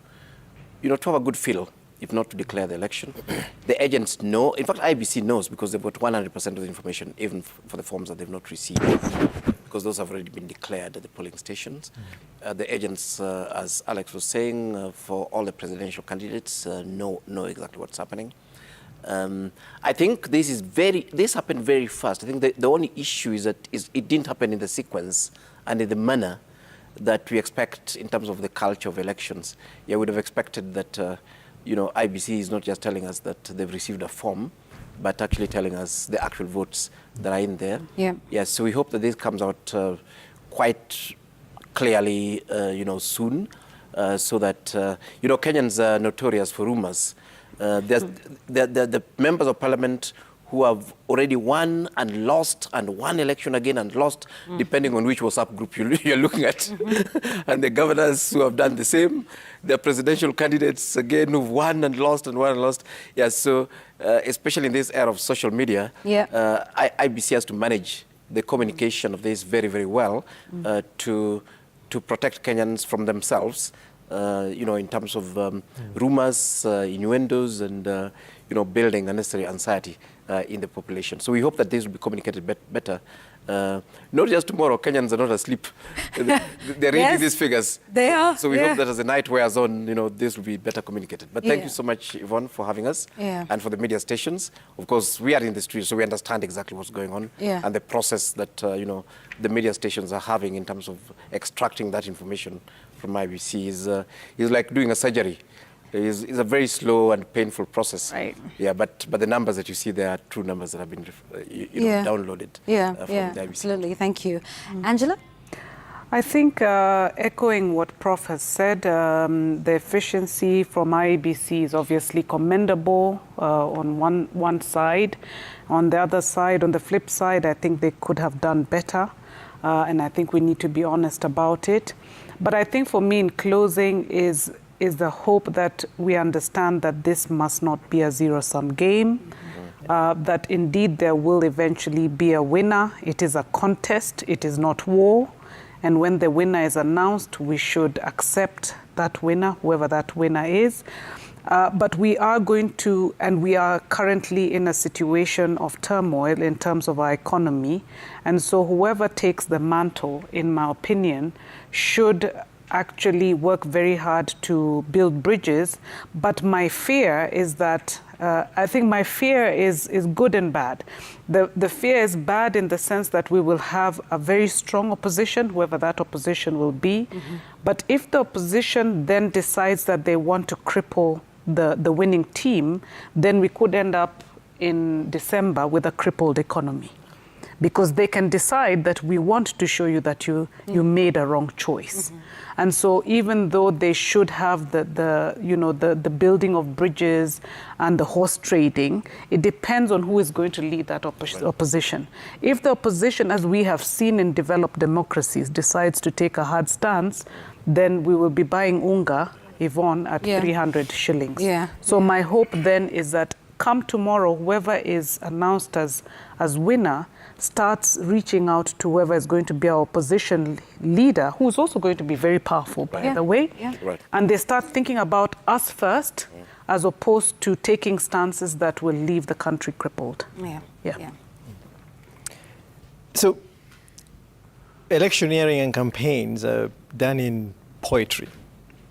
you know, to have a good feel if not to declare the election. The agents know, in fact, IBC knows because they've got 100% of the information, even for the forms that they've not received, because those have already been declared at the polling stations. The agents, as Alex was saying, for all the presidential candidates, know exactly what's happening. I think this happened very fast. I think the only issue is that it didn't happen in the sequence and in the manner that we expect in terms of the culture of elections. Yeah, we would have expected that, IBC is not just telling us that they've received a form, but actually telling us the actual votes that are in there.
Yeah.
Yes, so we hope that this comes out quite clearly, soon, so that, Kenyans are notorious for rumors. The members of parliament who have already won and lost and won election again and lost, depending on which WhatsApp group you're looking at. And the governors who have done the same. The presidential candidates, again, who've won and lost and won and lost. Yeah, so especially in this era of social media, IBC has to manage the communication of this very, very well to protect Kenyans from themselves. In terms of rumors, innuendos, and building unnecessary anxiety in the population. So we hope that this will be communicated better. Not just tomorrow. Kenyans are not asleep. They're reading these figures.
They are.
So we hope that as the night wears on, this will be better communicated. But thank you so much, Yvonne, for having us, and for the media stations. Of course, we are in the street, so we understand exactly what's going on, and the process that the media stations are having in terms of extracting that information from IBC is like doing a surgery. It's a very slow and painful process.
Right.
Yeah, but the numbers that you see there are true numbers that have been downloaded from the IBC.
Absolutely. Thank you. Angela?
I think echoing what Prof has said, the efficiency from IBC is obviously commendable on one side. On the other side, on the flip side, I think they could have done better. And I think we need to be honest about it. But I think for me in closing is the hope that we understand that this must not be a zero-sum game, that indeed there will eventually be a winner. It is a contest, it is not war. And when the winner is announced, we should accept that winner, whoever that winner is. But we are going to, and we are currently in a situation of turmoil in terms of our economy. And so whoever takes the mantle, in my opinion, should actually work very hard to build bridges. But my fear is that, I think my fear is good and bad. The fear is bad in the sense that we will have a very strong opposition, whoever that opposition will be. But if the opposition then decides that they want to cripple the winning team, then we could end up in December with a crippled economy. Because they can decide that we want to show you that you made a wrong choice. And so even though they should have the building of bridges and the horse trading, it depends on who is going to lead that opposition. If the opposition, as we have seen in developed democracies, decides to take a hard stance, then we will be buying unga, Yvonne, at 300 shillings. So my hope then is that come tomorrow, whoever is announced as winner starts reaching out to whoever is going to be our opposition leader, who's also going to be very powerful, by the way.
Right.
And they start thinking about us first, as opposed to taking stances that will leave the country crippled.
So, electioneering and campaigns are done in poetry,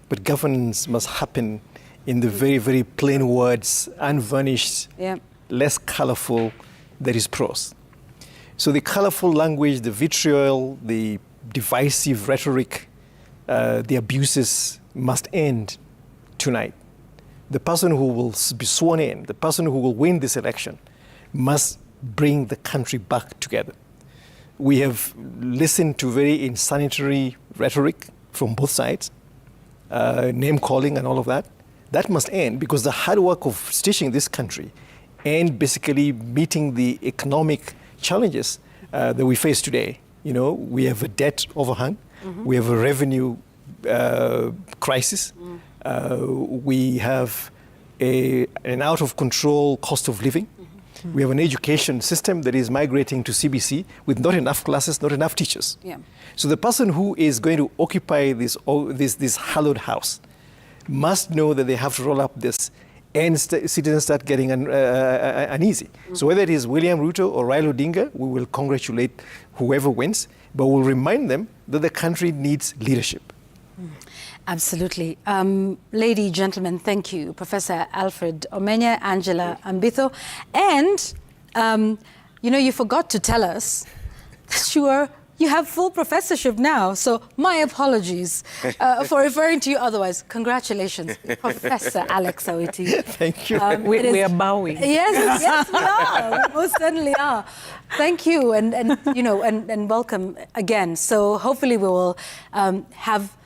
but governance must happen in the very, very plain words, unvarnished, less colorful, that is prose. So the colorful language, the vitriol, the divisive rhetoric, the abuses must end tonight. The person who will be sworn in, the person who will win this election, must bring the country back together. We have listened to very insanitary rhetoric from both sides, name calling and all of that. That must end, because the hard work of stitching this country and basically meeting the economic challenges that we face today. We have a debt overhang, we have a revenue crisis, we have an out of control cost of living, we have an education system that is migrating to CBC with not enough classes, not enough teachers. So the person who is going to occupy this hallowed house must know that they have to roll up this and citizens start getting uneasy. So whether it is William Ruto or Raila Odinga, we will congratulate whoever wins, but we'll remind them that the country needs leadership.
Absolutely. Lady, gentlemen, thank you. Professor Alfred Omenya, Angela Ambitho. And, you forgot to tell us that you have full professorship now. So my apologies for referring to you otherwise. Congratulations, Professor Alex Awiti.
Thank you.
We are bowing.
Yes, we are. We most certainly are. Thank you, and welcome again. So hopefully we will have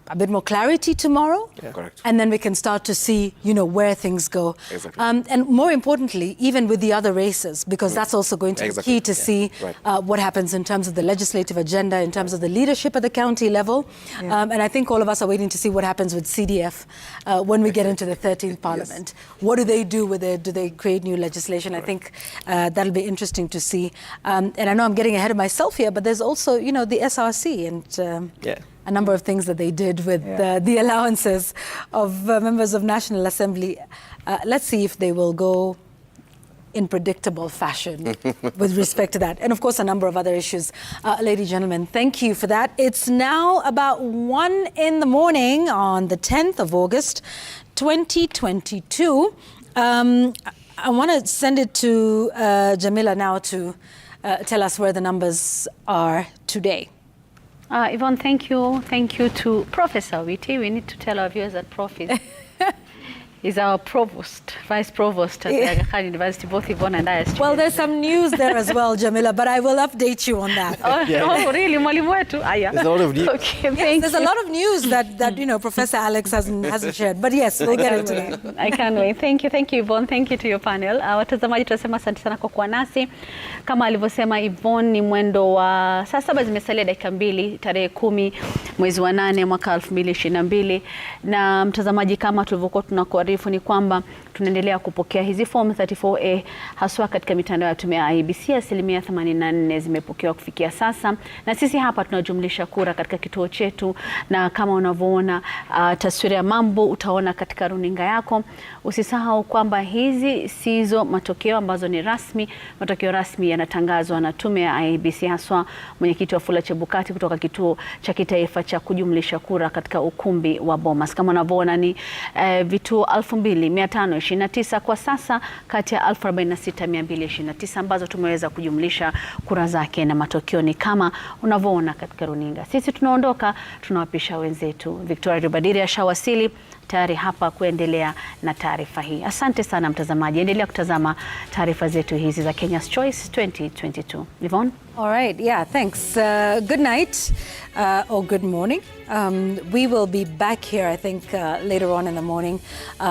a bit more clarity tomorrow.
Yeah. Correct.
And then we can start to see, where things go.
Exactly.
And more importantly, even with the other races, because that's also going to be key to see what happens in terms of the legislative agenda, in terms of the leadership at the county level. Yeah. And I think all of us are waiting to see what happens with CDF when we get into the 13th Parliament. Yes. What do they do with it? Do they create new legislation? I think that'll be interesting to see. And I know I'm getting ahead of myself here, but there's also, the SRC and a number of things that they did with the allowances of members of National Assembly. Let's see if they will go in predictable fashion with respect to that. And of course, a number of other issues. Ladies and gentlemen, thank you for that. It's now about 1 in the morning on the 10th of August, 2022. I want to send it to Jamila now to tell us where the numbers are today.
Yvonne, thank you. Thank you to Professor Witi. We need to tell our viewers that Prof is our provost, vice provost at Aga Khan University. Both Yvonne and I are
Well, there's some news there as well, Jamila, but I will update you on that.
Oh, really? Mwalimu wetu?
There's a lot of news.
Okay,
there's a lot of news that Professor Alex hasn't shared. But yes, we'll get into that.
I can't wait. Thank you, Yvonne. Thank you to your panel. Watazamaji tunasema asante sana kwa kuwa nasi. Kama alivyosema Yvonne, ni mwendo wa saa 7 zimesalia dakika 2, tarehe 10 mwezi wa 8 mwaka 2022. Na mtazamaji, kama tulivyokuwa tunakuarifu ni kwamba tunaendelea kupokea hizi form 34A haswa katika mitandao ya tume ya IEBC. Asilimia 84 zimepokewa kufikia sasa, na sisi hapa tunajumlisha kura katika kituo chetu, na kama unavyoona taswira ya mambo utaona katika runinga yako. Usisahau kwamba hizi sizo matokeo ambazo ni rasmi. Matokeo rasmi yanatangazwa na tume ya IEBC, haswa mwenyekiti wa Fula Chebukati kutoka kituo cha kitaifa cha kujumlisha kura katika ukumbi wa Bomas. Kama unavyoona ni vituo 2529 kwa sasa kati ya 46229 ambazo tumeweza kujumlisha kura zake, na matokeo ni kama unavyoona katika runinga. Sisi tunaondoka, tunawapisha wenzetu. Victoria Rubadiri ashawasili tayari hapa kuendelea na taarifa hii. Asante sana mtazamaji, endelea kutazama taarifa zetu hizi za Kenya's Choice 2022. Yvonne?
All right, yeah, thanks. Good night or good morning. We will be back here, I think, later on in the morning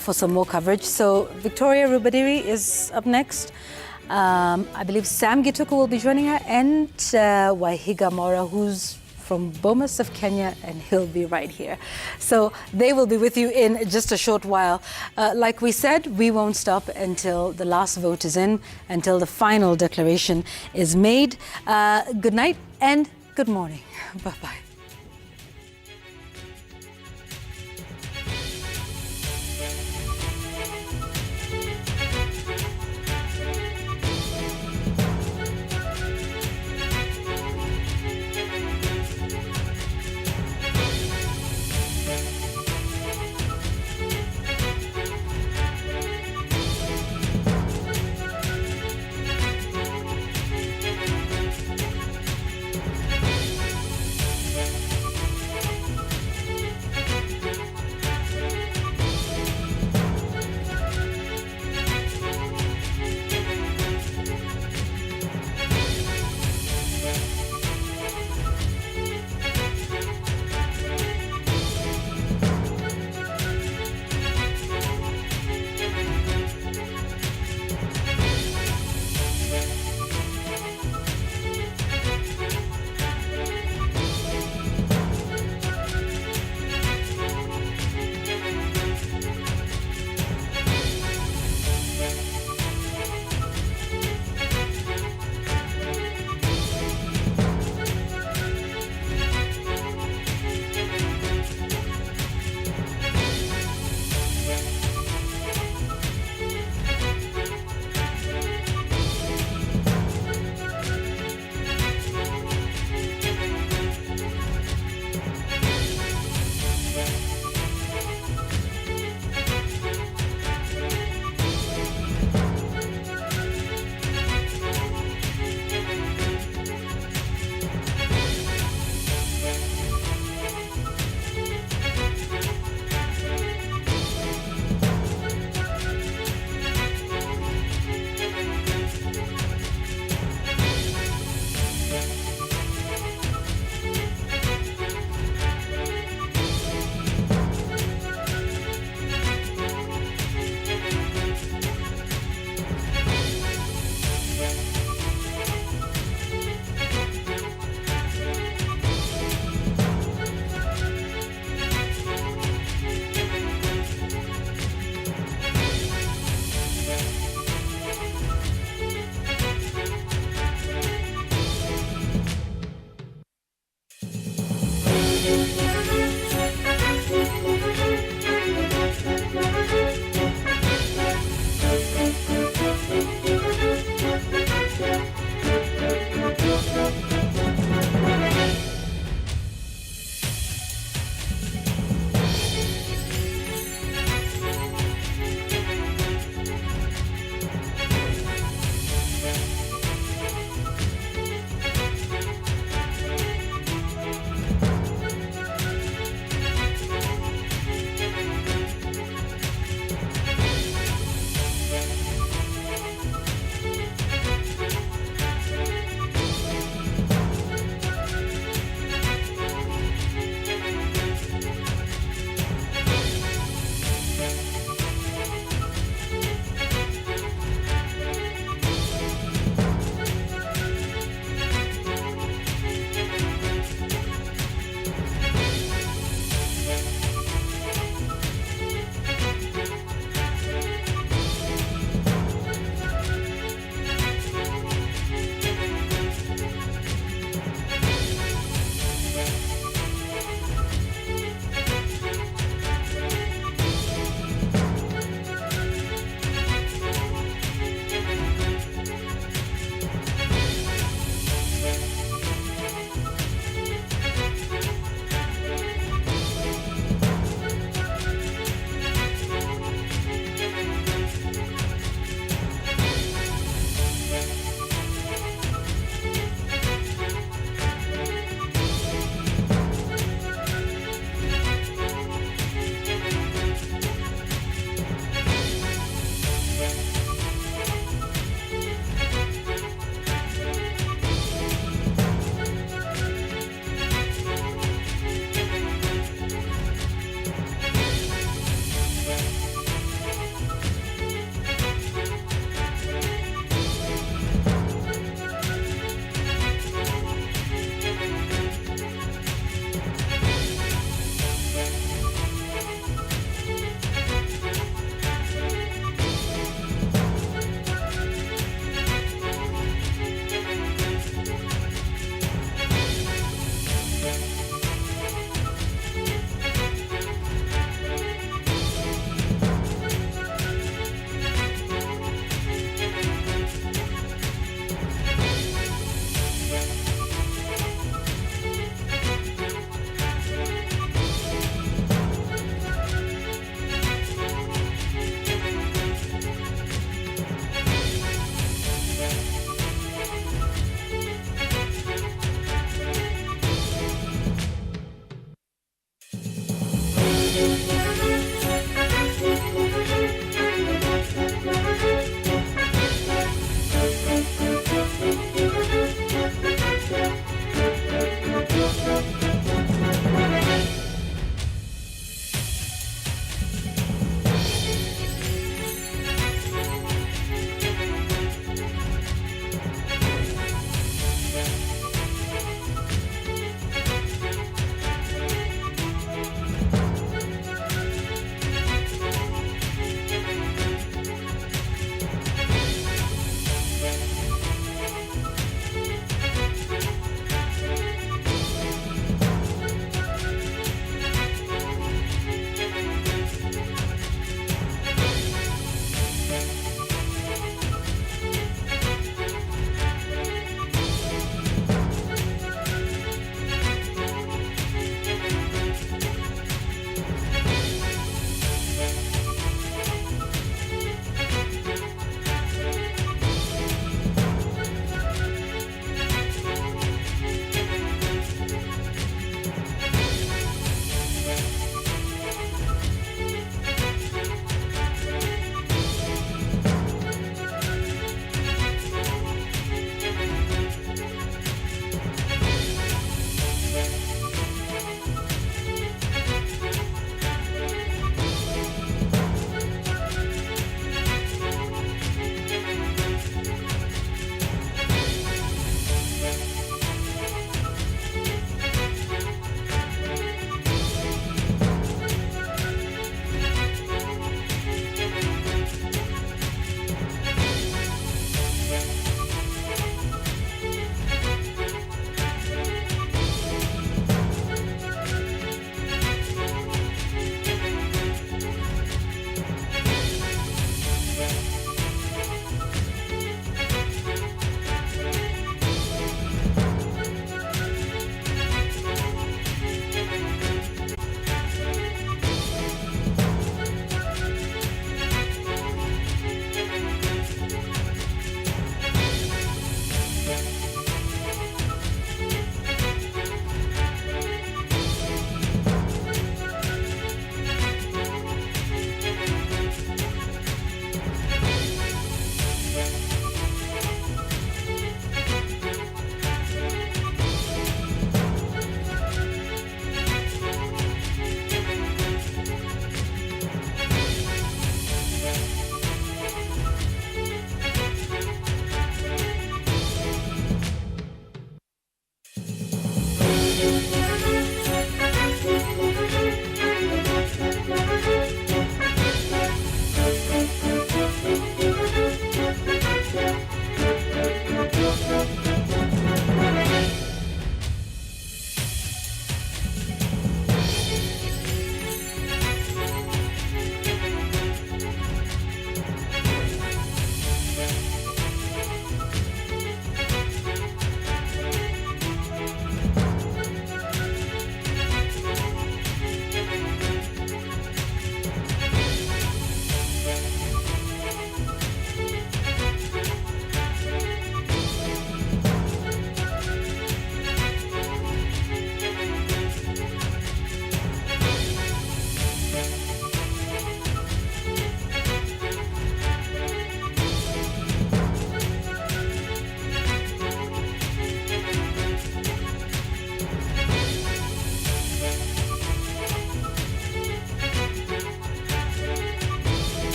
for some more coverage. So Victoria Rubadiri is up next. I believe Sam Gituku will be joining her, and Wahiga Mora, who's from Bomas of Kenya, and he'll be right here. So they will be with you in just a short while. Like we said, we won't stop until the last vote is in, until the final declaration is made. Good night and good morning. Bye-bye.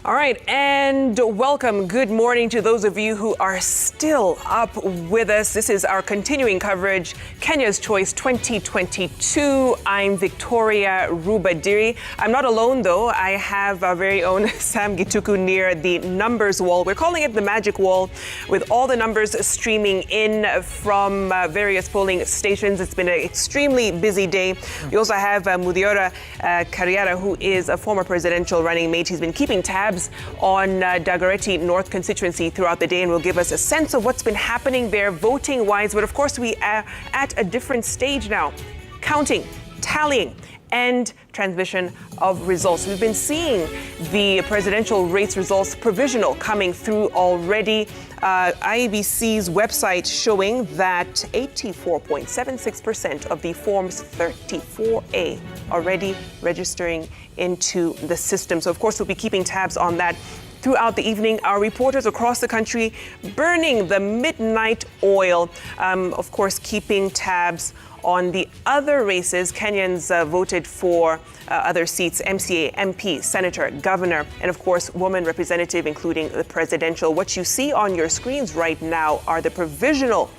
All right, and welcome. Good morning to those of you who are still up with us. This is our continuing coverage, Kenya's Choice 2022. I'm Victoria Rubadiri. I'm not alone, though. I have our very own Sam Gituku near the numbers wall. We're calling it the magic wall, with all the numbers streaming in from various polling stations. It's been an extremely busy day. We also have Mudiora Kariara, who is a former presidential running mate. He's been keeping tabs on Dagoretti North constituency throughout the day, and will give us a sense of what's been happening there voting-wise. But of course, we are at a different stage now. Counting, tallying, and transmission of results. We've been seeing the presidential race results provisional coming through already. IEBC's website showing that 84.76% of the Forms 34A already registering into the system. So of course we'll be keeping tabs on that throughout the evening. Our reporters across the country burning the midnight oil, of course keeping tabs on the other races. Kenyans voted for other seats: MCA, MP, Senator, Governor, and of course woman representative, including the presidential. What you see on your screens right now are the provisional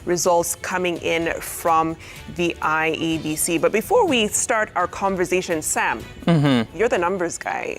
results coming in from the IEBC. But before we start our conversation, Sam, you're the numbers guy.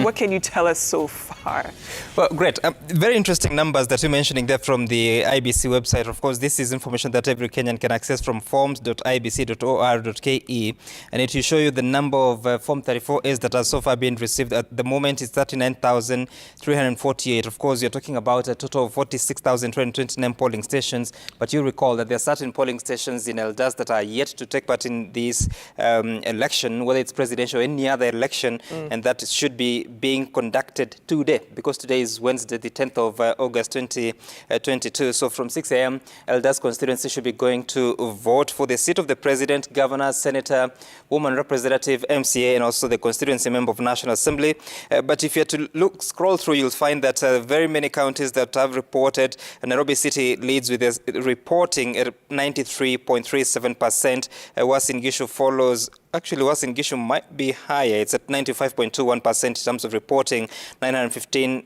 What can you tell us so far?
Well, great. Very interesting numbers that you're mentioning there from the IEBC website. Of course, this is information that every Kenyan can access from forms.ibc.or.ke. And it will show you the number of Form 34As that have so far been received. At the moment, it's 39,348. Of course, you're talking about a total of 46,229 polling stations. But you recall that there are certain polling stations in Eldas that are yet to take part in this election, whether it's presidential or any other election, and that should be being conducted today, because today is Wednesday, the 10th of August 2022. So from 6 a.m., Eldas constituency should be going to vote for the seat of the president, governor, senator, woman representative, MCA, and also the constituency member of National Assembly. But if you have to scroll through, you'll find that very many counties that have reported, Nairobi City leads with a reporting at 93.37%. Uasin Gishu follows. Actually, Uasin Gishu might be higher. It's at 95.21% in terms of reporting, 915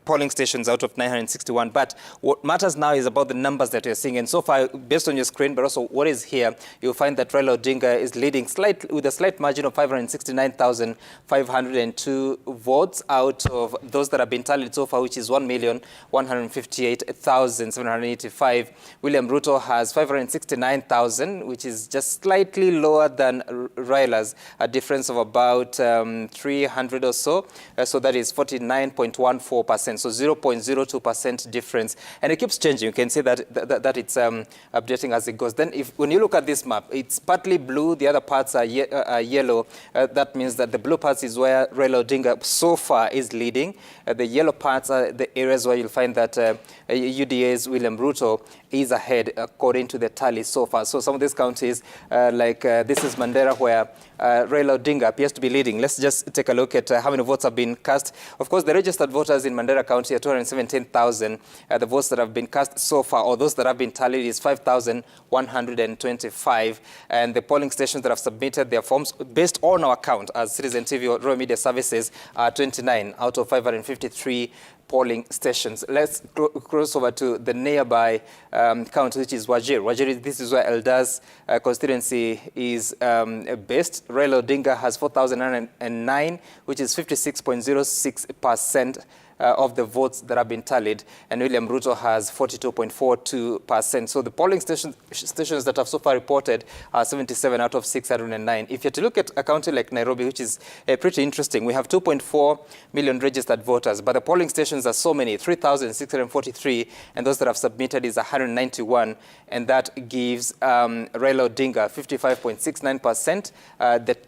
polling stations out of 961. But what matters now is about the numbers that you're seeing. And so far, based on your screen, but also what is here, you'll find that Raila Odinga is leading with a slight margin of 569,502 votes out of those that have been tallied so far, which is 1,158,785. William Ruto has 569,000, which is just slightly lower than Raila's, a difference of about 300 or so. So that is 49.14%. So 0.02% difference. And it keeps changing. You can see that it's updating as it goes. Then when you look at this map, it's partly blue. The other parts are yellow. That means that the blue parts is where Raila Odinga so far is leading. The yellow parts are the areas where you'll find that UDA's William Ruto is ahead according to the tally so far. So some of these counties, this is Mandera, where Raila Odinga appears to be leading. Let's just take a look at how many votes have been cast. Of course, the registered voters in Mandera County are 217,000. The votes that have been cast so far, or those that have been tallied, is 5,125. And the polling stations that have submitted their forms, based on our count as Citizen TV or Royal Media Services, are 29 out of 553 polling stations. Let's cross over to the nearby county, which is Wajir. Wajir, this is where Eldas constituency is based. Raila Odinga has 4,009, which is 56.06% of the votes that have been tallied, and William Ruto has 42.42%. So the polling stations that have so far reported are 77 out of 609. If you're to look at a county like Nairobi, which is pretty interesting, we have 2.4 million registered voters, but the polling stations are so many, 3,643, and those that have submitted is 191, and that gives Raila Odinga 55.69%. The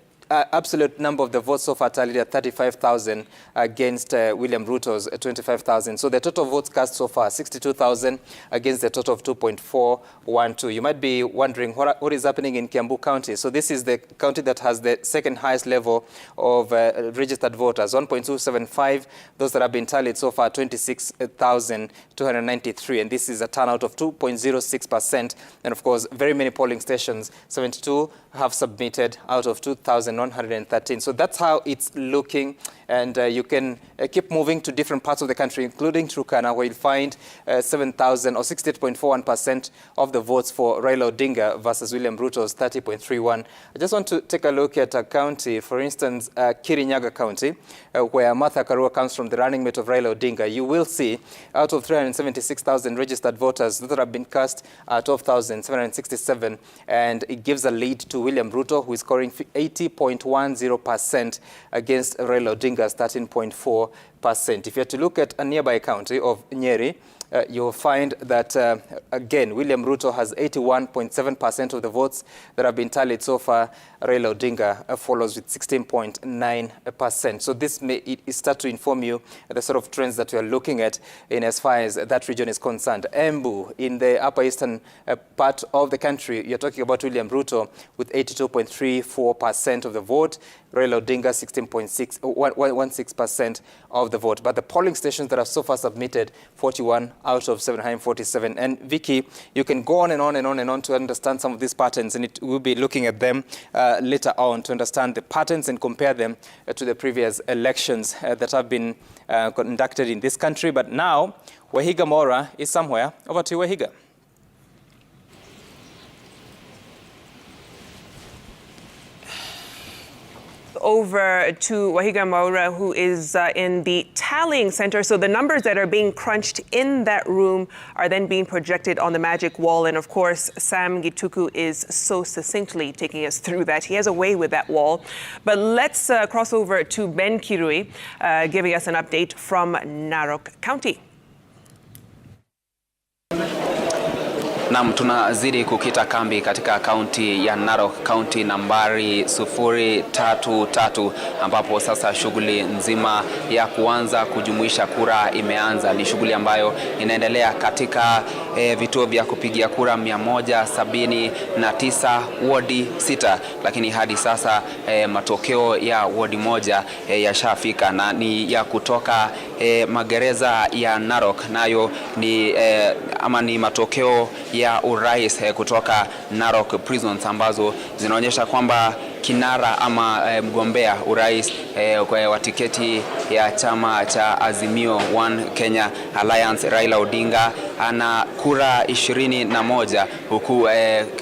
absolute number of the votes so far tallied at 35,000 against William Ruto's 25,000. So the total votes cast so far, 62,000 against the total of 2.412. You might be wondering what is happening in Kiambu County. So this is the county that has the second highest level of registered voters, 1.275. Those that have been tallied so far, 26,293. And this is a turnout of 2.06%. And of course, very many polling stations, 72 have submitted out of 2,000. 7,113. So that's how it's looking. And you can keep moving to different parts of the country, including Turkana, where you'll find 7,000 or 68.41% of the votes for Raila Odinga versus William Ruto's 30.31. I just want to take a look at a county, for instance, Kirinyaga County, where Martha Karua comes from, the running mate of Raila Odinga. You will see out of 376,000 registered voters that have been cast, 12,767, and it gives a lead to William Ruto, who is scoring 80.10% against Raila Odinga's 13.4%. If you have to look at a nearby county of Nyeri, you'll find that, again, William Ruto has 81.7% of the votes that have been tallied so far. Raila Odinga follows with 16.9%. So this may start to inform you the sort of trends that we are looking at in as far as that region is concerned. Embu, in the upper eastern part of the country, you're talking about William Ruto with 82.34% of the vote. Raila Odinga 16.16% of the vote. But the polling stations that have so far submitted, 41 out of 747. And Vicky, you can go on and on and on and on to understand some of these patterns, and we'll be looking at them later on to understand the patterns and compare them to the previous elections that have been conducted in this country. But now, Wahiga Mora is somewhere. Over to you, Wahiga.
Over to Wahiga Maura, who is in the tallying center. So the numbers that are being crunched in that room are then being projected on the magic wall. And of course, Sam Gituku is so succinctly taking us through that. He has a way with that wall. But let's cross over to Ben Kirui, giving us an update from Narok County.
Naam, tunazidi kukita kambi katika kaunti ya Narok, kaunti nambari 033, ambapo sasa shughuli nzima ya kuanza kujumuisha kura imeanza. Ni shughuli ambayo inaendelea katika vituo vya kupigia kura 179 wadi 6, lakini hadi sasa matokeo ya wadi moja yashafika, na ni ya kutoka magereza ya Narok, nayo ni ni matokeo ya urais kutoka Narok prisons, ambazo zinaonyesha kwamba kinara ama mgombea urais wa tiketi ya chama cha Azimio One Kenya Alliance Raila Odinga ana kura 21, huku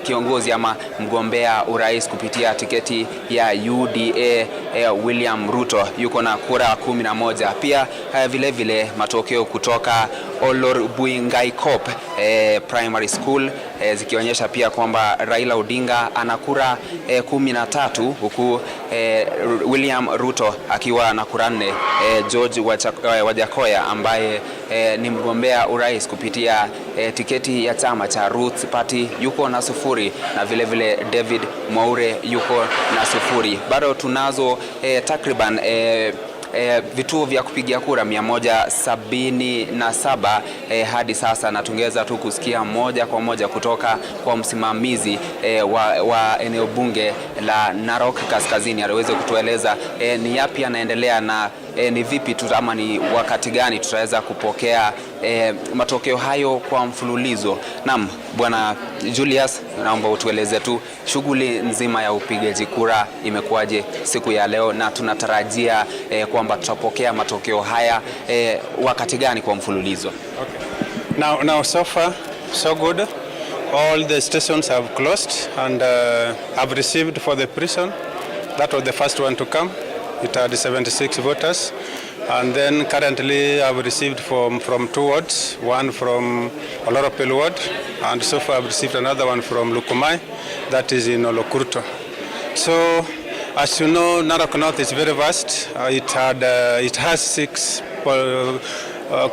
kiongozi ama mgombea urais kupitia tiketi ya UDA William Ruto yuko na kura 11. Pia vile vile matokeo kutoka Olorbuingaikop Primary School zikionyesha pia kwamba Raila Odinga ana kura 13, huku William Ruto akiwa na kura 4. George Wajakoya ambaye ni mgombea urais kupitia tiketi ya chama cha Roots Party yuko na 0, na vile vile David Mwaure yuko na 0. Bado tunazo takriban vituo vya kupigia kura 177 hadi sasa, na tungeweza tu kusikia moja kwa moja kutoka kwa msimamizi wa eneo bunge la Narok Kaskazini aliweza kutueleza ni yapi yanaendelea na ni vipi ama ni wakati gani tutaweza kupokea matokeo hayo kwa mfululizo. Naam, Bwana Julius, naomba utueleze tu shughuli nzima ya upigaji kura imekuwaje siku ya leo, na tunatarajia kwamba tutapokea matokeo haya wakati gani kwa mfululizo?
Okay. Now so far so good. All the stations have closed, and I've received for the prison. That was the first one to come. It had 76 voters, and then currently I've received from 2 wards, one from Oloropel ward, and so far I've received another one from Lukumai, that is in Olokurto. So, as you know, Narok North is very vast. It has 6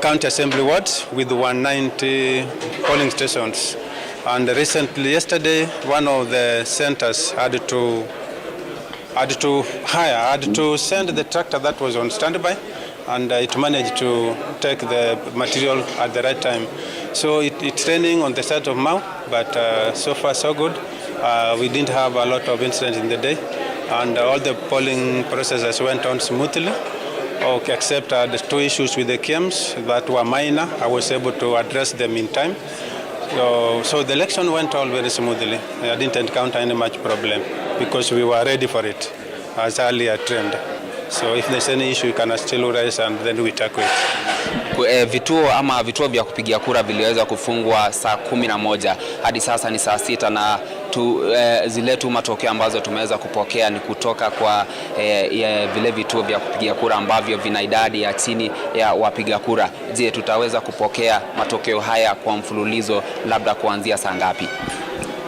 county assembly wards with 190 polling stations, and recently, yesterday, one of the centers had to send the tractor that was on standby, and it managed to take the material at the right time. So it's raining on the side of Mau, but so far so good. We didn't have a lot of incidents in the day, and all the polling processes went on smoothly, except the 2 issues with the KIEMs that were minor. I was able to address them in time. So the election went all very smoothly. I didn't encounter any much problem because we were ready for it. as earlier trend. So if there's any issue, you can still raise and then we tackle it.
Vituo vya kupigia kura viliweza kufungwa saa 11 hadi sasa ni saa 6 na zile tu matokeo ambazo tumeweza kupokea ni kutoka kwa vile vituo vya kupigia kura ambavyo vina idadi ya chini ya wapiga kura. Je, tutaweza kupokea matokeo haya kwa mfululizo labda kuanzia saa ngapi?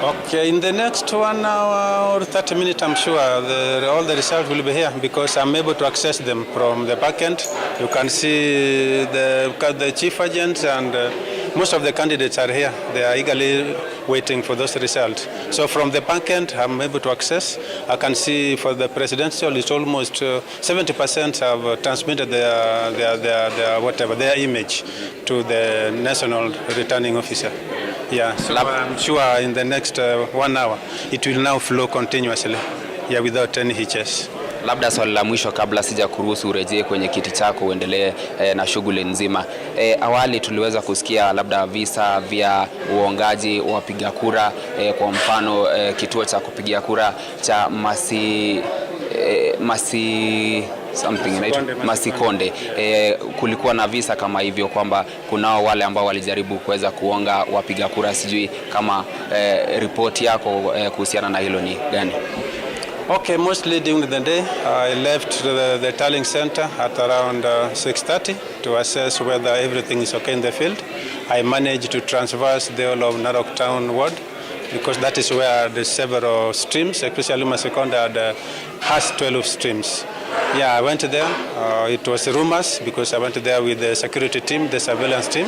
Okay, in the next 1 hour or 30 minutes, I'm sure all the results will be here because I'm able to access them from the back end. You can see the chief agents and most of the candidates are here. They are eagerly waiting for those results. So from the back end, I'm able to access. I can see for the presidential, it's almost 70% have transmitted their image to the national returning officer. Yeah, so I'm sure in the next 1 hour it will now flow continuously, yeah, without any hitches.
Labda swali la mwisho kabla sija kuruhusu urejee kwenye kiti chako uendelee na shughuli nzima. Awali tuliweza kusikia labda visa vya uongaji wa wapiga kura, kwa mfano kituo cha kupigia kura cha Masikonde. Kulikuwa na visa kama hivyo kwamba kunao wale ambao walijaribu kuweza kuonga wapiga kura. Sijui kama ripoti yako kuhusiana na hilo ni gani?
Okay, mostly during the day, I left the tallying center at around 6:30 to assess whether everything is okay in the field. I managed to traverse the whole of Narok Town ward because that is where the several streams, especially Masikonde has 12 streams. Yeah, I went there. It was rumors because I went there with the security team, the surveillance team.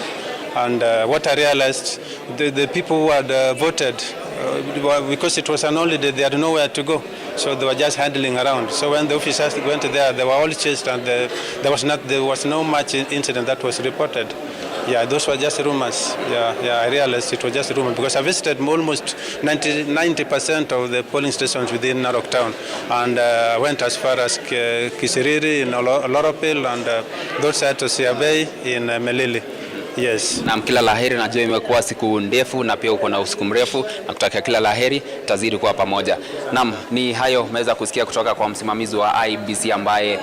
And what I realized, the people who had voted, because it was an holiday, they had nowhere to go. So they were just handling around. So when the officers went there, they were all chased and there was no much incident that was reported. Yeah, those were just rumors. Yeah, I realized it was just a rumor because I visited almost 90% of the polling stations within Narok Town and went as far as Kisiriri in Loropil and those sides to Siabei in Melili. Yes.
Na kila laheri, najua imekuwa siku ndefu na pia uko na usiku mrefu, na kutakia kila laheri, tazidi kuwa pamoja. Naam, ni hayo umeweza kusikia kutoka kwa msimamizi wa IEBC ambaye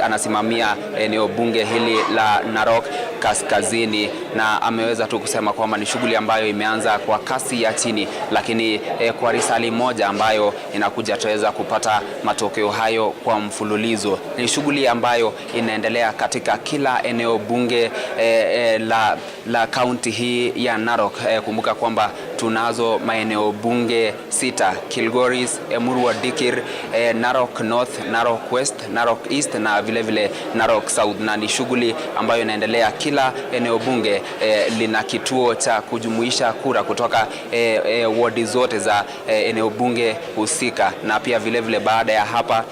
anasimamia eneo bunge hili la Narok Kaskazini, na ameweza tu kusema kwamba ni shughuli ambayo imeanza kwa kasi ya chini, lakini kwa risali moja ambayo inakuja tuweza kupata matokeo hayo kwa mfululizo. Ni shughuli ambayo inaendelea katika kila eneo bunge la kaunti hii ya Narok. Kumbuka kwamba tunazo maeneo bunge 6: Kilgoris, Emurua Dikir, Narok North, Narok West, Narok East na vile vile Narok South, na ni shughuli ambayo inaendelea. Kila eneo bunge lina kituo cha kujumuisha kura kutoka wadi zote za eneo bunge husika, na pia vile vile baada ya hapa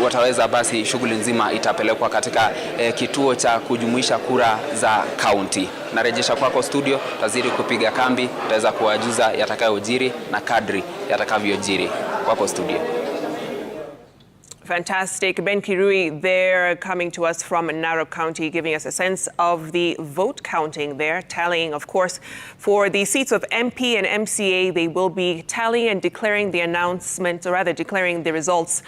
wataweza basi shughuli nzima itapelekwa katika kituo cha kujumuisha kura za county. Narejesha kwako studio, tazidi kupiga kambi, tutaweza kuwajuza yatakayojiri na kadri yatakavyojiri. Kwako studio.
Fantastic. Ben Kirui there coming to us from Narok County, giving us a sense of the vote counting there, tallying, of course, for the seats of MP and MCA. They will be tallying and declaring the announcement, or rather declaring the results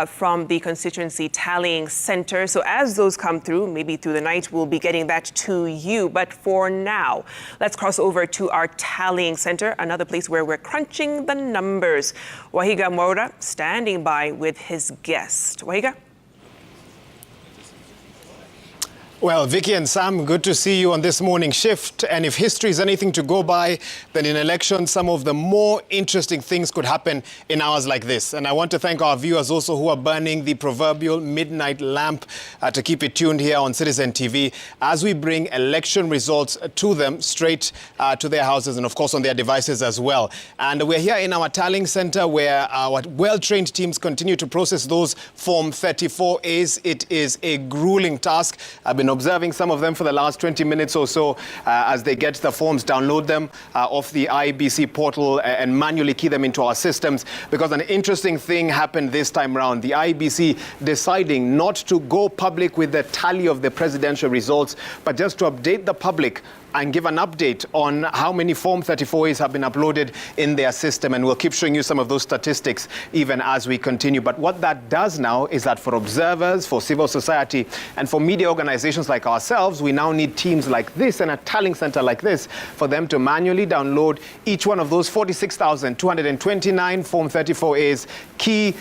from the constituency tallying center. So as those come through, maybe through the night, we'll be getting that to you. But for now, let's cross over to our tallying center, another place where we're crunching the numbers. Wahiga Mwaura standing by with his guest. Wahiga?
Well, Vicky and Sam, good to see you on this morning shift. And if history is anything to go by, then in elections, some of the more interesting things could happen in hours like this. And I want to thank our viewers also who are burning the proverbial midnight lamp to keep it tuned here on Citizen TV as we bring election results to them straight to their houses and, of course, on their devices as well. And we're here in our tallying center where our well-trained teams continue to process those Form 34As. It is a grueling task. I've been been observing some of them for the last 20 minutes or so as they get the forms, download them off the IEBC portal and manually key them into our systems, because an interesting thing happened this time around. The IEBC deciding not to go public with the tally of the presidential results, but just to update the public and give an update on how many Form 34As have been uploaded in their system. And we'll keep showing you some of those statistics even as we continue. But what that does now is that for observers, for civil society, and for media organizations like ourselves, we now need teams like this and a tallying center like this for them to manually download each one of those 46,229 Form 34As, key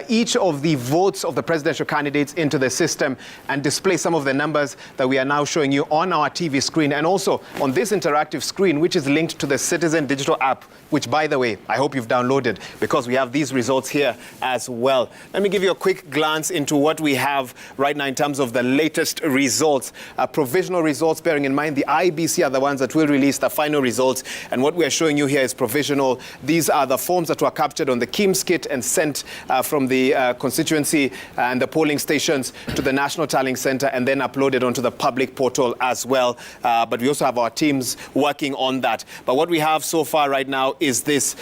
each of the votes of the presidential candidates into the system, and display some of the numbers that we are now showing you on our TV screen, and also on this interactive screen, which is linked to the Citizen digital app, which, by the way, I hope you've downloaded, because we have these results here as well. Let me give you a quick glance into what we have right now in terms of the latest results. Provisional results, bearing in mind the IEBC are the ones that will release the final results, and what we are showing you here is provisional. These are the forms that were captured on the KIMS kit and sent from the constituency and the polling stations to the National Tallying Center, and then uploaded onto the public portal as well. But we also have our teams working on that. But what we have so far right now is this,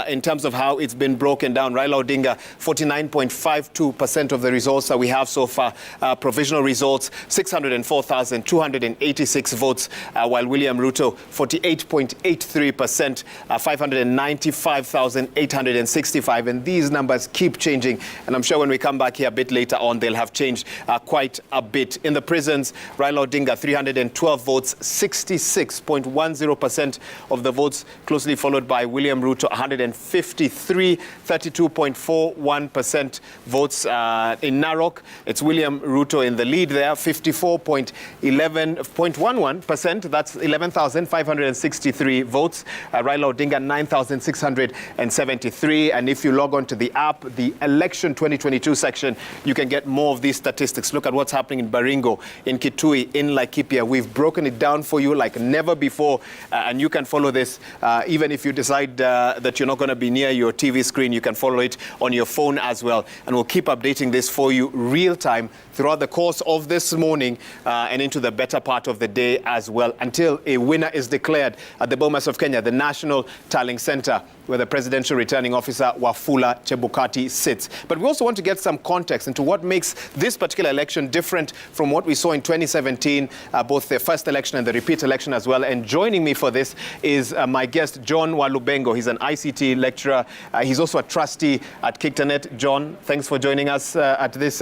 in terms of how it's been broken down. Raila Odinga, 49.52% of the results that we have so far. Provisional results, 604,286 votes, while William Ruto, 48.83%, 595,865. And these numbers keep changing. And I'm sure when we come back here a bit later on, they'll have changed quite a bit. In the prisons, Raila Odinga, 312 votes, 66.10% of the votes, closely followed by William Ruto, 153, 32.41% votes. In Narok, it's William Ruto in the lead there, 54.11%. That's 11,563 votes. Raila Odinga, 9,673. And if you log on to the app, the Election 2022 section, you can get more of these statistics. Look at what's happening in Baringo, in Kitui, in Laikipia. We've broken it down for you like never before, and you can follow this even if you decide that you're not going to be near your TV screen. You can follow it on your phone as well, and we'll keep updating this for you real time throughout the course of this morning and into the better part of the day as well, until a winner is declared at the Bomas of Kenya, the National Tallying Center, where the presidential returning officer Wafula Chebukati sits. But we also want to get some context into what makes this particular election different from what we saw in 2017, both the first election and the repeat election as well. And joining me for this is my guest, John Walubengo. He's an ICT lecturer. He's also a trustee at Kictanet. John, thanks for joining us at this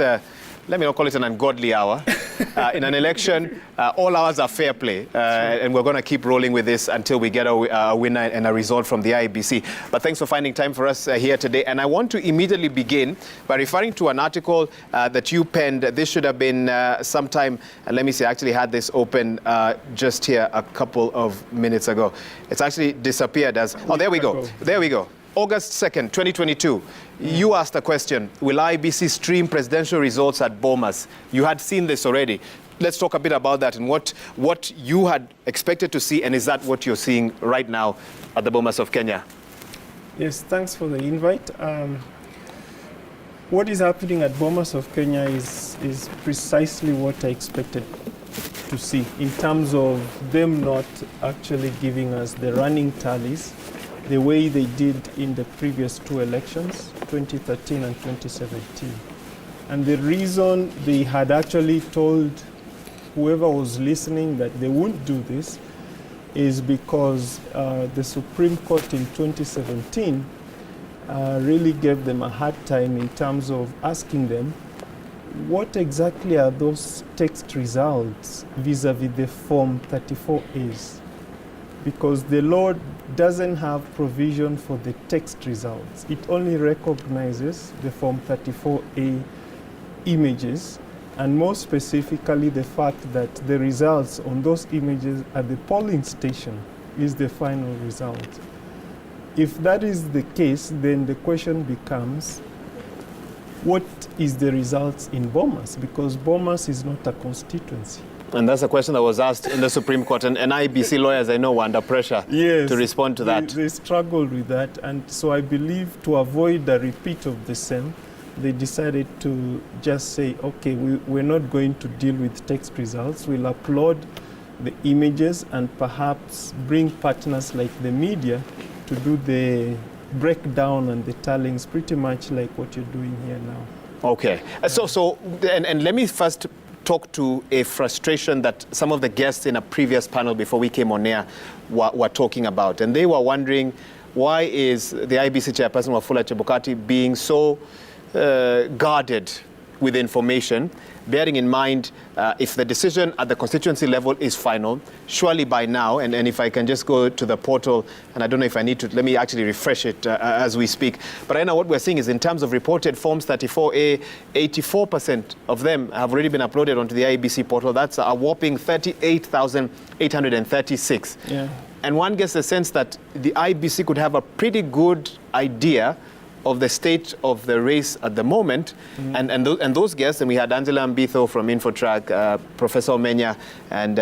let me not call it an ungodly hour. In an election, all hours are fair play, and we're going to keep rolling with this until we get a winner and a result from the IEBC. But thanks for finding time for us here today. And I want to immediately begin by referring to an article that you penned. This should have been sometime, and let me see, I actually had this open just here a couple of minutes ago. It's actually disappeared as, oh, there we go. There we go. August 2nd, 2022, you asked a question, will IEBC stream presidential results at Bomas? You had seen this already. Let's talk a bit about that and what you had expected to see, and is that what you're seeing right now at the Bomas of Kenya?
Yes, thanks for the invite. What is happening at Bomas of Kenya is precisely what I expected to see, in terms of them not actually giving us the running tallies the way they did in the previous two elections, 2013 and 2017. And the reason they had actually told whoever was listening that they wouldn't do this is because the Supreme Court in 2017 really gave them a hard time in terms of asking them what exactly are those text results vis-a-vis the Form 34As. Because the law doesn't have provision for the text results. It only recognizes the Form 34A images, and more specifically the fact that the results on those images at the polling station is the final result. If that is the case, then the question becomes, what is the results in Bomas? Because Bomas is not a constituency.
And that's a question that was asked in the Supreme Court, and IEBC lawyers, I know, were under pressure to respond to that.
They struggled with that, and so I believe to avoid a repeat of the same, they decided to just say, okay, we're not going to deal with text results. We'll upload the images and perhaps bring partners like the media to do the breakdown and the tellings, pretty much like what you're doing here now.
Okay. And let me first talk to a frustration that some of the guests in a previous panel before we came on air were talking about. And they were wondering, why is the IBC chairperson, Wafula Chebukati, being so guarded with information, bearing in mind if the decision at the constituency level is final, surely by now, and if I can just go to the portal, and I don't know if I need to, let me actually refresh it as we speak. But right now what we're seeing is in terms of reported Forms 34A, 84% of them have already been uploaded onto the IBC portal. That's a whopping 38,836.
Yeah.
And one gets the sense that the IBC could have a pretty good idea of the state of the race at the moment. And those guests, and we had Angela Mbitho from Infotrack, Professor Omenya, and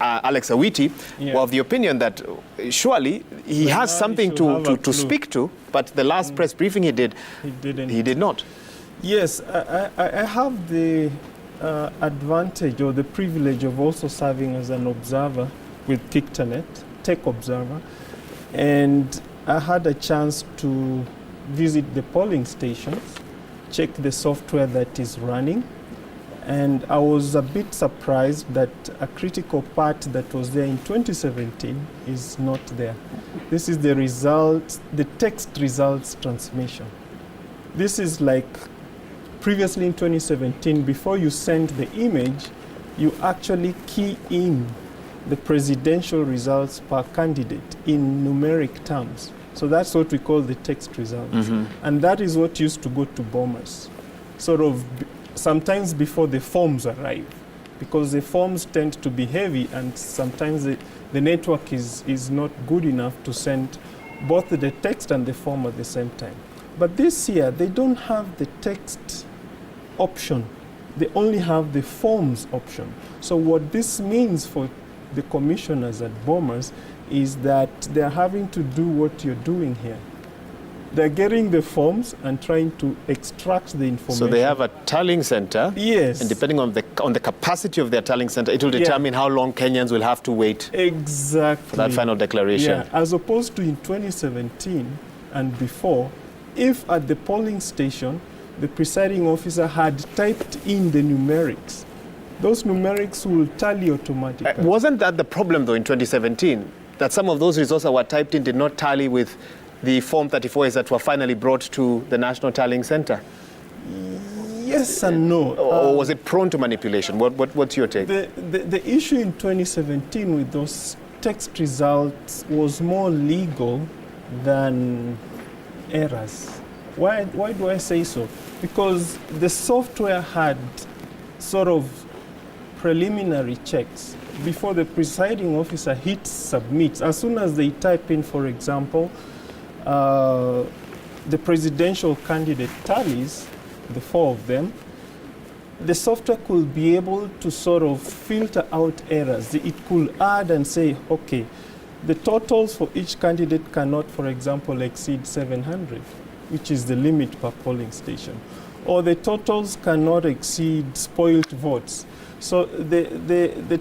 Alex Awiti, were of the opinion that surely he has something to speak to, but the last press briefing he did not.
Yes, I have the advantage or the privilege of also serving as an observer with Kiktanet, Tech Observer, and I had a chance to visit the polling stations, check the software that is running, and I was a bit surprised that a critical part that was there in 2017 is not there. This is the results, the text results transmission. This is like previously in 2017, before you send the image, you actually key in the presidential results per candidate in numeric terms. So that's what we call the text results. And that is what used to go to bombers, sort of sometimes before the forms arrive, because the forms tend to be heavy and sometimes the network is not good enough to send both the text and the form at the same time. But this year, they don't have the text option. They only have the forms option. So what this means for the commissioners at Bomas is that they're having to do what you're doing here. They're getting the forms and trying to extract the information.
So they have a tallying center.
Yes.
And depending on the capacity of their tallying center, it will determine how long Kenyans will have to wait.
Exactly.
For that final declaration.
Yeah. As opposed to in 2017 and before, if at the polling station, the presiding officer had typed in the numerics, those numerics will tally automatically.
Wasn't that the problem, though, in 2017? That some of those results that were typed in did not tally with the Form 34s that were finally brought to the National Tallying Center?
Yes and no.
Or was it prone to manipulation? What's your take?
The issue in 2017 with those text results was more legal than errors. Why do I say so? Because the software had sort of preliminary checks before the presiding officer hits submit. As soon as they type in, for example, the presidential candidate tallies, the four of them, the software could be able to sort of filter out errors. It could add and say, okay, the totals for each candidate cannot, for example, exceed 700, which is the limit per polling station. Or the totals cannot exceed spoiled votes. So the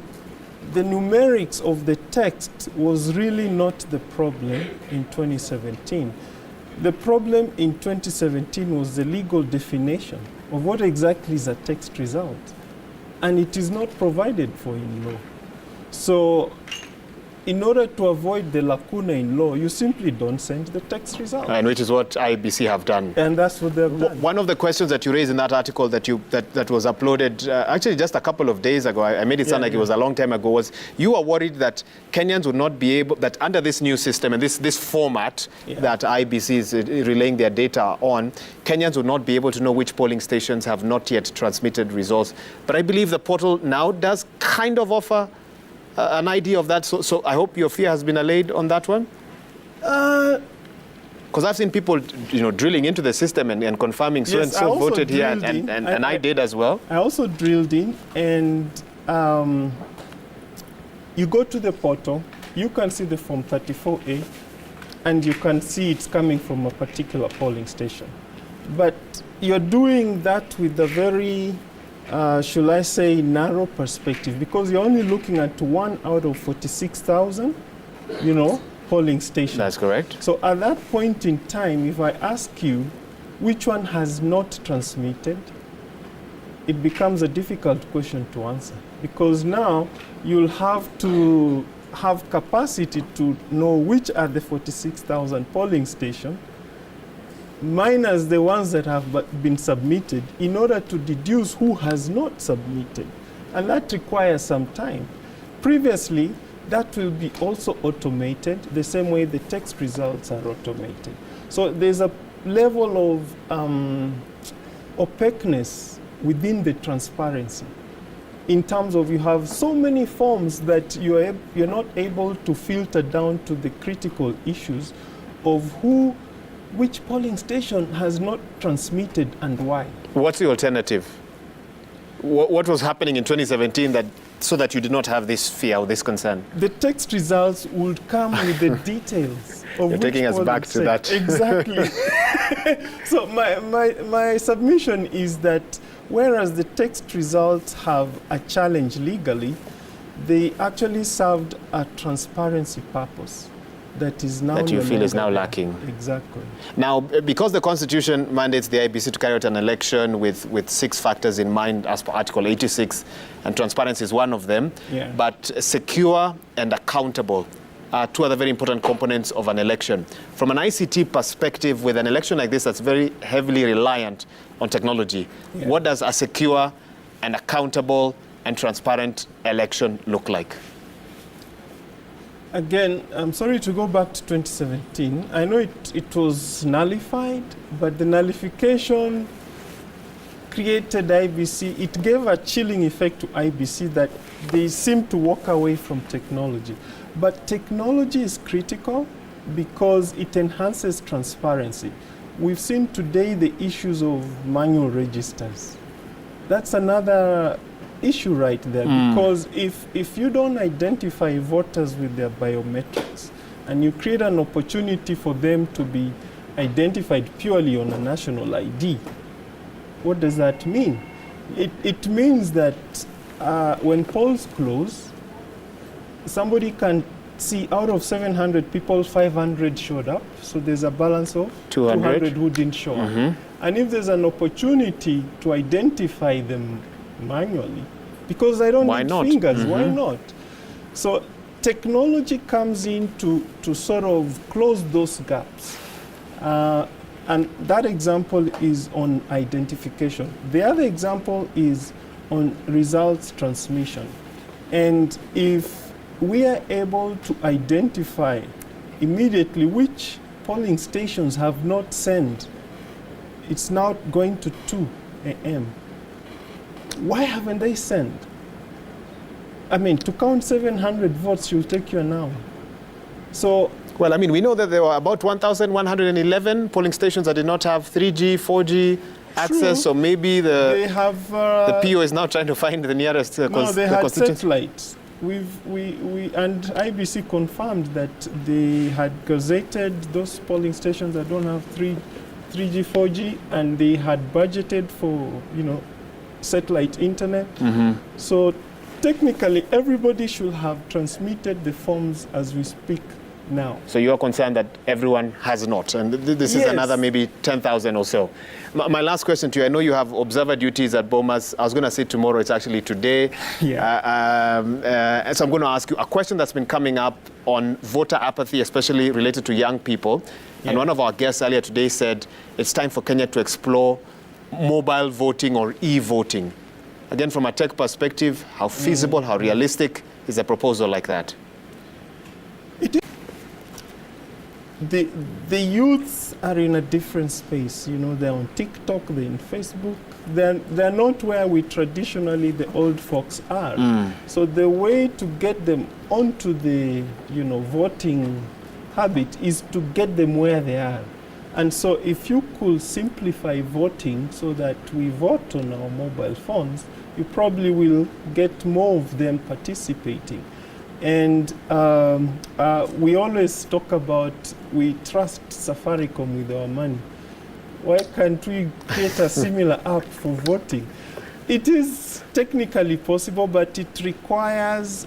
numerics of the text was really not the problem in 2017. The problem in 2017 was the legal definition of what exactly is a text result. And it is not provided for in law. So in order to avoid the lacuna in law, you simply don't send the text result.
And which is what IBC have done.
And that's what they've done.
One of the questions that you raised in that article that was uploaded actually just a couple of days ago, I made it sound like it was a long time ago, was you are worried that Kenyans would not be able, that under this new system and this format that IBC is relaying their data on, Kenyans would not be able to know which polling stations have not yet transmitted results. But I believe the portal now does kind of offer an idea of that, so I hope your fear has been allayed on that one? Because I've seen people, drilling into the system and confirming so and so voted here, and I did as well.
I also drilled in, and you go to the portal, you can see the Form 34A, and you can see it's coming from a particular polling station. But you're doing that with a very, should I say, narrow perspective, because you're only looking at 1 out of 46,000, polling stations.
That's correct.
So at that point in time, if I ask you which one has not transmitted, it becomes a difficult question to answer, because now you'll have to have capacity to know which are the 46,000 polling stations minus the ones that have been submitted in order to deduce who has not submitted. And that requires some time. Previously, that will be also automated the same way the text results are automated. So there's a level of opaqueness within the transparency in terms of you have so many forms that you're not able to filter down to the critical issues of which polling station has not transmitted and why.
What's the alternative? What was happening in 2017 so that you did not have this fear or this concern?
The text results would come with the details of
You're taking us back to that.
Exactly. So my submission is that whereas the text results have a challenge legally, they actually served a transparency purpose that is now
that you feel is now lacking.
Exactly.
Now, because the Constitution mandates the IEBC to carry out an election with 6 factors in mind as per Article 86, and transparency is one of them, but secure and accountable are 2 other very important components of an election. From an ICT perspective, with an election like this that's very heavily reliant on technology, what does a secure and accountable and transparent election look like?
Again, I'm sorry to go back to 2017. I know it was nullified, but the nullification created IBC. It gave a chilling effect to IBC that they seem to walk away from technology. But technology is critical because it enhances transparency. We've seen today the issues of manual registers. That's another issue right there, because if you don't identify voters with their biometrics and you create an opportunity for them to be identified purely on a national ID, what does that mean? It means that when polls close, somebody can see out of 700 people, 500 showed up, so there's a balance of 200 who didn't show up. And if there's an opportunity to identify them manually, because I don't need fingers, why not? So technology comes in to sort of close those gaps. And that example is on identification. The other example is on results transmission. And if we are able to identify immediately which polling stations have not sent, it's now going to 2 a.m. Why haven't they sent? I mean, to count 700 votes will take you an hour. So,
well, I mean, we know that there were about 1,111 polling stations that did not have 3G, 4G access, so maybe the PO is now trying to find the nearest
no, they had satellites. And IBC confirmed that they had gazetted those polling stations that don't have 3G, 4G, and they had budgeted for, satellite internet. So technically, everybody should have transmitted the forms as we speak now.
So you are concerned that everyone has not, and this is another maybe 10,000 or so. My last question to you, I know you have observer duties at Bomas. I was going to say tomorrow, it's actually today. So I'm going to ask you a question that's been coming up on voter apathy, especially related to young people. And one of our guests earlier today said it's time for Kenya to explore mobile voting or e-voting. Again, from a tech perspective, how feasible, how realistic is a proposal like that?
The youths are in a different space. They're on TikTok, they're in Facebook. They're not where the old folks are. So the way to get them onto the, voting habit is to get them where they are. And so if you could simplify voting so that we vote on our mobile phones, you probably will get more of them participating. And we always talk about we trust Safaricom with our money. why can't we create a similar app for voting? It is technically possible, but it requires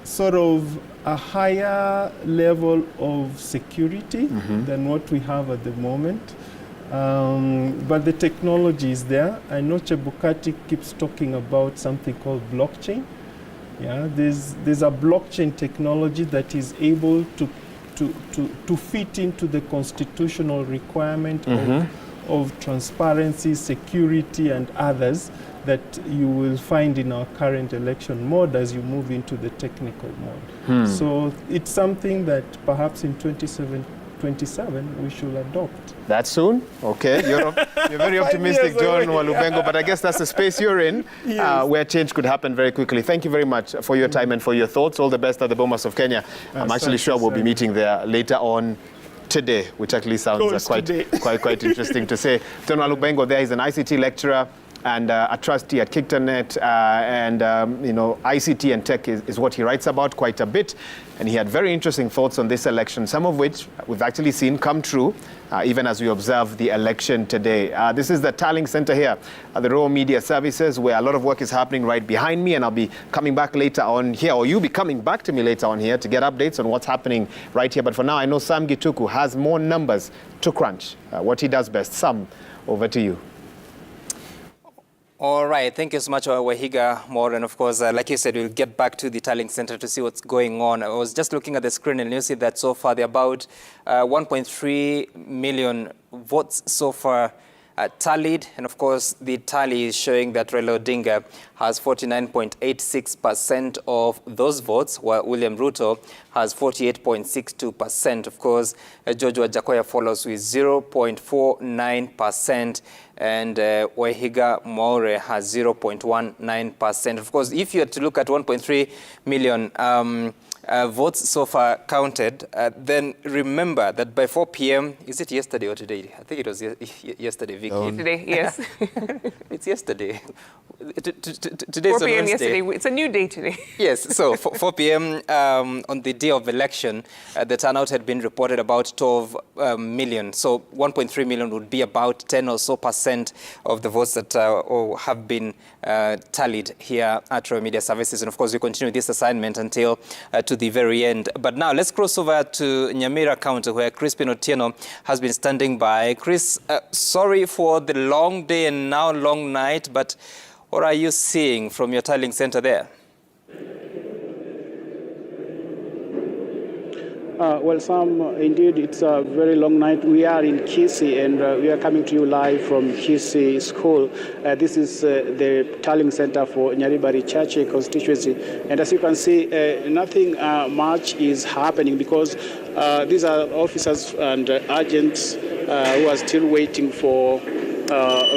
sort of a higher level of security than what we have at the moment. But the technology is there. I know Chebukati keeps talking about something called blockchain. Yeah, there's a blockchain technology that is able to fit into the constitutional requirement of transparency, security, and others that you will find in our current election mode as you move into the technical mode. So it's something that perhaps in 2027 we should adopt.
That soon? Okay, you're very optimistic, John Walubengo, but I guess that's the space you're in, where change could happen very quickly. Thank you very much for your time and for your thoughts. All the best at the Bomas of Kenya. I'm actually sure we'll be meeting there later on today, which actually sounds quite interesting to say. John Walubengo there is an ICT lecturer and a trustee at Kicternet, and ICT and tech is what he writes about quite a bit. And he had very interesting thoughts on this election, some of which we've actually seen come true, even as we observe the election today. This is the Tallying Center here at the Royal Media Services, where a lot of work is happening right behind me, and I'll be coming back later on here, or you'll be coming back to me later on here to get updates on what's happening right here. But for now, I know Sam Gituku has more numbers to crunch, what he does best. Sam, over to you.
All right, thank you so much, Wahiga More. And of course, like you said, we'll get back to the Tallying Center to see what's going on. I was just looking at the screen, and you see that so far there are about 1.3 million votes so far tallied. And of course, the tally is showing that Raila Odinga has 49.86% of those votes, while William Ruto has 48.62%. Of course, George Wajakoya follows with 0.49%, and Wahiga Maure has 0.19%. Of course, if you had to look at 1.3 million votes so far counted, then remember that by 4 p.m., is it yesterday or today? I think it was yesterday, Vicky.
Yesterday, yes.
It's yesterday. Today's
4 p.m.
on
yesterday. It's a new day today.
Yes, so 4 p.m. On the day of election, the turnout had been reported about 12 million. So 1.3 million would be about 10 or so % of the votes that have been tallied here at Royal Media Services. And of course, we continue this assignment until to the very end. But now let's cross over to Nyamira County, where Crispin Otieno has been standing by. Chris, sorry for the long day and now long night, but what are you seeing from your tallying center there?
Well, Sam, indeed, it's a very long night. We are in Kisii, and we are coming to you live from Kisii School. This is the tallying center for Nyaribari Chache constituency. And as you can see, nothing much is happening because these are officers and agents who are still waiting for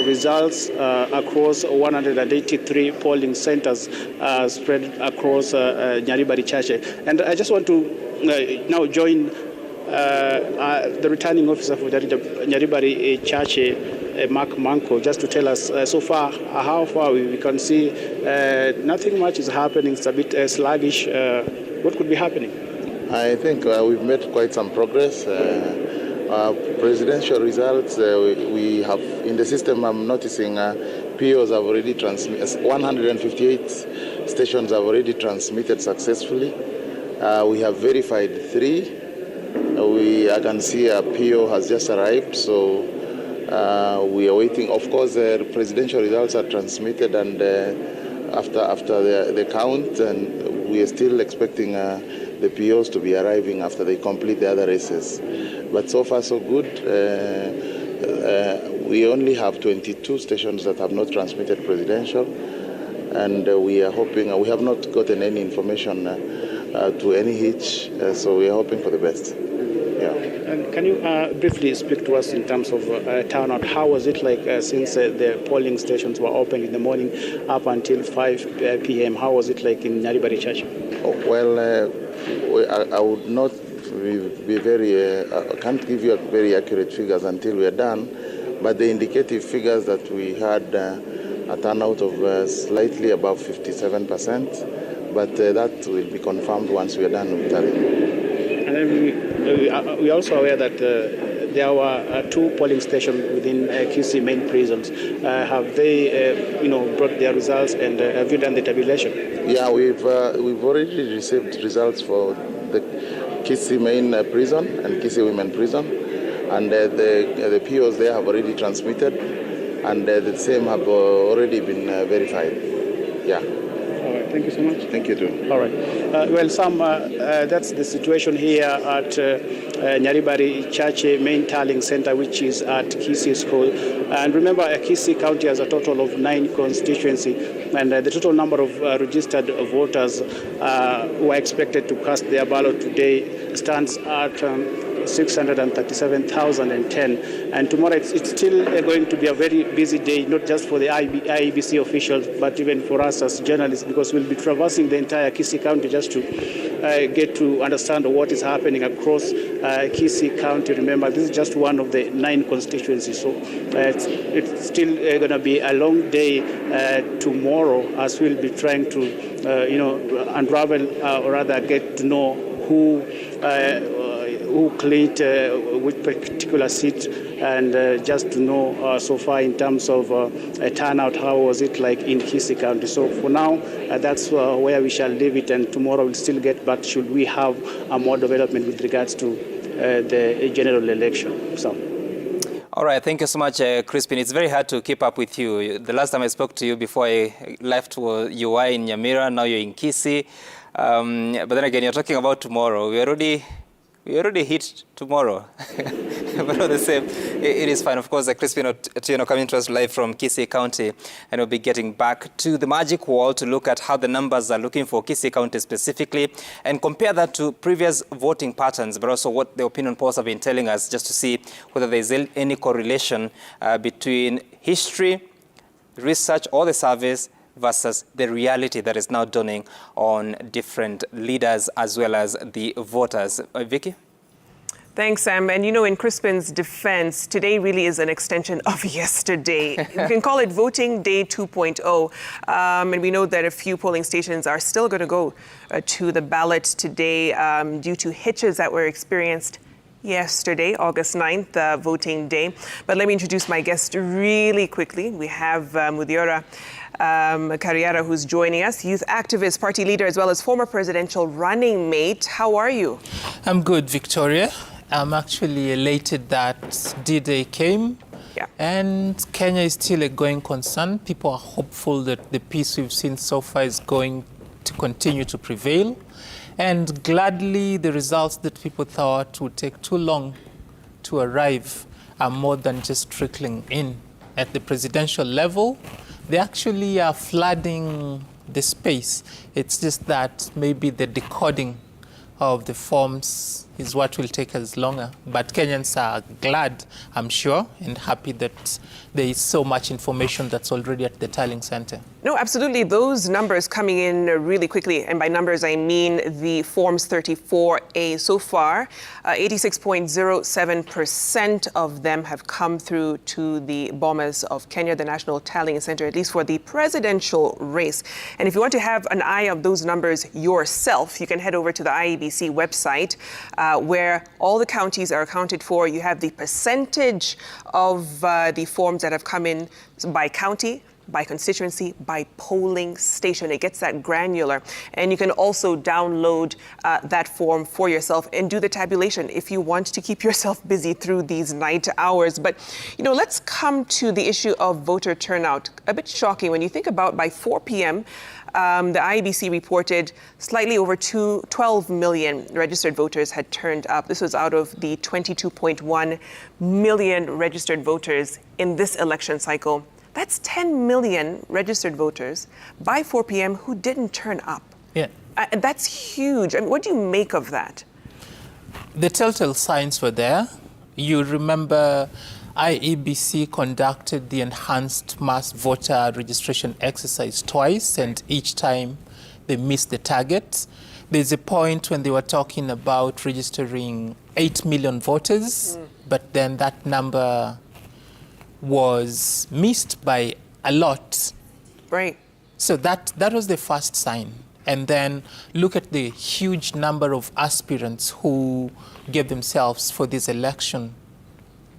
results across 183 polling centers spread across Nyaribari Chache. And I just want to now join the returning officer for Nyaribari Chache, Mark Manko, just to tell us so far how far we can see nothing much is happening. It's a bit sluggish. What could be happening?
I think we've made quite some progress. Presidential results, we have in the system. I'm noticing POs have already transmitted. 158 stations have already transmitted successfully. We have verified 3. I can see a PO has just arrived, so we are waiting. Of course, the presidential results are transmitted, and after the count, and we are still expecting the POs to be arriving after they complete the other races. But so far, so good. We only have 22 stations that have not transmitted presidential, and we are hoping. We have not gotten any information to any hitch, so we are hoping for the best. Yeah.
And can you briefly speak to us in terms of turnout? How was it like since the polling stations were open in the morning up until 5 p.m.? How was it like in Nyaribari Church?
Well, I would not be very. I can't give you very accurate figures until we are done, but the indicative figures that we had a turnout of slightly above 57%. But that will be confirmed once we are done with tallying.
And then we are also aware that there were 2 polling stations within Kisii main prisons. Have they, brought their results, and have you done the tabulation?
Yeah, we've already received results for the Kisii main prison and Kisii women prison, and the POs there have already transmitted, and the same have already been verified. Yeah.
All right, thank you so much.
Thank you too.
All right. Well, Sam, that's the situation here at Nyaribari Chache main tallying center, which is at Kisii School. And remember, Kisii County has a total of 9 constituencies, and the total number of registered voters who are expected to cast their ballot today stands at 637,010. And tomorrow it's still going to be a very busy day, not just for the IEBC officials, but even for us as journalists, because we'll be traversing the entire Kisii County just to get to understand what is happening across Kisii County. Remember, this is just one of the 9 constituencies, so it's still going to be a long day tomorrow, as we'll be trying to, unravel or rather get to know who claimed which particular seat, and just to know so far in terms of a turnout, how was it like in Kisii County. So for now, that's where we shall leave it, and tomorrow we'll still get back should we have more development with regards to the general election. So.
All right, thank you so much, Crispin. It's very hard to keep up with you. The last time I spoke to you before I left, you were in Nyamira, now you're in Kisii. But then again, you're talking about tomorrow. We already hit tomorrow. But all the same, it is fine. Of course, Crispin Otieno coming to us live from Kisii County, and we'll be getting back to the magic wall to look at how the numbers are looking for Kisii County specifically, and compare that to previous voting patterns, but also what the opinion polls have been telling us, just to see whether there's any correlation between history, research, or the surveys versus the reality that is now dawning on different leaders as well as the voters. Vicky?
Thanks, Sam. And in Crispin's defense, today really is an extension of yesterday. You can call it Voting Day 2.0. And we know that a few polling stations are still going to go to the ballot today due to hitches that were experienced yesterday, August 9th, voting day. But let me introduce my guest really quickly. We have Muthiora Karriara, who's joining us, youth activist, party leader, as well as former presidential running mate. How are you?
I'm good, Victoria. I'm actually elated that D-Day came.
Yeah.
And Kenya is still a going concern. People are hopeful that the peace we've seen so far is going to continue to prevail. And gladly, the results that people thought would take too long to arrive are more than just trickling in. At the presidential level, they actually are flooding the space. It's just that maybe the decoding of the forms is what will take us longer. But Kenyans are glad, I'm sure, and happy that there is so much information that's already at the tallying center.
No, absolutely. Those numbers coming in really quickly. And by numbers, I mean the Forms 34A. So far, 86.07% of them have come through to the Bomas of Kenya, the National Tallying Center, at least for the presidential race. And if you want to have an eye of those numbers yourself, you can head over to the IEBC website, where all the counties are accounted for. You have the percentage of the forms that have come in by county, by constituency, by polling station. It gets that granular. And you can also download that form for yourself and do the tabulation if you want to keep yourself busy through these night hours. But, let's come to the issue of voter turnout. A bit shocking when you think about by 4 p.m., the IEBC reported slightly over 12 million registered voters had turned up. This was out of the 22.1 million registered voters in this election cycle. That's 10 million registered voters by 4 p.m. who didn't turn up.
Yeah.
That's huge. I mean, what do you make of that?
The telltale signs were there. You remember IEBC conducted the enhanced mass voter registration exercise twice, and each time they missed the target. There's a point when they were talking about registering 8 million voters, but then that number was missed by a lot.
Right.
So that was the first sign. And then look at the huge number of aspirants who gave themselves for this election.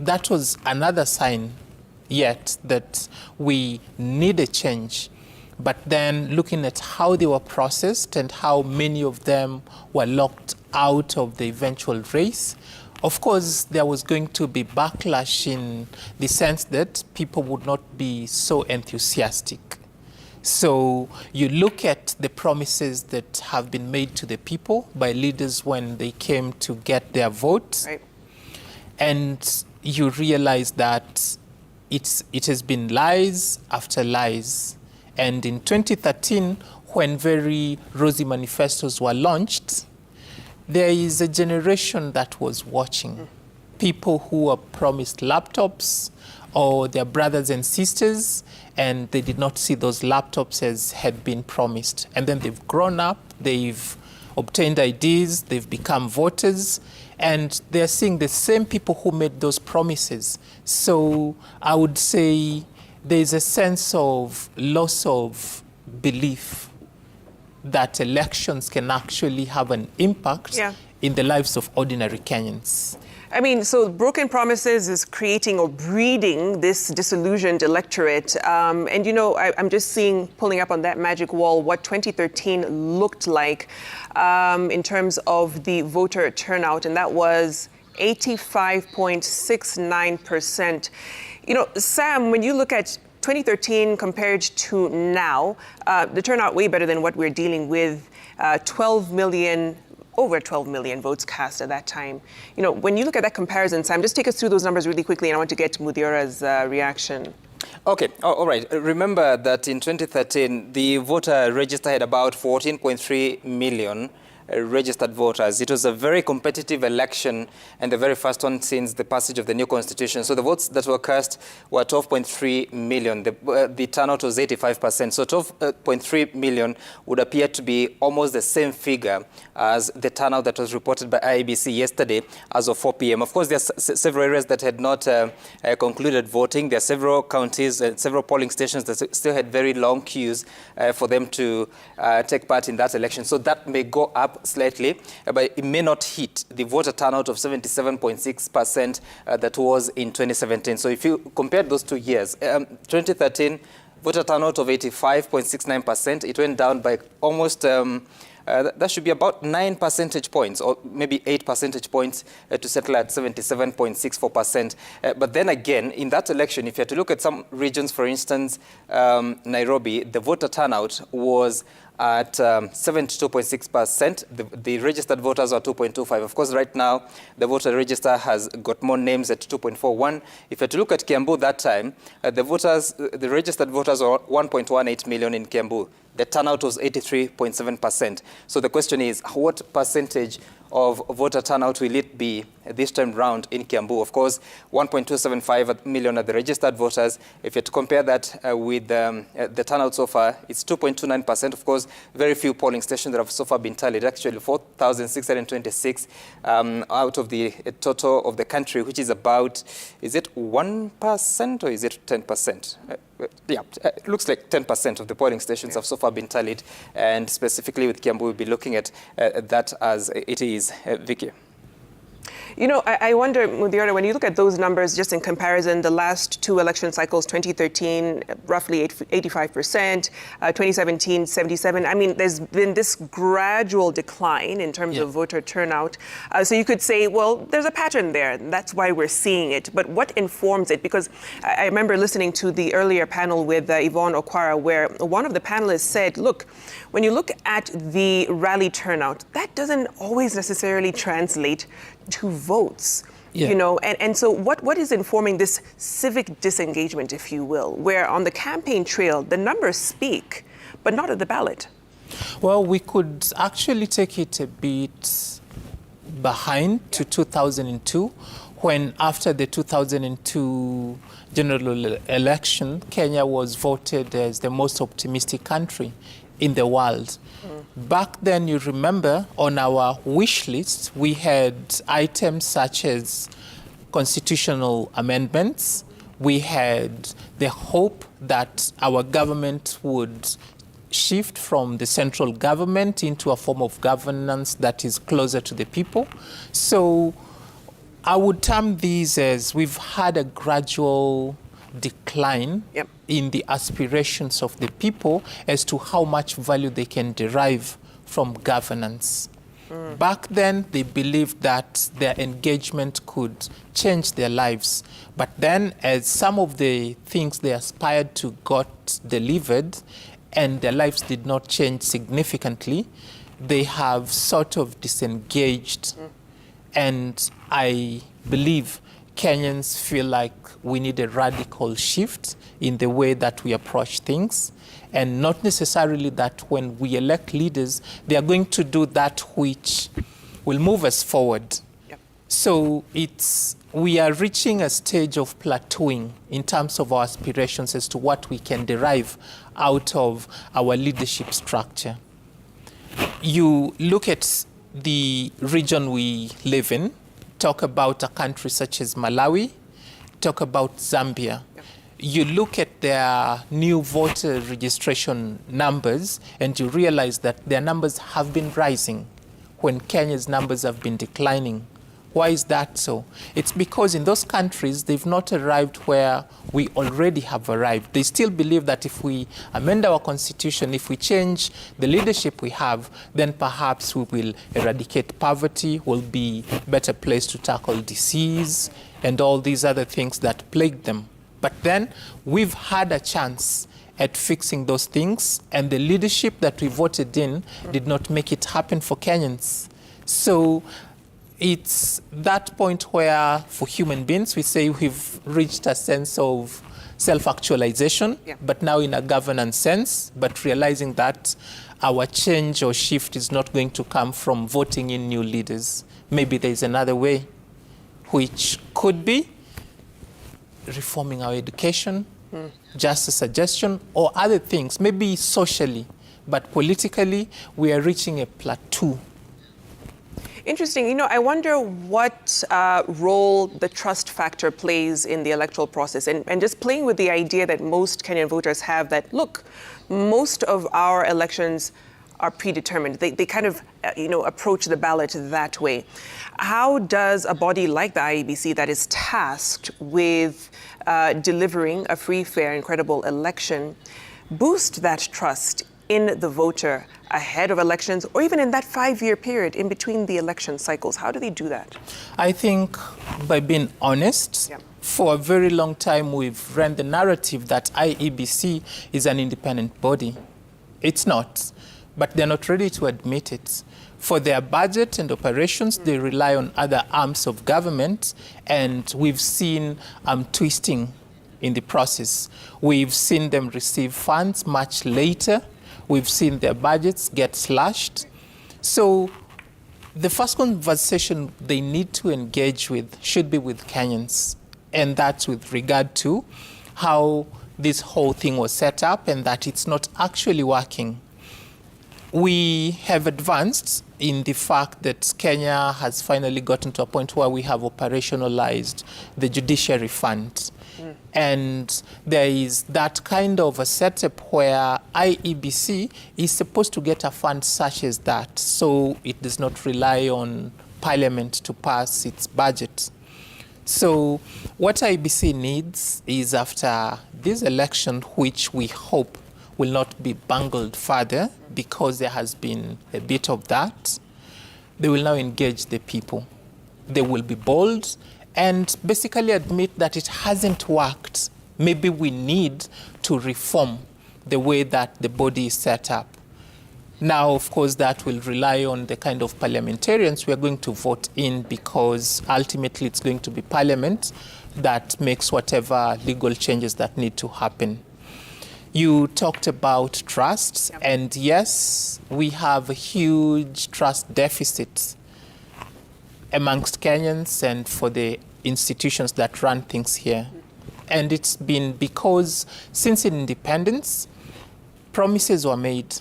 that was another sign yet that we need a change. But then looking at how they were processed and how many of them were locked out of the eventual race, of course, there was going to be backlash in the sense that people would not be so enthusiastic. So you look at the promises that have been made to the people by leaders when they came to get their votes,
right,
and you realize that it has been lies after lies. And in 2013, when very rosy manifestos were launched, there is a generation that was watching. People who were promised laptops or their brothers and sisters, and they did not see those laptops as had been promised. And then they've grown up, they've obtained IDs, they've become voters, and they're seeing the same people who made those promises. So I would say there's a sense of loss of belief that elections can actually have an impact in the lives of ordinary Kenyans.
I mean, so broken promises is creating or breeding this disillusioned electorate. And, you know, I'm just pulling up on that magic wall, what 2013 looked like in terms of the voter turnout, and that was 85.69%. You know, Sam, when you look at 2013 compared to now, the turnout way better than what we're dealing with, over 12 million votes cast at that time. You know, when you look at that comparison, Sam, just take us through those numbers really quickly, and I want to get to Mudiora's reaction.
Okay, all right. Remember that in 2013, the voter register had about 14.3 million registered voters. It was a very competitive election and the very first one since the passage of the new constitution. So the votes that were cast were 12.3 million. The turnout was 85%. So 12.3 million would appear to be almost the same figure as the turnout that was reported by IEBC yesterday as of 4 p.m. Of course, there are several areas that had not concluded voting. There are several counties and several polling stations that still had very long queues for them to take part in that election. So that may go up slightly, but it may not hit the voter turnout of 77.6% that was in 2017. So if you compare those 2 years, 2013 voter turnout of 85.69%, it went down by almost that should be about 9 percentage points, or maybe 8 percentage points to settle at 77.64%. But then again, in that election, if you had to look at some regions, for instance, Nairobi, the voter turnout was at 72.6%. The registered voters are 2.25. Of course, right now, the voter register has got more names at 2.41. If you had to look at Kiambu that time, the registered voters are 1.18 million in Kiambu. The turnout was 83.7%. So the question is, what percentage of voter turnout will it be this time round in Kiambu? Of course, 1.275 million are the registered voters. If you had to compare that with the turnout so far, it's 2.29%. Of course, very few polling stations that have so far been tallied, actually 4,626 out of the total of the country, which is about, is it 1% or is it 10%? Yeah, it looks like 10% of the polling stations have so far been tallied, and specifically with Kiambu, we'll be looking at that as it is. Vicky.
You know, I wonder, Mudiora, when you look at those numbers just in comparison, the last two election cycles, 2013, roughly 85%, 2017, 77%. I mean, there's been this gradual decline in terms of voter turnout. So you could say, well, there's a pattern there. That's why we're seeing it. But what informs it? Because I remember listening to the earlier panel with Yvonne Okwara, where one of the panelists said, look, when you look at the rally turnout, that doesn't always necessarily translate to votes, you know, and so what is informing this civic disengagement, if you will, where on the campaign trail, the numbers speak, but not at the ballot?
Well, we could actually take it a bit behind to 2002, when after the 2002 general election, Kenya was voted as the most optimistic country in the world. Back then, you remember, on our wish list, we had items such as constitutional amendments. We had the hope that our government would shift from the central government into a form of governance that is closer to the people. So I would term these as we've had a gradual decline in the aspirations of the people as to how much value they can derive from governance. Back then, they believed that their engagement could change their lives. But then, as some of the things they aspired to got delivered and their lives did not change significantly, they have sort of disengaged. And I believe Kenyans feel like we need a radical shift in the way that we approach things, and not necessarily that when we elect leaders, they are going to do that which will move us forward. So we are reaching a stage of plateauing in terms of our aspirations as to what we can derive out of our leadership structure. You look at the region we live in, talk about a country such as Malawi, talk about Zambia. You look at their new voter registration numbers and you realize that their numbers have been rising when Kenya's numbers have been declining. Why is that so? It's because in those countries, they've not arrived where we already have arrived. They still believe that if we amend our constitution, if we change the leadership we have, then perhaps we will eradicate poverty, will be a better place to tackle disease and all these other things that plague them. But then we've had a chance at fixing those things, and the leadership that we voted in did not make it happen for Kenyans. So it's that point where, for human beings, we say we've reached a sense of self-actualization, but now in a governance sense, but realizing that our change or shift is not going to come from voting in new leaders. Maybe there's another way, which could be reforming our education, just a suggestion, or other things, maybe socially, but politically, we are reaching a plateau.
Interesting. I wonder what role the trust factor plays in the electoral process, and just playing with the idea that most Kenyan voters have that, look, most of our elections are predetermined. They kind of, approach the ballot that way. How does a body like the IEBC that is tasked with delivering a free, fair, and credible election boost that trust in the voter ahead of elections, or even in that 5-year period in between the election cycles? How do they do that?
I think by being honest. For a very long time, we've ran the narrative that IEBC is an independent body. It's not, but they're not ready to admit it. For their budget and operations, they rely on other arms of government, and we've seen twisting in the process. We've seen them receive funds much later. We've seen their budgets get slashed. So the first conversation they need to engage with should be with Kenyans, and that's with regard to how this whole thing was set up and that it's not actually working. We have advanced in the fact that Kenya has finally gotten to a point where we have operationalized the judiciary fund. And there is that kind of a setup where IEBC is supposed to get a fund such as that, so it does not rely on Parliament to pass its budget. So what IEBC needs is, after this election, which we hope will not be bungled further because there has been a bit of that, they will now engage the people. They will be bold and basically admit that it hasn't worked. Maybe we need to reform the way that the body is set up. Now, of course, that will rely on the kind of parliamentarians we are going to vote in, because ultimately it's going to be Parliament that makes whatever legal changes that need to happen. You talked about trust, and yes, we have a huge trust deficit amongst Kenyans and for the institutions that run things here. And it's been because since independence, promises were made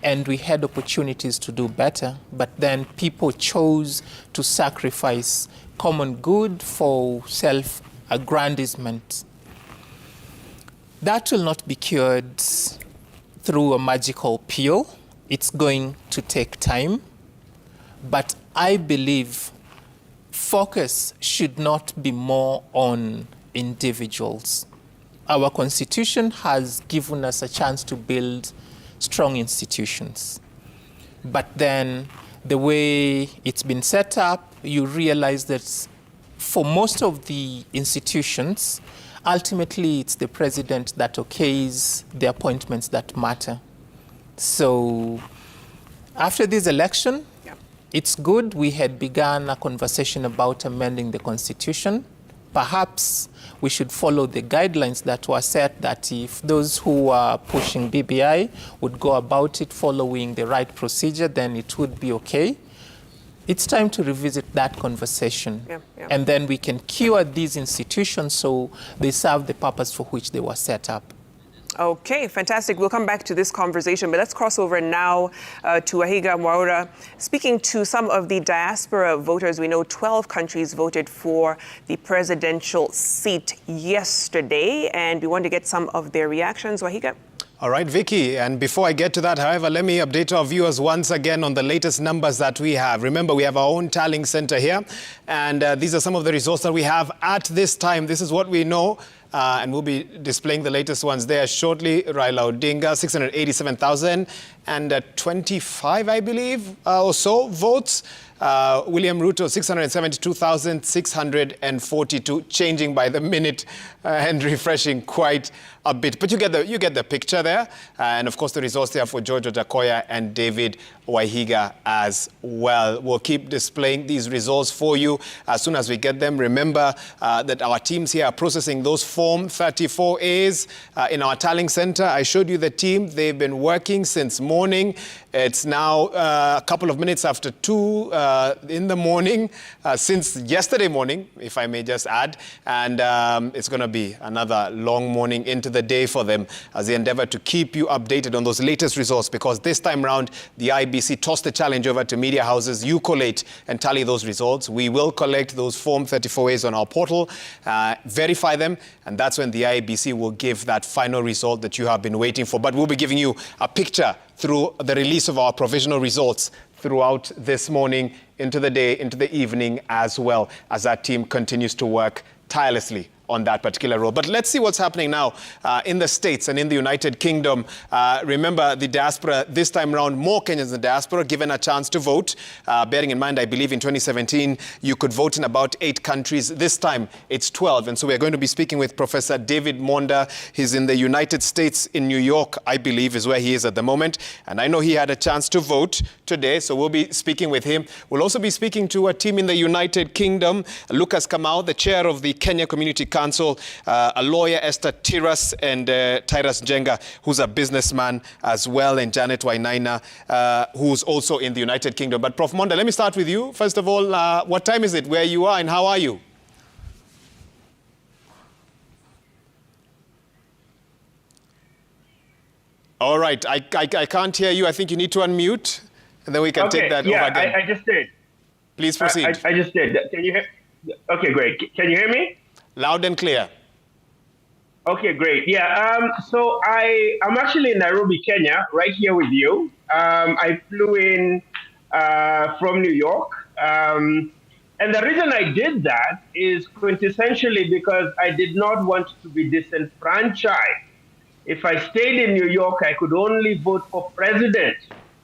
and we had opportunities to do better, but then people chose to sacrifice common good for self-aggrandizement. That will not be cured through a magical pill. It's going to take time, but I believe focus should not be more on individuals. Our constitution has given us a chance to build strong institutions. But then the way it's been set up, you realize that for most of the institutions, ultimately it's the president that okays the appointments that matter. So after this election, it's good we had begun a conversation about amending the constitution. Perhaps we should follow the guidelines that were set, that if those who are pushing BBI would go about it following the right procedure, then it would be okay. It's time to revisit that conversation. And then we can cure these institutions so they serve the purpose for which they were set up.
Okay, fantastic. We'll come back to this conversation, but let's cross over now to Wahiga Mwaura. Speaking to some of the diaspora voters, we know 12 countries voted for the presidential seat yesterday, and we want to get some of their reactions. Wahiga?
All right, Vicky, and before I get to that, however, let me update our viewers once again on the latest numbers that we have. Remember, we have our own tallying center here, and these are some of the results that we have at this time. This is what we know. And we'll be displaying the latest ones there shortly. Raila Odinga, 687,025, I believe, or so votes. William Ruto, 672,642, changing by the minute and refreshing quite a bit. But you get the picture there. And of course, the results there for George Ojakoya and David Wahiga as well. We'll keep displaying these results for you as soon as we get them. Remember that our teams here are processing those Form 34As in our tallying center. I showed you the team. They've been working since morning. It's now a couple of minutes after 2 in the morning, since yesterday morning, if I may just add. And it's going to be another long morning into the day for them as they endeavor to keep you updated on those latest results, because this time round, the IBC tossed the challenge over to media houses. You collate and tally those results. We will collect those Form 34As on our portal, verify them, and that's when the IBC will give that final result that you have been waiting for. But we'll be giving you a picture through the release of our provisional results throughout this morning, into the day, into the evening as well, as that team continues to work tirelessly on that particular role. But let's see what's happening now in the States and in the United Kingdom. Remember, the diaspora, this time around, more Kenyans in the diaspora given a chance to vote. Bearing in mind, I believe in 2017, you could vote in about 8 countries. This time, it's 12. And so we're going to be speaking with Professor David Monda. He's in the United States, in New York, I believe, is where he is at the moment. And I know he had a chance to vote today, so we'll be speaking with him. We'll also be speaking to a team in the United Kingdom, Lucas Kamau, the chair of the Kenya Community Council, a lawyer, Esther Tiras, and Tyrus Njenga, who's a businessman as well, and Janet Wainaina, who's also in the United Kingdom. But Prof. Monda, let me start with you. First of all, what time is it, where you are, and how are you? All right, I can't hear you. I think you need to unmute, and then we can take that over again.
I just did.
Please proceed.
I just did. Can you hear? Okay, great. Can you hear me?
Loud and clear.
Okay, great. Yeah, so I'm actually in Nairobi, Kenya, right here with you. I flew in from New York. And the reason I did that is quintessentially because I did not want to be disenfranchised. If I stayed in New York, I could only vote for president.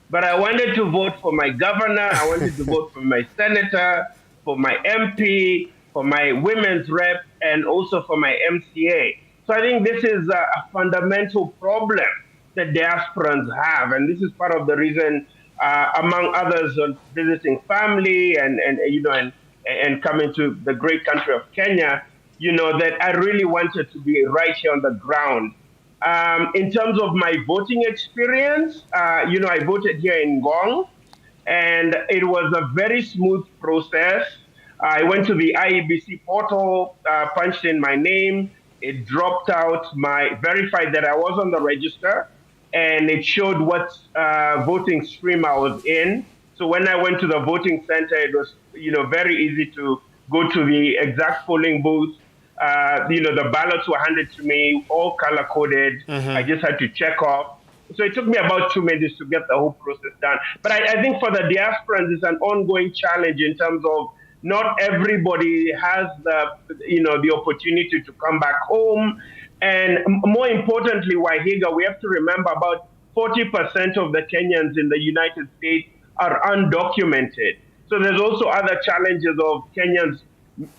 But I wanted to vote for my governor. I wanted to vote for my senator, for my MP, for my women's rep, and also for my MCA. So I think this is a fundamental problem that diasporans have. And this is part of the reason, among others, on visiting family and coming to the great country of Kenya, that I really wanted to be right here on the ground. In terms of my voting experience, I voted here in Ngong, and it was a very smooth process. I went to the IEBC portal, punched in my name. It dropped out verified that I was on the register, and it showed what voting stream I was in. So when I went to the voting center, it was, very easy to go to the exact polling booth. The ballots were handed to me, all color-coded. I just had to check off. So it took me about 2 minutes to get the whole process done. But I think for the diasporans, it's an ongoing challenge in terms of Not everybody has the opportunity to come back home. And more importantly, Wahiga, we have to remember about 40% of the Kenyans in the United States are undocumented. So there's also other challenges of Kenyans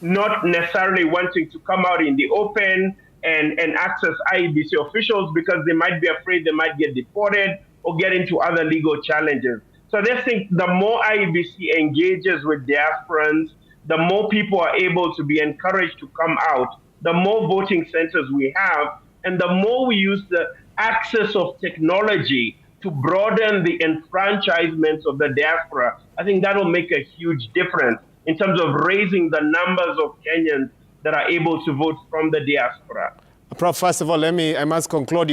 not necessarily wanting to come out in the open and access IEBC officials because they might be afraid they might get deported or get into other legal challenges. So I just think the more IEBC engages with diasporans, the more people are able to be encouraged to come out, the more voting centers we have, and the more we use the access of technology to broaden the enfranchisement of the diaspora. I think that will make a huge difference in terms of raising the numbers of Kenyans that are able to vote from the diaspora.
Prof, first of all, I must applaud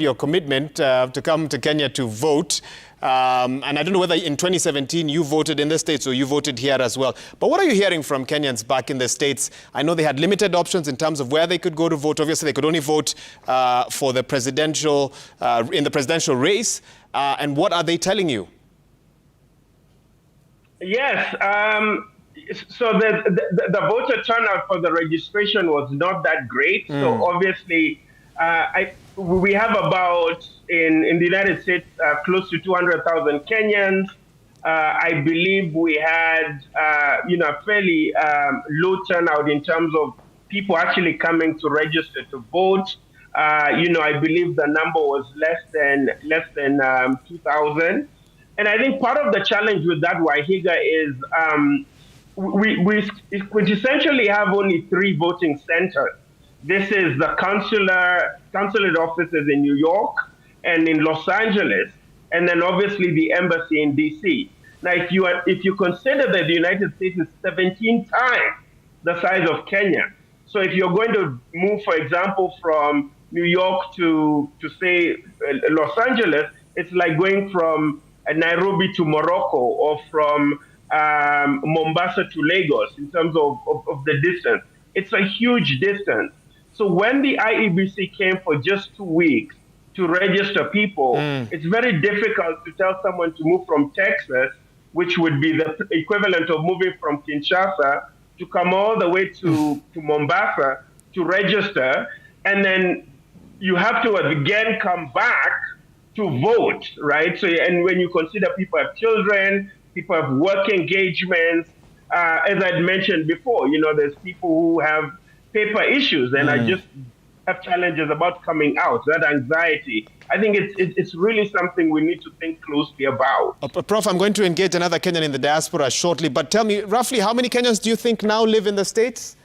your commitment to come to Kenya to vote. And I don't know whether in 2017 you voted in the States or you voted here as well. But what are you hearing from Kenyans back in the States? I know they had limited options in terms of where they could go to vote. Obviously, they could only vote for the presidential, in the presidential race. And what are they telling you?
Yes. So the voter turnout for the registration was not that great. So obviously, we have about, in the United States, close to 200,000 Kenyans. I believe we had, a fairly low turnout in terms of people actually coming to register to vote. I believe the number was less than 2,000. And I think part of the challenge with that, Wahiga, is we essentially have only 3 voting centers. This is the consulate offices in New York and in Los Angeles, and then obviously the embassy in DC. Now, if you consider that the United States is 17 times the size of Kenya, so if you're going to move, for example, from New York to say Los Angeles, it's like going from Nairobi to Morocco or from Mombasa to Lagos in terms of the distance. It's a huge distance. So when the IEBC came for just 2 weeks to register people, it's very difficult to tell someone to move from Texas, which would be the equivalent of moving from Kinshasa, to come all the way to Mombasa to register. And then you have to again come back to vote, right? So, and when you consider people have children, people have work engagements, as I'd mentioned before, there's people who have paper issues and I just have challenges about coming out, that anxiety. I think it's really something we need to think closely about.
Prof, I'm going to engage another Kenyan in the diaspora shortly, but tell me, roughly how many Kenyans do you think now live in the States?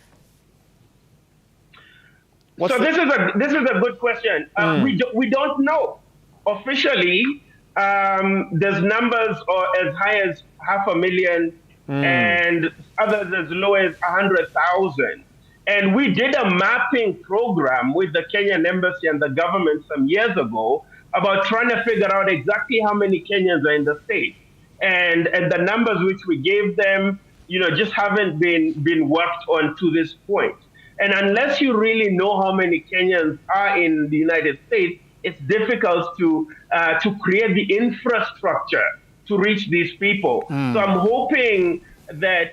So this is a good question. We don't know. Officially, there's numbers as high as 500,000 and others as low as 100,000. And we did a mapping program with the Kenyan embassy and the government some years ago about trying to figure out exactly how many Kenyans are in the state. And the numbers which we gave them, just haven't been worked on to this point. And unless you really know how many Kenyans are in the United States, it's difficult to create the infrastructure to reach these people. So I'm hoping that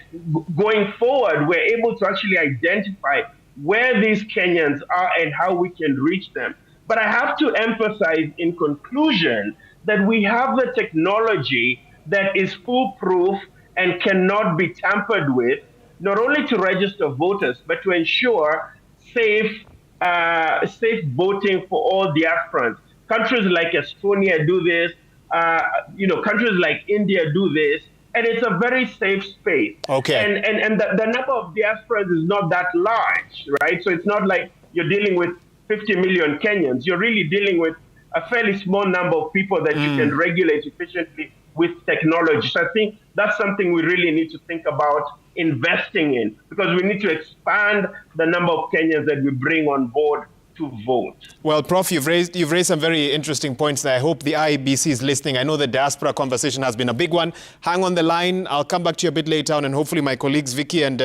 going forward, we're able to actually identify where these Kenyans are and how we can reach them. But I have to emphasize in conclusion that we have the technology that is foolproof and cannot be tampered with, not only to register voters, but to ensure safe voting for all diasporans. Countries like Estonia do this, countries like India do this, and it's a very safe space.
Okay.
And the number of diasporas is not that large, right? So it's not like you're dealing with 50 million Kenyans. You're really dealing with a fairly small number of people that you can regulate efficiently with technology. So I think that's something we really need to think about investing in, because we need to expand the number of Kenyans that we bring on board to vote.
Well, Prof, you've raised some very interesting points there. I hope the IEBC is listening. I know the diaspora conversation has been a big one. Hang on the line. I'll come back to you a bit later on, and hopefully my colleagues Vicky and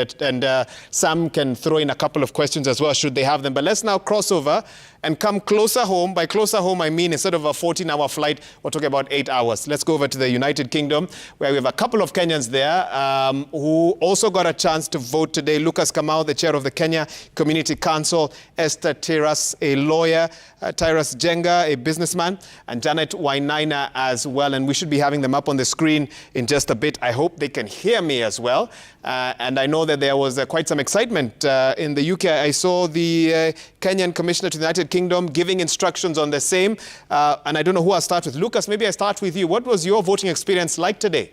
Sam can throw in a couple of questions as well, should they have them. But let's now cross over and come closer home. By closer home, I mean instead of a 14-hour flight, we're talking about 8 hours. Let's go over to the United Kingdom, where we have a couple of Kenyans there who also got a chance to vote today. Lucas Kamau, the chair of the Kenya Community Council, Esther Tiras, a lawyer, Tyrus Jenga, a businessman, and Janet Wainaina as well. And we should be having them up on the screen in just a bit. I hope they can hear me as well. And I know that there was quite some excitement in the UK. I saw the Kenyan Commissioner to the United Kingdom giving instructions on the same. And I don't know who I'll start with. Lucas, maybe I start with you. What was your voting experience like today?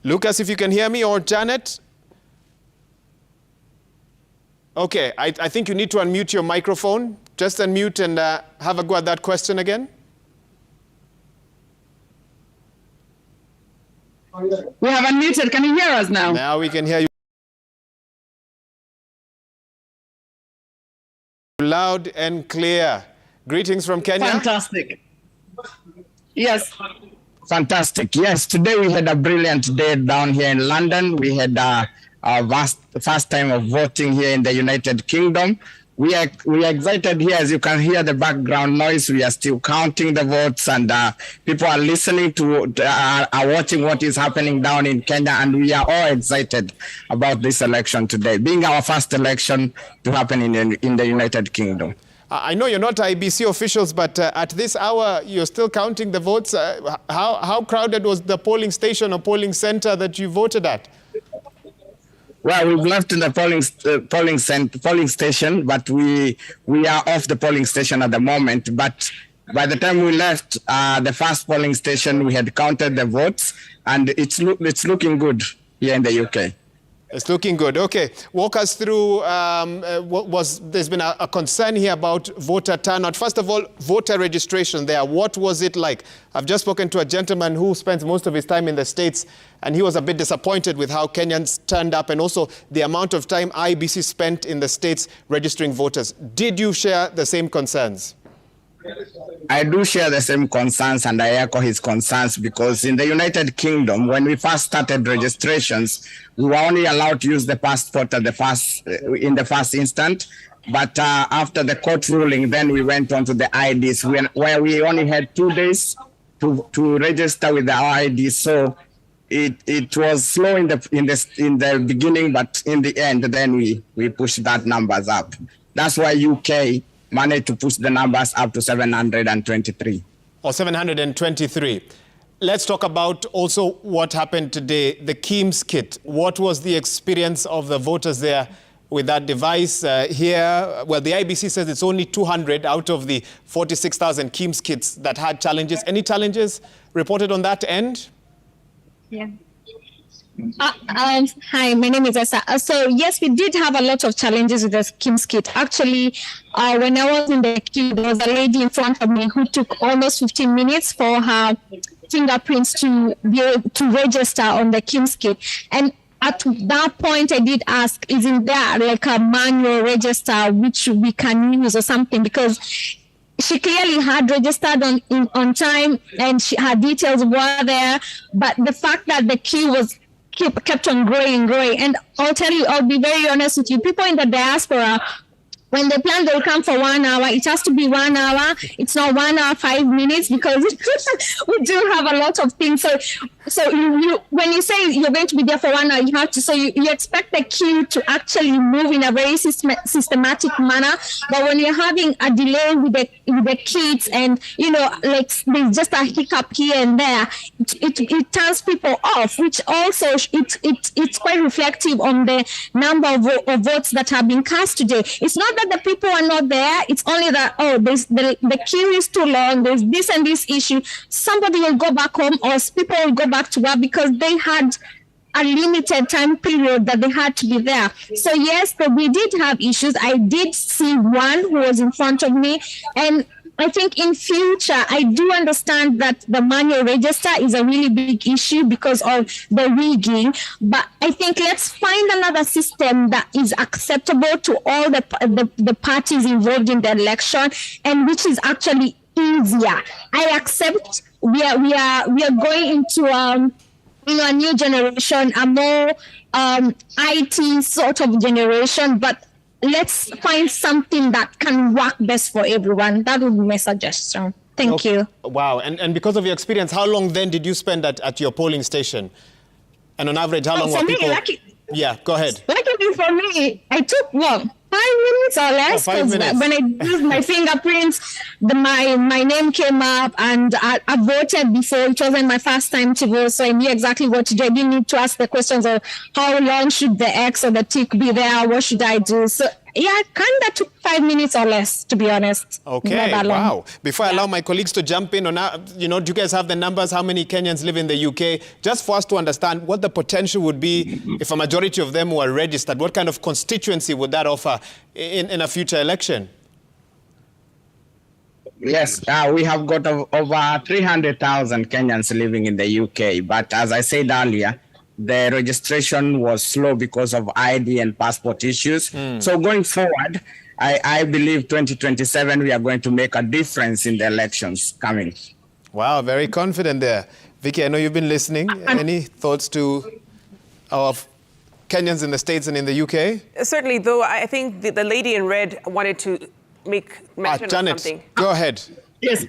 Lucas, if you can hear me, or Janet? Okay, I think you need to unmute your microphone. Just unmute and have a go at that question again.
We have unmuted. Can you hear us now?
Now we can hear you loud and clear. Greetings from Kenya.
Fantastic. Yes.
Fantastic. Yes, today we had a brilliant day down here in London. We had our first time of voting here in the United Kingdom. We are excited here. As you can hear the background noise, we are still counting the votes, and people are listening to, are watching what is happening down in Kenya, and we are all excited about this election today, being our first election to happen in the United Kingdom.
I know you're not IBC officials, but at this hour, you're still counting the votes. How crowded was the polling station or polling center that you voted at?
Well, we've left in the polling station, but we are off the polling station at the moment. But by the time we left the first polling station, we had counted the votes, and it's looking good here in the UK.
It's looking good. Okay, walk us through there's been a concern here about voter turnout. First of all, voter registration there. What was it like? I've just spoken to a gentleman who spends most of his time in the States, and he was a bit disappointed with how Kenyans turned up and also the amount of time IBC spent in the States registering voters. Did you share the same concerns?
I do share the same concerns, and I echo his concerns, because in the United Kingdom, when we first started registrations, we were only allowed to use the passport in the first instant. But after the court ruling, then we went on to the IDs, where we only had 2 days to register with our IDs. So it was slow in the beginning, but in the end, then we pushed that numbers up. That's why UK managed to push the numbers up to 723.
Or 723. Let's talk about also what happened today, the KEEMS kit. What was the experience of the voters there with that device here? Well, the IBC says it's only 200 out of the 46,000 KEEMS kits that had challenges. Any challenges reported on that end?
Yeah. Hi, my name is Esa. So yes, we did have a lot of challenges with the KEEMS kit. Actually, when I was in the queue, there was a lady in front of me who took almost 15 minutes for her fingerprints to be able to register on the KEEMS kit. And at that point, I did ask, isn't there like a manual register which we can use or something? Because she clearly had registered on time, and her details were there. But the fact that the queue was kept on growing. And I'll tell you, I'll be very honest with you, people in the diaspora, when they plan, they'll come for 1 hour. It has to be 1 hour. It's not 1 hour, 5 minutes, because we do have a lot of things. So you when you say you're going to be there for 1 hour, you have to. So you expect the queue to actually move in a very systematic manner. But when you're having a delay with the kits, and like there's just a hiccup here and there, it turns people off. Which also it's quite reflective on the number of votes that have been cast today. It's not that the people are not there. It's only that the queue is too long. There's this and this issue. Somebody will go back home, or people will go back to work because they had a limited time period that they had to be there. So yes, we did have issues. I did see one who was in front of me, and I think in future, I do understand that the manual register is a really big issue because of the rigging. But I think let's find another system that is acceptable to all the parties involved in the election and which is actually easier. I accept we are going into a new generation, a more IT sort of generation, but let's find something that can work best for everyone. That would be my suggestion. Thank you.
Wow. And because of your experience, how long then did you spend at your polling station? And on average, how long were people... Yeah, go ahead.
Luckily for me, I took 5 minutes or less.
5 minutes.
When I used my fingerprints, my name came up, and I voted before. It wasn't my first time to vote, so I knew exactly what to do. I didn't need to ask the questions of how long should the X or the tick be there, what should I do. So yeah, kind of took 5 minutes or less, to be honest.
Okay, wow. Before I allow my colleagues to jump in on, do you guys have the numbers, how many Kenyans live in the UK? Just for us to understand what the potential would be if a majority of them were registered. What kind of constituency would that offer in a future election?
Yes, we have got over 300,000 Kenyans living in the UK. But as I said earlier, the registration was slow because of ID and passport issues. So going forward, I believe 2027, we are going to make a difference in the elections coming.
Wow, very confident there. Vicky, I know you've been listening. Any thoughts to our Kenyans in the States and in the UK?
Certainly, though, I think the lady in red wanted to make mention of something.
Go ahead.
Yes,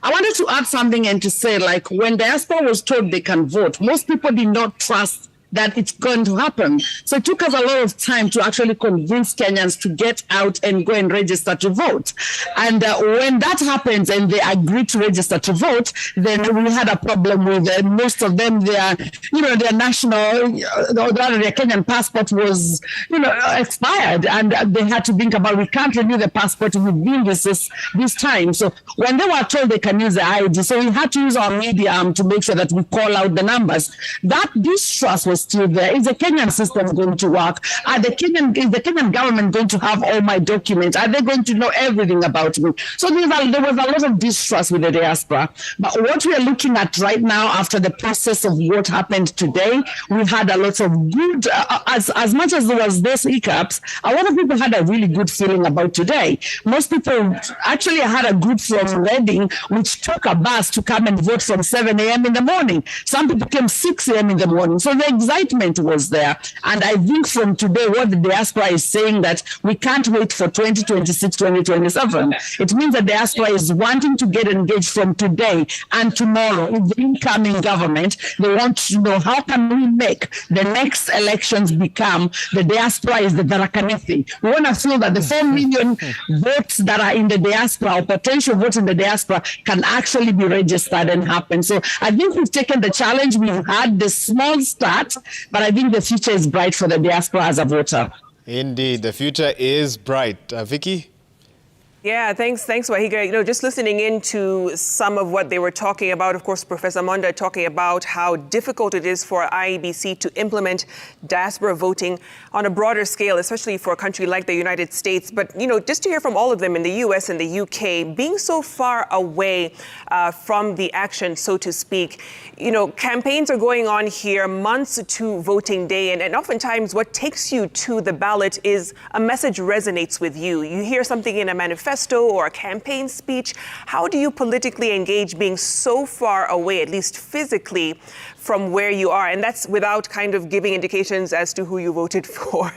I wanted to add something and to say, like, when diaspora was told they can vote, most people did not trust that it's going to happen. So it took us a lot of time to actually convince Kenyans to get out and go and register to vote. And when that happens and they agree to register to vote, then we had a problem with most of them. Their national, their Kenyan passport was, expired, and they had to think about, we can't renew the passport within this time. So when they were told they can use the ID, so we had to use our media to make sure that we call out the numbers. That distrust was still there. Is the Kenyan system going to work? Is the Kenyan government going to have all my documents? Are they going to know everything about me? So there was a lot of distrust with the diaspora. But what we are looking at right now, after the process of what happened today, we had a lot of good, as much as there was those hiccups, a lot of people had a really good feeling about today. Most people actually had a group from Reading, which took a bus to come and vote from 7 a.m. in the morning. Some people came 6 a.m. in the morning. So the excitement was there. And I think from today, what the diaspora is saying, that we can't wait for 2026, 2027. It means the diaspora is wanting to get engaged from today and tomorrow with the incoming government. They want to know, how can we make the next elections become the diaspora is the Tharaka-Nithi. We want to feel that the 4 million votes that are in the diaspora, or potential votes in the diaspora, can actually be registered and happen. So I think we've taken the challenge. We've had the small start, but I think the future is bright for the diaspora as a voter.
Indeed, the future is bright. Vicky?
Yeah, thanks, Wahiga. Just listening into some of what they were talking about, of course, Professor Monda talking about how difficult it is for IEBC to implement diaspora voting on a broader scale, especially for a country like the United States. But, just to hear from all of them in the US and the UK, being so far away from the action, so to speak, campaigns are going on here months to voting day. And oftentimes what takes you to the ballot is a message resonates with you. You hear something in a manifesto or a campaign speech. How do you politically engage being so far away, at least physically, from where you are? And that's without kind of giving indications as to who you voted for.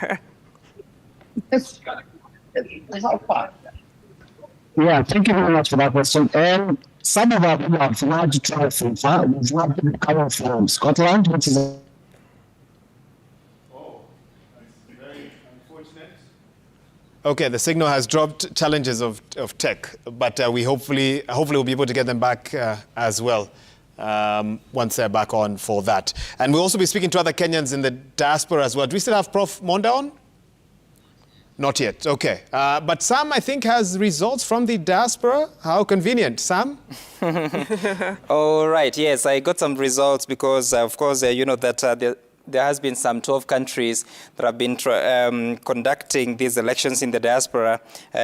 Yeah, thank you very much for that question. Some of our people have large travel from far. We've not been coming from Scotland, which is
Okay, the signal has dropped. Challenges of tech, but we hopefully we'll be able to get them back as well once they're back on for that. And we'll also be speaking to other Kenyans in the diaspora as well. Do we still have Prof. Monda on? Not yet. Okay. But Sam, I think, has results from the diaspora. How convenient. Sam?
All right. Yes, I got some results because, of course, you know that there has been some 12 countries that have been conducting these elections in the diaspora.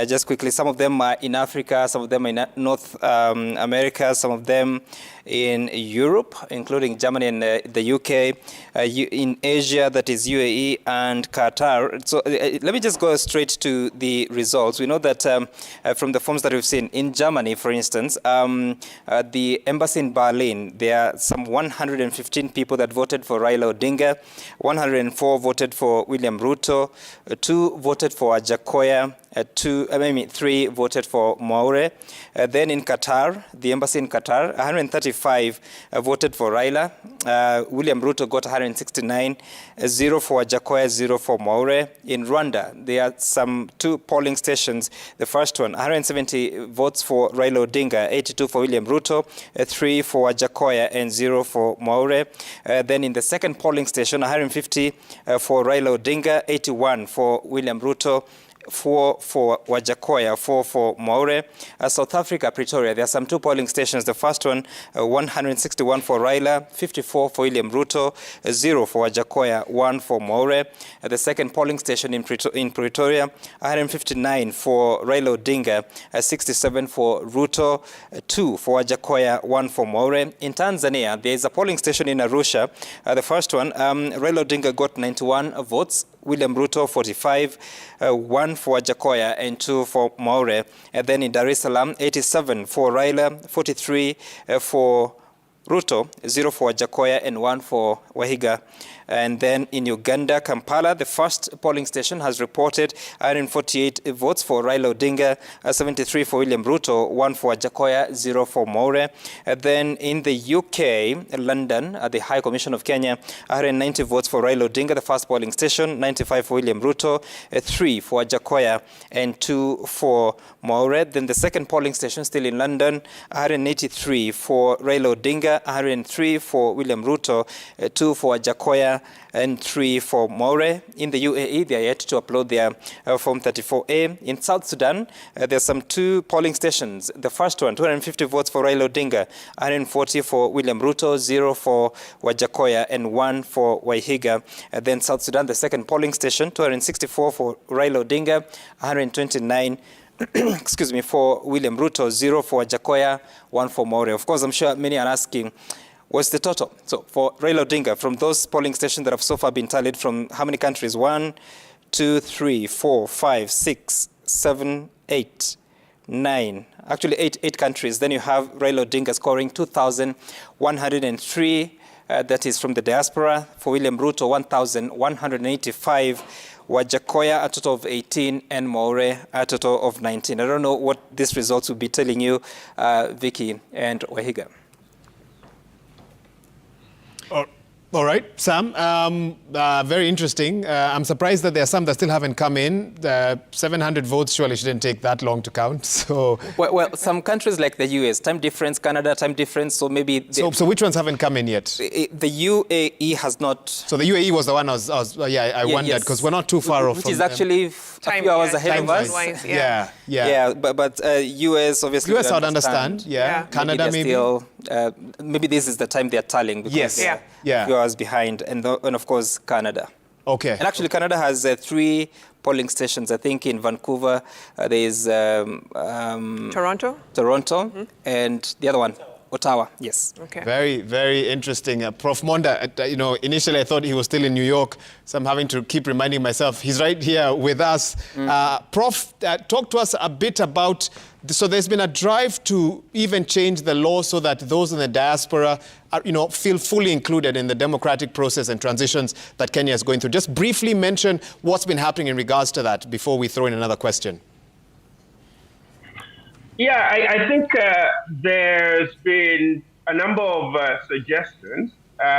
Just quickly, some of them are in Africa, some of them in North America, some of them in Europe, including Germany and the UK, in Asia, that is UAE and Qatar. So let me just go straight to the results. We know that from the forms that we've seen, in Germany, for instance, the embassy in Berlin, there are some 115 people that voted for Raila Odinga, 104 voted for William Ruto, 2 voted for Ajakoya, 3 voted for Maure. Then in Qatar, the embassy in Qatar, 135 voted for Raila. William Ruto got 169, 0 for Ajakoya, 0 for Maure. In Rwanda, there are some 2 polling stations. The first one, 170 votes for Raila Odinga, 82 for William Ruto, 3 for Ajakoya, and 0 for Maure. Then in the second polling station, 150 for Raila Odinga, 81 for William Ruto, 4 for Wajakoya, 4 for Maure. South Africa, Pretoria, there are some 2 polling stations. The first one, 161 for Raila, 54 for William Ruto, 0 for Wajakoya, 1 for Maure. The second polling station in Pretoria, 159 for Raila Odinga, 67 for Ruto, 2 for Wajakoya, 1 for Maure. In Tanzania, there is a polling station in Arusha. The first one, Raila Odinga got 91 votes, William Ruto 45, 1 for Ajakoya and 2 for Maure. And then in Dar es Salaam, 87 for Raila, 43 for Ruto, 0 for Ajakoya and 1 for Wahiga. And then in Uganda, Kampala, the first polling station has reported 148 votes for Raila Odinga, 73 for William Ruto, 1 for Ajakoya, 0 for Maure. And then in the UK, London, at the High Commission of Kenya, 190 votes for Raila Odinga, the first polling station, 95 for William Ruto, 3 for Ajakoya, and 2 for Maure. Then the second polling station, still in London, 183 for Raila Odinga, 103 for William Ruto, 2 for Ajakoya, and 3 for Maure. In the UAE, they are yet to upload their Form 34A. In South Sudan, there's some 2 polling stations. The first one, 250 votes for Raila Odinga, 140 for William Ruto, 0 for Wajakoya, and 1 for Waihiga. Then South Sudan, the second polling station, 264 for Raila Odinga, 129 excuse me, for William Ruto, 0 for Wajakoya, 1 for Maure. Of course, I'm sure many are asking, what's the total? So for Raila Odinga, from those polling stations that have so far been tallied from how many countries? 1, 2, 3, 4, 5, 6, 7, 8, 9. Actually, eight countries. Then you have Raila Odinga scoring 2,103. That is from the diaspora. For William Ruto, 1,185. Wajakoya, a total of 18, and Maure, a total of 19. I don't know what these results will be telling you, Vicky and Wahiga.
All right, Sam, very interesting. I'm surprised that there are some that still haven't come in. 700 votes surely shouldn't take that long to count. So,
well, some countries like the US, time difference, Canada, time difference, so maybe...
So which ones haven't come in yet?
The UAE has not...
So the UAE was the one I wondered, because we're not too far off.
Which is actually a few hours ahead of us.
Yeah.
But US, obviously...
US, I would understand, yeah. Canada, maybe?
Maybe this is the time they're tallying.
Yes.
Yeah. Few hours behind, and of course Canada.
Okay.
And actually Canada has 3 polling stations. I think in Vancouver there is
Toronto,
and the other one, Ottawa. Yes.
Okay.
Very, very interesting. Prof. Monda, initially I thought he was still in New York, so I'm having to keep reminding myself he's right here with us. Prof, talk to us a bit about. So there's been a drive to even change the law so that those in the diaspora are, feel fully included in the democratic process and transitions that Kenya is going through. Just briefly mention what's been happening in regards to that before we throw in another question.
Yeah, I think there's been a number of suggestions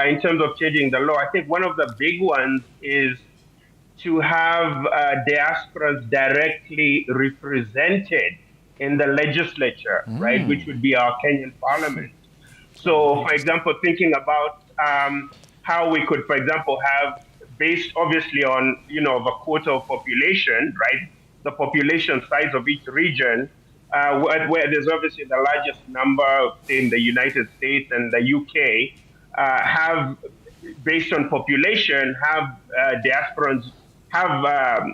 in terms of changing the law. I think one of the big ones is to have diasporas directly represented in the legislature, right, which would be our Kenyan parliament. So, for example, thinking about how we could, for example, have, based obviously on, the quota of population, right, the population size of each region, where there's obviously the largest number, say, in the United States and the UK, have based on population, have diasporans have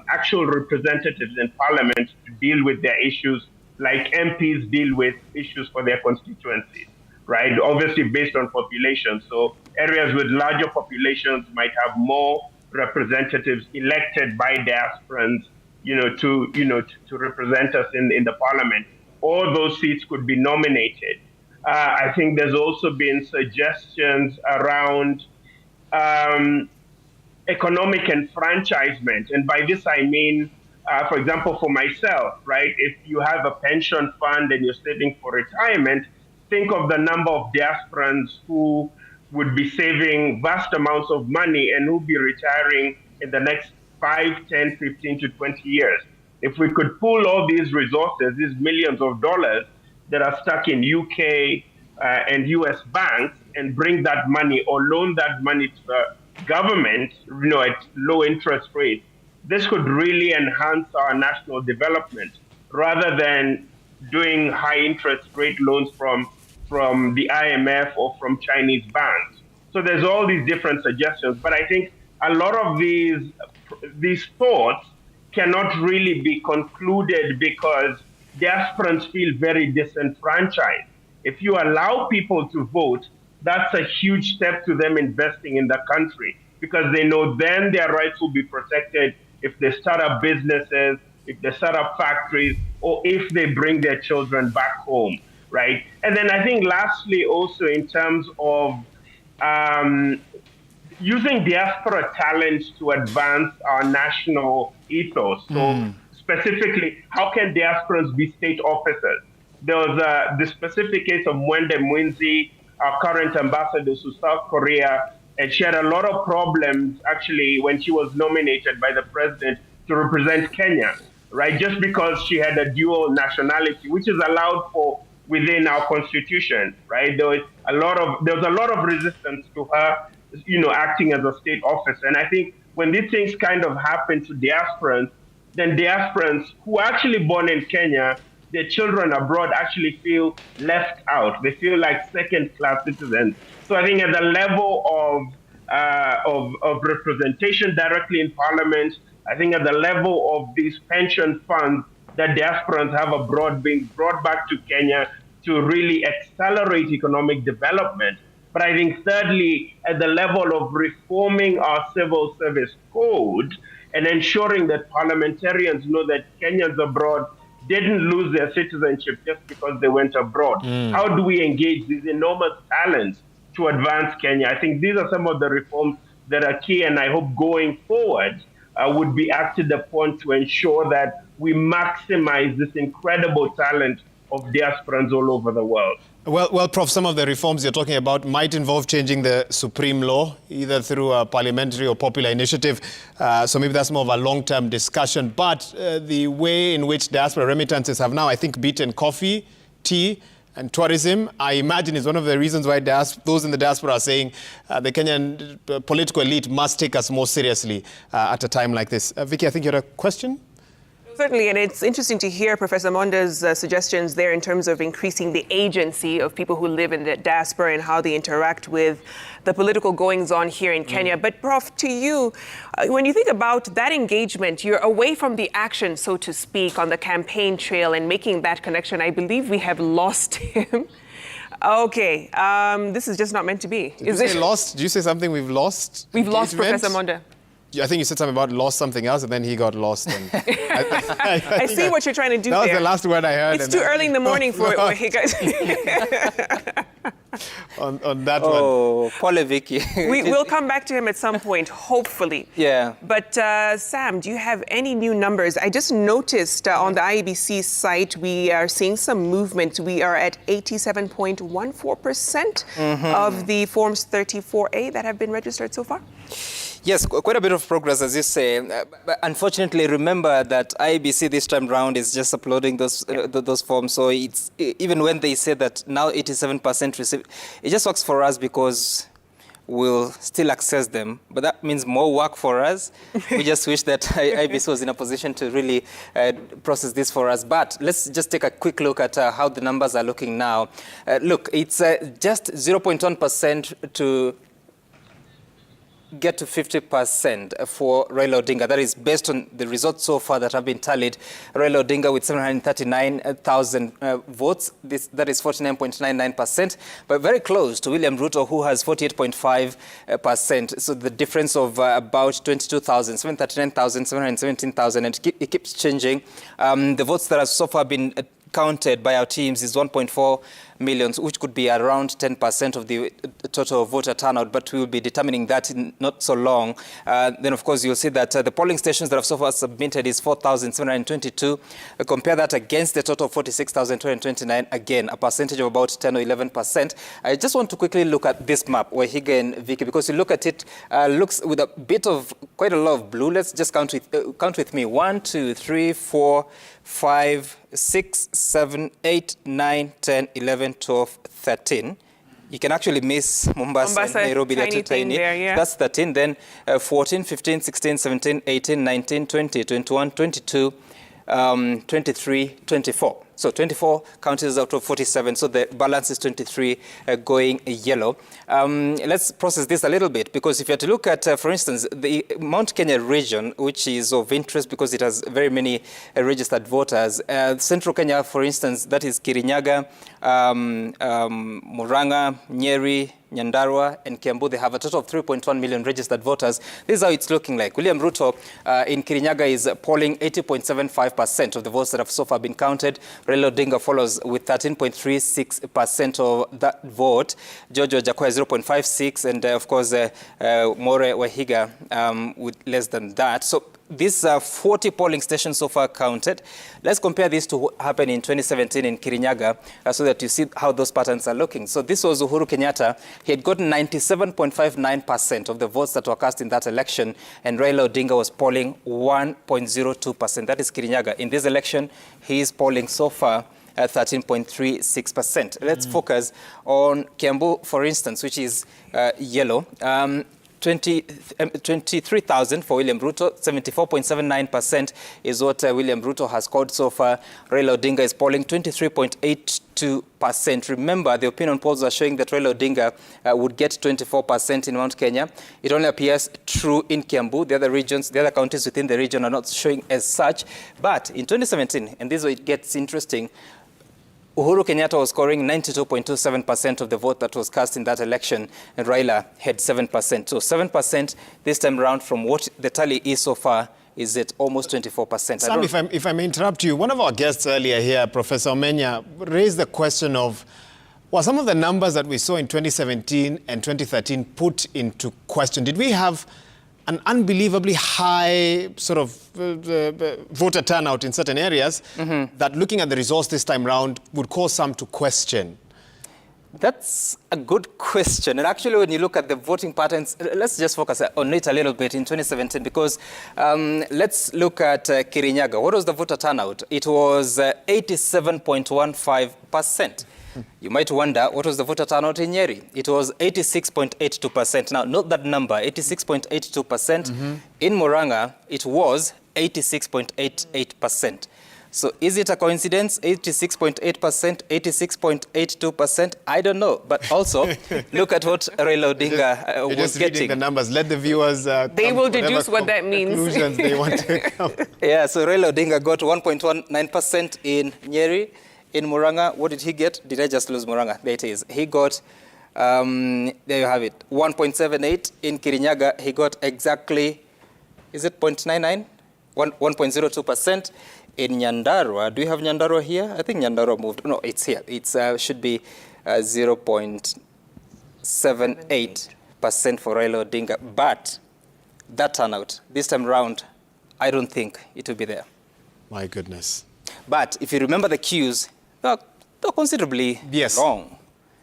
actual representatives in parliament to deal with their issues, like MPs deal with issues for their constituencies, right? Obviously based on population. So areas with larger populations might have more representatives elected by diasporans, to represent us in the parliament. All those seats could be nominated. I think there's also been suggestions around economic enfranchisement. And by this, I mean, for example, for myself, right? If you have a pension fund and you're saving for retirement, think of the number of diasporans who would be saving vast amounts of money and who be retiring in the next 5, 10, 15 to 20 years. If we could pool all these resources, these millions of dollars that are stuck in UK and US banks, and bring that money or loan that money to the government, at low interest rates, this could really enhance our national development rather than doing high interest rate loans from the IMF or from Chinese banks. So there's all these different suggestions, but I think a lot of these thoughts cannot really be concluded because diasporans feel very disenfranchised. If you allow people to vote, that's a huge step to them investing in the country, because they know then their rights will be protected if they start up businesses, if they start up factories, or if they bring their children back home, right? And then I think lastly, also in terms of using diaspora talent to advance our national ethos. So specifically, how can diasporans be state officers? There was the specific case of Mwende Mwinzi, our current ambassador to South Korea, and she had a lot of problems actually when she was nominated by the president to represent Kenya, right? Just because she had a dual nationality, which is allowed for within our constitution, right? There was a lot of resistance to her, acting as a state officer. And I think when these things kind of happen to diasporans, then diasporans who are actually born in Kenya, their children abroad actually feel left out. They feel like second-class citizens. So I think at the level of representation directly in parliament, I think at the level of these pension funds that diasporans have abroad being brought back to Kenya to really accelerate economic development. But I think thirdly, at the level of reforming our civil service code and ensuring that parliamentarians know that Kenyans abroad didn't lose their citizenship just because they went abroad. How do we engage these enormous talents to advance Kenya? I think these are some of the reforms that are key, and I hope going forward would be acted upon to ensure that we maximize this incredible talent of diasporans all over the world.
Well, Prof, some of the reforms you're talking about might involve changing the supreme law, either through a parliamentary or popular initiative. So maybe that's more of a long-term discussion. But the way in which diaspora remittances have now, I think, beaten coffee, tea, and tourism, I imagine is one of the reasons why those in the diaspora are saying the Kenyan political elite must take us more seriously at a time like this. Vicky, I think you had a question?
Certainly, and it's interesting to hear Professor Monda's suggestions there in terms of increasing the agency of people who live in the diaspora and how they interact with the political goings-on here in Kenya. But Prof, to you, when you think about that engagement, you're away from the action, so to speak, on the campaign trail and making that connection. I believe we have lost him. Okay, this is just not meant to be.
Did you say lost? Did you say something we've lost?
We've lost Professor Monda.
I think you said something about lost something else, and then he got lost. And
I see what you're trying to do there.
That was the last word I heard.
It's too early in the morning for it. He got
on that one.
Oh, Paul Vicky.
We'll come back to him at some point, hopefully.
Yeah.
But Sam, do you have any new numbers? I just noticed on the IEBC site, we are seeing some movement. We are at 87.14% of the Forms 34A that have been registered so far.
Yes, quite a bit of progress, as you say. But unfortunately, remember that IEBC this time round is just uploading those forms. So it's even when they say that now 87% received, it just works for us because we'll still access them. But that means more work for us. We just wish that IEBC was in a position to really process this for us. But let's just take a quick look at how the numbers are looking now. Look, it's just 0.1% to get to 50% for Raila Odinga. That is based on the results so far that have been tallied. Raila Odinga with 739,000 votes. That is 49.99%, but very close to William Ruto, who has 48.5%. So the difference of about 22,000, 739,000, 717,000, and it keeps changing. The votes that have so far been counted by our teams is 1.4 million, which could be around 10% of the total voter turnout, but we will be determining that in not so long. Then, of course, you'll see that the polling stations that have so far submitted is 4,722. Compare that against the total of 46,229, again, a percentage of about 10 or 11%. I just want to quickly look at this map, Wahiga and Vicky, because you look at it, looks with a bit of, quite a lot of blue. Let's just count with me. 1, 2, 3, 4, 5, 6, 7, 8, 9, 10, 11, 12, 13. You can actually miss Mombasa and Nairobi. They're tiny. There, yeah. That's 13. Then 14, 15, 16, 17, 18, 19, 20, 21, 22, 23, 24. So 24 counties out of 47, so the balance is 23 going yellow. Let's process this a little bit, because if you have to look at, for instance, the Mount Kenya region, which is of interest because it has very many registered voters. Central Kenya, for instance, that is Kirinyaga, Murang'a, Nyeri, Nyandarua and Kiambu. They have a total of 3.1 million registered voters. This is how it's looking like. William Ruto in Kirinyaga is polling 80.75% of the votes that have so far been counted. Raila Odinga follows with 13.36% of that vote. George Wajackoyah 0.56%, and of course More Wahiga with less than that. So these are 40 polling stations so far counted. Let's compare this to what happened in 2017 in Kirinyaga so that you see how those patterns are looking. So this was Uhuru Kenyatta. He had gotten 97.59% of the votes that were cast in that election, and Raila Odinga was polling 1.02%. That is Kirinyaga. In this election, he is polling so far 13.36%. Let's focus on Kiambu, for instance, which is yellow. 23,000 for William Ruto, 74.79% is what William Ruto has scored so far. Raila Odinga is polling 23.82%. Remember, the opinion polls are showing that Raila Odinga would get 24% in Mount Kenya. It only appears true in Kiambu. The other regions, the other counties within the region are not showing as such. But in 2017, and this is where it gets interesting, Uhuru Kenyatta was scoring 92.27% of the vote that was cast in that election, and Raila had 7%. So 7% this time around from what the tally is so far is at almost 24%.
Sam, if I may interrupt you, one of our guests earlier here, Professor Omenya, raised the question of, well, some of the numbers that we saw in 2017 and 2013 put into question. Did we have an unbelievably high sort of voter turnout in certain areas that looking at the results this time round would cause some to question?
That's a good question. And actually, when you look at the voting patterns, let's just focus on it a little bit in 2017, because let's look at Kirinyaga. What was the voter turnout? It was 87.15%. You might wonder, what was the voter turnout in Nyeri? It was 86.82%. Now, note that number, 86.82%. In Murang'a, it was 86.88%. So is it a coincidence? 86.8%, 86.82%? I don't know. But also, look at what Raila Odinga was
just
getting.
Reading the numbers. Let the viewers
they will deduce what that means.
Conclusions they want to come.
Yeah, so Raila Odinga got 1.19% in Nyeri. In Murang'a, what did he get? Did I just lose Murang'a? There it is. He got, there you have it, 1.78. In Kirinyaga, he got exactly, is it 0.99? 1.02%. In Nyandarua, do you have Nyandarua here? I think Nyandarua moved. No, it's here. It should be 0.78% for Raila Odinga. But that turnout, this time around, I don't think it will be there.
My goodness.
But if you remember the cues, they're considerably wrong.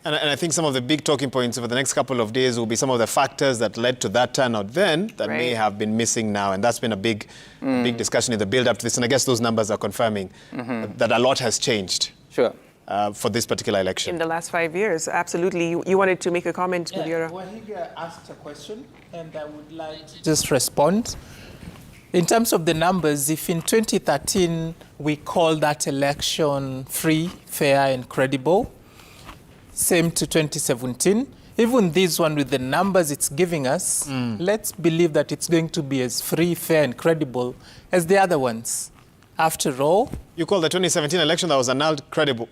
And I think some of the big talking points over the next couple of days will be some of the factors that led to that turnout then that may have been missing now. And that's been a big discussion in the build-up to this. And I guess those numbers are confirming that a lot has changed.
Sure.
For this particular election.
In the last 5 years, absolutely. You wanted to make a comment, Mudira?
Wahiga asked a question, and I would like to just respond. In terms of the numbers, if in 2013 we called that election free, fair, and credible, same to 2017. even this one with the numbers it's giving us, let's believe that it's going to be as free, fair, and credible as the other ones. After all...
You call the 2017 election that was annulled credible?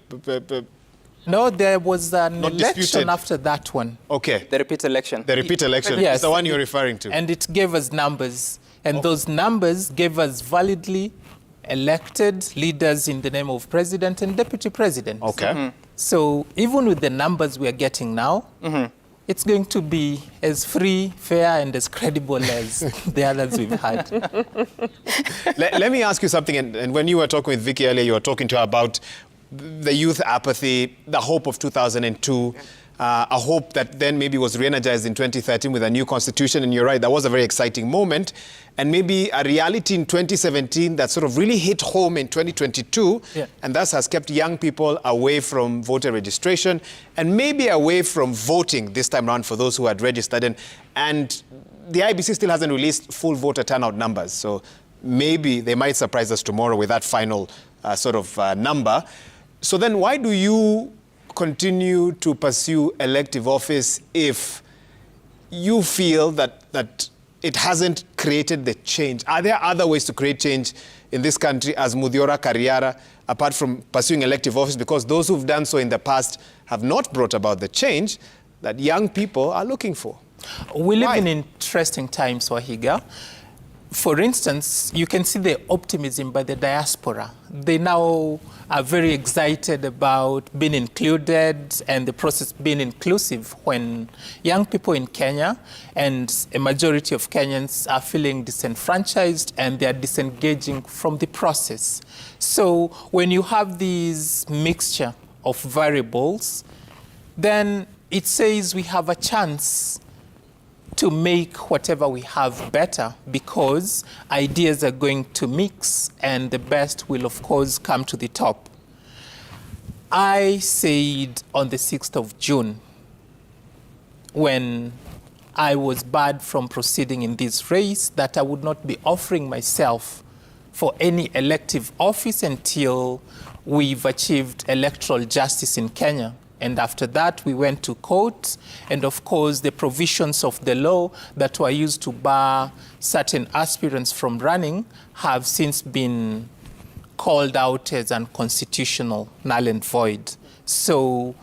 No, there was an
Not
election
disputed.
after that one.
Okay.
The repeat election.
The repeat election
Yes.
is the one you're referring to.
And it gave us numbers. And those numbers gave us validly elected leaders in the name of president and deputy president.
Okay.
So even with the numbers we are getting now, it's going to be as free, fair, and as credible as the others we've had.
Let me ask you something. And when you were talking with Vicky earlier, you were talking to her about the youth apathy, the hope of 2002, a hope that then maybe was re-energized in 2013 with a new constitution. And you're right, that was a very exciting moment. And maybe a reality in 2017 that sort of really hit home in 2022, and thus has kept young people away from voter registration and maybe away from voting this time around for those who had registered. And the IBC still hasn't released full voter turnout numbers. So maybe they might surprise us tomorrow with that final number. So then why do you continue to pursue elective office if you feel that it hasn't created the change? Are there other ways to create change in this country as Muthiora Kariara, apart from pursuing elective office? Because those who've done so in the past have not brought about the change that young people are looking for.
We live in interesting times, Wahiga. For instance, you can see the optimism by the diaspora. They now are very excited about being included and the process being inclusive when young people in Kenya and a majority of Kenyans are feeling disenfranchised and they are disengaging from the process. So when you have this mixture of variables, then it says we have a chance to make whatever we have better, because ideas are going to mix and the best will, of course, come to the top. I said on the 6th of June, when I was barred from proceeding in this race, that I would not be offering myself for any elective office until we've achieved electoral justice in Kenya. And after that, we went to court. And of course, the provisions of the law that were used to bar certain aspirants from running have since been called out as unconstitutional, null and void. So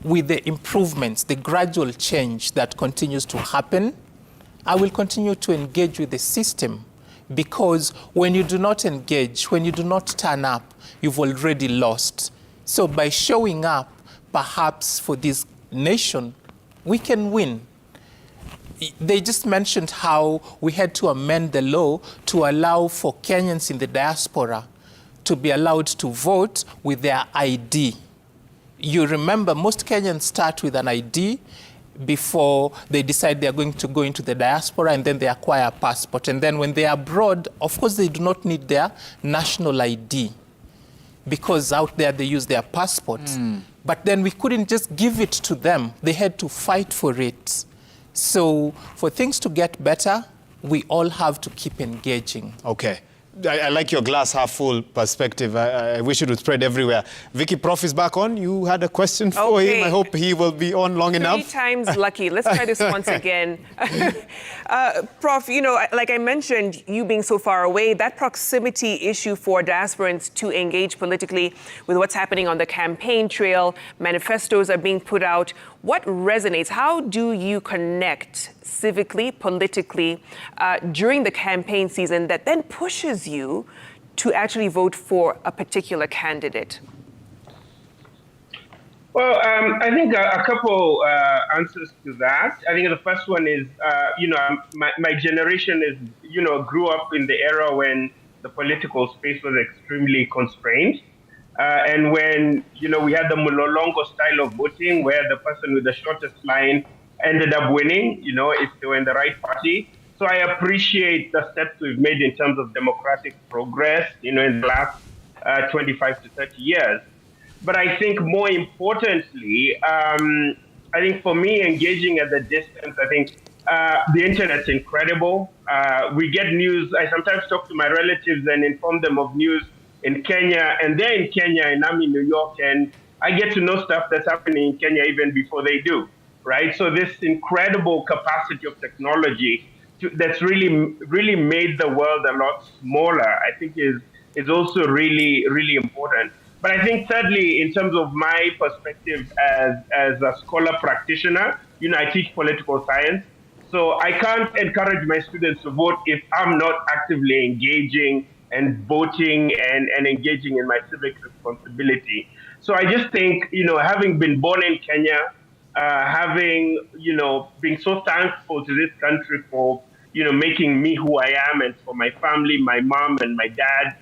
with the improvements, the gradual change that continues to happen, I will continue to engage with the system, because when you do not engage, when you do not turn up, you've already lost. So by showing up, perhaps for this nation, we can win. They just mentioned how we had to amend the law to allow for Kenyans in the diaspora to be allowed to vote with their ID. You remember, most Kenyans start with an ID before they decide they're going to go into the diaspora, and then they acquire a passport. And then when they're abroad, of course, they do not need their national ID, because out there they use their passports. But then we couldn't just give it to them. They had to fight for it. So for things to get better, we all have to keep engaging.
Okay. I like your glass half full perspective. I wish it would spread everywhere. Vicky, Prof is back on. You had a question for him. I hope he will be on long enough.
3 times lucky. Let's try this once again. Prof, you know, like I mentioned, you being so far away, that proximity issue for diasporans to engage politically with what's happening on the campaign trail, manifestos are being put out. What resonates? How do you connect civically, politically, during the campaign season that then pushes you to actually vote for a particular candidate?
Well, I think a couple answers to that. I think the first one is, my generation is, grew up in the era when the political space was extremely constrained. And when, we had the Mulolongo style of voting, where the person with the shortest line ended up winning, if they were in the right party. So I appreciate the steps we've made in terms of democratic progress, in the last 25 to 30 years. But I think more importantly, I think for me, engaging at the distance, I think the internet's incredible. We get news. I sometimes talk to my relatives and inform them of news in Kenya, and they're in Kenya and I'm in New York, and I get to know stuff that's happening in Kenya even before they do. right? So this incredible capacity of technology that's really made the world a lot smaller, I think is also really important. But I think thirdly, in terms of my perspective as a scholar practitioner, I teach political science. So I can't encourage my students to vote if I'm not actively engaging and voting and engaging in my civic responsibility. So I just think, having been born in Kenya, having, being so thankful to this country for, making me who I am, and for my family, my mom and my dad,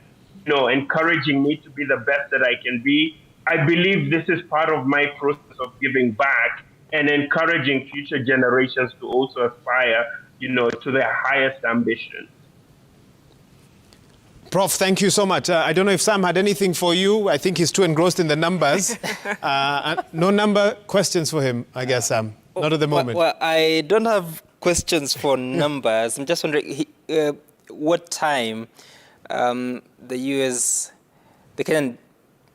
encouraging me to be the best that I can be. I believe this is part of my process of giving back and encouraging future generations to also aspire, to their highest ambition.
Prof, thank you so much. I don't know if Sam had anything for you. I think he's too engrossed in the numbers. No number questions for him, I guess, Sam. Not at the moment.
Well, I don't have questions for numbers. I'm just wondering what time the US, the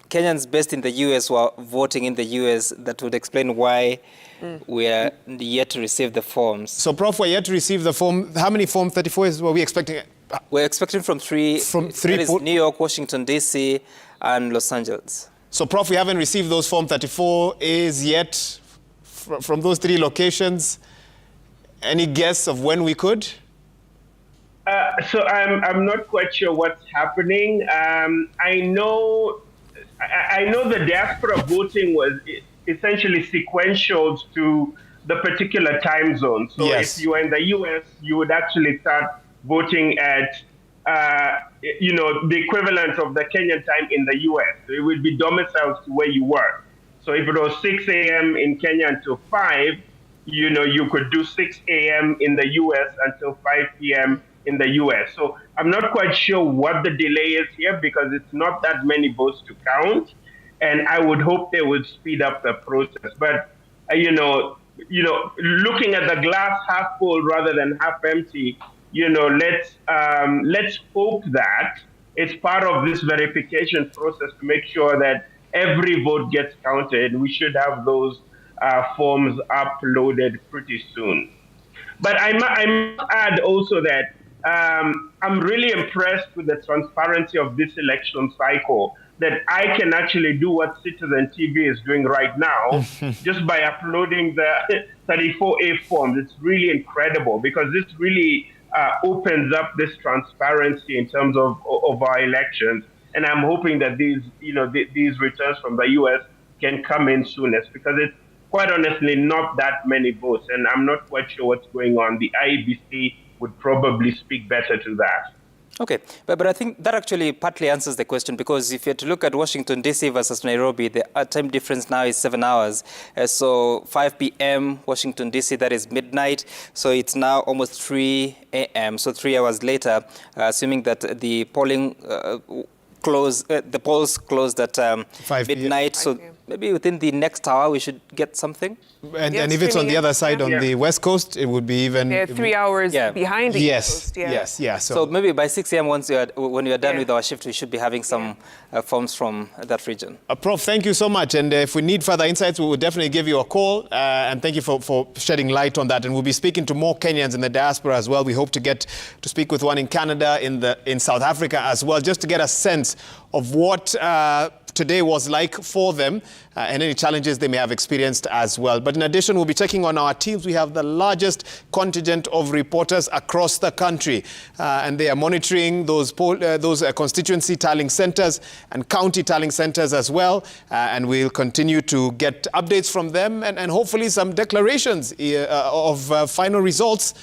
Kenyans based in the US were voting in the US. That would explain why we are yet to receive the forms.
So, Prof, we're yet to receive the form. How many forms? 34 were we expecting?
We're expecting from three. That is New York, Washington, D.C., and Los Angeles.
So, Prof, we haven't received those Form 34 A's yet from those three locations. Any guess of when we could?
So I'm not quite sure what's happening. I know the diaspora voting was essentially sequential to the particular time zone. So if you were in the US, you would actually start voting at the equivalent of the Kenyan time in the US. So it would be domiciled to where you were. So if it was 6 a.m. in Kenya until 5, you could do 6 a.m. in the US until 5 p.m. in the US. So I'm not quite sure what the delay is here because it's not that many votes to count. And I would hope they would speed up the process. But, looking at the glass half full rather than half empty, let's hope that it's part of this verification process to make sure that every vote gets counted. We should have those forms uploaded pretty soon. But I must add also that I'm really impressed with the transparency of this election cycle, that I can actually do what Citizen TV is doing right now just by uploading the 34A forms. It's really incredible because this really opens up this transparency in terms of our elections. And I'm hoping that these returns from the US can come in soonest because it's quite honestly not that many votes. And I'm not quite sure what's going on. The IEBC would probably speak better to that.
Okay, but I think that actually partly answers the question because if you had to look at Washington, D.C. versus Nairobi, the time difference now is 7 hours. So 5 p.m. Washington, D.C., that is midnight. So it's now almost 3 a.m. So 3 hours later, assuming that the polling the polls closed at midnight. So maybe within the next hour, we should get something.
And if it's on the other side, on the West Coast, it would be even...
They're 3 hours behind the East Coast.
Yes.
So maybe by 6 a.m., when we are done with our shift, we should be having some forms from that region.
Prof, thank you so much. And if we need further insights, we will definitely give you a call. And thank you for shedding light on that. And we'll be speaking to more Kenyans in the diaspora as well. We hope to get to speak with one in Canada, in South Africa as well, just to get a sense of what today was like for them and any challenges they may have experienced as well. But in addition, we'll be checking on our teams. We have the largest contingent of reporters across the country, and they are monitoring those constituency tallying centers and county tallying centers as well. And we'll continue to get updates from them and hopefully some declarations of final results,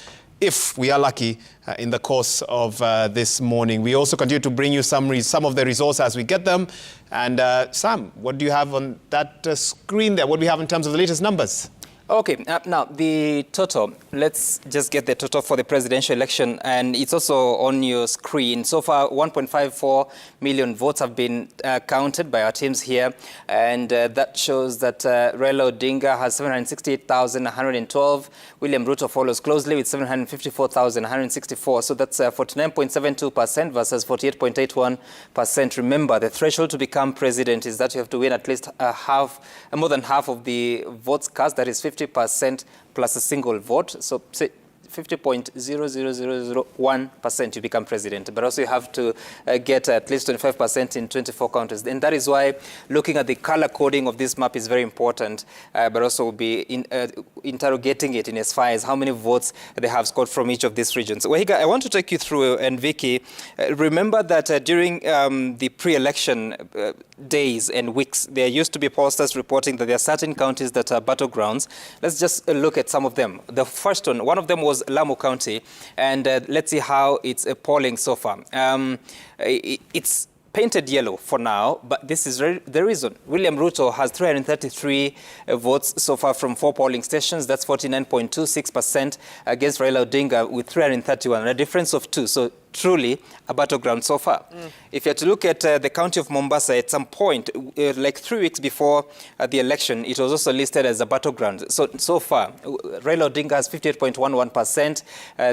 if we are lucky, in the course of this morning. We also continue to bring you some of the results as we get them. And Sam, what do you have on that screen there? What do we have in terms of the latest numbers?
Okay, now the total. Let's just get the total for the presidential election, and it's also on your screen. So far, 1.54 million votes have been counted by our teams here, and that shows that Raila Odinga has 768,112. William Ruto follows closely with 754,164. So that's 49.72% versus 48.81%. Remember, the threshold to become president is that you have to win at least more than half of the votes cast, that is 50%. 50% plus a single vote. So say 50.00001% you become president, but also you have to get at least 25% in 24 counties. And that is why looking at the color coding of this map is very important, but also we'll be interrogating it in as far as how many votes they have scored from each of these regions. Wahiga, I want to take you through, and Vicky, remember that during the pre-election days and weeks, there used to be pollsters reporting that there are certain counties that are battlegrounds. Let's just look at some of them. The first one of them was Lamu County, and let's see how it's polling so far. It's painted yellow for now, but this is the reason. William Ruto has 333 votes so far from 4 polling stations. That's 49.26% against Raila Odinga with 331, a difference of 2. So truly a battleground so far. If you had to look at the county of Mombasa, at some point, like 3 weeks before the election, it was also listed as a battleground. So far, Raila Odinga has 58.11%,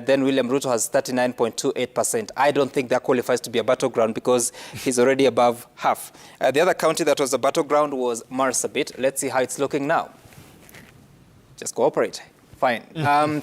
then William Ruto has 39.28%. I don't think that qualifies to be a battleground because he's already above half. The other county that was a battleground was Marsabit. Let's see how it's looking now. Just cooperate. Fine.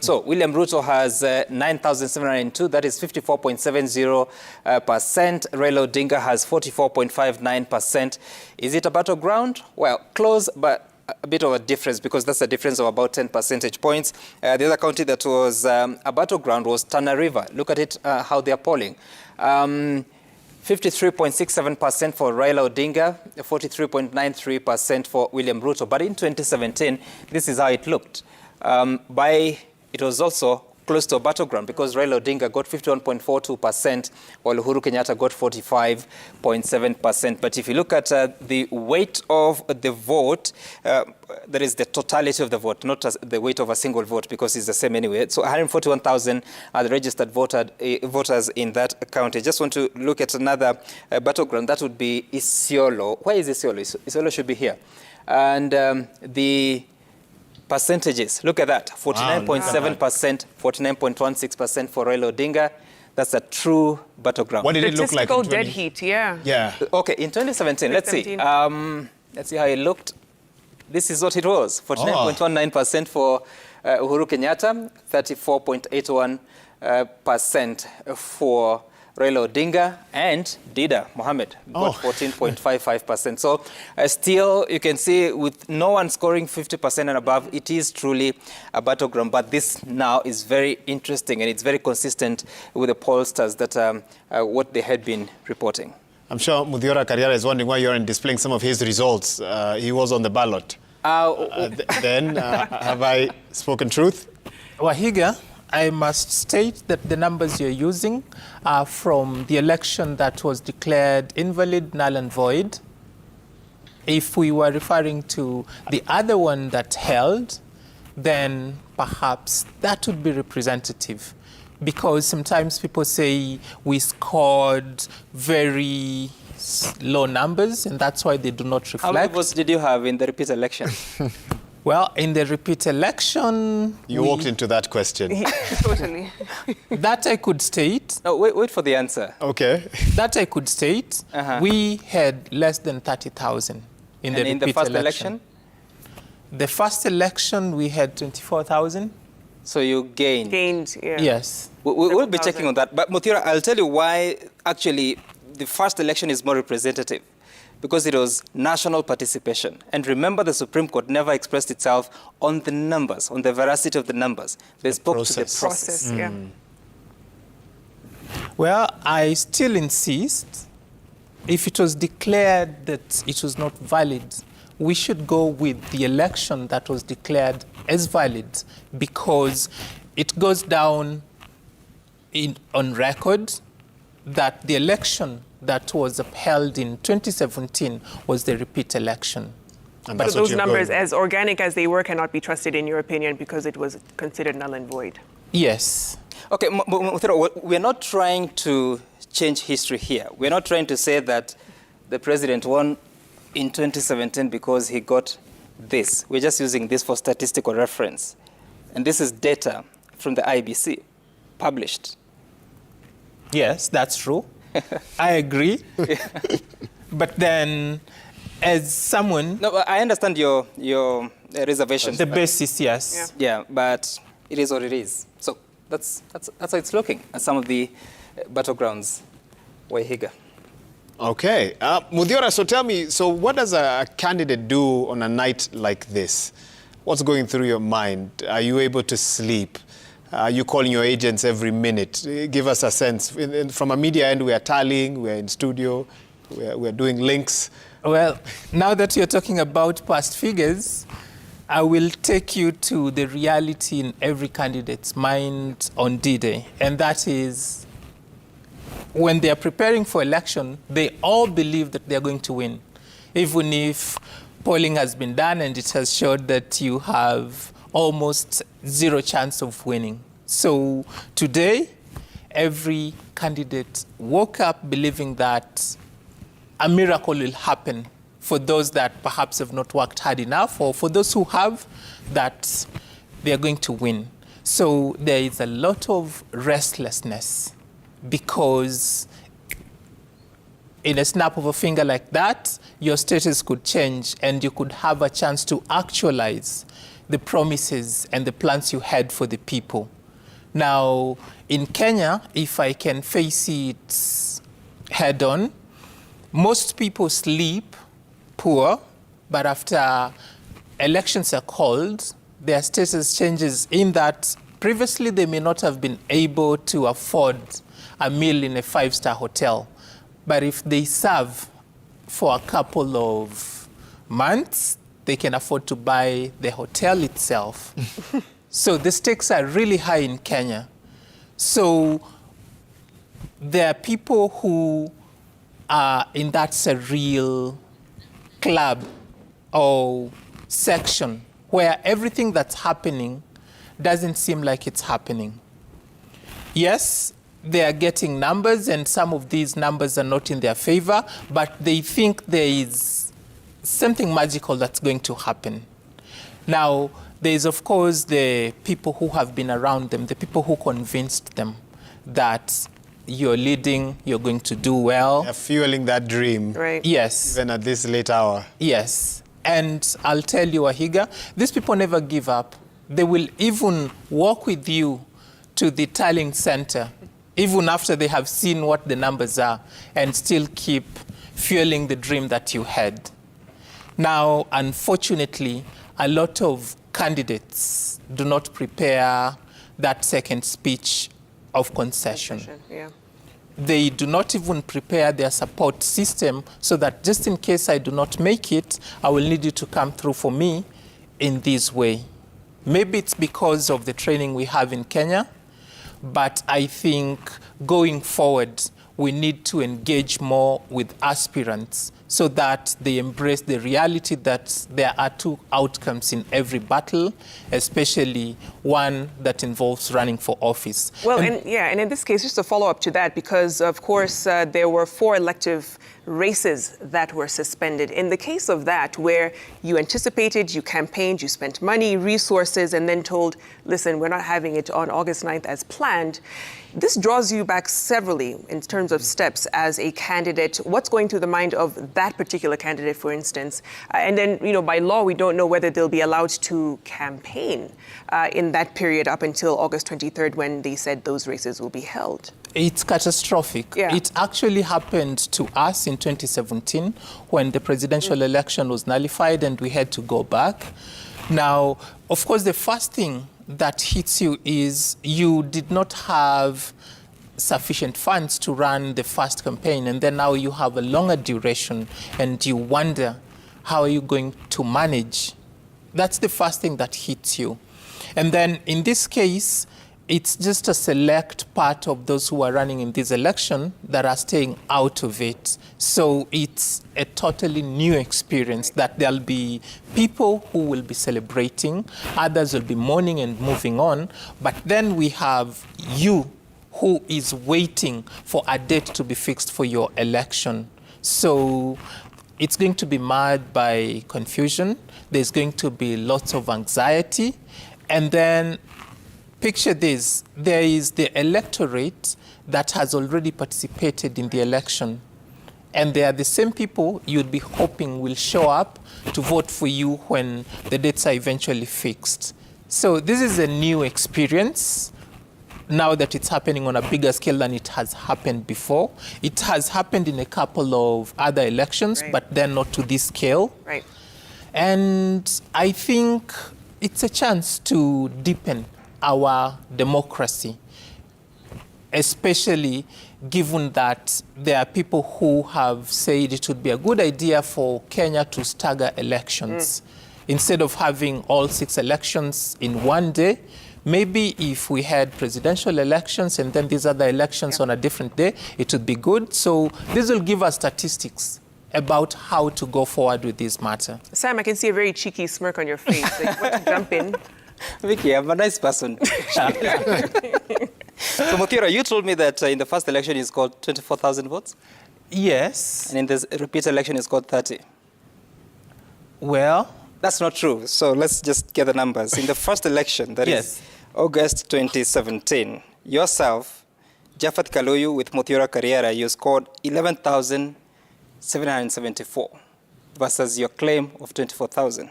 So William Ruto has 9,702. That is 54.70%. Raila Odinga has 44.59%. Is it a battleground? Well, close, but a bit of a difference because that's a difference of about 10 percentage points. The other county that was a battleground was Tana River. Look at it, how they are polling. 53.67% for Raila Odinga, 43.93% for William Ruto. But in 2017, this is how it looked. It was also close to a battleground because Raila Odinga got 51.42%, while Uhuru Kenyatta got 45.7%. But if you look at the weight of the vote, that is the totality of the vote, not the weight of a single vote, because it's the same anyway. So 141,000 are the registered voters in that county. I just want to look at another battleground. That would be Isiolo. Where is Isiolo? Isiolo should be here. And the percentages, look at that, 49.7%, 49.16% for Raila Odinga. That's a true battleground.
What did it look like?
Statistical dead heat, yeah.
Yeah.
Okay, in 2017, let's see. Let's see how it looked. This is what it was, 49.19% for Uhuru Kenyatta, 34.81% for Raila Odinga, and Dida Mohammed got 14.55%. So still, you can see with no one scoring 50% and above, it is truly a battleground. But this now is very interesting, and it's very consistent with the pollsters that what they had been reporting.
I'm sure Muthiora Kariara is wondering why you're displaying some of his results. He was on the ballot. Then, have I spoken truth?
Wahiga, I must state that the numbers you're using are from the election that was declared invalid, null and void. If we were referring to the other one that held, then perhaps that would be representative. Because sometimes people say we scored very low numbers, and that's why they do not reflect.
How many votes did you have in the repeat election?
Well, in the repeat election...
You walked into that question.
Totally.
That I could state.
No, wait for the answer.
Okay.
That I could state. We had less than 30,000 in the repeat
first election?
The first election, we had 24,000.
So you gained?
Gained, yeah.
Yes.
We'll be checking on that. But Muthiora, I'll tell you why actually the first election is more representative. Because it was national participation. And remember, the Supreme Court never expressed itself on the numbers, on the veracity of the numbers. They spoke to the process.
Yeah.
Well, I still insist, if it was declared that it was not valid, we should go with the election that was declared as valid, because it goes down on record that the election that was upheld in 2017 was the repeat election.
And so those numbers, as organic as they were, cannot be trusted in your opinion because it was considered null and void.
Yes.
Okay, we're not trying to change history here. We're not trying to say that the president won in 2017 because he got this. We're just using this for statistical reference. And this is data from the IBC, published.
Yes, that's true. I agree. But then as someone...
No, I understand your reservations.
The basis, yes.
Yeah, but it is what it is. So that's how it's looking at some of the battlegrounds. Wahiga.
Okay. Muthiora, so tell me, so what does a candidate do on a night like this? What's going through your mind? Are you able to sleep? Are you calling your agents every minute? Give us a sense. From a media end, we are tallying, we're in studio, we're doing links.
Well, now that you're talking about past figures, I will take you to the reality in every candidate's mind on D-Day, and that is when they are preparing for election, they all believe that they're going to win. Even if polling has been done and it has showed that you have almost zero chance of winning. So today, every candidate woke up believing that a miracle will happen for those that perhaps have not worked hard enough, or for those who have, that they are going to win. So there is a lot of restlessness, because in a snap of a finger like that, your status could change and you could have a chance to actualize the promises and the plans you had for the people. Now, in Kenya, if I can face it head on, most people sleep poor, but after elections are called, their status changes in that previously they may not have been able to afford a meal in a five-star hotel. But if they serve for a couple of months, they can afford to buy the hotel itself. So the stakes are really high in Kenya. So there are people who are in that surreal club or section where everything that's happening doesn't seem like it's happening. Yes, they are getting numbers, and some of these numbers are not in their favor, but they think there is something magical that's going to happen. Now, there is, of course, the people who have been around them, the people who convinced them that you're leading, you're going to do well.
They're fueling that dream.
Right.
Yes.
Even at this late hour.
Yes. And I'll tell you, Wahiga, these people never give up. They will even walk with you to the tallying center, even after they have seen what the numbers are, and still keep fueling the dream that you had. Now, unfortunately, a lot of candidates do not prepare that second speech of concession.
Yeah.
They do not even prepare their support system so that just in case I do not make it, I will need you to come through for me in this way. Maybe it's because of the training we have in Kenya, but I think going forward, we need to engage more with aspirants so that they embrace the reality that there are two outcomes in every battle, especially one that involves running for office.
Well, and in this case, just to follow up to that, because of course there were 4 elective races that were suspended. In the case of that, where you anticipated, you campaigned, you spent money, resources, and then told, listen, we're not having it on August 9th as planned, this draws you back severally in terms of steps as a candidate. What's going through the mind of that particular candidate, for instance? And then, by law, we don't know whether they'll be allowed to campaign in that period up until August 23rd, when they said those races will be held.
It's catastrophic.
Yeah.
It actually happened to us in 2017 when the presidential election was nullified and we had to go back. Now, of course, the first thing that hits you is you did not have sufficient funds to run the first campaign, and then now you have a longer duration and you wonder, how are you going to manage? That's the first thing that hits you. And then in this case, it's just a select part of those who are running in this election that are staying out of it. So it's a totally new experience that there'll be people who will be celebrating, others will be mourning and moving on. But then we have you who is waiting for a date to be fixed for your election. So it's going to be marred by confusion. There's going to be lots of anxiety. And then picture this, there is the electorate that has already participated in the election. And they are the same people you'd be hoping will show up to vote for you when the dates are eventually fixed. So this is a new experience now that it's happening on a bigger scale than it has happened before. It has happened in a couple of other elections, but then not to this scale.
Right.
And I think it's a chance to deepen our democracy, especially given that there are people who have said it would be a good idea for Kenya to stagger elections. Instead of having all 6 elections in one day, maybe if we had presidential elections and then these other elections on a different day, it would be good. So this will give us statistics about how to go forward with this matter.
Sam, I can see a very cheeky smirk on your face. Like, you want to jump in?
Vicky, I'm a nice person. So, Mokira, you told me that in the first election you scored 24,000 votes?
Yes.
And in this repeat election you scored 30?
Well,
that's not true. So let's just get the numbers. In the first election, that is August 2017, yourself, Japhet Kaluyu with Muthiora Karriera, you scored 11,774 versus your claim of 24,000.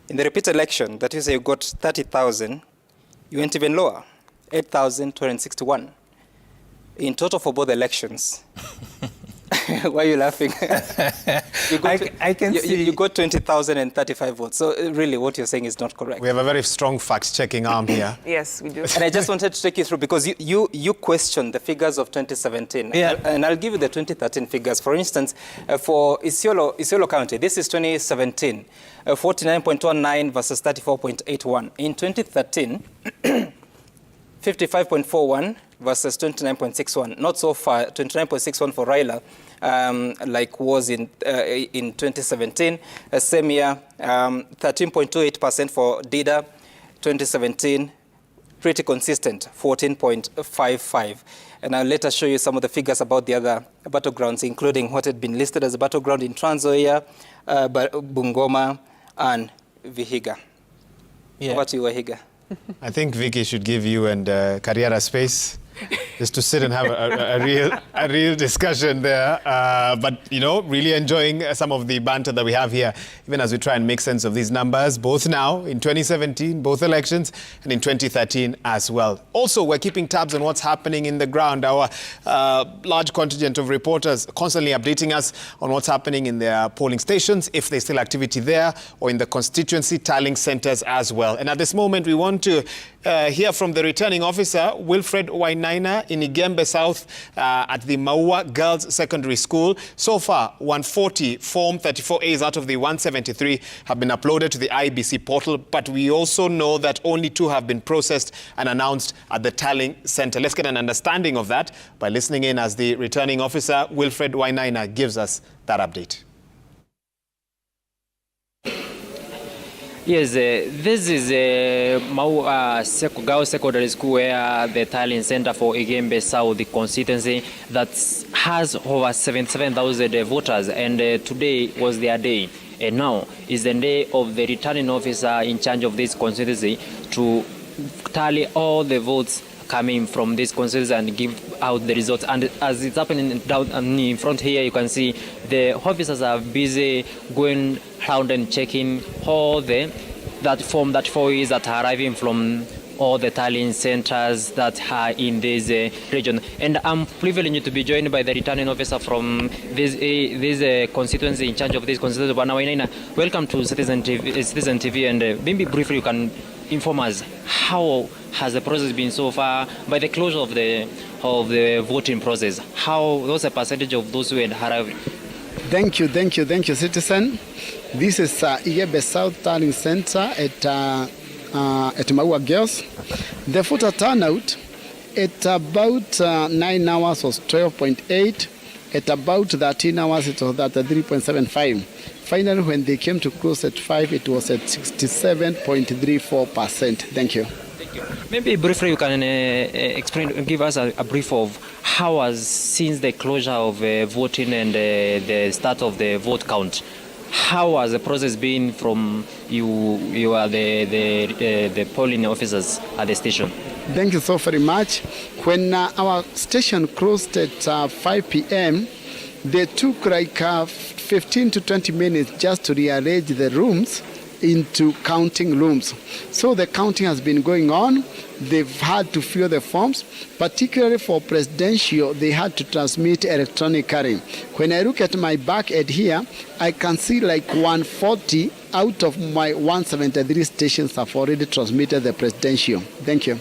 In the repeat election, that is, you got 30,000, you went even lower, 8,261. In total for both elections. Why are you laughing?
I can see.
You got 20,035 votes. So really what you're saying is not correct.
We have a very strong fact-checking arm here.
Yes, we do.
And I just wanted to take you through because you questioned the figures of 2017.
Yeah.
And I'll give you the 2013 figures. For instance, for Isiolo County, this is 2017, 49.19 versus 34.81. In 2013, 55.41 versus 29.61. Not so far, 29.61 for Raila, like was in 2017. Same year, 13.28% for Dida, 2017. Pretty consistent, 14.55. And I'll later show you some of the figures about the other battlegrounds, including what had been listed as a battleground in Trans Nzoia, Bungoma, and Vihiga.
Yeah.
What you, Vihiga?
I think Vicky should give you and Karriera space just to sit and have a real discussion there. But, you know, really enjoying some of the banter that we have here, even as we try and make sense of these numbers, both now in 2017, both elections, and in 2013 as well. Also, we're keeping tabs on what's happening in the ground. Our large contingent of reporters constantly updating us on what's happening in their polling stations, if there's still activity there, or in the constituency tallying centers as well. And at this moment, we want to hear from the returning officer, Wilfred Wainaina, in Igembe South at the Maua Girls Secondary School. So far, 140 Form 34As out of the 173 have been uploaded to the IBC portal, but we also know that only 2 have been processed and announced at the tallying center. Let's get an understanding of that by listening in as the returning officer, Wilfred Wainaina, gives us that update.
Yes, this is Maua Girls Secondary School, where the tallying center for Igembe South, the constituency that has over 77,000 voters, and today was their day. And now is the day of the returning officer in charge of this constituency to tally all the votes coming from this constituency and give out the results. And as it's happening down in front here, you can see the officers are busy going around and checking all that Form 34As that are arriving from all the tallying centers that are in this region. And I'm privileged to be joined by the returning officer from this constituency, in charge of this constituency, Bwana Wainaina. Welcome to Citizen TV, and maybe briefly you can inform us how has the process been so far by the closure of the voting process. What's the percentage of those who had arrived?
Thank you, Citizen. This is Igembe South Tallying Center at Maua Girls. The voter turnout at about 9 hours was 12.8. At about 13 hours, it was at 3.75. Finally, when they came to close at 5, it was at 67.34%. Thank you.
Maybe briefly you can give us a brief of how has, since the closure of voting and the start of the vote count, how has the process been from you are the polling officers at the station?
Thank you so very much. When our station closed at 5 p.m., They took like 15 to 20 minutes just to rearrange the rooms into counting rooms. So the counting has been going on. They've had to fill the forms, particularly for presidential, they had to transmit electronically. When I look at my back end here, I can see like 140 out of my 173 stations have already transmitted the presidential. Thank you.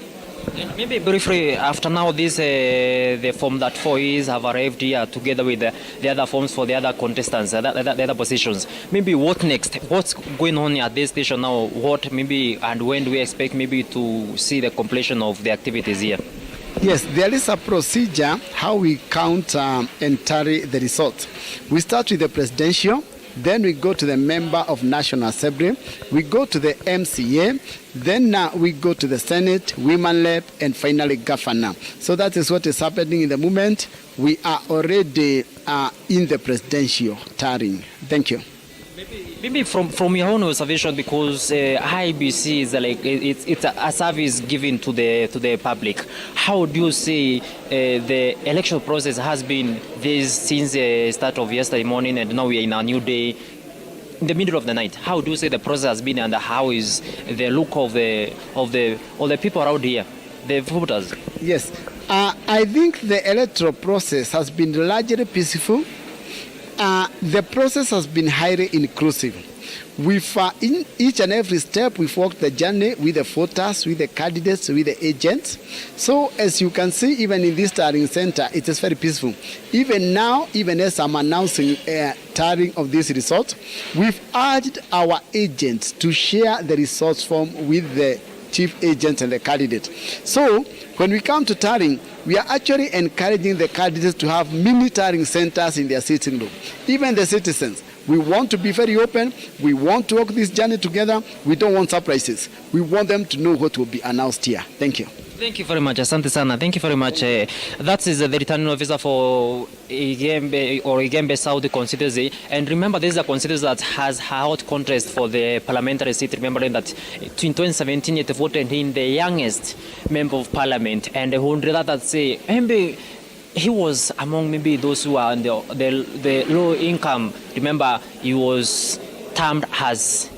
Maybe briefly, after now, this the form that 4As have arrived here together with the other forms for the other contestants, the other positions. Maybe what next? What's going on at this station now? What maybe and when do we expect maybe to see the completion of the activities here?
Yes, there is a procedure how we count and tally the results. We start with the presidential. Then we go to the member of National Assembly, we go to the MCA, then we go to the Senate, women rep, and finally governor. So that is what is happening in the moment. We are already in the presidential tallying. Thank you.
Maybe from your own observation, because IBC is like it's a service given to the public. How do you say the election process has been this since the start of yesterday morning, and now we are in a new day, in the middle of the night? How do you say the process has been, and how is the look of the people around here, the voters?
Yes, I think the electoral process has been largely peaceful. The process has been highly inclusive. We've, in each and every step, we've walked the journey with the voters, with the candidates, with the agents. So as you can see, even in this tallying center, it is very peaceful. Even now, even as I'm announcing tallying of this result, we've urged our agents to share the results form with the chief agent and the candidate. So when we come to tallying, we are actually encouraging the candidates to have mini tallying centers in their sitting room. Even the citizens, we want to be very open. We want to walk this journey together. We don't want surprises. We want them to know what will be announced here. Thank you.
Thank you very much, Asante Sana. Thank you very much. That is the returning officer for Igembe South constituency. And remember, this is a constituency that has held contest for the parliamentary seat. Remembering that in 2017, it voted in the youngest member of parliament. And that say, maybe he was among maybe those who are on the low income. Remember, he was termed as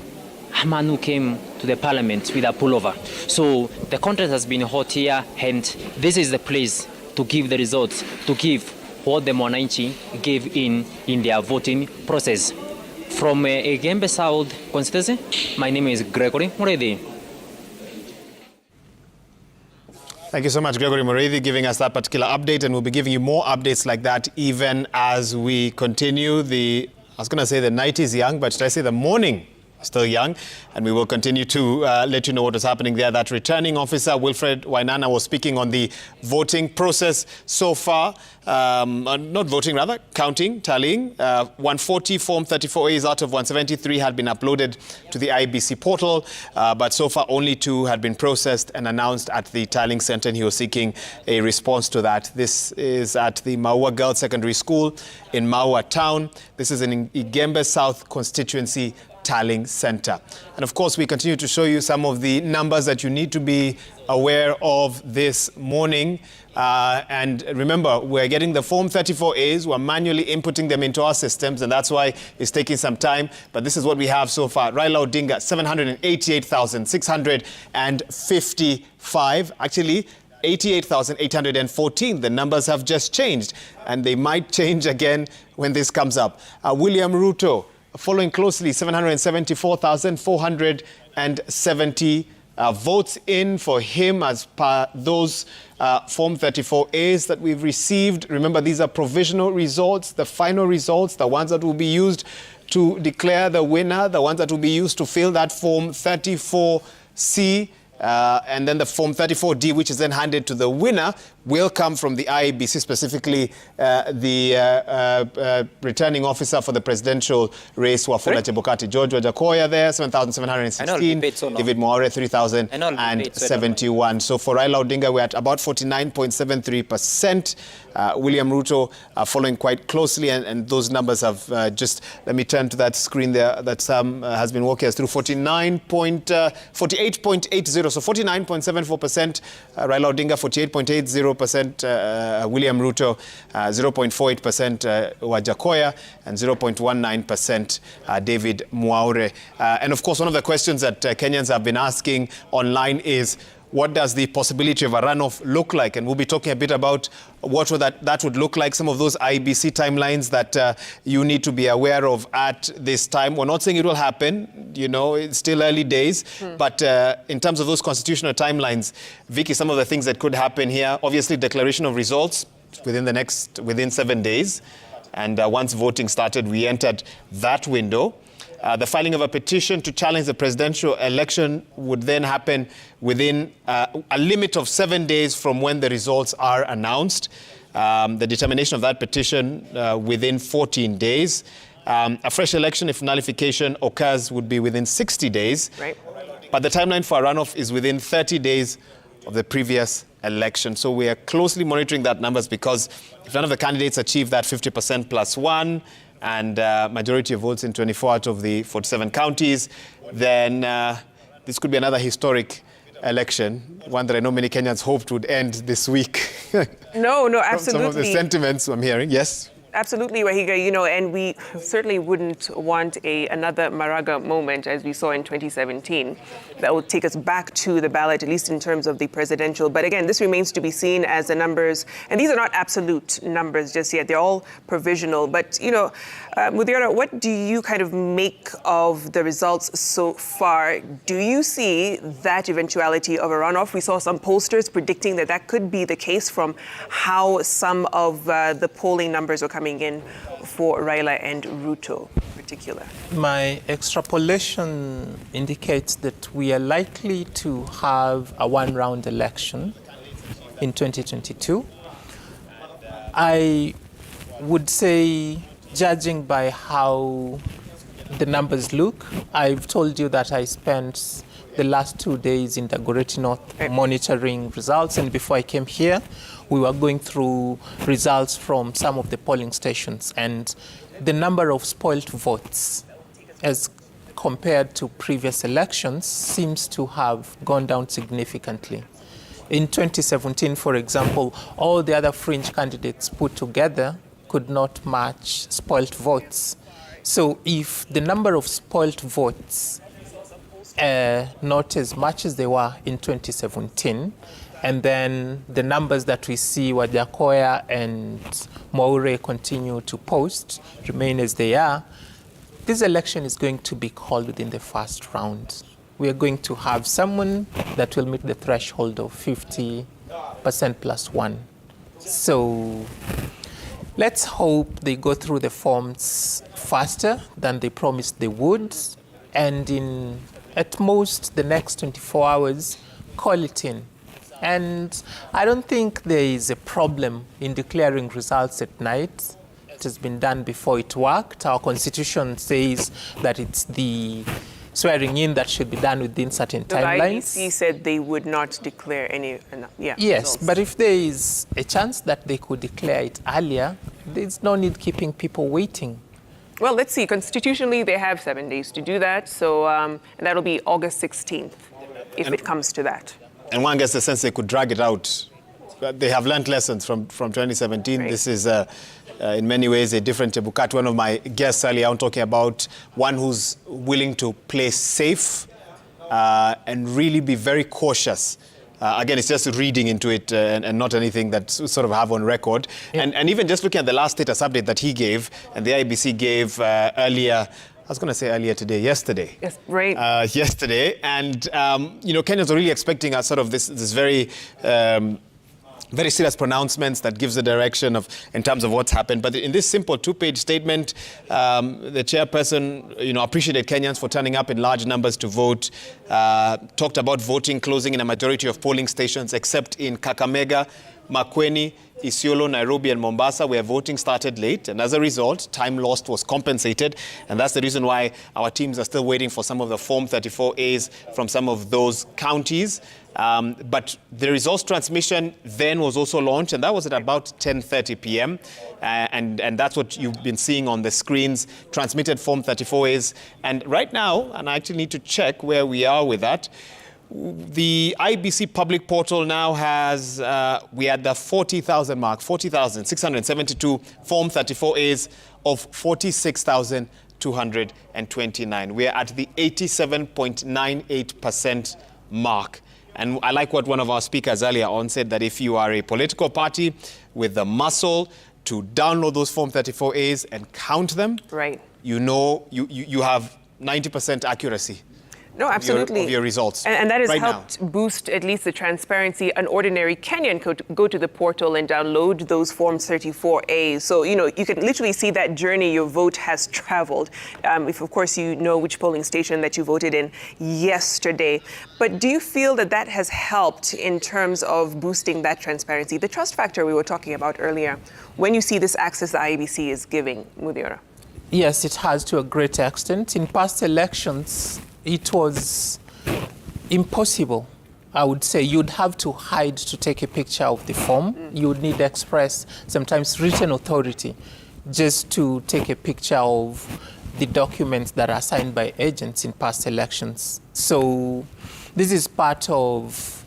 a man who came to the parliament with a pullover. So the contest has been hot here, and this is the place to give the results, to give what the Mwananchi gave in their voting process. From Igembe South constituency, my name is Gregory Mureithi.
Thank you so much, Gregory Mureithi, giving us that particular update, and we'll be giving you more updates like that even as we continue. I was going to say the night is young, but should I say the morning still young, and we will continue to let you know what is happening there. That returning officer, Wilfred Wainana, was speaking on the voting process so far. Not voting, rather, counting, tallying. 140 Form 34As out of 173 had been uploaded to the IBC portal, but so far only 2 had been processed and announced at the tallying center, and he was seeking a response to that. This is at the Maua Girls Secondary School in Maua Town. This is in Igembe South constituency tallying center. And of course, we continue to show you some of the numbers that you need to be aware of this morning. And remember, we're getting the Form 34As. We're manually inputting them into our systems, and that's why it's taking some time. But this is what we have so far. Raila Odinga, 788,655. Actually, 88,814. The numbers have just changed, and they might change again when this comes up. William Ruto, following closely, 774,470 votes in for him as per those Form 34As that we've received. Remember, these are provisional results, the final results, the ones that will be used to declare the winner, the ones that will be used to fill that Form 34C. And then the Form 34D, which is then handed to the winner, will come from the IEBC, specifically the returning officer for the presidential race, Wafula Chebukati. George Wajakoya there, 7,716. David Moore, 3,071. So for Raila Odinga, we're at about 49.73%. William Ruto following quite closely, and those numbers have just, let me turn to that screen there that Sam has been walking us through, 48.80%. So 49.74%, Raila Odinga, 48.80%, William Ruto, 0.48%, Wajakoya, and 0.19%, David Mwaure. And of course, one of the questions that Kenyans have been asking online is, what does the possibility of a runoff look like? And we'll be talking a bit about what that would look like, some of those IBC timelines that you need to be aware of at this time. We're not saying it will happen, you know, it's still early days, but in terms of those constitutional timelines, Vicky, some of the things that could happen here, obviously declaration of results within 7 days. And once voting started, we entered that window. The filing of a petition to challenge the presidential election would then happen within a limit of 7 days from when the results are announced. The determination of that petition within 14 days. A fresh election, if nullification occurs, would be within 60 days.
Right.
But the timeline for a runoff is within 30 days of the previous election. So we are closely monitoring that numbers, because if none of the candidates achieve that 50% plus one, and majority of votes in 24 out of the 47 counties, then this could be another historic election, one that I know many Kenyans hoped would end this week.
No, absolutely.
From some of the sentiments I'm hearing, yes?
Absolutely, Wahiga, you know, and we certainly wouldn't want another Maraga moment as we saw in 2017. That will take us back to the ballot, at least in terms of the presidential. But again, this remains to be seen as the numbers, and these are not absolute numbers just yet. They're all provisional. But, you know, Mudhira, what do you kind of make of the results so far? Do you see that eventuality of a runoff? We saw some pollsters predicting that could be the case from how some of the polling numbers are coming in for Raila and Ruto in particular.
My extrapolation indicates that we are likely to have a one-round election in 2022. I would say, judging by how the numbers look, I've told you that I spent the last 2 days in Dagoretti North monitoring results, and before I came here, we were going through results from some of the polling stations, and the number of spoiled votes as compared to previous elections seems to have gone down significantly. In 2017, for example, all the other fringe candidates put together could not match spoiled votes. So if the number of spoiled votes not as much as they were in 2017, and then the numbers that we see Wajakoya and Mwaure continue to post remain as they are, this election is going to be called within the first round. We are going to have someone that will meet the threshold of 50% plus one. So let's hope they go through the forms faster than they promised they would, and in at most the next 24 hours, call it in. And I don't think there is a problem in declaring results at night. It has been done before, it worked. Our constitution says that it's the swearing in that should be done within certain timelines.
The IEC said they would not declare any,
Yes,
results.
but if there is a chance that they could declare it earlier, there's no need keeping people waiting.
Well, let's see. Constitutionally, they have 7 days to do that. So and that'll be August 16th, if it comes to that.
And one gets the sense they could drag it out. They have learned lessons from 2017. Right. This is, in many ways, a different Chebukati. One of my guests earlier on talking about one who's willing to play safe and really be very cautious. Again, it's just reading into it and not anything that sort of have on record. Yeah. And even just looking at the last status update that he gave and the IBC gave earlier, I was going to say earlier today, yesterday.
Yes, right.
Yesterday. And, you know, Kenyans are really expecting a sort of this very serious pronouncements that gives the direction of in terms of what's happened. But in this simple two-page statement, the chairperson, you know, appreciated Kenyans for turning up in large numbers to vote, talked about voting closing in a majority of polling stations, except in Kakamega, Makueni, Isiolo, Nairobi, and Mombasa, where voting started late. And as a result, time lost was compensated. And that's the reason why our teams are still waiting for some of the Form 34As from some of those counties. But the results transmission then was also launched, and that was at about 10:30 p.m. And that's what you've been seeing on the screens, transmitted Form 34As. And right now, and I actually need to check where we are with that, the IBC public portal now has, we are at the 40,000 mark, 40,672 Form 34As of 46,229. We're at the 87.98% mark. And I like what one of our speakers earlier on said, that if you are a political party with the muscle to download those Form 34As and count them,
right,
you know you have 90% accuracy.
No, absolutely.
Of your results.
And that has
right
helped boost at least the transparency. An ordinary Kenyan could go to the portal and download those Forms 34A. So, you know, you can literally see that journey your vote has traveled. If, of course, you know which polling station that you voted in yesterday. But do you feel that that has helped in terms of boosting that transparency? The trust factor we were talking about earlier, when you see this access the IEBC is giving, Mudiora?
Yes, it has to a great extent. In past elections, it was impossible. I would say you'd have to hide to take a picture of the form. You would need express, sometimes written authority, just to take a picture of the documents that are signed by agents in past elections. So this is part of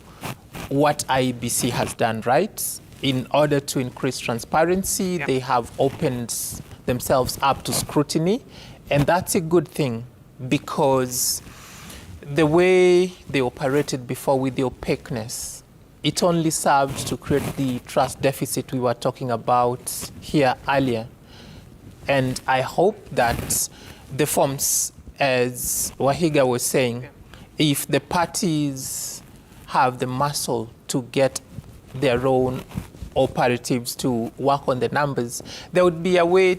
what IEBC has done, right? In order to increase transparency, they have opened themselves up to scrutiny, and that's a good thing, because the way they operated before with the opaqueness, it only served to create the trust deficit we were talking about here earlier. And I hope that the forms, as Wahiga was saying, if the parties have the muscle to get their own operatives to work on the numbers, there would be a way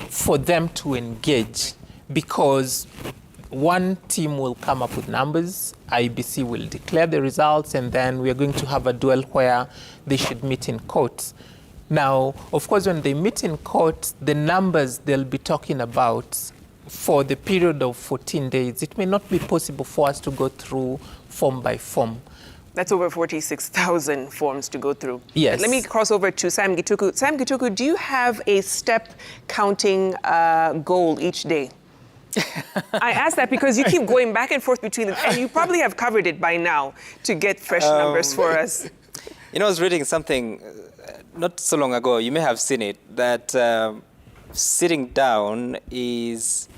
for them to engage, because one team will come up with numbers, IBC will declare the results, and then we are going to have a duel where they should meet in court. Now, of course, when they meet in court, the numbers they'll be talking about for the period of 14 days, it may not be possible for us to go through form by form.
That's over 46,000 forms to go through.
Yes.
Let me cross over to Sam Gituku. Sam Gituku, do you have a step counting goal each day? I ask that because you keep going back and forth between them, and you probably have covered it by now to get fresh numbers for us.
You know, I was reading something not so long ago, you may have seen it, that sitting down is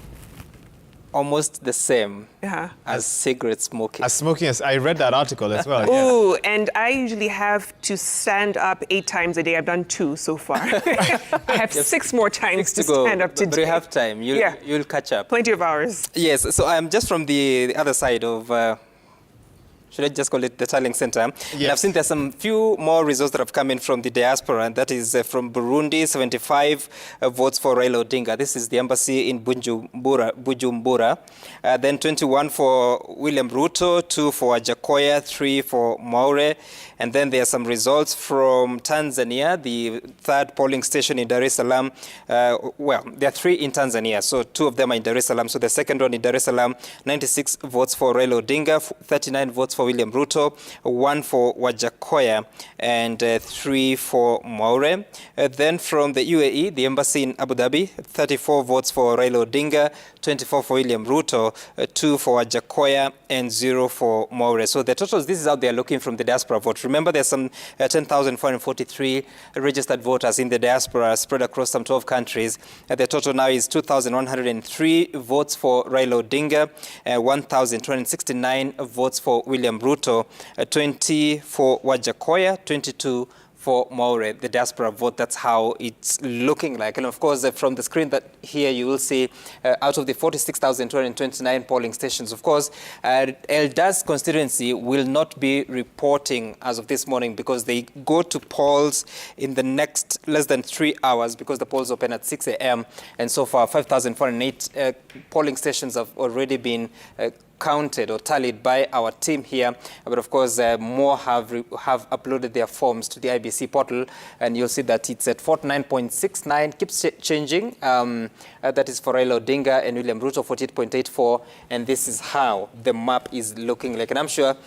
almost the same as cigarette smoking.
As smoking, yes, I read that article as well.
Ooh, and I usually have to stand up 8 times a day. I've done 2 so far. I have 6 more times to stand up today.
But you have time. You'll catch up.
Plenty of hours.
Yes, so I'm just from the other side of... should I just call it the Tallying Center? Yes. And I've seen there's some few more results that have come in from the diaspora, and that is from Burundi, 75 votes for Raila Odinga. This is the embassy in Bujumbura. Then 21 for William Ruto, 2 for Ajakoya, 3 for Maure. And then there are some results from Tanzania, the 3rd polling station in Dar es Salaam. Well, there are 3 in Tanzania, so 2 of them are in Dar es Salaam. So the second one in Dar es Salaam, 96 votes for Raila Odinga, 39 votes for William Ruto, 1 for Wajakoya, and 3 for Maure. Then from the UAE, the embassy in Abu Dhabi, 34 votes for Raila Odinga, 24 for William Ruto, 2 for Wajakoya, and 0 for Maure. So the totals, this is how they're looking from the diaspora vote. Remember, there's some 10,443 registered voters in the diaspora spread across some 12 countries. The total now is 2,103 votes for Raila Odinga, 1,269 votes for William Ruto, 20 for Wajakoya, 22 for Maure, the diaspora vote. That's how it's looking like. And of course, from the screen that here you will see out of the 46,229 polling stations, of course, Eldas constituency will not be reporting as of this morning because they go to polls in the next less than 3 hours because the polls open at 6 a.m. And so far, 5,408 polling stations have already been counted or tallied by our team here, but of course more have uploaded their forms to the IBC portal, and you'll see that it's at 49.69, keeps changing. That is for Raila Odinga and William Ruto, 48.84, and this is how the map is looking like. And I'm sure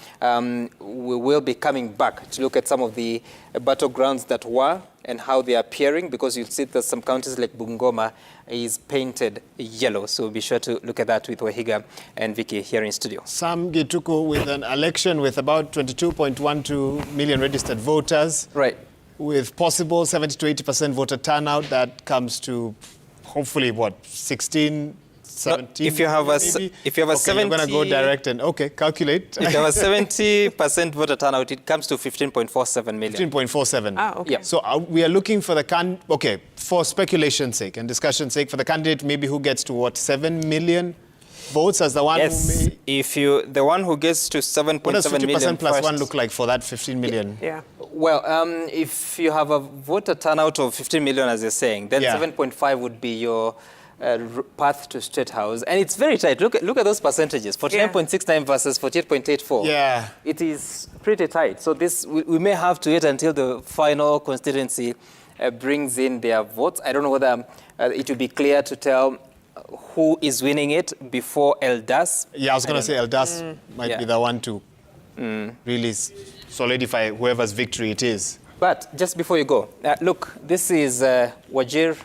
we will be coming back to look at some of the battlegrounds that were and how they are appearing, because you'll see that some counties like Bungoma is painted yellow. So be sure to look at that with Wahiga and Vicky here in studio.
Sam Gituku, with an election with about 22.12 million registered voters.
Right.
With possible 70 to 80% voter turnout, that comes to hopefully what, 16, 17?
If you have a
70,
you're
going to go direct and calculate.
If you have a 70% voter turnout, it comes to 15.47 million.
15.47.
Ah, okay.
Yeah.
So we are looking for the for speculation's sake and discussion's sake, for the candidate maybe who gets to what, 7 million votes as the one who may...
If the one who gets to 7.7
What does 50%
million
plus
first,
one look like for that 15 million?
Yeah.
Well, if you have a voter turnout of 15 million, as you're saying, then 7.5 would be your path to State House. And it's very tight. Look at those percentages, 49.69 versus 48.84.
Yeah.
It is pretty tight. So this we may have to wait until the final constituency brings in their votes. I don't know whether it will be clear to tell who is winning it before Eldas.
Yeah, I was going to say Eldas might be the one to really solidify whoever's victory it is.
But just before you go, look, this is Wajir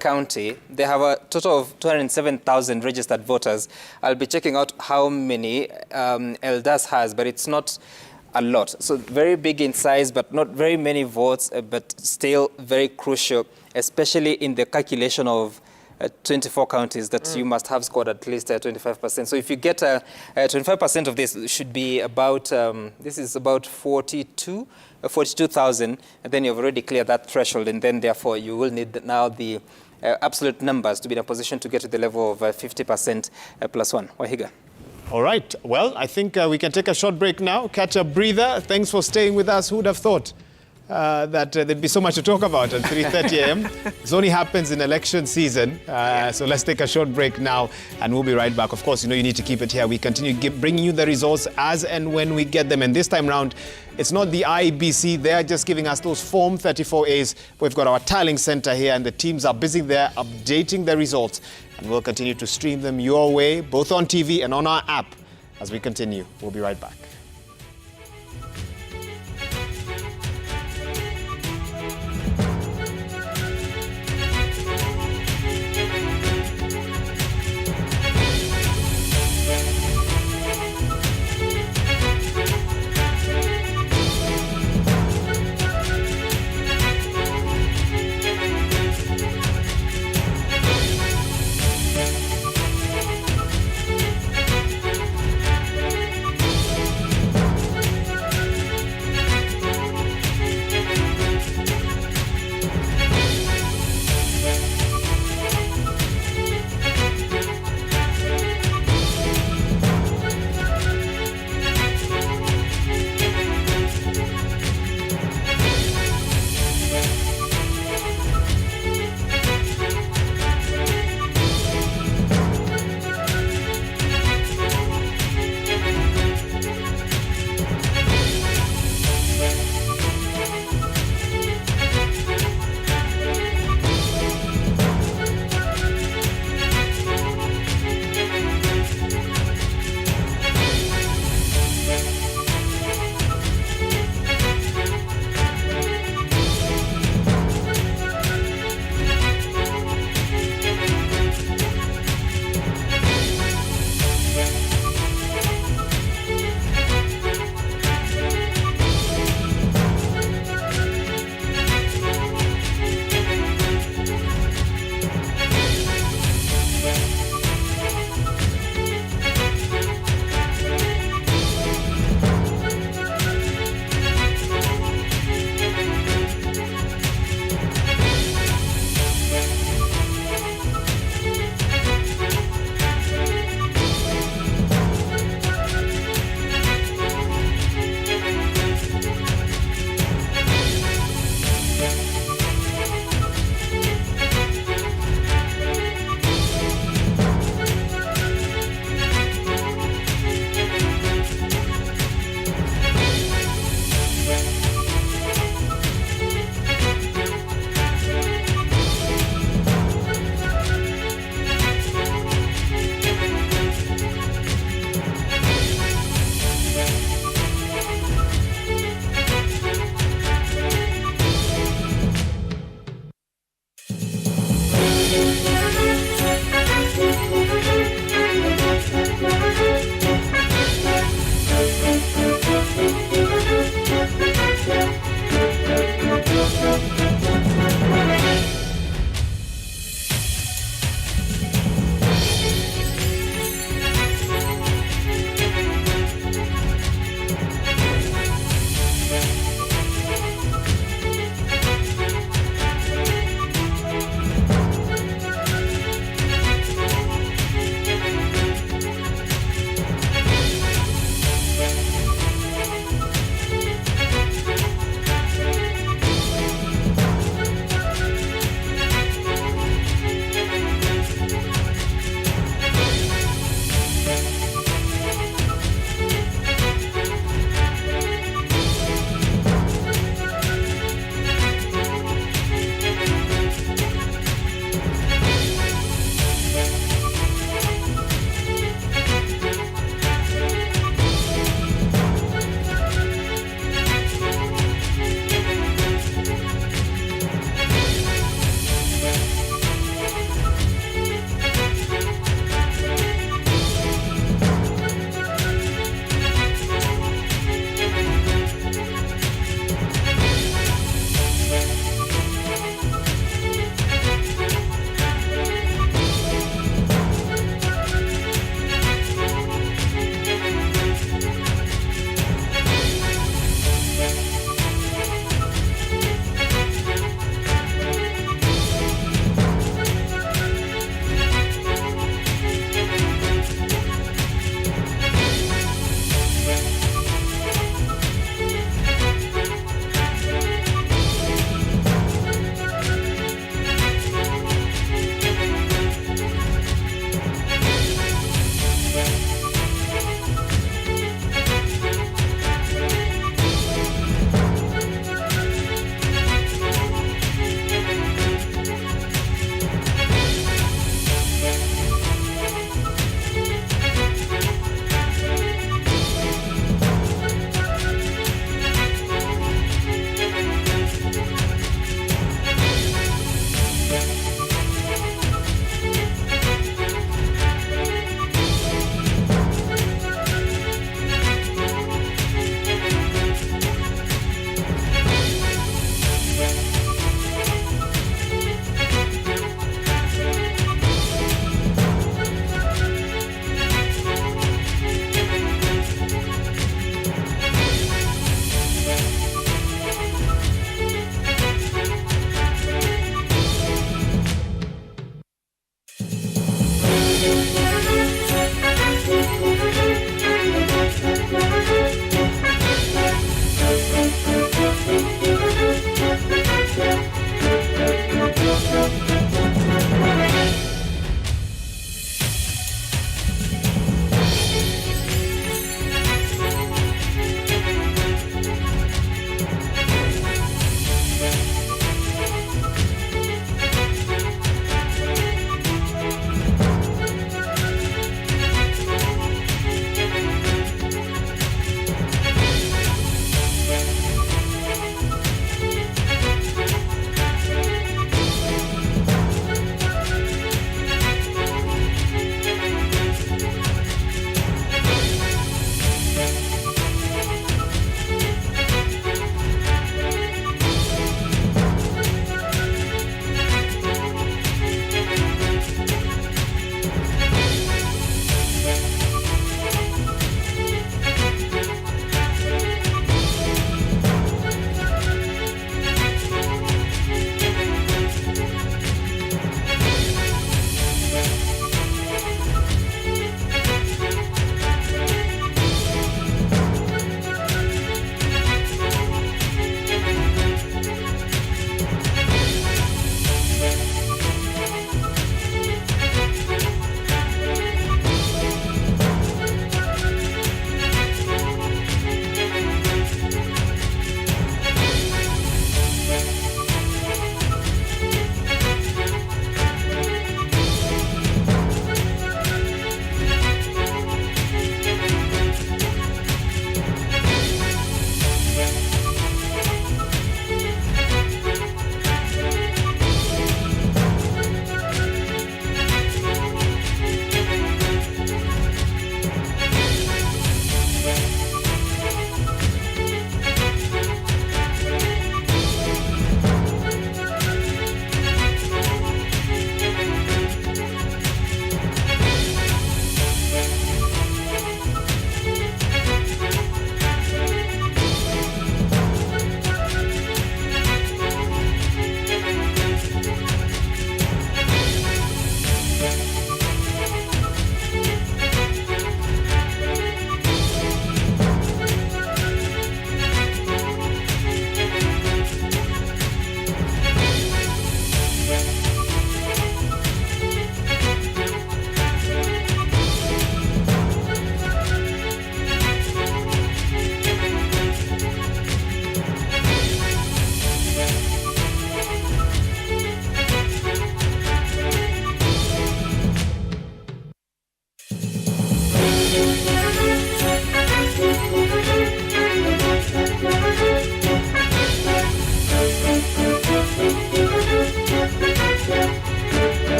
County. They have a total of 207,000 registered voters. I'll be checking out how many Eldas has, but it's not a lot. So very big in size, but not very many votes, but still very crucial, especially in the calculation of 24 counties that you must have scored at least 25%. So if you get 25% of this, should be about, this is about 42,000, and then you've already cleared that threshold, and then therefore you will need now the absolute numbers to be in a position to get to the level of 50% plus one. Wahiga.
All right. Well, I think we can take a short break now, catch a breather. Thanks for staying with us. Who would have thought that there'd be so much to talk about at 3:30 a.m. This only happens in election season. So let's take a short break now, and we'll be right back. Of course, you need to keep it here. We continue bringing you the results as and when we get them. And this time round, it's not the IBC. They're just giving us those Form 34As. We've got our tallying center here, and the teams are busy there updating the results. And we'll continue to stream them your way, both on TV and on our app as we continue. We'll be right back.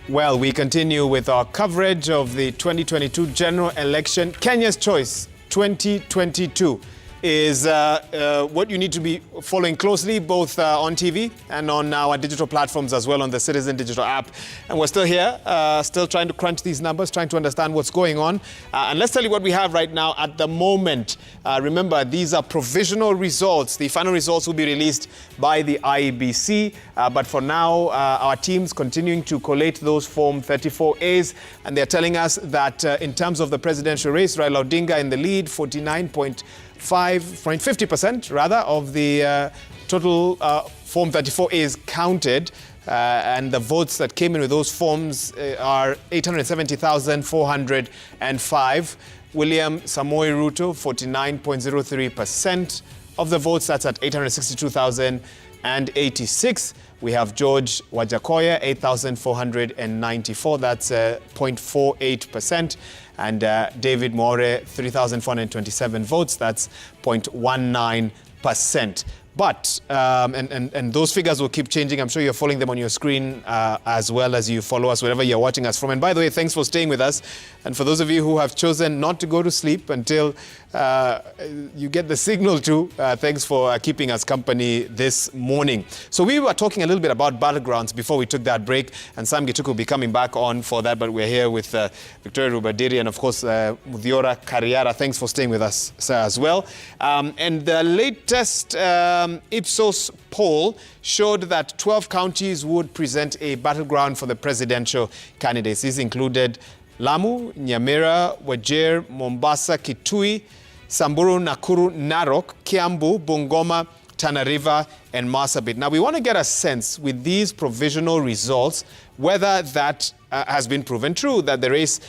Well, we continue with our coverage of the 2022 general election. Kenya's Choice 2022 is what you need to be following closely, both on TV and on our digital platforms as well, on the Citizen digital app. And we're still here, still trying to crunch these numbers, trying to understand what's going on. And let's tell you what we have right now at the moment. Remember, these are provisional results. The final results will be released by the IEBC. But for now, our team's continuing to collate those Form 34As. And they're telling us that in terms of the presidential race, Raila Odinga in the lead, 49.50% rather of the total Form 34As counted. And the votes that came in with those forms are 870,405. William Samoei Ruto, 49.03% of the votes. That's at 862,086. We have George Wajakoya, 8,494. That's 0.48%. And David More, 3,427 votes. That's 0.19%. But, and those figures will keep changing. I'm sure you're following them on your screen as well as you follow us wherever you're watching us from. And by the way, thanks for staying with us. And for those of you who have chosen not to go to sleep until you get the signal to, thanks for keeping us company this morning. So we were talking a little bit about battlegrounds before we took that break. And Sam Gituku will be coming back on for that. But we're here with Victoria Rubadiri and, of course, Muthiora Kariara. Thanks for staying with us, sir, as well. And the latest Ipsos poll showed that 12 counties would present a battleground for the presidential candidates. These included Lamu, Nyamira, Wajir, Mombasa, Kitui, Samburu, Nakuru, Narok, Kiambu, Bungoma, Tana River, and Marsabit. Now, we want to get a sense with these provisional results whether that has been proven true, that the race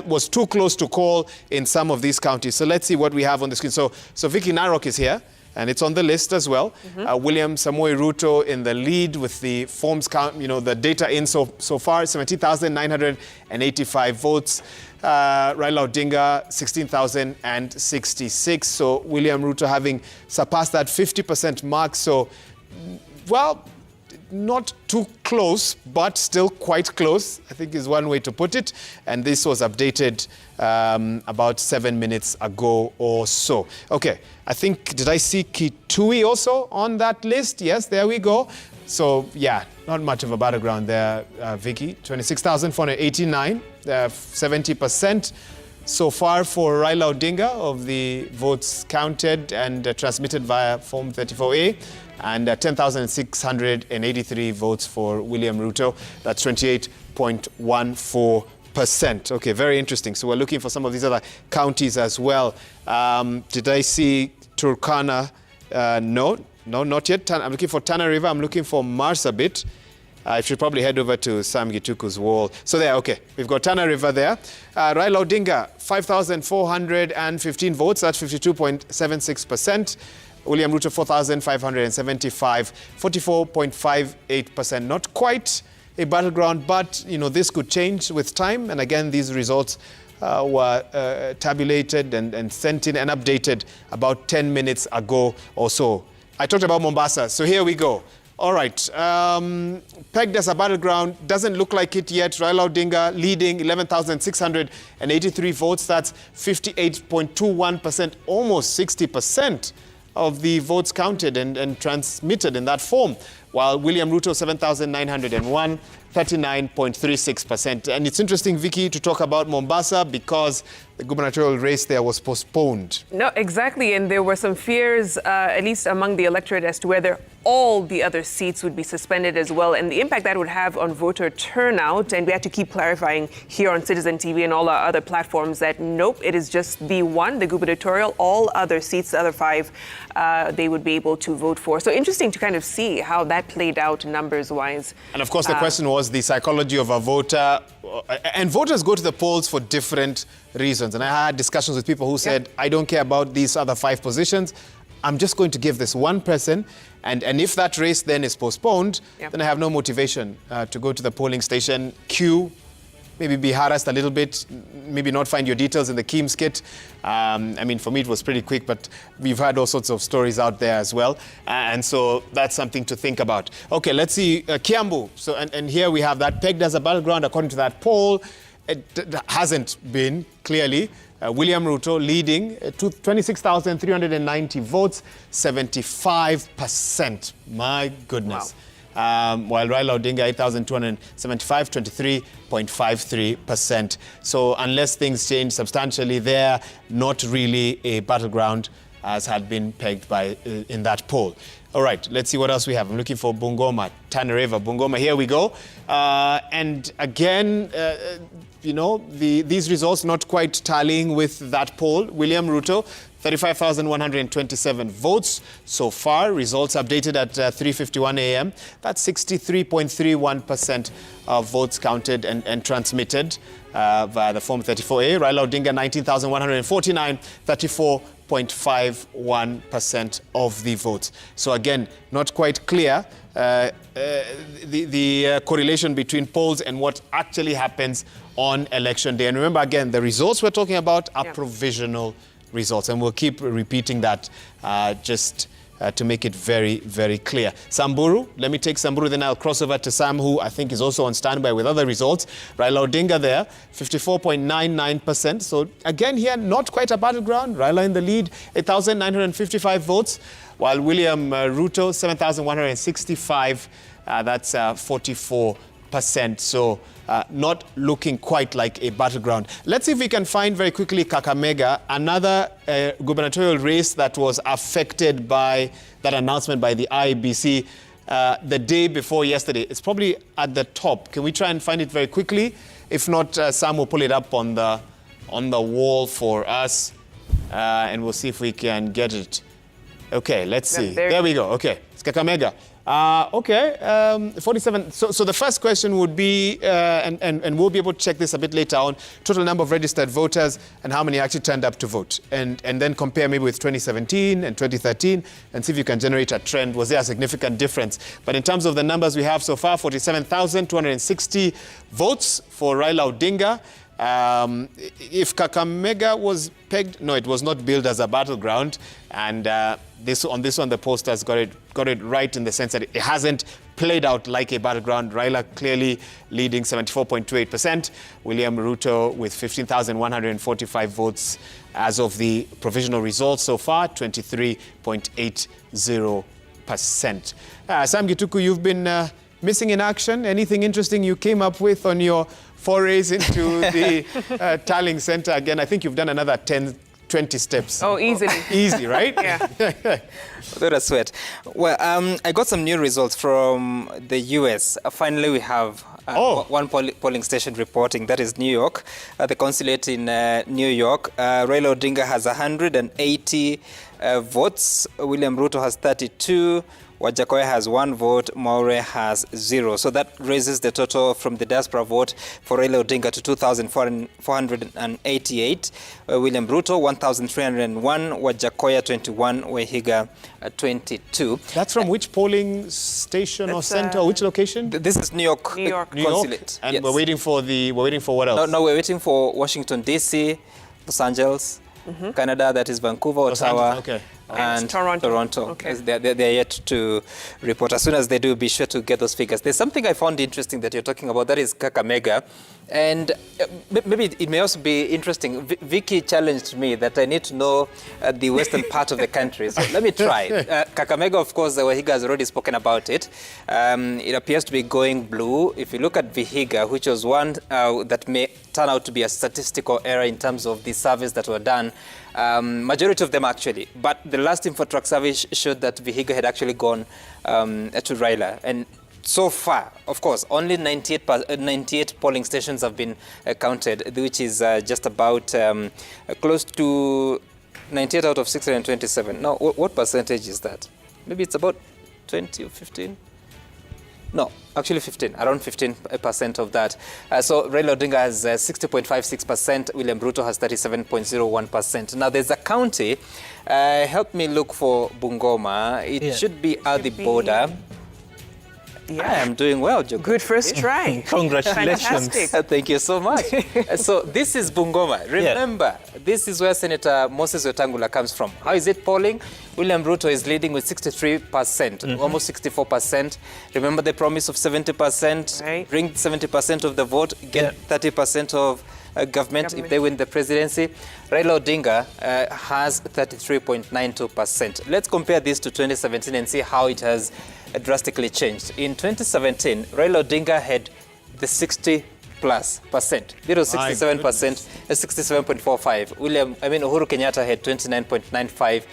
was too close to call in some of these counties. So let's see what we have on the screen. So Vicky, Narok is here. And it's on the list as well. William Samoei Ruto in the lead with the forms count, the data in so far, 17,985 votes. Raila Odinga, 16,066. So William Ruto having surpassed that 50% mark. So, well, not too close, but still quite close, I think is one way to put it. And this was updated about 7 minutes ago or so. Okay, I think, did I see Kitui also on that list? Yes, there we go. So, yeah, not much of a battleground there, Vicky. 26,489, 70%. So far for Raila Odinga of the votes counted and transmitted via Form 34A. And 10,683 votes for William Ruto. That's 28.14%. Okay, very interesting. So we're looking for some of these other counties as well. Did I see Turkana? No, not yet. I'm looking for Tana River. I'm looking for Marsabit. I should probably head over to Sam Gituku's wall. So there, okay. We've got Tana River there. Raila Odinga, 5,415 votes. That's 52.76%. William Ruto, 4,575, 44.58%. Not quite a battleground, but, this could change with time. And again, these results were tabulated and sent in and updated about 10 minutes ago or so. I talked about Mombasa, so here we go. All right, pegged as a battleground, doesn't look like it yet. Raila Odinga leading 11,683 votes. That's 58.21%, almost 60%. Of the votes counted and transmitted in that form, while William Ruto, 7,901, 39.36%. And it's interesting, Vicky, to talk about Mombasa because the gubernatorial race there was postponed.
No, exactly. And there were some fears, at least among the electorate, as to whether all the other seats would be suspended as well, and the impact that would have on voter turnout. And we had to keep clarifying here on Citizen TV and all our other platforms that nope, it is just the one, the gubernatorial. All other seats, the other 5, they would be able to vote for. So interesting to kind of see how that played out numbers-wise.
And of course, the question was the psychology of a voter. And voters go to the polls for different reasons. And I had discussions with people who said, I don't care about these other 5 positions. I'm just going to give this one person. And if that race then is postponed, then I have no motivation to go to the polling station, queue, maybe be harassed a little bit, maybe not find your details in the KIEMS kit. I mean, for me, it was pretty quick, but we've had all sorts of stories out there as well. And so that's something to think about. Okay, let's see. Kiambu. So, and here we have that pegged as a battleground according to that poll. It hasn't been, clearly. William Ruto leading, 26,390 votes, 75%. My goodness. Wow. While Raila Odinga, 8,275, 23.53%. So unless things change substantially there, not really a battleground as had been pegged by in that poll. All right, let's see what else we have. I'm looking for Bungoma, Tana River, Bungoma. Here we go. And again, you know, these results not quite tallying with that poll. William Ruto, 35,127 votes so far. Results updated at 3:51 a.m. That's 63.31% of votes counted and transmitted via the Form 34A. Raila Odinga, 19,149, 34.51% of the votes. So again, not quite clear the correlation between polls and what actually happens on election day. And remember, again, the results we're talking about are provisional results, and we'll keep repeating that just to make it very, very clear. Samburu, let me take Samburu, then I'll cross over to Sam, who I think is also on standby with other results. Raila Odinga there, 54.99%. So again here, not quite a battleground. Raila in the lead, 8,955 votes, while William Ruto, 7,165, that's 44%. So not looking quite like a battleground. Let's see if we can find very quickly Kakamega, another gubernatorial race that was affected by that announcement by the IEBC the day before yesterday. It's probably at the top. Can we try and find it very quickly? If not, Sam will pull it up on the wall for us, and we'll see if we can get it. Okay, let's see. There we go. Okay, it's Kakamega. 47. So the first question would be, and we'll be able to check this a bit later on, total number of registered voters and how many actually turned up to vote. And then compare maybe with 2017 and 2013 and see if you can generate a trend. Was there a significant difference? But in terms of the numbers we have so far, 47,260 votes for Raila Odinga. If Kakamega was pegged, no, it was not billed as a battleground, and this one the posters got it right in the sense that it hasn't played out like a battleground. Raila clearly leading 74.28%, William Ruto with 15,145 votes as of the provisional results so far, 23.80%. Sam Gituku, you've been missing in action. Anything interesting you came up with on your forays into the tallying center? Again, I think you've done another 20 steps.
Oh, easily.
Easy, right?
Yeah.
Without a sweat. Well, I got some new results from the US. Finally, we have one polling station reporting. That is New York. The consulate in New York. Raila Odinga has 180 votes. William Ruto has 32. Wajakoya has 1 vote, Maure has 0. So that raises the total from the diaspora vote for Raila Odinga to 2,488. William Ruto, 1,301. Wajakoya, 21. Wahiga, 22.
That's from which polling station or center? Which location?
This is New York.
New York.
Consulate.
And yes. we're waiting for what else?
No, we're waiting for Washington, D.C., Los Angeles, Canada, that is Vancouver, Ottawa.
Okay.
And
Toronto. Okay.
They're yet to report. As soon as they do, be sure to get those figures. There's something I found interesting that you're talking about, that is Kakamega. And maybe it may also be interesting. Vicky challenged me that I need to know the western part of the country. So let me try. Kakamega, of course, Wahiga has already spoken about it. It appears to be going blue. If you look at Vihiga, which was one that may turn out to be a statistical error in terms of the surveys that were done, majority of them actually. But the last InfoTrack survey showed that Vihiga had actually gone to Raila. And so far, of course, only 98 polling stations have been counted, which is just about close to 98 out of 627. Now, what percentage is that? Maybe it's about 20 or 15? No, actually 15, around 15% of that. So Raila Odinga has 60.56%, William Ruto has 37.01%. Now there's a county, help me look for Bungoma. It should be at the border.
Yeah.
I am doing well, Joko.
Good first try.
Congratulations.
Fantastic.
Thank you so much. So this is Bungoma. Remember, this is where Senator Moses Wetangula comes from. How is it polling? William Ruto is leading with 63%, almost 64%. Remember the promise of 70%? Right. Bring 70% of the vote, get 30% of government if they win the presidency. Raila Odinga has 33.92%. Let's compare this to 2017 and see how it has drastically changed. In 2017, Raila Odinga had the 60+%. It was 67%, 67.45. Uhuru Kenyatta had 29.95.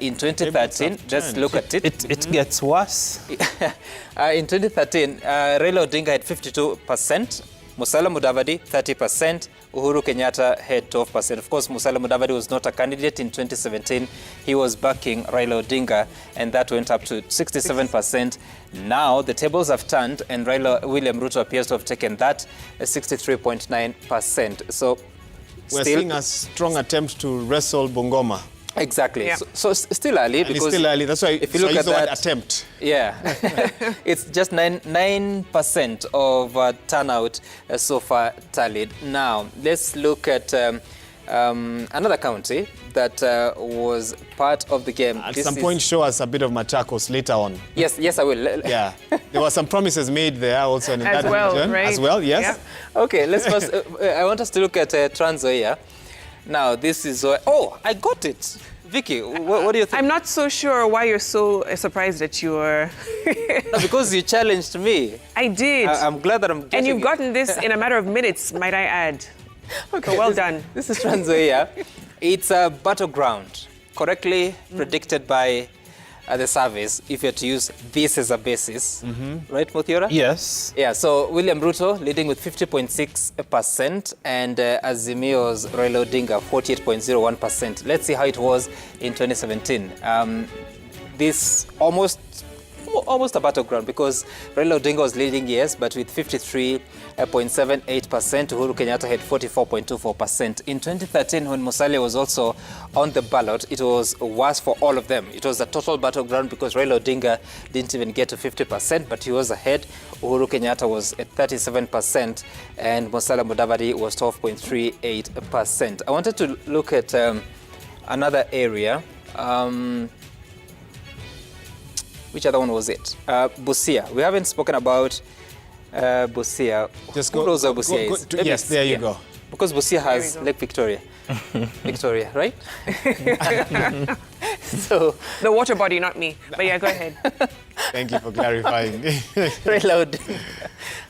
In 2013, let's look at it.
It gets worse.
In 2013, Raila Odinga had 52%. Musalia Mudavadi, 30%. Uhuru Kenyatta had 12%. Of course, Musalia Mudavadi was not a candidate in 2017. He was backing Raila Odinga, and that went up to 67%. Now, the tables have turned, and William Ruto appears to have taken that 63.9%. So,
we're seeing a strong attempt to wrestle Bungoma.
Exactly. Yeah. So still early.
And because it's still early. That's why
if you look at that
attempt.
Yeah, it's just 9% of turnout so far tallied. Now let's look at another county that was part of the game.
At some point, show us a bit of Machakos later on.
Yes, I will.
Yeah, there were some promises made there also in that region
right?
as well. Yes.
Yeah. Okay, let's first. I want us to look at Trans Nzoia. Now, this is... oh, I got it. Vicky, what do you think?
I'm not so sure why you're so surprised that you're...
No, because you challenged me.
I did.
I'm glad that I'm getting
And you've gotten this in a matter of minutes, might I add. Okay, so well done.
This is Trans Nzoia. It's a battleground, correctly predicted by the surveys, if you're to use this as a basis. Right, Muthiora?
Yes.
Yeah, so William Ruto leading with 50.6% and Azimio's Raila Odinga 48.01%. Let's see how it was in 2017. This almost a battleground because Raila Odinga was leading, yes, but with 53.78%. Uhuru Kenyatta had 44.24%. In 2013, when Musalia was also on the ballot, it was worse for all of them. It was a total battleground because Raila Odinga didn't even get to 50%, but he was ahead. Uhuru Kenyatta was at 37%, and Musalia Mudavadi was 12.38%. I wanted to look at another area. Which other one was it? Busia. We haven't spoken about Busia.
Just
Who knows where Busia is?
Yes, there you go.
Because Busia has Lake Victoria. Victoria, right? So
the water body, not me. But yeah, go ahead.
Thank you for clarifying.
Raila Odinga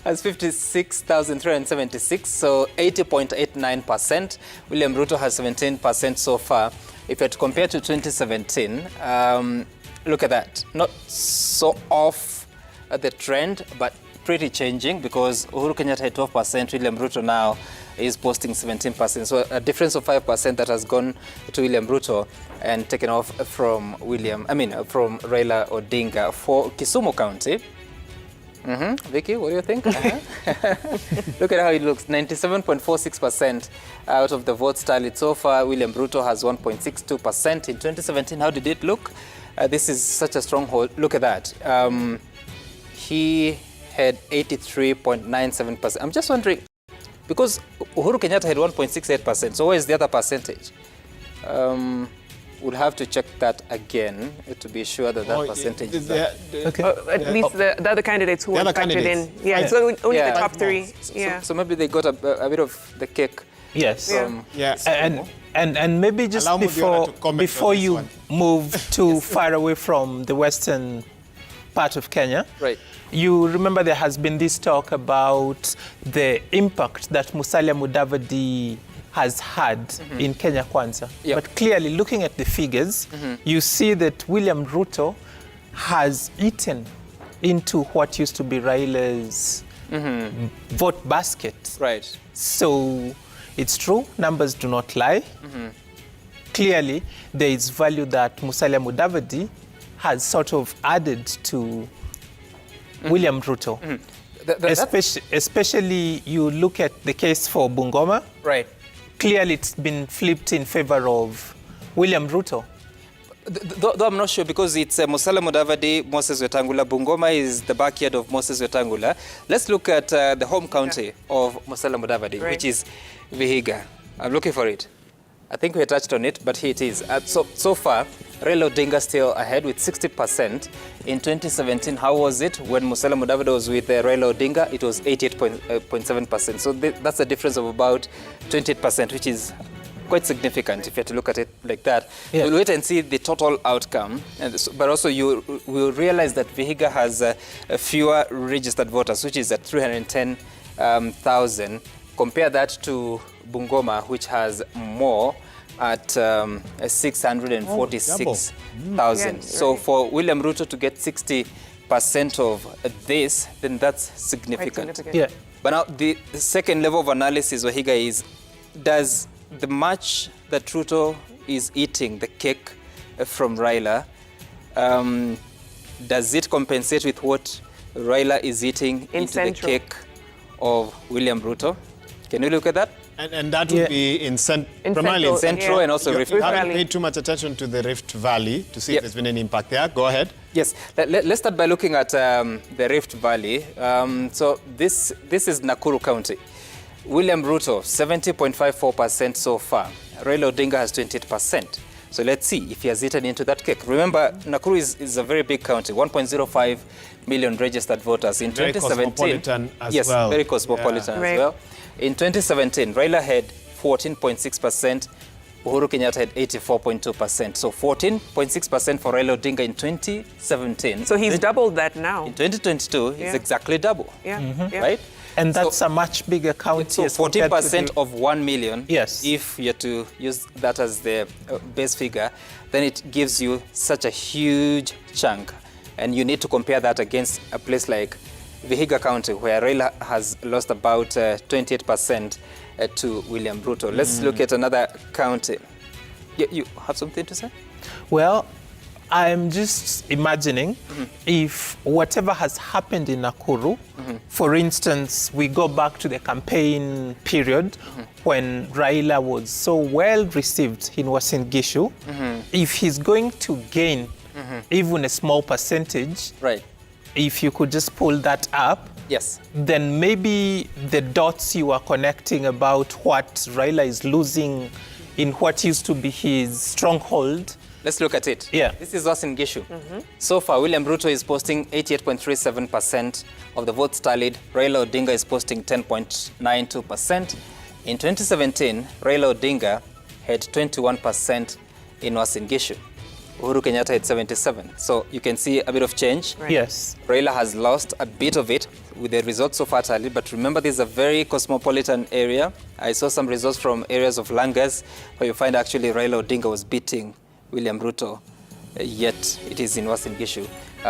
has 56,376, so 80.89%. William Ruto has 17% so far. If you had to compare to 2017, look at that. Not so off the trend, but pretty changing because Uhuru Kenyatta had 12%, William Ruto now is posting 17%. So a difference of 5% that has gone to William Ruto and taken off from from Raila Odinga. For Kisumu County, Vicky, what do you think? Look at how it looks. 97.46% out of the votes tallied so far. William Ruto has 1.62%. In 2017, how did it look? This is such a stronghold. Look at that. He had 83.97%. I'm just wondering, because Uhuru Kenyatta had 1.68%, so where is the other percentage? We'll have to check that again to be sure that percentage is there.
Okay. At least the other candidates who were factored in. Yeah, so only the top three. Yeah.
So maybe they got a bit of the cake.
Yes.
Yes.
And maybe just before you move too far away from the western part of Kenya,
right?
You remember there has been this talk about the impact that Musalia Mudavadi has had in Kenya Kwanza.
Yep.
But clearly, looking at the figures, you see that William Ruto has eaten into what used to be Raila's vote basket.
Right.
So it's true, numbers do not lie. Clearly, there is value that Musalia Mudavadi has sort of added to William Ruto. Especially you look at the case for Bungoma.
Right.
Clearly, it's been flipped in favor of William Ruto.
Though I'm not sure because it's Musalia Mudavadi, Moses Wetangula. Bungoma is the backyard of Moses Wetangula. Let's look at the home county of Musalia Mudavadi, which is Vihiga. I'm looking for it. I think we touched on it, but here it is. So far, Raila Odinga still ahead with 60%. In 2017, how was it? When Musalia Mudavadi was with Raila Odinga, it was 88.7%. So that's a difference of about 28%, which is quite significant if you have to look at it like that. Yeah. We'll wait and see the total outcome. But also you will realize that Vihiga has fewer registered voters, which is at 310,000. Compare that to Bungoma, which has more at 646,000. So for William Ruto to get 60% of this, then that's significant.
Yeah.
But now the second level of analysis, Vihiga, is does the much that Ruto is eating, the cake from Raila, does it compensate with what Raila is eating into the cake of William Ruto? Can you look at that?
And that would be primarily
in Central and also Rift Valley.
I haven't paid too much attention to the Rift Valley to see if there's been any impact there. Go ahead.
Yes, let's start by looking at the Rift Valley. So this is Nakuru County. William Ruto, 70.54% so far. Raila Odinga has 28%. So let's see if he has eaten into that cake. Remember, Nakuru is a very big county, 1.05 million registered voters. In
very
2017,
cosmopolitan as
yes,
well.
Very cosmopolitan as well. In 2017, Raila had 14.6%, Uhuru Kenyatta had 84.2%. So 14.6% for Raila Odinga in 2017.
So he's doubled that now.
In 2022, it's exactly double. Right?
And that's a much bigger county.
So 14% of 1 million,
yes.
If you are to use that as the base figure, then it gives you such a huge chunk. And you need to compare that against a place like Vihiga County, where Raila has lost about 28% to William Ruto. Let's look at another county. You have something to say?
Well, I'm just imagining if whatever has happened in Nakuru, for instance, we go back to the campaign period when Raila was so well received in Uasin Gishu, if he's going to gain even a small percentage,
right?
If you could just pull that up,
yes,
then maybe the dots you are connecting about what Raila is losing in what used to be his stronghold.
Let's look at it.
Yeah.
This is Uasin Gishu. So far, William Ruto is posting 88.37% of the votes tallied. Raila Odinga is posting 10.92%. In 2017, Raila Odinga had 21% in Uasin Gishu. Uhuru Kenyatta had 77%. So you can see a bit of change.
Right. Yes.
Raila has lost a bit of it with the results so far tallied. But remember, this is a very cosmopolitan area. I saw some results from areas of Langas where you find actually Raila Odinga was beating William Ruto, yet it is in Uasin Gishu.